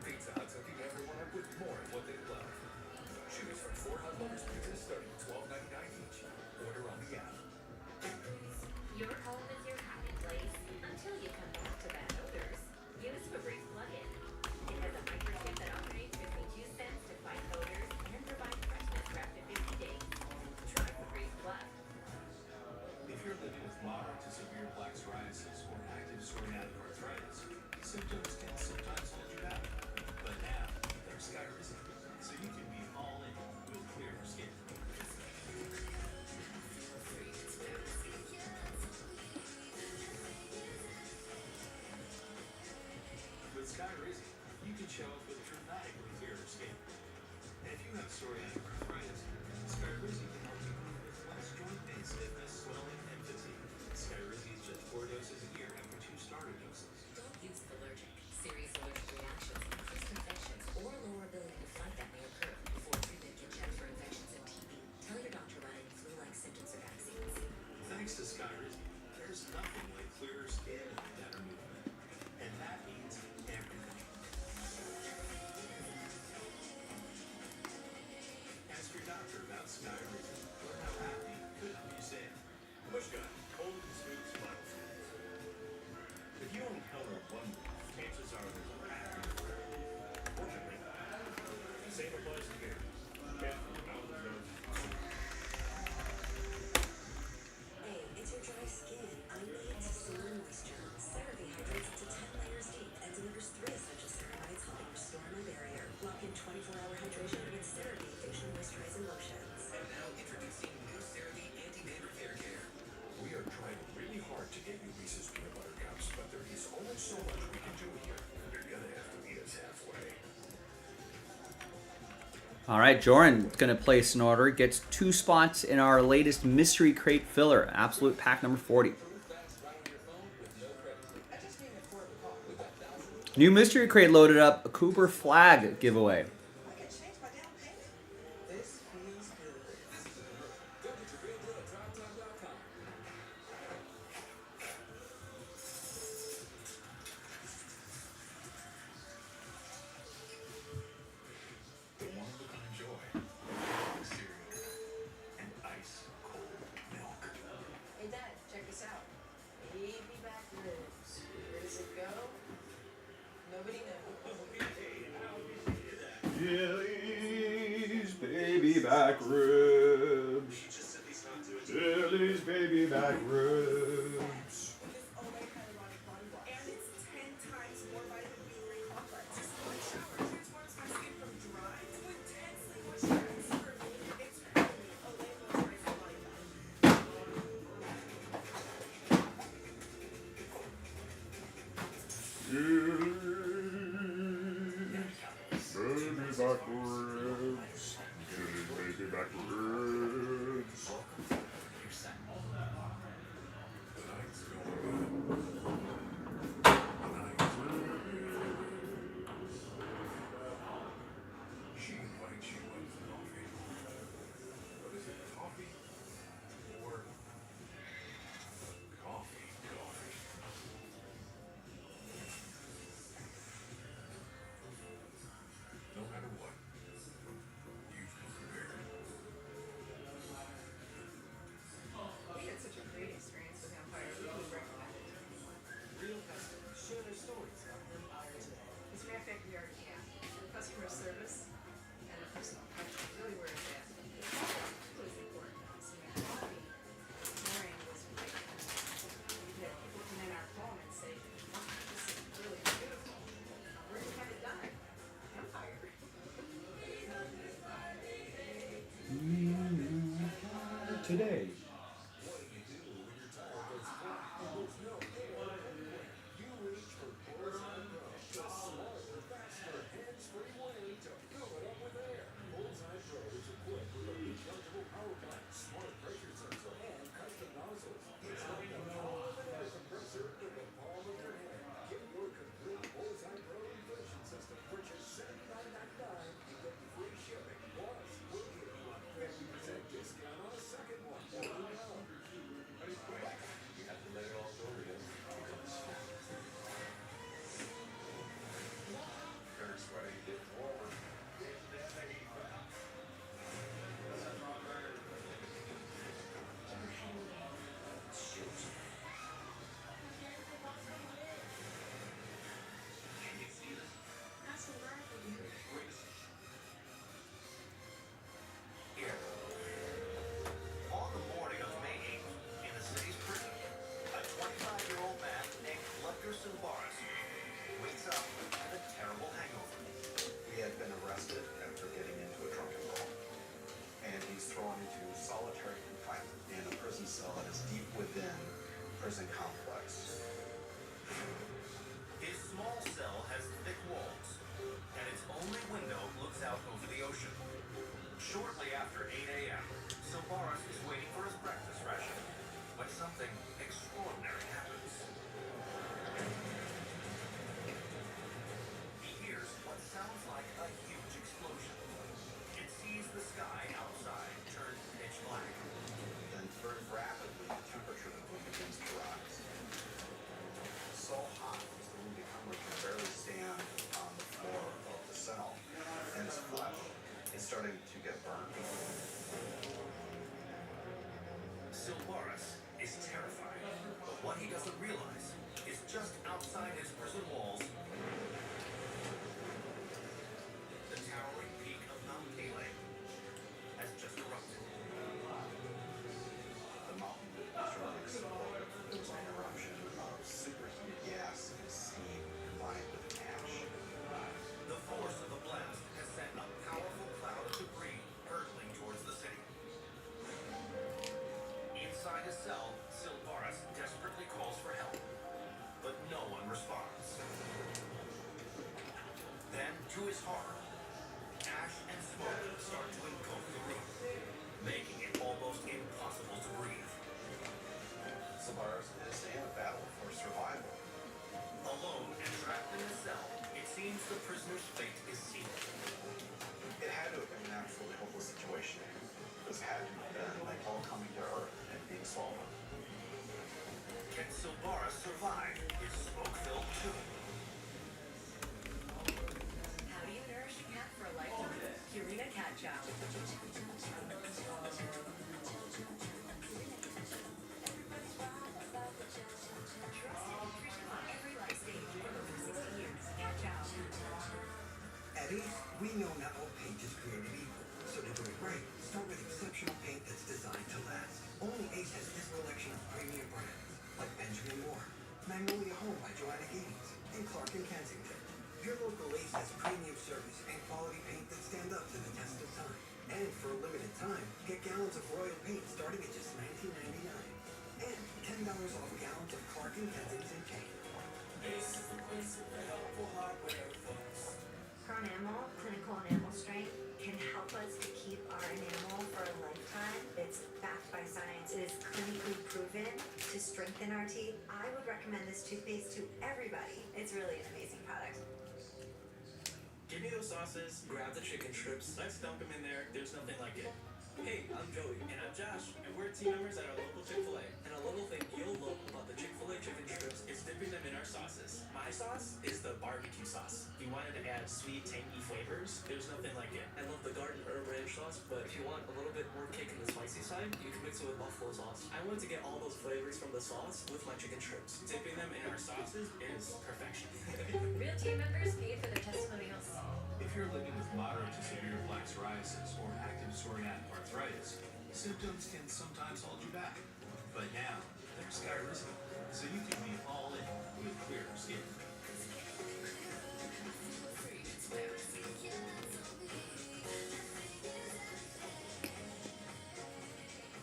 Pizza Hut's hooking everyone up with more of what they love. Choose from 4 hot lovers pizzas starting at $12.99 each. Order on the app. Your home is your happy place until you come back to bad odors. Use Febreze plug-in. It has a microchip that operates between 2 scents to fight odors and provide freshness for up to 50 days. Try Febreze Plug. If you're living with moderate to severe plaque psoriasis or active psoriatic arthritis, symptoms can sometimes hold you back. But now, there's Skyrizi, so you can be all in with clearer skin. With Skyrizi, you can show up with dramatically clearer skin. And if you have psoriatic arthritis, Skyrizi can help you with less joint pain, stiffness, swelling, and fatigue. Skyrizi is just 4 doses a year after 2 starter doses. Don't use allergic All right, Joran going to place an order. Gets 2 spots in our latest mystery crate filler, absolute pack number 40. New mystery crate loaded up. A Cooper flag giveaway. I can change my down payment. This feels good. Go get your real deal at drivetime.com. The one-of-a-kind joy. Cereal. And ice cold milk. Hey Dad, check this out. Baby back ribs. Where does it go? Nobody knows. Jelly's baby back ribs. Jelly's baby back ribs. This Olay Hyaluronic Body Wash. And it's 10 times more vitamin B3 complex. Just one shower transforms my skin from dry to intensely moisturized. For me, it's only Olay Moisturizing Body Wash. Baby back ribs. Jelly's baby back ribs. She invites you up for coffee. But is it coffee or coffee? No matter what, you've come prepared. We had such a great experience with Empire. We would recommend it. Real customers share their stories on Empire today. As a matter of fact, we already have. The customer service and the personal touch is really where it's at. It was important. So my coffee this morning was like, we had people come in our home and say, wow, this is really beautiful. Where did you have it done? Empire. Today. Very sweaty. Warmer. On the morning of May 8th, in the city's prison, a 25-year-old man named Lecterson Boris wakes up with a terrible hangover. He had been arrested after getting into a drunken brawl, and he's thrown into solitary confinement in a prison cell that is deep within prison complex. His small cell has thick walls, and its only window looks out over the ocean. Shortly after 8 a.m., Silvaris is waiting for his breakfast ration when something extraordinary happens. He hears what sounds like a huge explosion. It sees the sky outside turn pitch black. Then very rapidly, the temperature of the room begins to rise. So hot as the room becomes where he can barely stand on the floor of the cell, and his flesh is starting to get burned. Silvaris is terrified, but what he doesn't realize is just outside his prison walls, the towering peak of Mount Pele has just erupted. The mountain started to explode. There was an eruption of superheated gas and steam combined with ash. The force of the blast has sent a powerful cloud of debris hurtling towards the city. Inside his cell, Silvaris desperately calls for help, but no one responds. We know not all paint is created equal, so to do it right, start with exceptional paint that's designed to last. Only Ace has this collection of premium brands, like Benjamin Moore, Magnolia Home by Joanna Gaines, and Clark and Kensington. Your local Ace has premium service and quality paint that stand up to the test of time. And for a limited time, get gallons of Royal paint starting at just $19.99. And $10 off gallons of Clark and Kensington paint. Ace is the place for helpful hardware, folks. Pronamel, clinical enamel strength, can help us to keep our enamel for a lifetime. It's backed by science. It is clinically proven to strengthen our teeth. I would recommend this toothpaste to everybody. It's really an amazing product. Give me those sauces, grab the chicken strips, let's dump them in there, there's nothing like it. Hey, I'm Joey. And I'm Josh, and we're team members at our local Chick-fil-A. And a little thing you'll love about the Chick-fil-A chicken strips is dipping them in our sauces. My sauce is the barbecue sauce. If you wanted to add sweet, tangy flavors, there's nothing like it. I love the garden herb ranch sauce, but if you want a little bit more kick in the spicy side, you can mix it with buffalo sauce. I wanted to get all those flavors from the sauce with my chicken strips. Dipping them in our sauces is perfection. Real team members paid for their testimonials. If you're living with moderate to severe plaque psoriasis or active psoriatic arthritis, symptoms can sometimes hold you back. But now, there's Skyrizi, so you can be all in with clearer skin.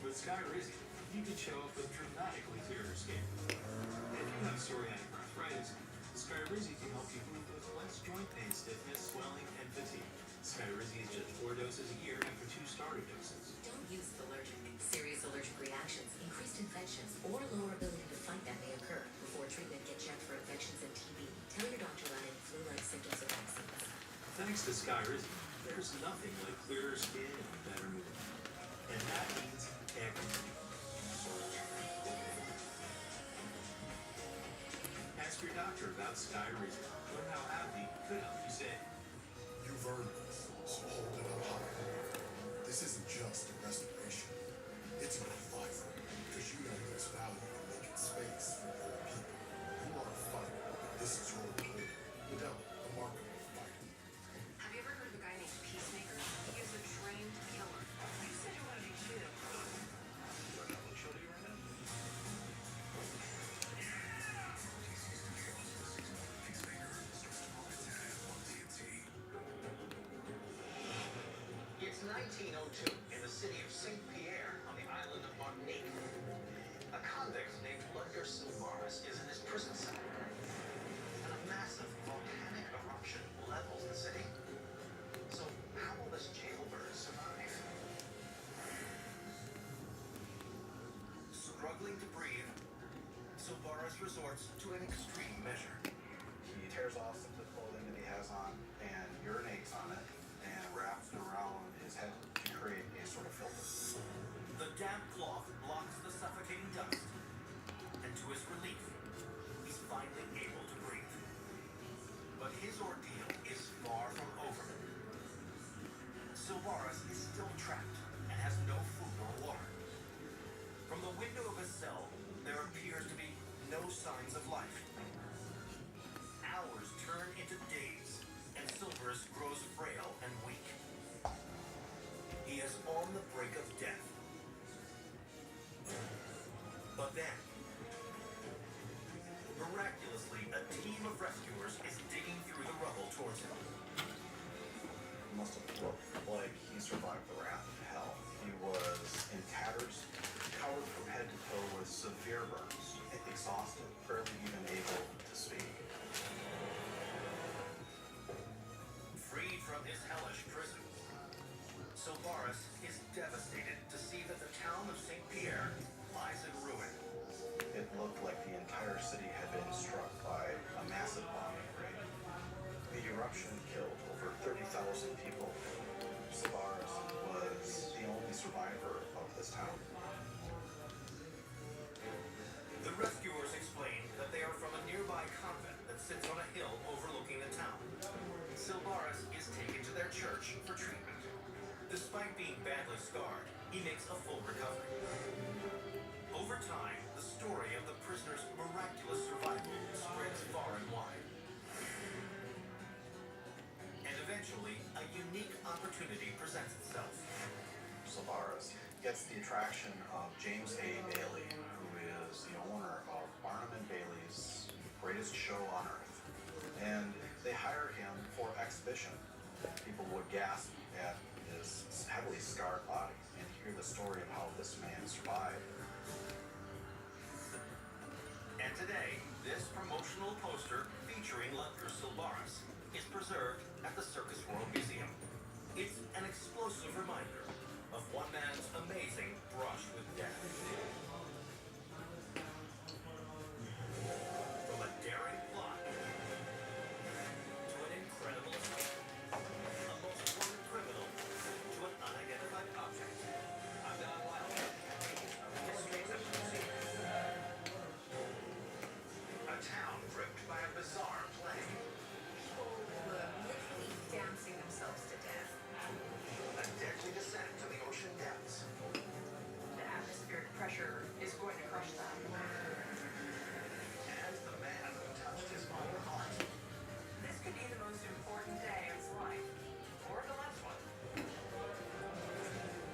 With Skyrizi, you can show up with dramatically clearer skin. If you have psoriatic arthritis, Skyrizi can help you move with less joint pain, stiffness, swelling, and fatigue. Skyrizi is just 4 doses a year after 2 starter doses. Don't use the allergic. Serious allergic reactions, increased infections, or lower ability to fight them may occur. Before treatment, get checked for infections and TB. Tell your doctor about any flu-like symptoms or vaccines. Thanks to Skyrizi, there's nothing like clearer skin and better mood. And that means everything. Ask your doctor about Skyrizi. Learn how AbbVie could help you save. You've earned this, so hold it up high. This isn't just a restoration. It's a revival, because you know there's value in making space for your people. You are a fighter. This is your reward. Medella, a remarkable fighter. Have you ever heard of a guy named Peacemaker? He is a trained killer. You said you wanted to shoot him. Do I have to show you right now? It's 1902 in the city of St. Pierre on the island of Martinique. A convict named Ludger Silvaris is in his prison cell. And a massive volcanic eruption levels the city. So how will this jailbird survive? Struggling to breathe, Silvaris resorts to an extreme measure. He tears off some of the clothing that he has on and urinates on it and wraps it around his head to create a sort of filter. The damp cloth blocks the suffocating dust, and to his relief, he's finally able to breathe. But his ordeal is far from over. Silvaris is still trapped and has no food or water. From the window of his cell, there appears to be no signs of life. Hours turn into days, and Silvaris grows frail and weak. He is on the brink of death. But then, miraculously, a team of rescuers is digging through the rubble towards him. It must have looked like he survived the wrath of hell. He was in tatters, covered from head to toe with severe burns, exhausted, barely even able to speak. Freed from his hellish prison, Silvaris is devastated to see that the town of St. Pierre lies in ruin. It looked like the entire city had been struck by a massive bombing raid. The eruption killed over 30,000 people. Silvaris was the only survivor of this town. The rescuers explain that they are from a nearby convent that sits on a hill overlooking the town. Silvaris is taken to their church for treatment. Despite being badly scarred, he makes a full recovery. Over time, the story of the prisoner's miraculous survival spreads far and wide. opportunity presents itself. Savaras gets the attraction of James A. Bailey, who is the owner of Barnum and Bailey's Greatest Show on Earth. And they hire him for exhibition. People would gasp at his heavily scarred body and hear the story of how this man survived. And today, this promotional poster featuring Ludger Sylvaris is preserved at the Circus World Museum. It's an explosive reminder of one man's amazing brush with death. From a daring plot to an incredible escape, a most wanted criminal to an unidentified object. I'm Don Wilder. Mysteries of the Museum. A town gripped by a bizarre plague. People literally dancing themselves to death. A deadly descent to the ocean depths. The atmospheric pressure is going to crush them. And the man who touched his own heart. This could be the most important day of his life. Or the last one.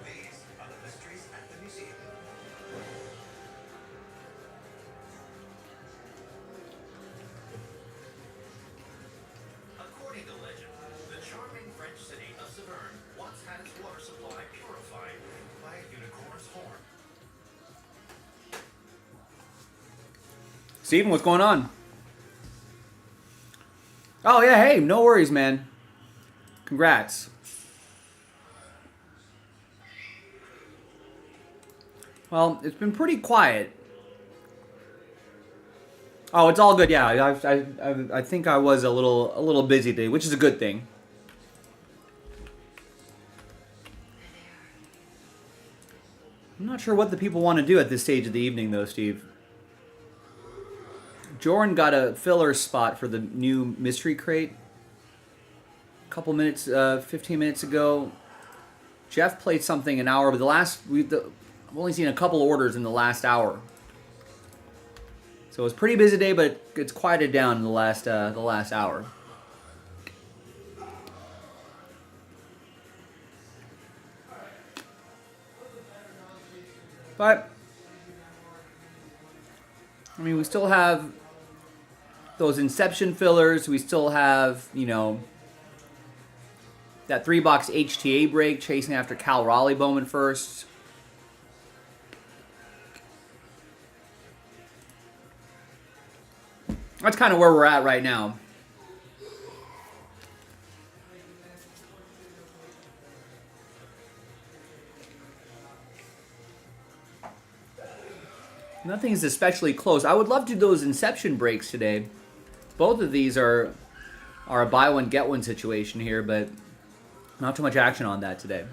These are the mysteries at the museum. According to legend, the charming French city of Severn once had its water supply purified by a unicorn's horn. Steven, what's going on? Oh, yeah, hey, no worries, man. Congrats. Well, it's been pretty quiet. Oh, it's all good. Yeah, I think I was a little busy today, which is a good thing. I'm not sure what the people want to do at this stage of the evening, though, Steve. Jordan got a filler spot for the new mystery crate a couple minutes, 15 minutes ago. Jeff played something an hour, but I've only seen a couple orders in the last hour. So it was a pretty busy day, but it's quieted down in the last hour. But I mean, we still have those Inception fillers. We still have, that 3-box HTA break chasing after Cal Raleigh Bowman first. That's kind of where we're at right now. Nothing is especially close. I would love to do those Inception breaks today. Both of these are a buy one get one situation here, but not too much action on that today.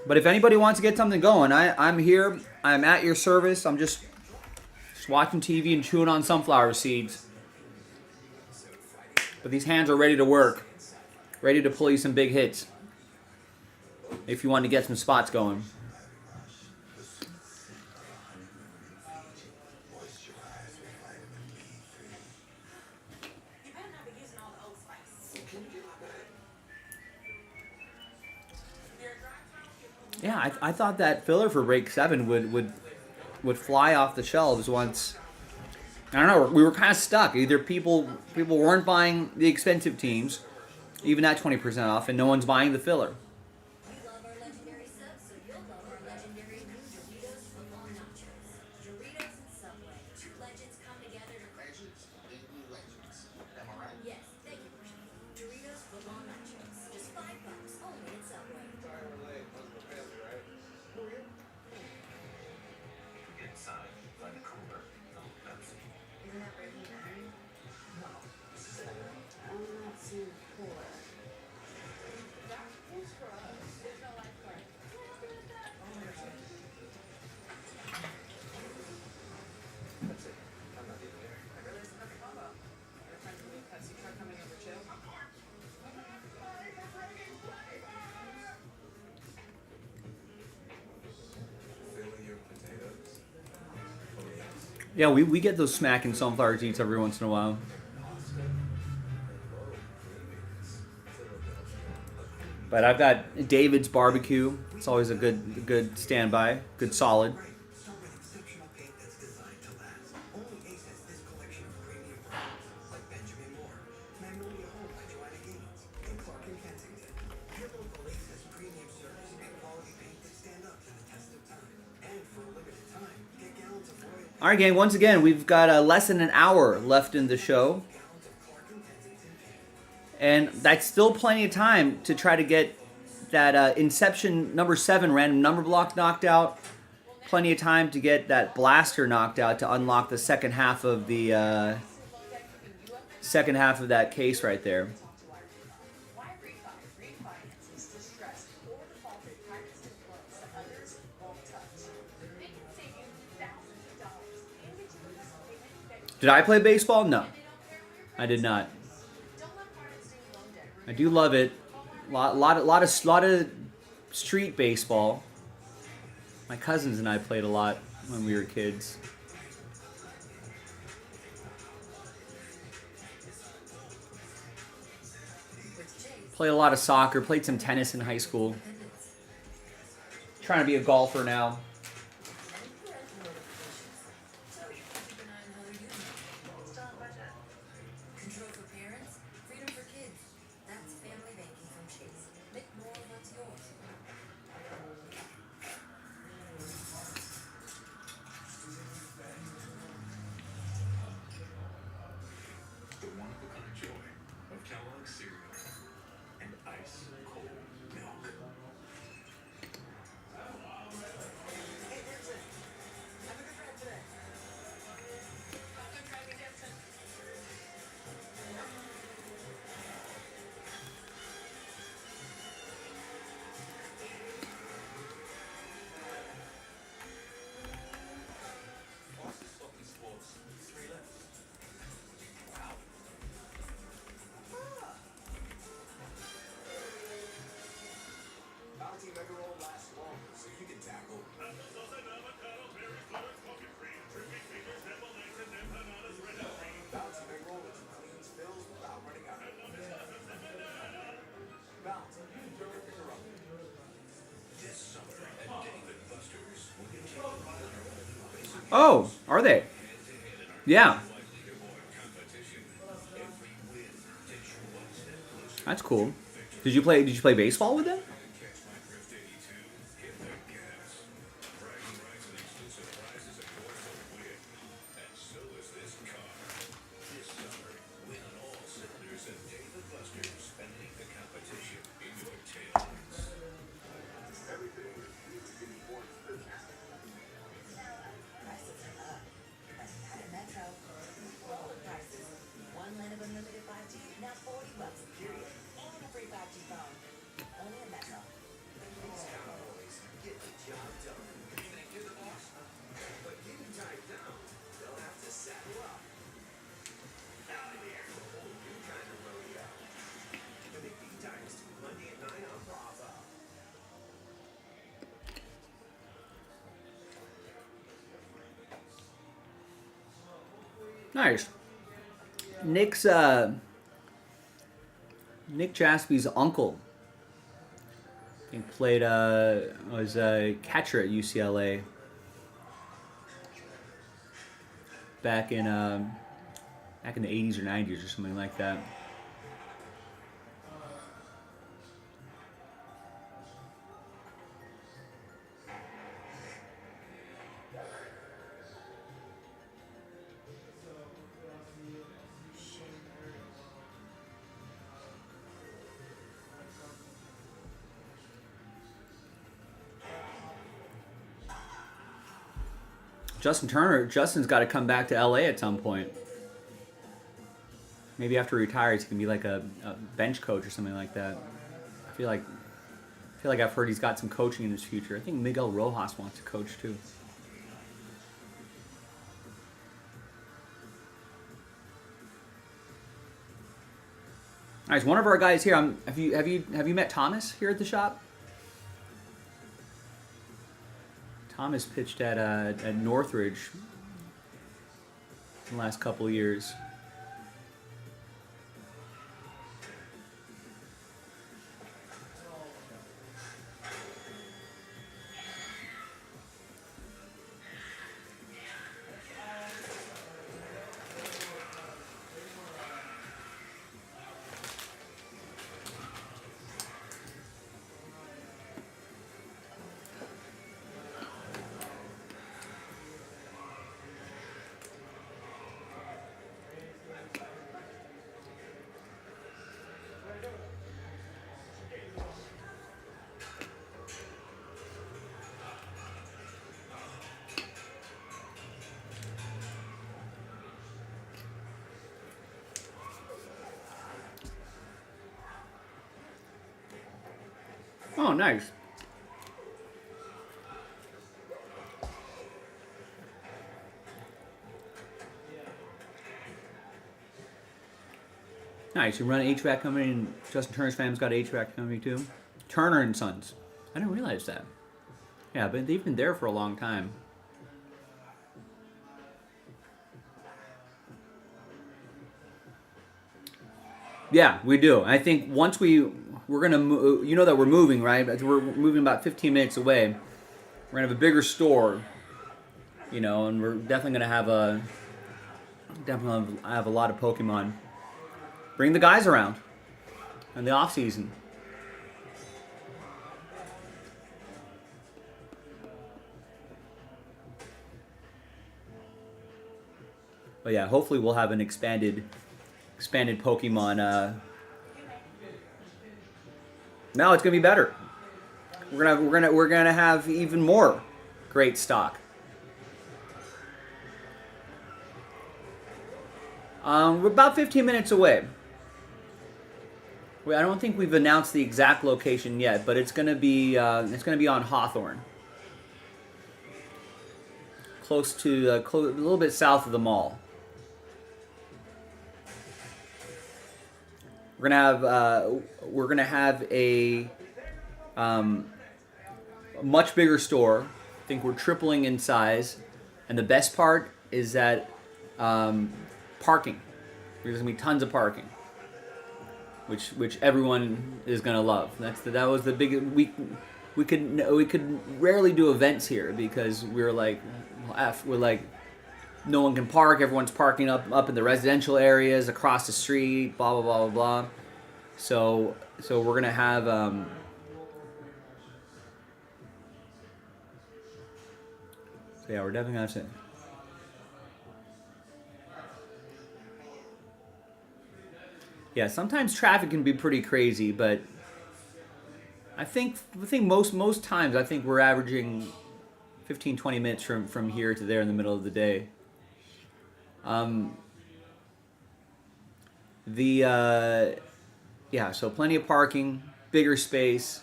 But if anybody wants to get something going, I'm here. I'm at your service. I'm just watching TV and chewing on sunflower seeds. But these hands are ready to work. Ready to pull you some big hits. If you want to get some spots going. You better not be using all the Old Spice. Yeah, I thought that filler for break 7 would fly off the shelves once. I don't know. We were kind of stuck. Either people weren't buying the expensive teams, even at 20% off, and no one's buying the filler. You love our legendary subs, so you'll love our legendary new Doritos football nachos. Doritos and Subway, two legends come together to Legends, big blue legends. Am I right? Yes, thank you, Christian. Doritos football nachos, just $5 only at Subway. Inside, by the cooler, no Pepsi. Isn't that breaking bad? No, this is I'm not too poor. That is Yeah, we get those smacking sunflower seeds every once in a while. But I've got David's barbecue. It's always a good standby, good solid. Start with exceptional paint that's designed to last. Only Ace has this collection of premium brands, like Benjamin Moore, Magnolia Home by Joanna Gaines, and Clark and Kensington. Your local Ace has premium service and quality paint that stand up to the test of time. And for a limited time, get gallons of Royal All right, gang. Once again, we've got less than an hour left in the show, and that's still plenty of time to try to get that Inception number 7 random number block knocked out. Plenty of time to get that blaster knocked out to unlock the second half of the that case right there. Why refinance distressed or defaulted private loans that others won't touch? They can save you thousands of dollars and get you a payment that Did I play baseball? No, I did not. I do love it. Lot of street baseball. My cousins and I played a lot when we were kids. Played a lot of soccer. Played some tennis in high school. Trying to be a golfer now. Control for parents, freedom for kids. That's family banking from Chase. Make more of what's yours. The one-of-a-kind joy of Kellogg's cereal and ice cold milk. Hey, Vincent. Have a good ride today. good driving, Jensen. Fastest stop in sports, 3 left. Wow. Bounty Mega Roll lasts longer, so you can tackle. Bounty Mega Roll lets you clean spills without running out. Bounty, you're interrupted. This summer at David Buster's, we can take the Oh, are they? Yeah. That's cool. Did you play baseball with them? Prices are up. But not at Metro. Lower prices. 1 line of unlimited 5G, now $40 period. And a free 5G phone. Only at Metro. These Cowboys get the job done. You think you're the boss? But getting tied down, they'll have to saddle up. Out of here. A whole new kind of rodeo. The Big B Dynasty, Monday at 9 on Bravo. Nice. Nick Jaspy's uncle, I think, played was a catcher at UCLA back in the 80s or 90s or something like that. Justin's got to come back to LA at some point. Maybe after he retires, he can be like a bench coach or something like that. I feel like I've heard he's got some coaching in his future. I think Miguel Rojas wants to coach too. Nice. One of our guys here. Have you met Thomas here at the shop? Thomas pitched at Northridge in the last couple of years. Oh, nice. Nice. You run an HVAC company, and Justin Turner's family's got an HVAC company too. Turner and Sons. I didn't realize that. Yeah, but they've been there for a long time. Yeah, we do. I think once we're gonna move, you know that we're moving, right? We're moving about 15 minutes away. We're gonna have a bigger store, you know, and we're definitely gonna have a lot of Pokemon. Bring the guys around in the off season. But yeah, hopefully we'll have an expanded Pokemon. No, it's gonna be better. We're gonna have even more great stock. We're about 15 minutes away. I don't think we've announced the exact location yet, but it's gonna be on Hawthorne, close to a little bit south of the mall. We're gonna have a much bigger store. I think we're tripling in size, and the best part is that parking. There's gonna be tons of parking, which everyone is gonna love. That was the big we could rarely do events here because we're like no one can park. Everyone's parking up in the residential areas across the street. Blah blah blah blah blah. So we're gonna have. So yeah, we're definitely gonna have to. Yeah, sometimes traffic can be pretty crazy, but I think most times I think we're averaging 15-20 minutes from here to there in the middle of the day. Yeah, so plenty of parking, bigger space.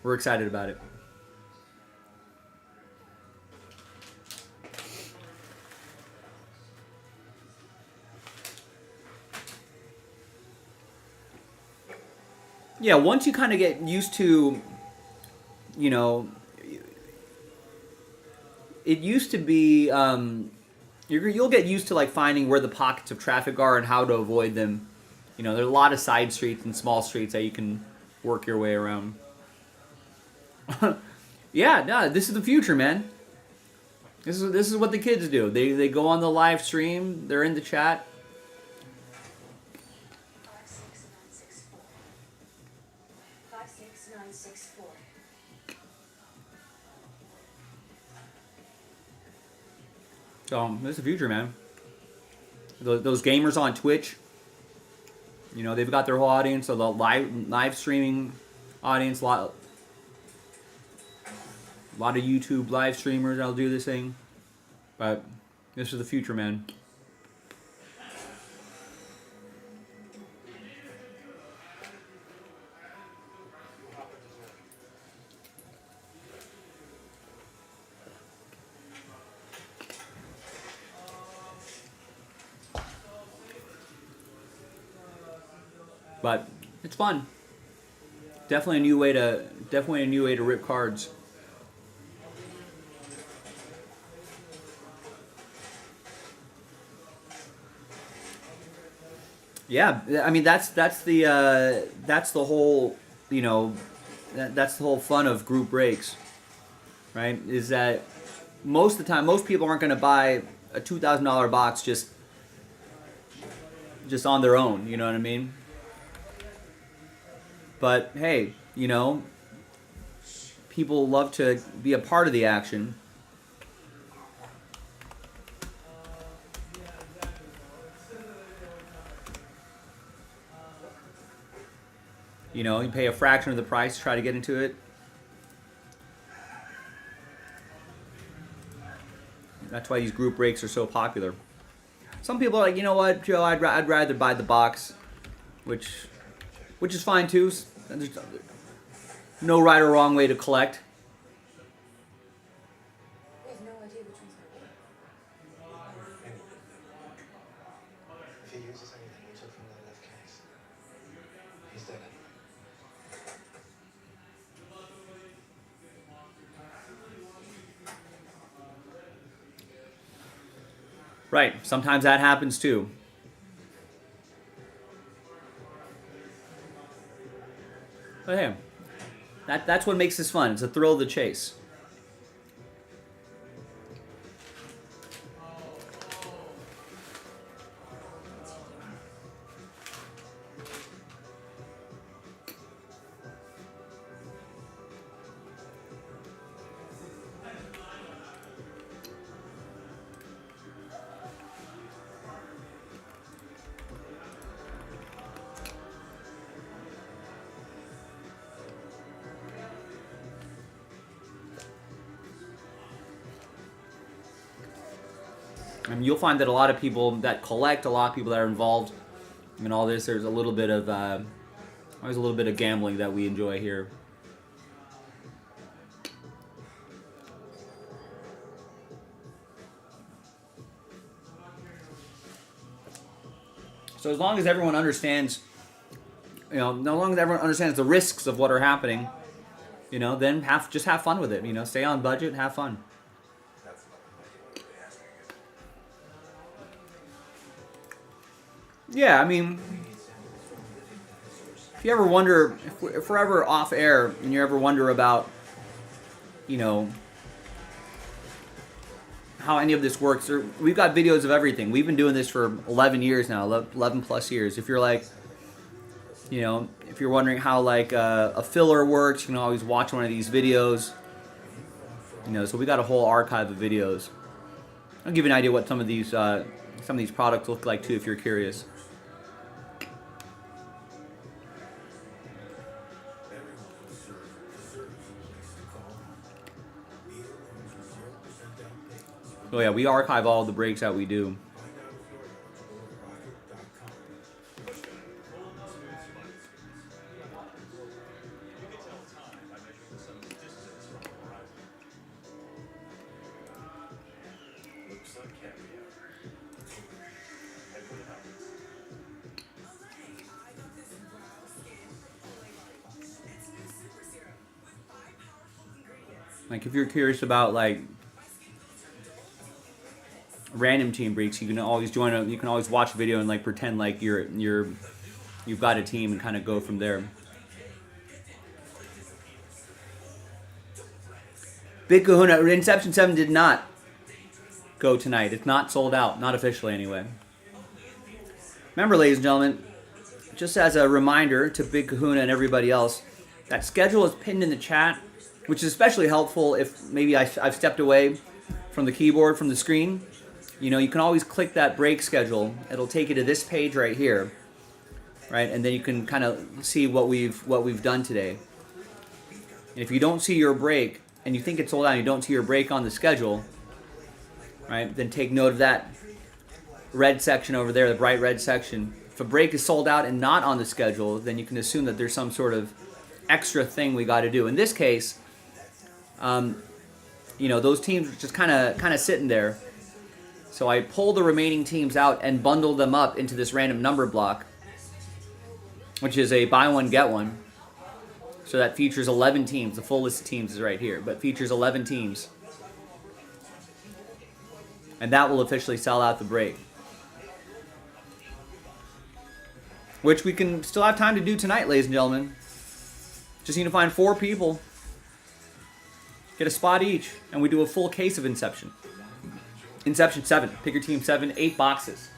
We're excited about it. Yeah, once you kind of get used to, you know, it used to be, you'll get used to like finding where the pockets of traffic are and how to avoid them. You know, there are a lot of side streets and small streets that you can work your way around. Yeah, no, this is the future, man. This is what the kids do. They go on the live stream. They're in the chat. So this is the future, man. Those gamers on Twitch, you know, they've got their whole audience. So the live streaming audience, a lot of YouTube live streamers that'll do this thing. But this is the future, man. But it's fun. Definitely a new way to rip cards. Yeah, I mean that's the whole, you know, that's the whole fun of group breaks, right? Is that most of the time most people aren't going to buy a $2,000 box just on their own, you know what I mean? But hey, you know, people love to be a part of the action. You know, you pay a fraction of the price to try to get into it. That's why these group breaks are so popular. Some people are like, you know what, Joe, I'd rather buy the box, which is fine too. There's no right or wrong way to collect. We have no idea which one's gonna work. If he uses anything he took from that left case, he's dead. Right. Sometimes that happens too. But hey, that's what makes this fun. It's a thrill of the chase. I mean, you'll find that a lot of people that collect, a lot of people that are involved in all this, there's a little bit of always a little bit of gambling that we enjoy here. So as long as everyone understands, you know, as long as everyone understands the risks of what are happening, you know, then just have fun with it. You know, stay on budget, have fun. Yeah, I mean, if you ever wonder, if we're ever off air and you ever wonder about, you know, how any of this works, we've got videos of everything. We've been doing this for 11 years now, 11 plus years. If you're like, you know, if you're wondering how like a filler works, you can always watch one of these videos. You know, so we got a whole archive of videos. I'll give you an idea what some of these products look like too, if you're curious. Oh yeah, we archive all the breaks that we do. Like if you're curious about like random team breaks, you can always join you can always watch a video and like pretend like you've got a team and kind of go from there. Big Kahuna, Inception 7 did not go tonight. It's not sold out, not officially anyway. Remember, ladies and gentlemen, just as a reminder to Big Kahuna and everybody else, that schedule is pinned in the chat, which is especially helpful if maybe I've stepped away from the keyboard, from the screen. You know, you can always click that break schedule. It'll take you to this page right here, right? And then you can kind of see what we've done today. And if you don't see your break and you think it's sold out and you don't see your break on the schedule, right? Then take note of that red section over there, the bright red section. If a break is sold out and not on the schedule, then you can assume that there's some sort of extra thing we got to do. In this case, you know, those teams were just kind of sitting there. So I pulled the remaining teams out and bundled them up into this random number block. which is a buy one, get one. So that features 11 teams. The full list of teams is right here, but features 11 teams. And that will officially sell out the break. Which we can still have time to do tonight, ladies and gentlemen. Just need to find 4 people. Get a spot each, and we do a full case of Inception. Inception 7. Pick your team 7, 8 boxes.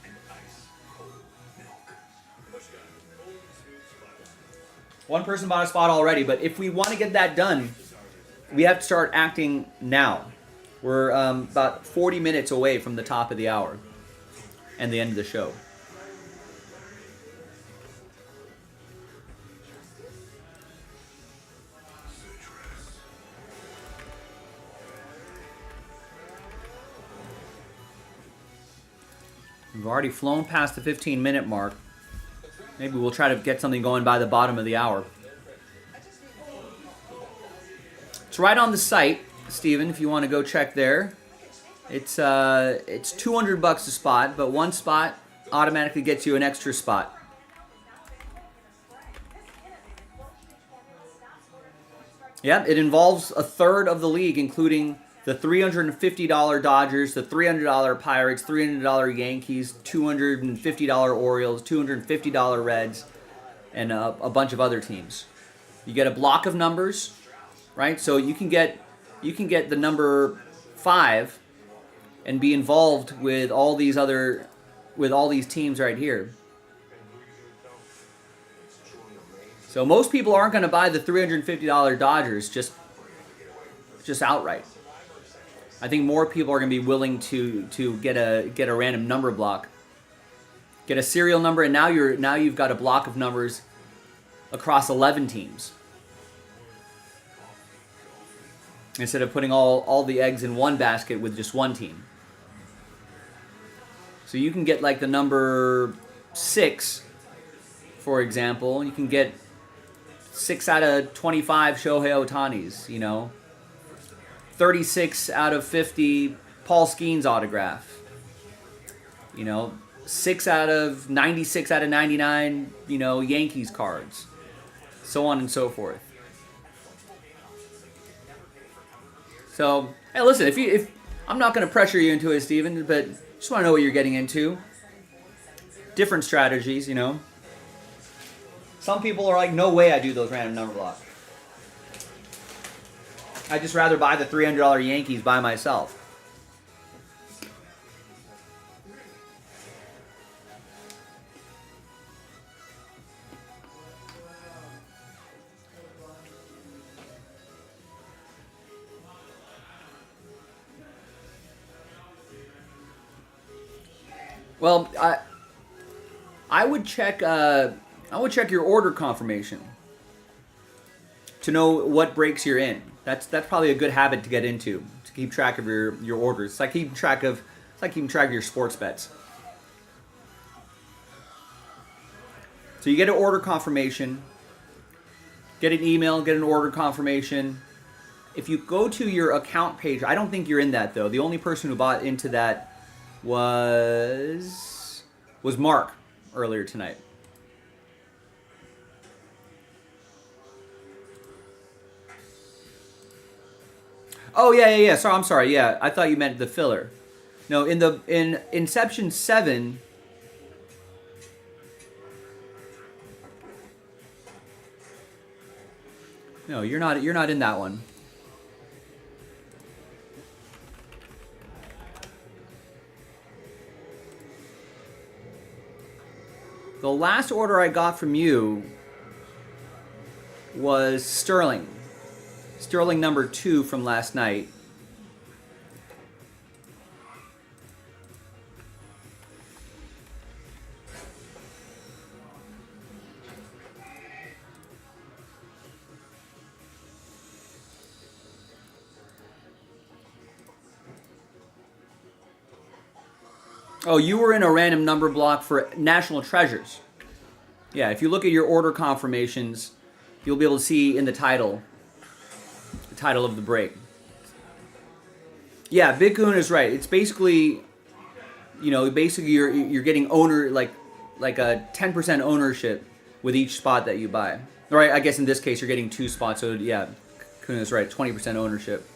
One person bought a spot already, but if we want to get that done, we have to start acting now. We're about 40 minutes away from the top of the hour and the end of the show. We've already flown past the 15-minute mark. Maybe we'll try to get something going by the bottom of the hour. It's right on the site, Steven, if you want to go check there. It's $200 a spot, but one spot automatically gets you an extra spot. Yep, it involves a third of the league, including the $350 Dodgers, the $300 Pirates, $300 Yankees, $250 Orioles, $250 Reds, and a bunch of other teams. You get a block of numbers, right? So you can get the number 5 and be involved with all these teams right here. So most people aren't going to buy the $350 Dodgers just outright. I think more people are going to be willing to get a random number block, get a serial number, and now you've got a block of numbers across 11 teams instead of putting all the eggs in one basket with just one team. So you can get like the number 6, for example. You can get 6 out of 25 Shohei Ohtani's, 36 out of 50 Paul Skeens autograph. 96 out of 99, Yankees cards. So on and so forth. So, hey, listen, if I'm not going to pressure you into it, Steven, but just want to know what you're getting into. Different strategies, Some people are like, no way I do those random number blocks. I'd just rather buy the $300 Yankees by myself. Well, I would check your order confirmation to know what breaks you're in. That's probably a good habit to get into, to keep track of your orders. It's like keeping track of your sports bets. So you get an order confirmation, get an email, get an order confirmation. If you go to your account page, I don't think you're in that though. The only person who bought into that was Mark earlier tonight. Oh yeah. Sorry, I'm sorry. Yeah, I thought you meant the filler. No, in Inception 7. No, you're not in that one. The last order I got from you was Sterling. Sterling number 2 from last night. Oh, you were in a random number block for National Treasures. Yeah, if you look at your order confirmations, you'll be able to see in the title of the break. Yeah, Big Kahuna is right. It's basically, you're getting like a 10% ownership with each spot that you buy. Right? I guess in this case you're getting 2 spots. So yeah, Kuna's right. 20% ownership.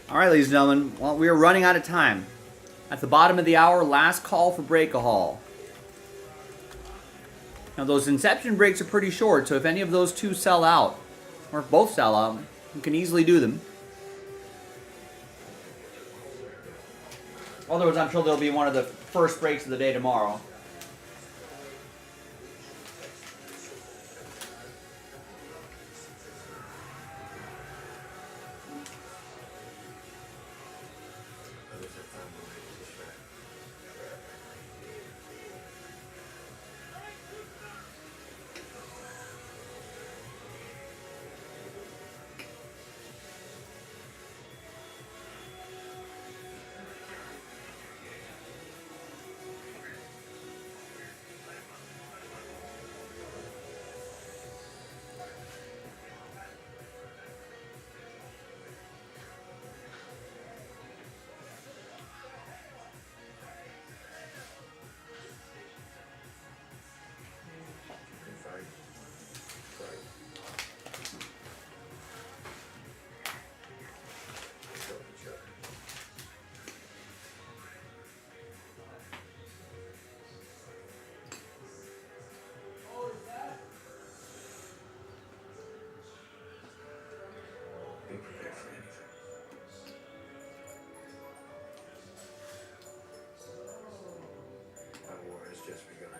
All right, ladies and gentlemen. Well, we are running out of time. At the bottom of the hour, last call for break-a-haul. Now, those inception breaks are pretty short, so if any of those 2 sell out, or if both sell out, you can easily do them. Otherwise, I'm sure they'll be one of the first breaks of the day tomorrow. Be prepared for anything. Our war has just begun.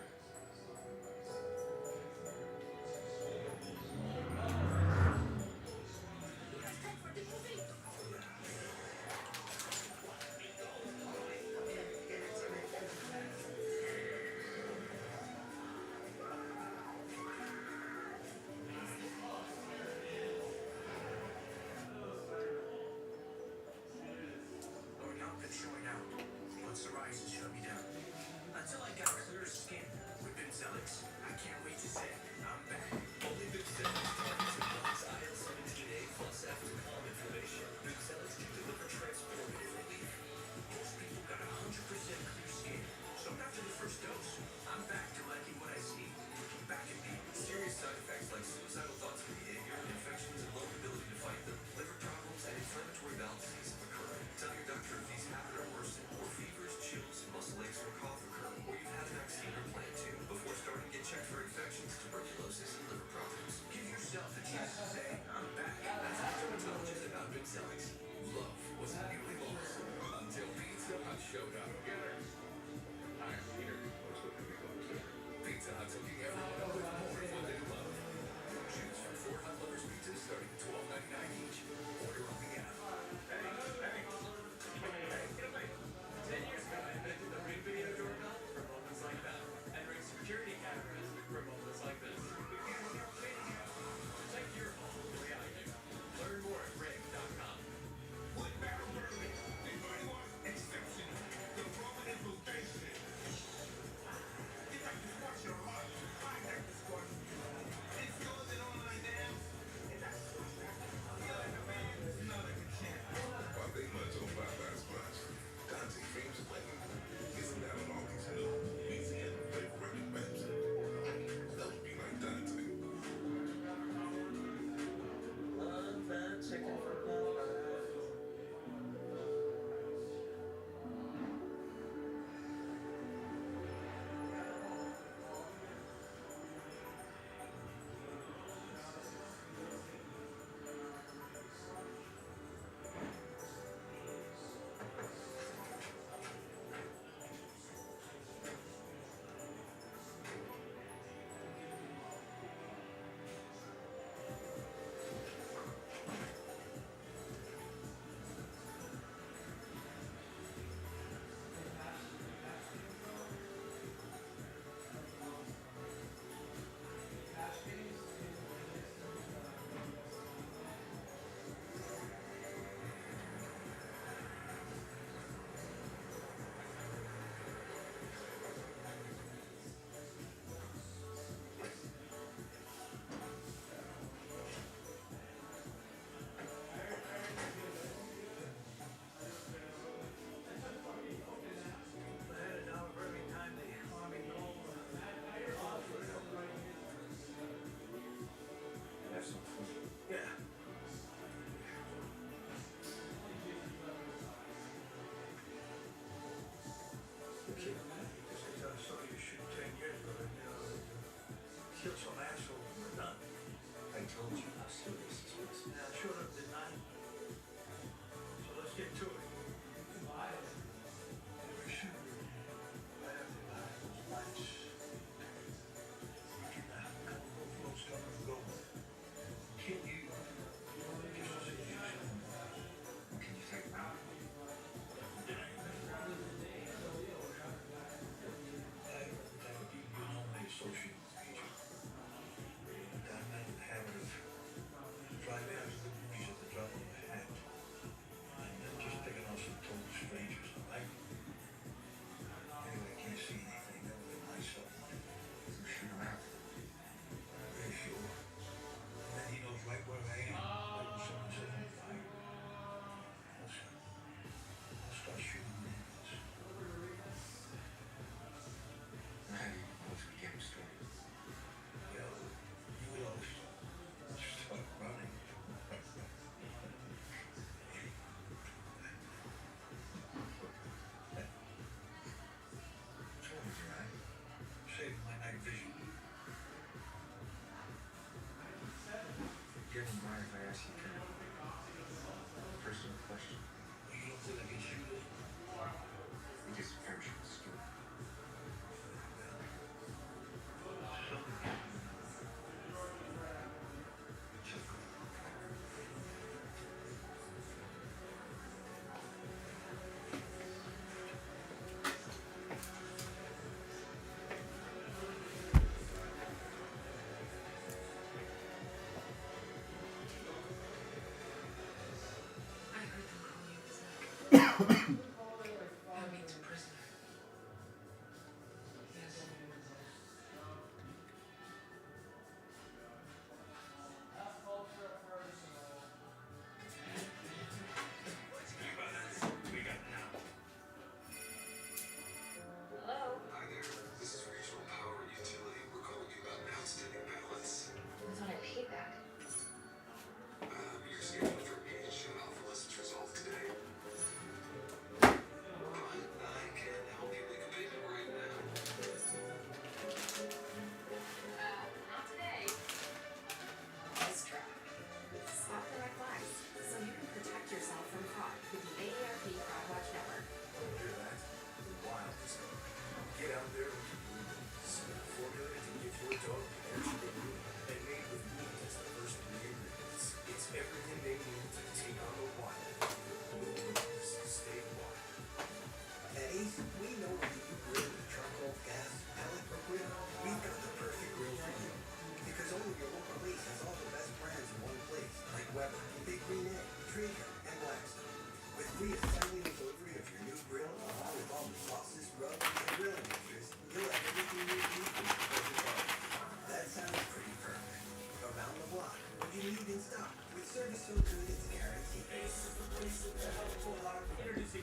Krieger and Blackstone. With free assembly and delivery of your new grill, along with all the sauces, rubs, and grilling features, you'll have everything you need for your perfect barbecue. That sounds pretty perfect. Around the block, what you need in stock, with service so good it's guaranteed. Introducing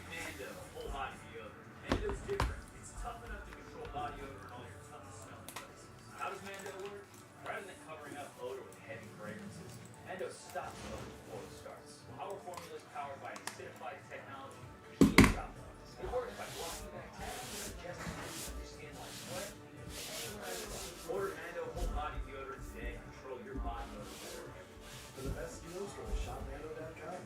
Mando whole body deodorant. Mando's different. It's tough enough to control body odor and all your toughest smelling places. How does Mando work? Rather than covering up odor with heavy fragrances, Mando stops odor before it starts. Our formula is powered by acidified technology. It works by blocking bacteria and suggesting your skin like sweat. Order Mando whole body deodorant today and control your body odor better. For the best deals, go to shopmando.com.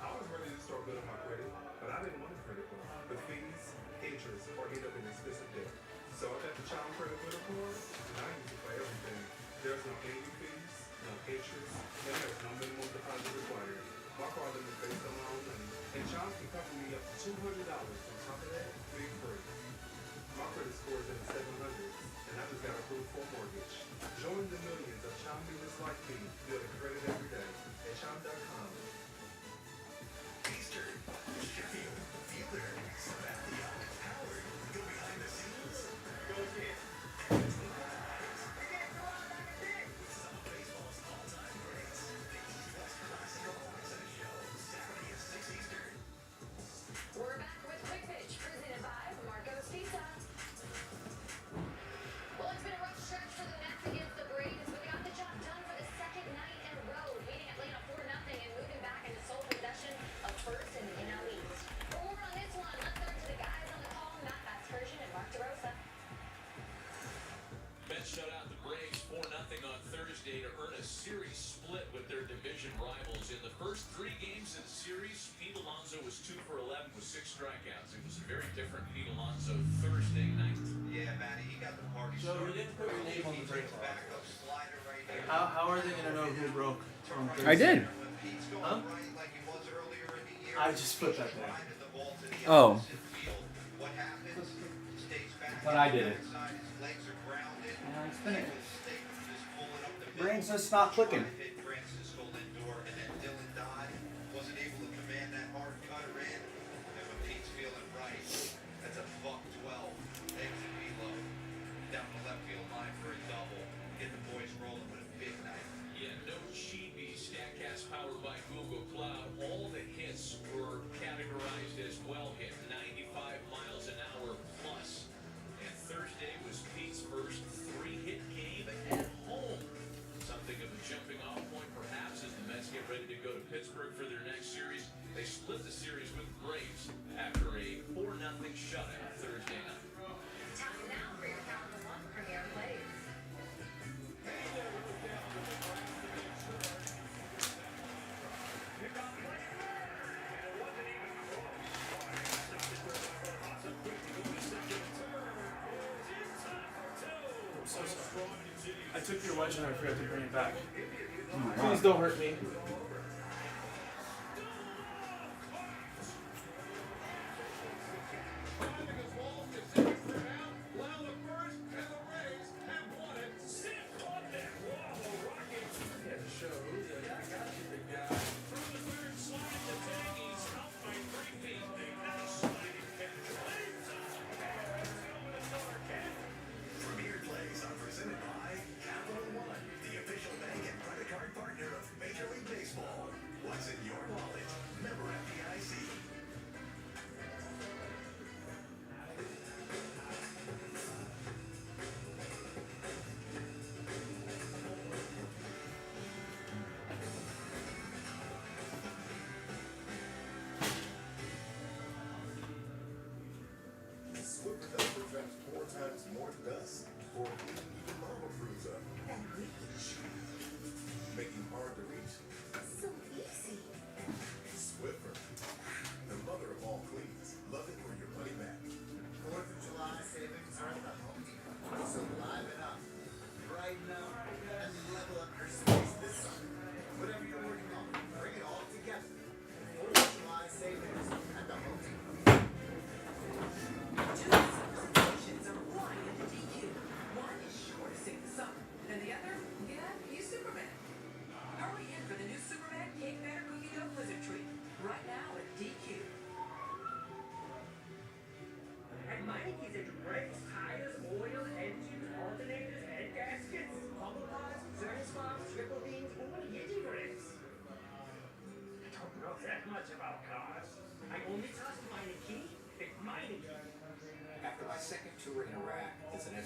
I was ready to start building my credit, but I didn't want a credit card with fees, interest, or end up in expensive debt. So I got the Child Credit Builder Card, and I use it for everything. There's no annual fees, no interest, and there's no minimum deposit required. My card limit is based on my own money, and Child can cover me up to $200. On top of that, big free. My credit score is in the 700s, and I just got approved for a mortgage. Join the millions of Child builders like me, building credit every day at Child.com. Eastern, Sheffield, Fielder, Sabathia, Howard, go behind the scenes. Go get. Some of baseball's all-time greats. The East-West Classic Boxing Show, Saturday at 6 Eastern. We're back with Quick Pitch, presented by Marco's Pizza. Well, it's been a rough stretch for the Mets against the Braves, but they got the job done for the second night in a row, beating Atlanta 4-0 and moving back into sole possession of first in the NL East. For more on this one, let's turn to the guys on the call, Matt Vasgersian and Mark DeRosa. Mets shut out the Braves 4-0 on Thursday to earn a series split with their division rivals. In the first 3 games of the series, Pete Alonso was 2 for 11 with 6 strikeouts. It was a very different Pete Alonso Thursday night. Yeah, Matty, he got the party Joe, started. you didn't put your name on the break. Backup slider right here. How are they gonna know who broke? on Thursday? I did. When Pete's going Huh? right like he was earlier in the year, I just put that there. grinded the ball to the Oh. opposite field. What happens? Stays back. But I did it. Inside, his legs are grounded. Yeah, it's been it. Just pulling up the Brain's just not clicking. hit Francisco Lindor, and then Dylan Dodd wasn't able to command that hard cutter in. And when Pete's feeling right, that's a buck 12. Exit below. Down the left field line for a double. Get the boys rolling with a big night. Yeah, no cheapy. StatCast powered by Google Cloud. All the hits were categorized as well hit, 95 miles an hour plus. And Thursday was Pete's first 3-hit game at home. Something of a jumping off point perhaps as the Mets get ready to go to Pittsburgh for their next series. They split the series with the Braves after a 4-0 shutout Thursday night. Time now for your Calendar One Premier Plays. I'm so sorry. I took your lunch and I forgot to bring it back. Please don't hurt me. Premier Plays are presented by Capital One, the official bank and credit card partner of Major League Baseball.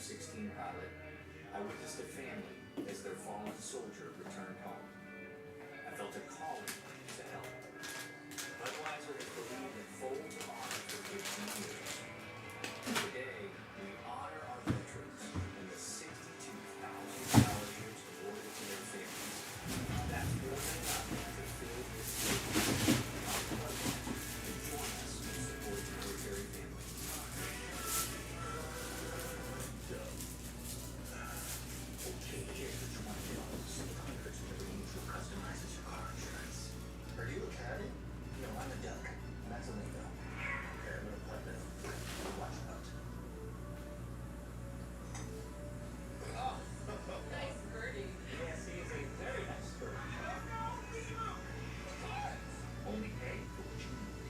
F-16 pilot, I witnessed a family as their fallen soldier returned home. I felt a calling to help. Budweiser has believed in folds of honor for 15 years. Today, we honor our veterans and the $62,000 scholarships awarded to their families. That's more than enough to fill this state. Join us in supporting military families. Okay, here's the $20. Hundreds of the mutual customizes your car insurance. Are you a caddy? No, I'm a duck. That's a lingo. Okay, I'm gonna put that. Watch out. Nice birdie. Yes, he is a very nice bird. Only pay for what you need.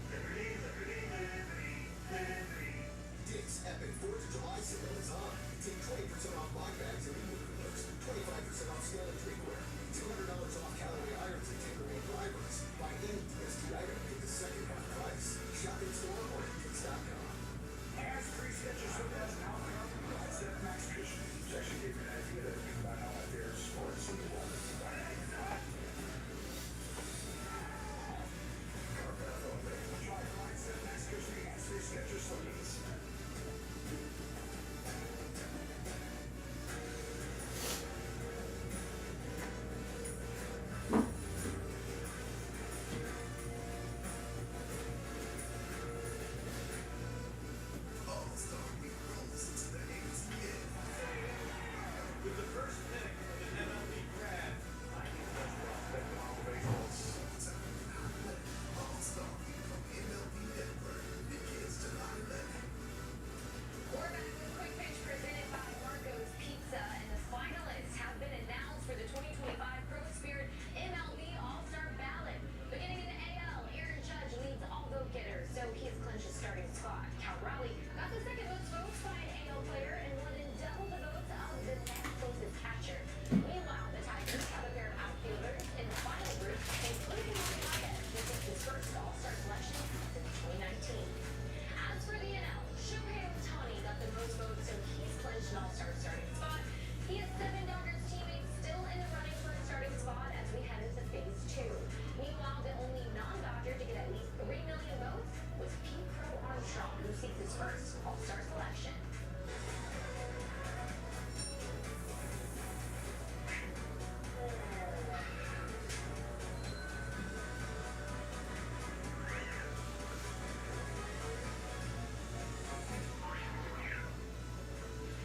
Dick's epic 4th of July sale is on. Take 20% off bike bags and removal coolers, 25% off scale and drinkware, $200 off Callaway irons and Timbermade drivers. Buy any DST item, get the second half price. Shop in store or at Dicks.com. Ask free sketches from us now. That's that Max Cushion. Actually gave me an idea about how my favorite sports in the world is. Try mindset Max Cushion and free sketches sleeves. With the first pick of the MLB draft, I think the best prospect in all of baseball. We're back with Quick Pitch presented by Marco's Pizza, and the finalists have been announced for the 2025 Pro Spirit MLB All-Star Ballot. Beginning in the AL, Aaron Judge leads all vote-getters, so he has clinched his starting spot. Cal Raleigh got the second most votes by an AL player and more than double the votes of the next closest catcher. Meanwhile, the Tigers have a pair of outfielders in the final group, including Mike Maya, who takes his first All-Star selection since 2019. As for the NL, Shohei Ohtani got the most votes, so he's clinched an All-Star starting spot. He has 7 Dodgers teammates still in the running for a starting spot as we head into Phase 2. Meanwhile, the only non-Dodger to get at least 3 million votes was Pete Crow Armstrong, who seeks his first All-Star selection.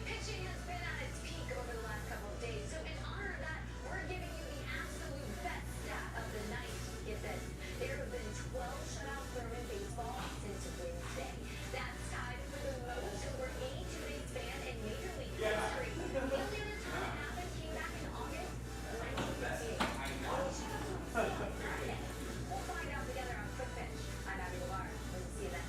Pitching has been at its peak over the last couple of days, so in honor of that, we're giving you the absolute best stat of the night. Get this, there have been 12 shutouts thrown in baseball since Wednesday. That's tied for the most over any two-day span in Major League history. The only other time it happened came back in August of 1958. We'll find out together on Quick Pitch. I'm Abby Lavar. We'll see you then.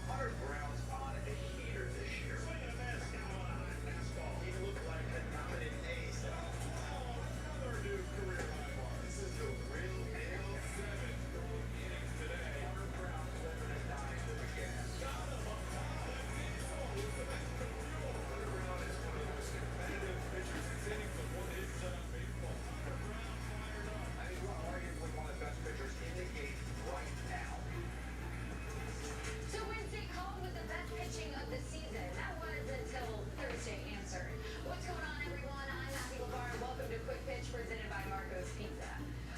Hunter Brown's on a heater this year. He looked like a dominant ace. Another new career high bar. This is the real deal. 7 innings today. Hunter Brown is over to 9 with the gas. Hunter Brown is one of the most competitive pitchers in innings of one hit baseball. Hunter Brown fired up. I think we're arguably one of the best pitchers in the game right now. So Wednesday called with the best pitching of the season. That was until Thursday answered. What's going on, everyone? I'm Abby Lavar, and welcome to Quick Pitch presented by Marco's Pizza.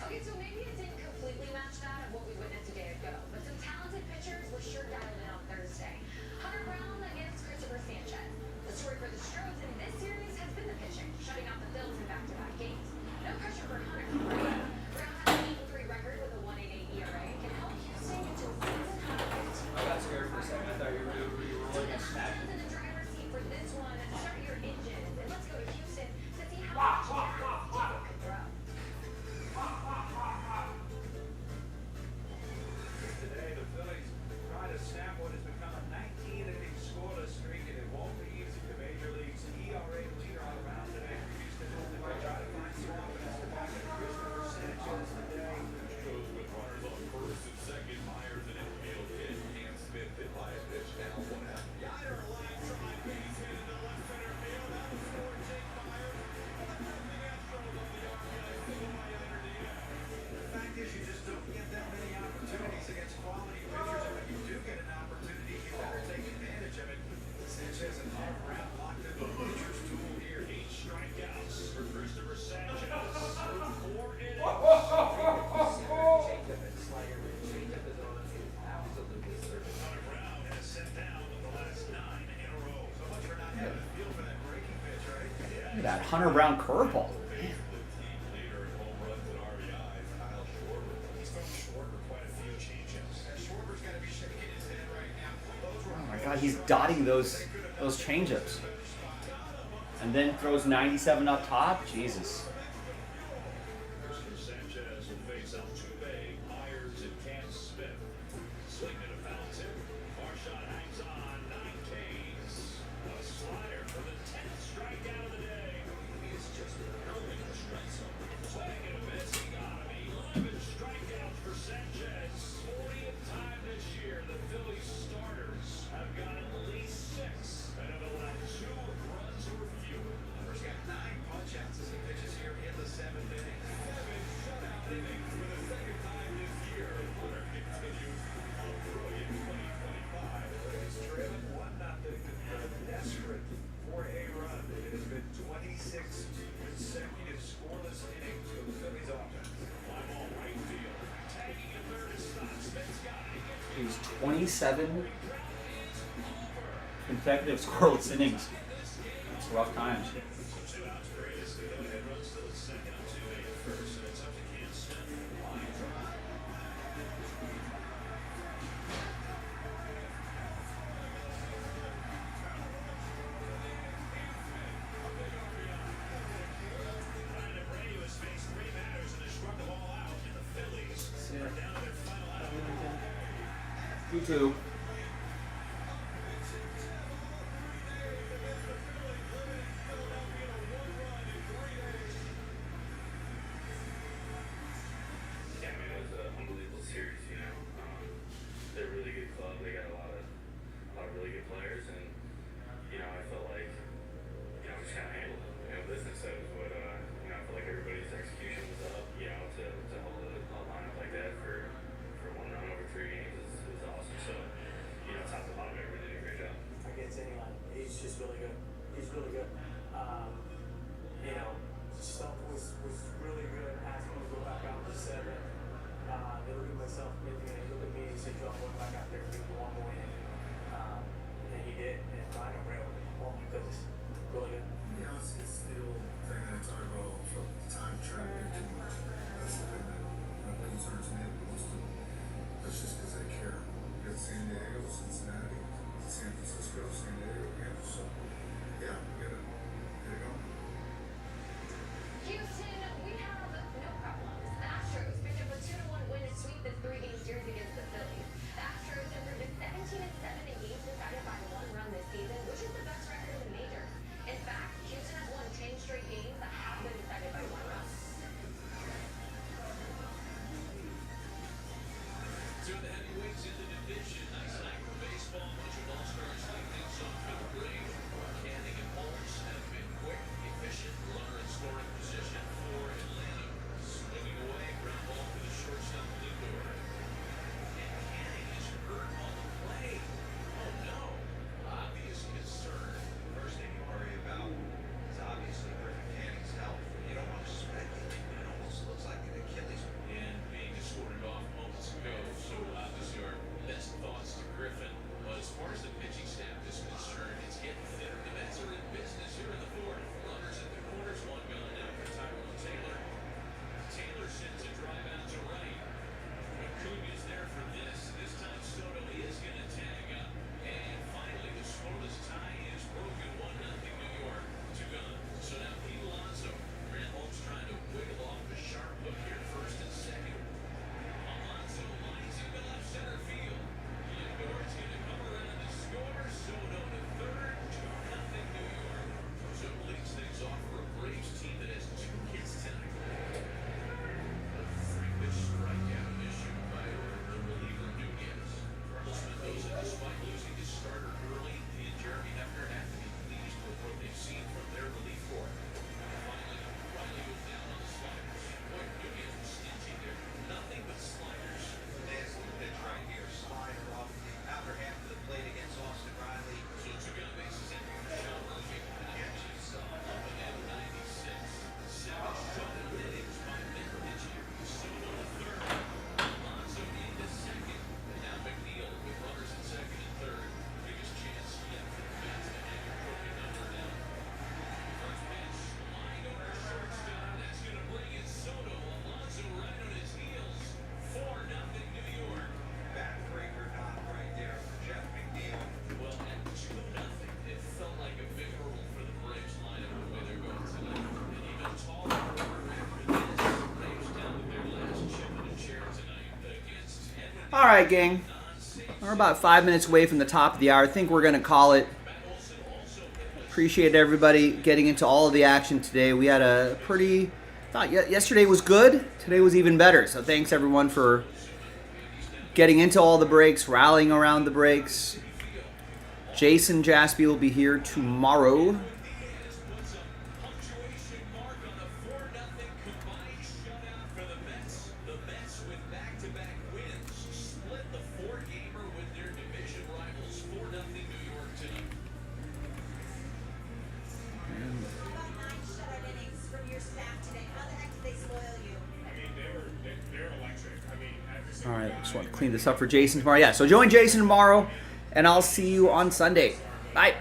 Okay, so maybe it didn't completely match that of what we witnessed a day ago, but some talented pitchers were sure dialed in on Thursday. Hunter Brown against Christopher Sanchez. The story for the Stros in this series has been the pitching, shutting out the Phils in back-to-back games. No pressure for Hunter. Brown has an 8-3 record with a 1.88 ERA and can help Houston get to a season high 15. I got scared for a second. I thought you were rolling a snap. In the driver's seat for this one, start your engines and let's go to Houston to see how much Diego can throw. Today, the Phillies try to snap what has become a 19-inning scoreless streak, and it won't be easy. The Major League's ERA leader on the mound today for Houston will try to find some offense to back in Christopher Sanchez today. Shows with runners on first and second, Myers and infield hit, and Smith hit by a pitch now, 1 out. Yonder line drive base hit into left center field. That was for Jake Myers. The Astros on the RBI single by Yainer Diaz. The fact is, you just don't get that many opportunities against quality pitchers, and when you do get an opportunity, you better take advantage of it. Sanchez and Hunter Brown locked in the pitcher's tool here. 8 strikeouts for Christopher Sanchez. 4 innings. Changeup and slider. Changeup is on absolutely certain. Hunter Brown has set down the last 9 in a row. So much for not having a feel for that breaking pitch, right? Look at that Hunter Brown curveball. Leader in home runs and RBIs, Kyle Schwarber. He's thrown short with quite a few changeups. Schwarber's got to be shaking his head right now. Those were Oh my God, he's dotting those changeups, and then throws 97 up top. Jesus. Christopher Sanchez will face Altuve, Myers, and Cam Smith. Swing and a foul tip. Far shot hangs on. 9 Ks. A slider for the 10th strikeout of the day. He's just pounding the strike zone. Swing and a miss. He got him. 11 strikeouts for Sanchez. 40th time this year the Phillies starters have got at least 6 and have allowed 2 runs or fewer. Hunter's got 9 punch-outs as he pitches here in the 7th inning. 7 shutout innings for the second time this year. Hunter continues a brilliant 2025. He's trailing 1-0, desperate for a run. It has been 26 consecutive scoreless innings for the Phillies offense. Fly ball right field. Tagging at third is Scott. Smith's got it. He gets He's 27 consecutive scoreless innings. It's rough times. 2 outs greatest. The go-ahead run still at second. Altuve at first, and it's up to Cam Smith. Line drive. Brandon Brady has faced 3 batters and has struck them all out, and the Phillies are down to their final out. 2-2. Yeah, I mean, it was an unbelievable series, you know. They're a really good club. They got a lot of really good players, and, you know, I felt like, you know, we just kind of handled it. You know, business, that was what, you know, I felt like everybody's execution was up, you know, to hold a lineup like that for 1 run over 3 games is awesome. So, All right, gang. We're about 5 minutes away from the top of the hour. I think we're going to call it. Appreciate everybody getting into all of the action today. We had a pretty... thought yesterday was good. Today was even better. So thanks, everyone, for getting into all the breaks, rallying around the breaks. Jason Jaspy will be here tomorrow. All right, just want to clean this up for Jason tomorrow. Yeah, so join Jason tomorrow, and I'll see you on Sunday. Bye.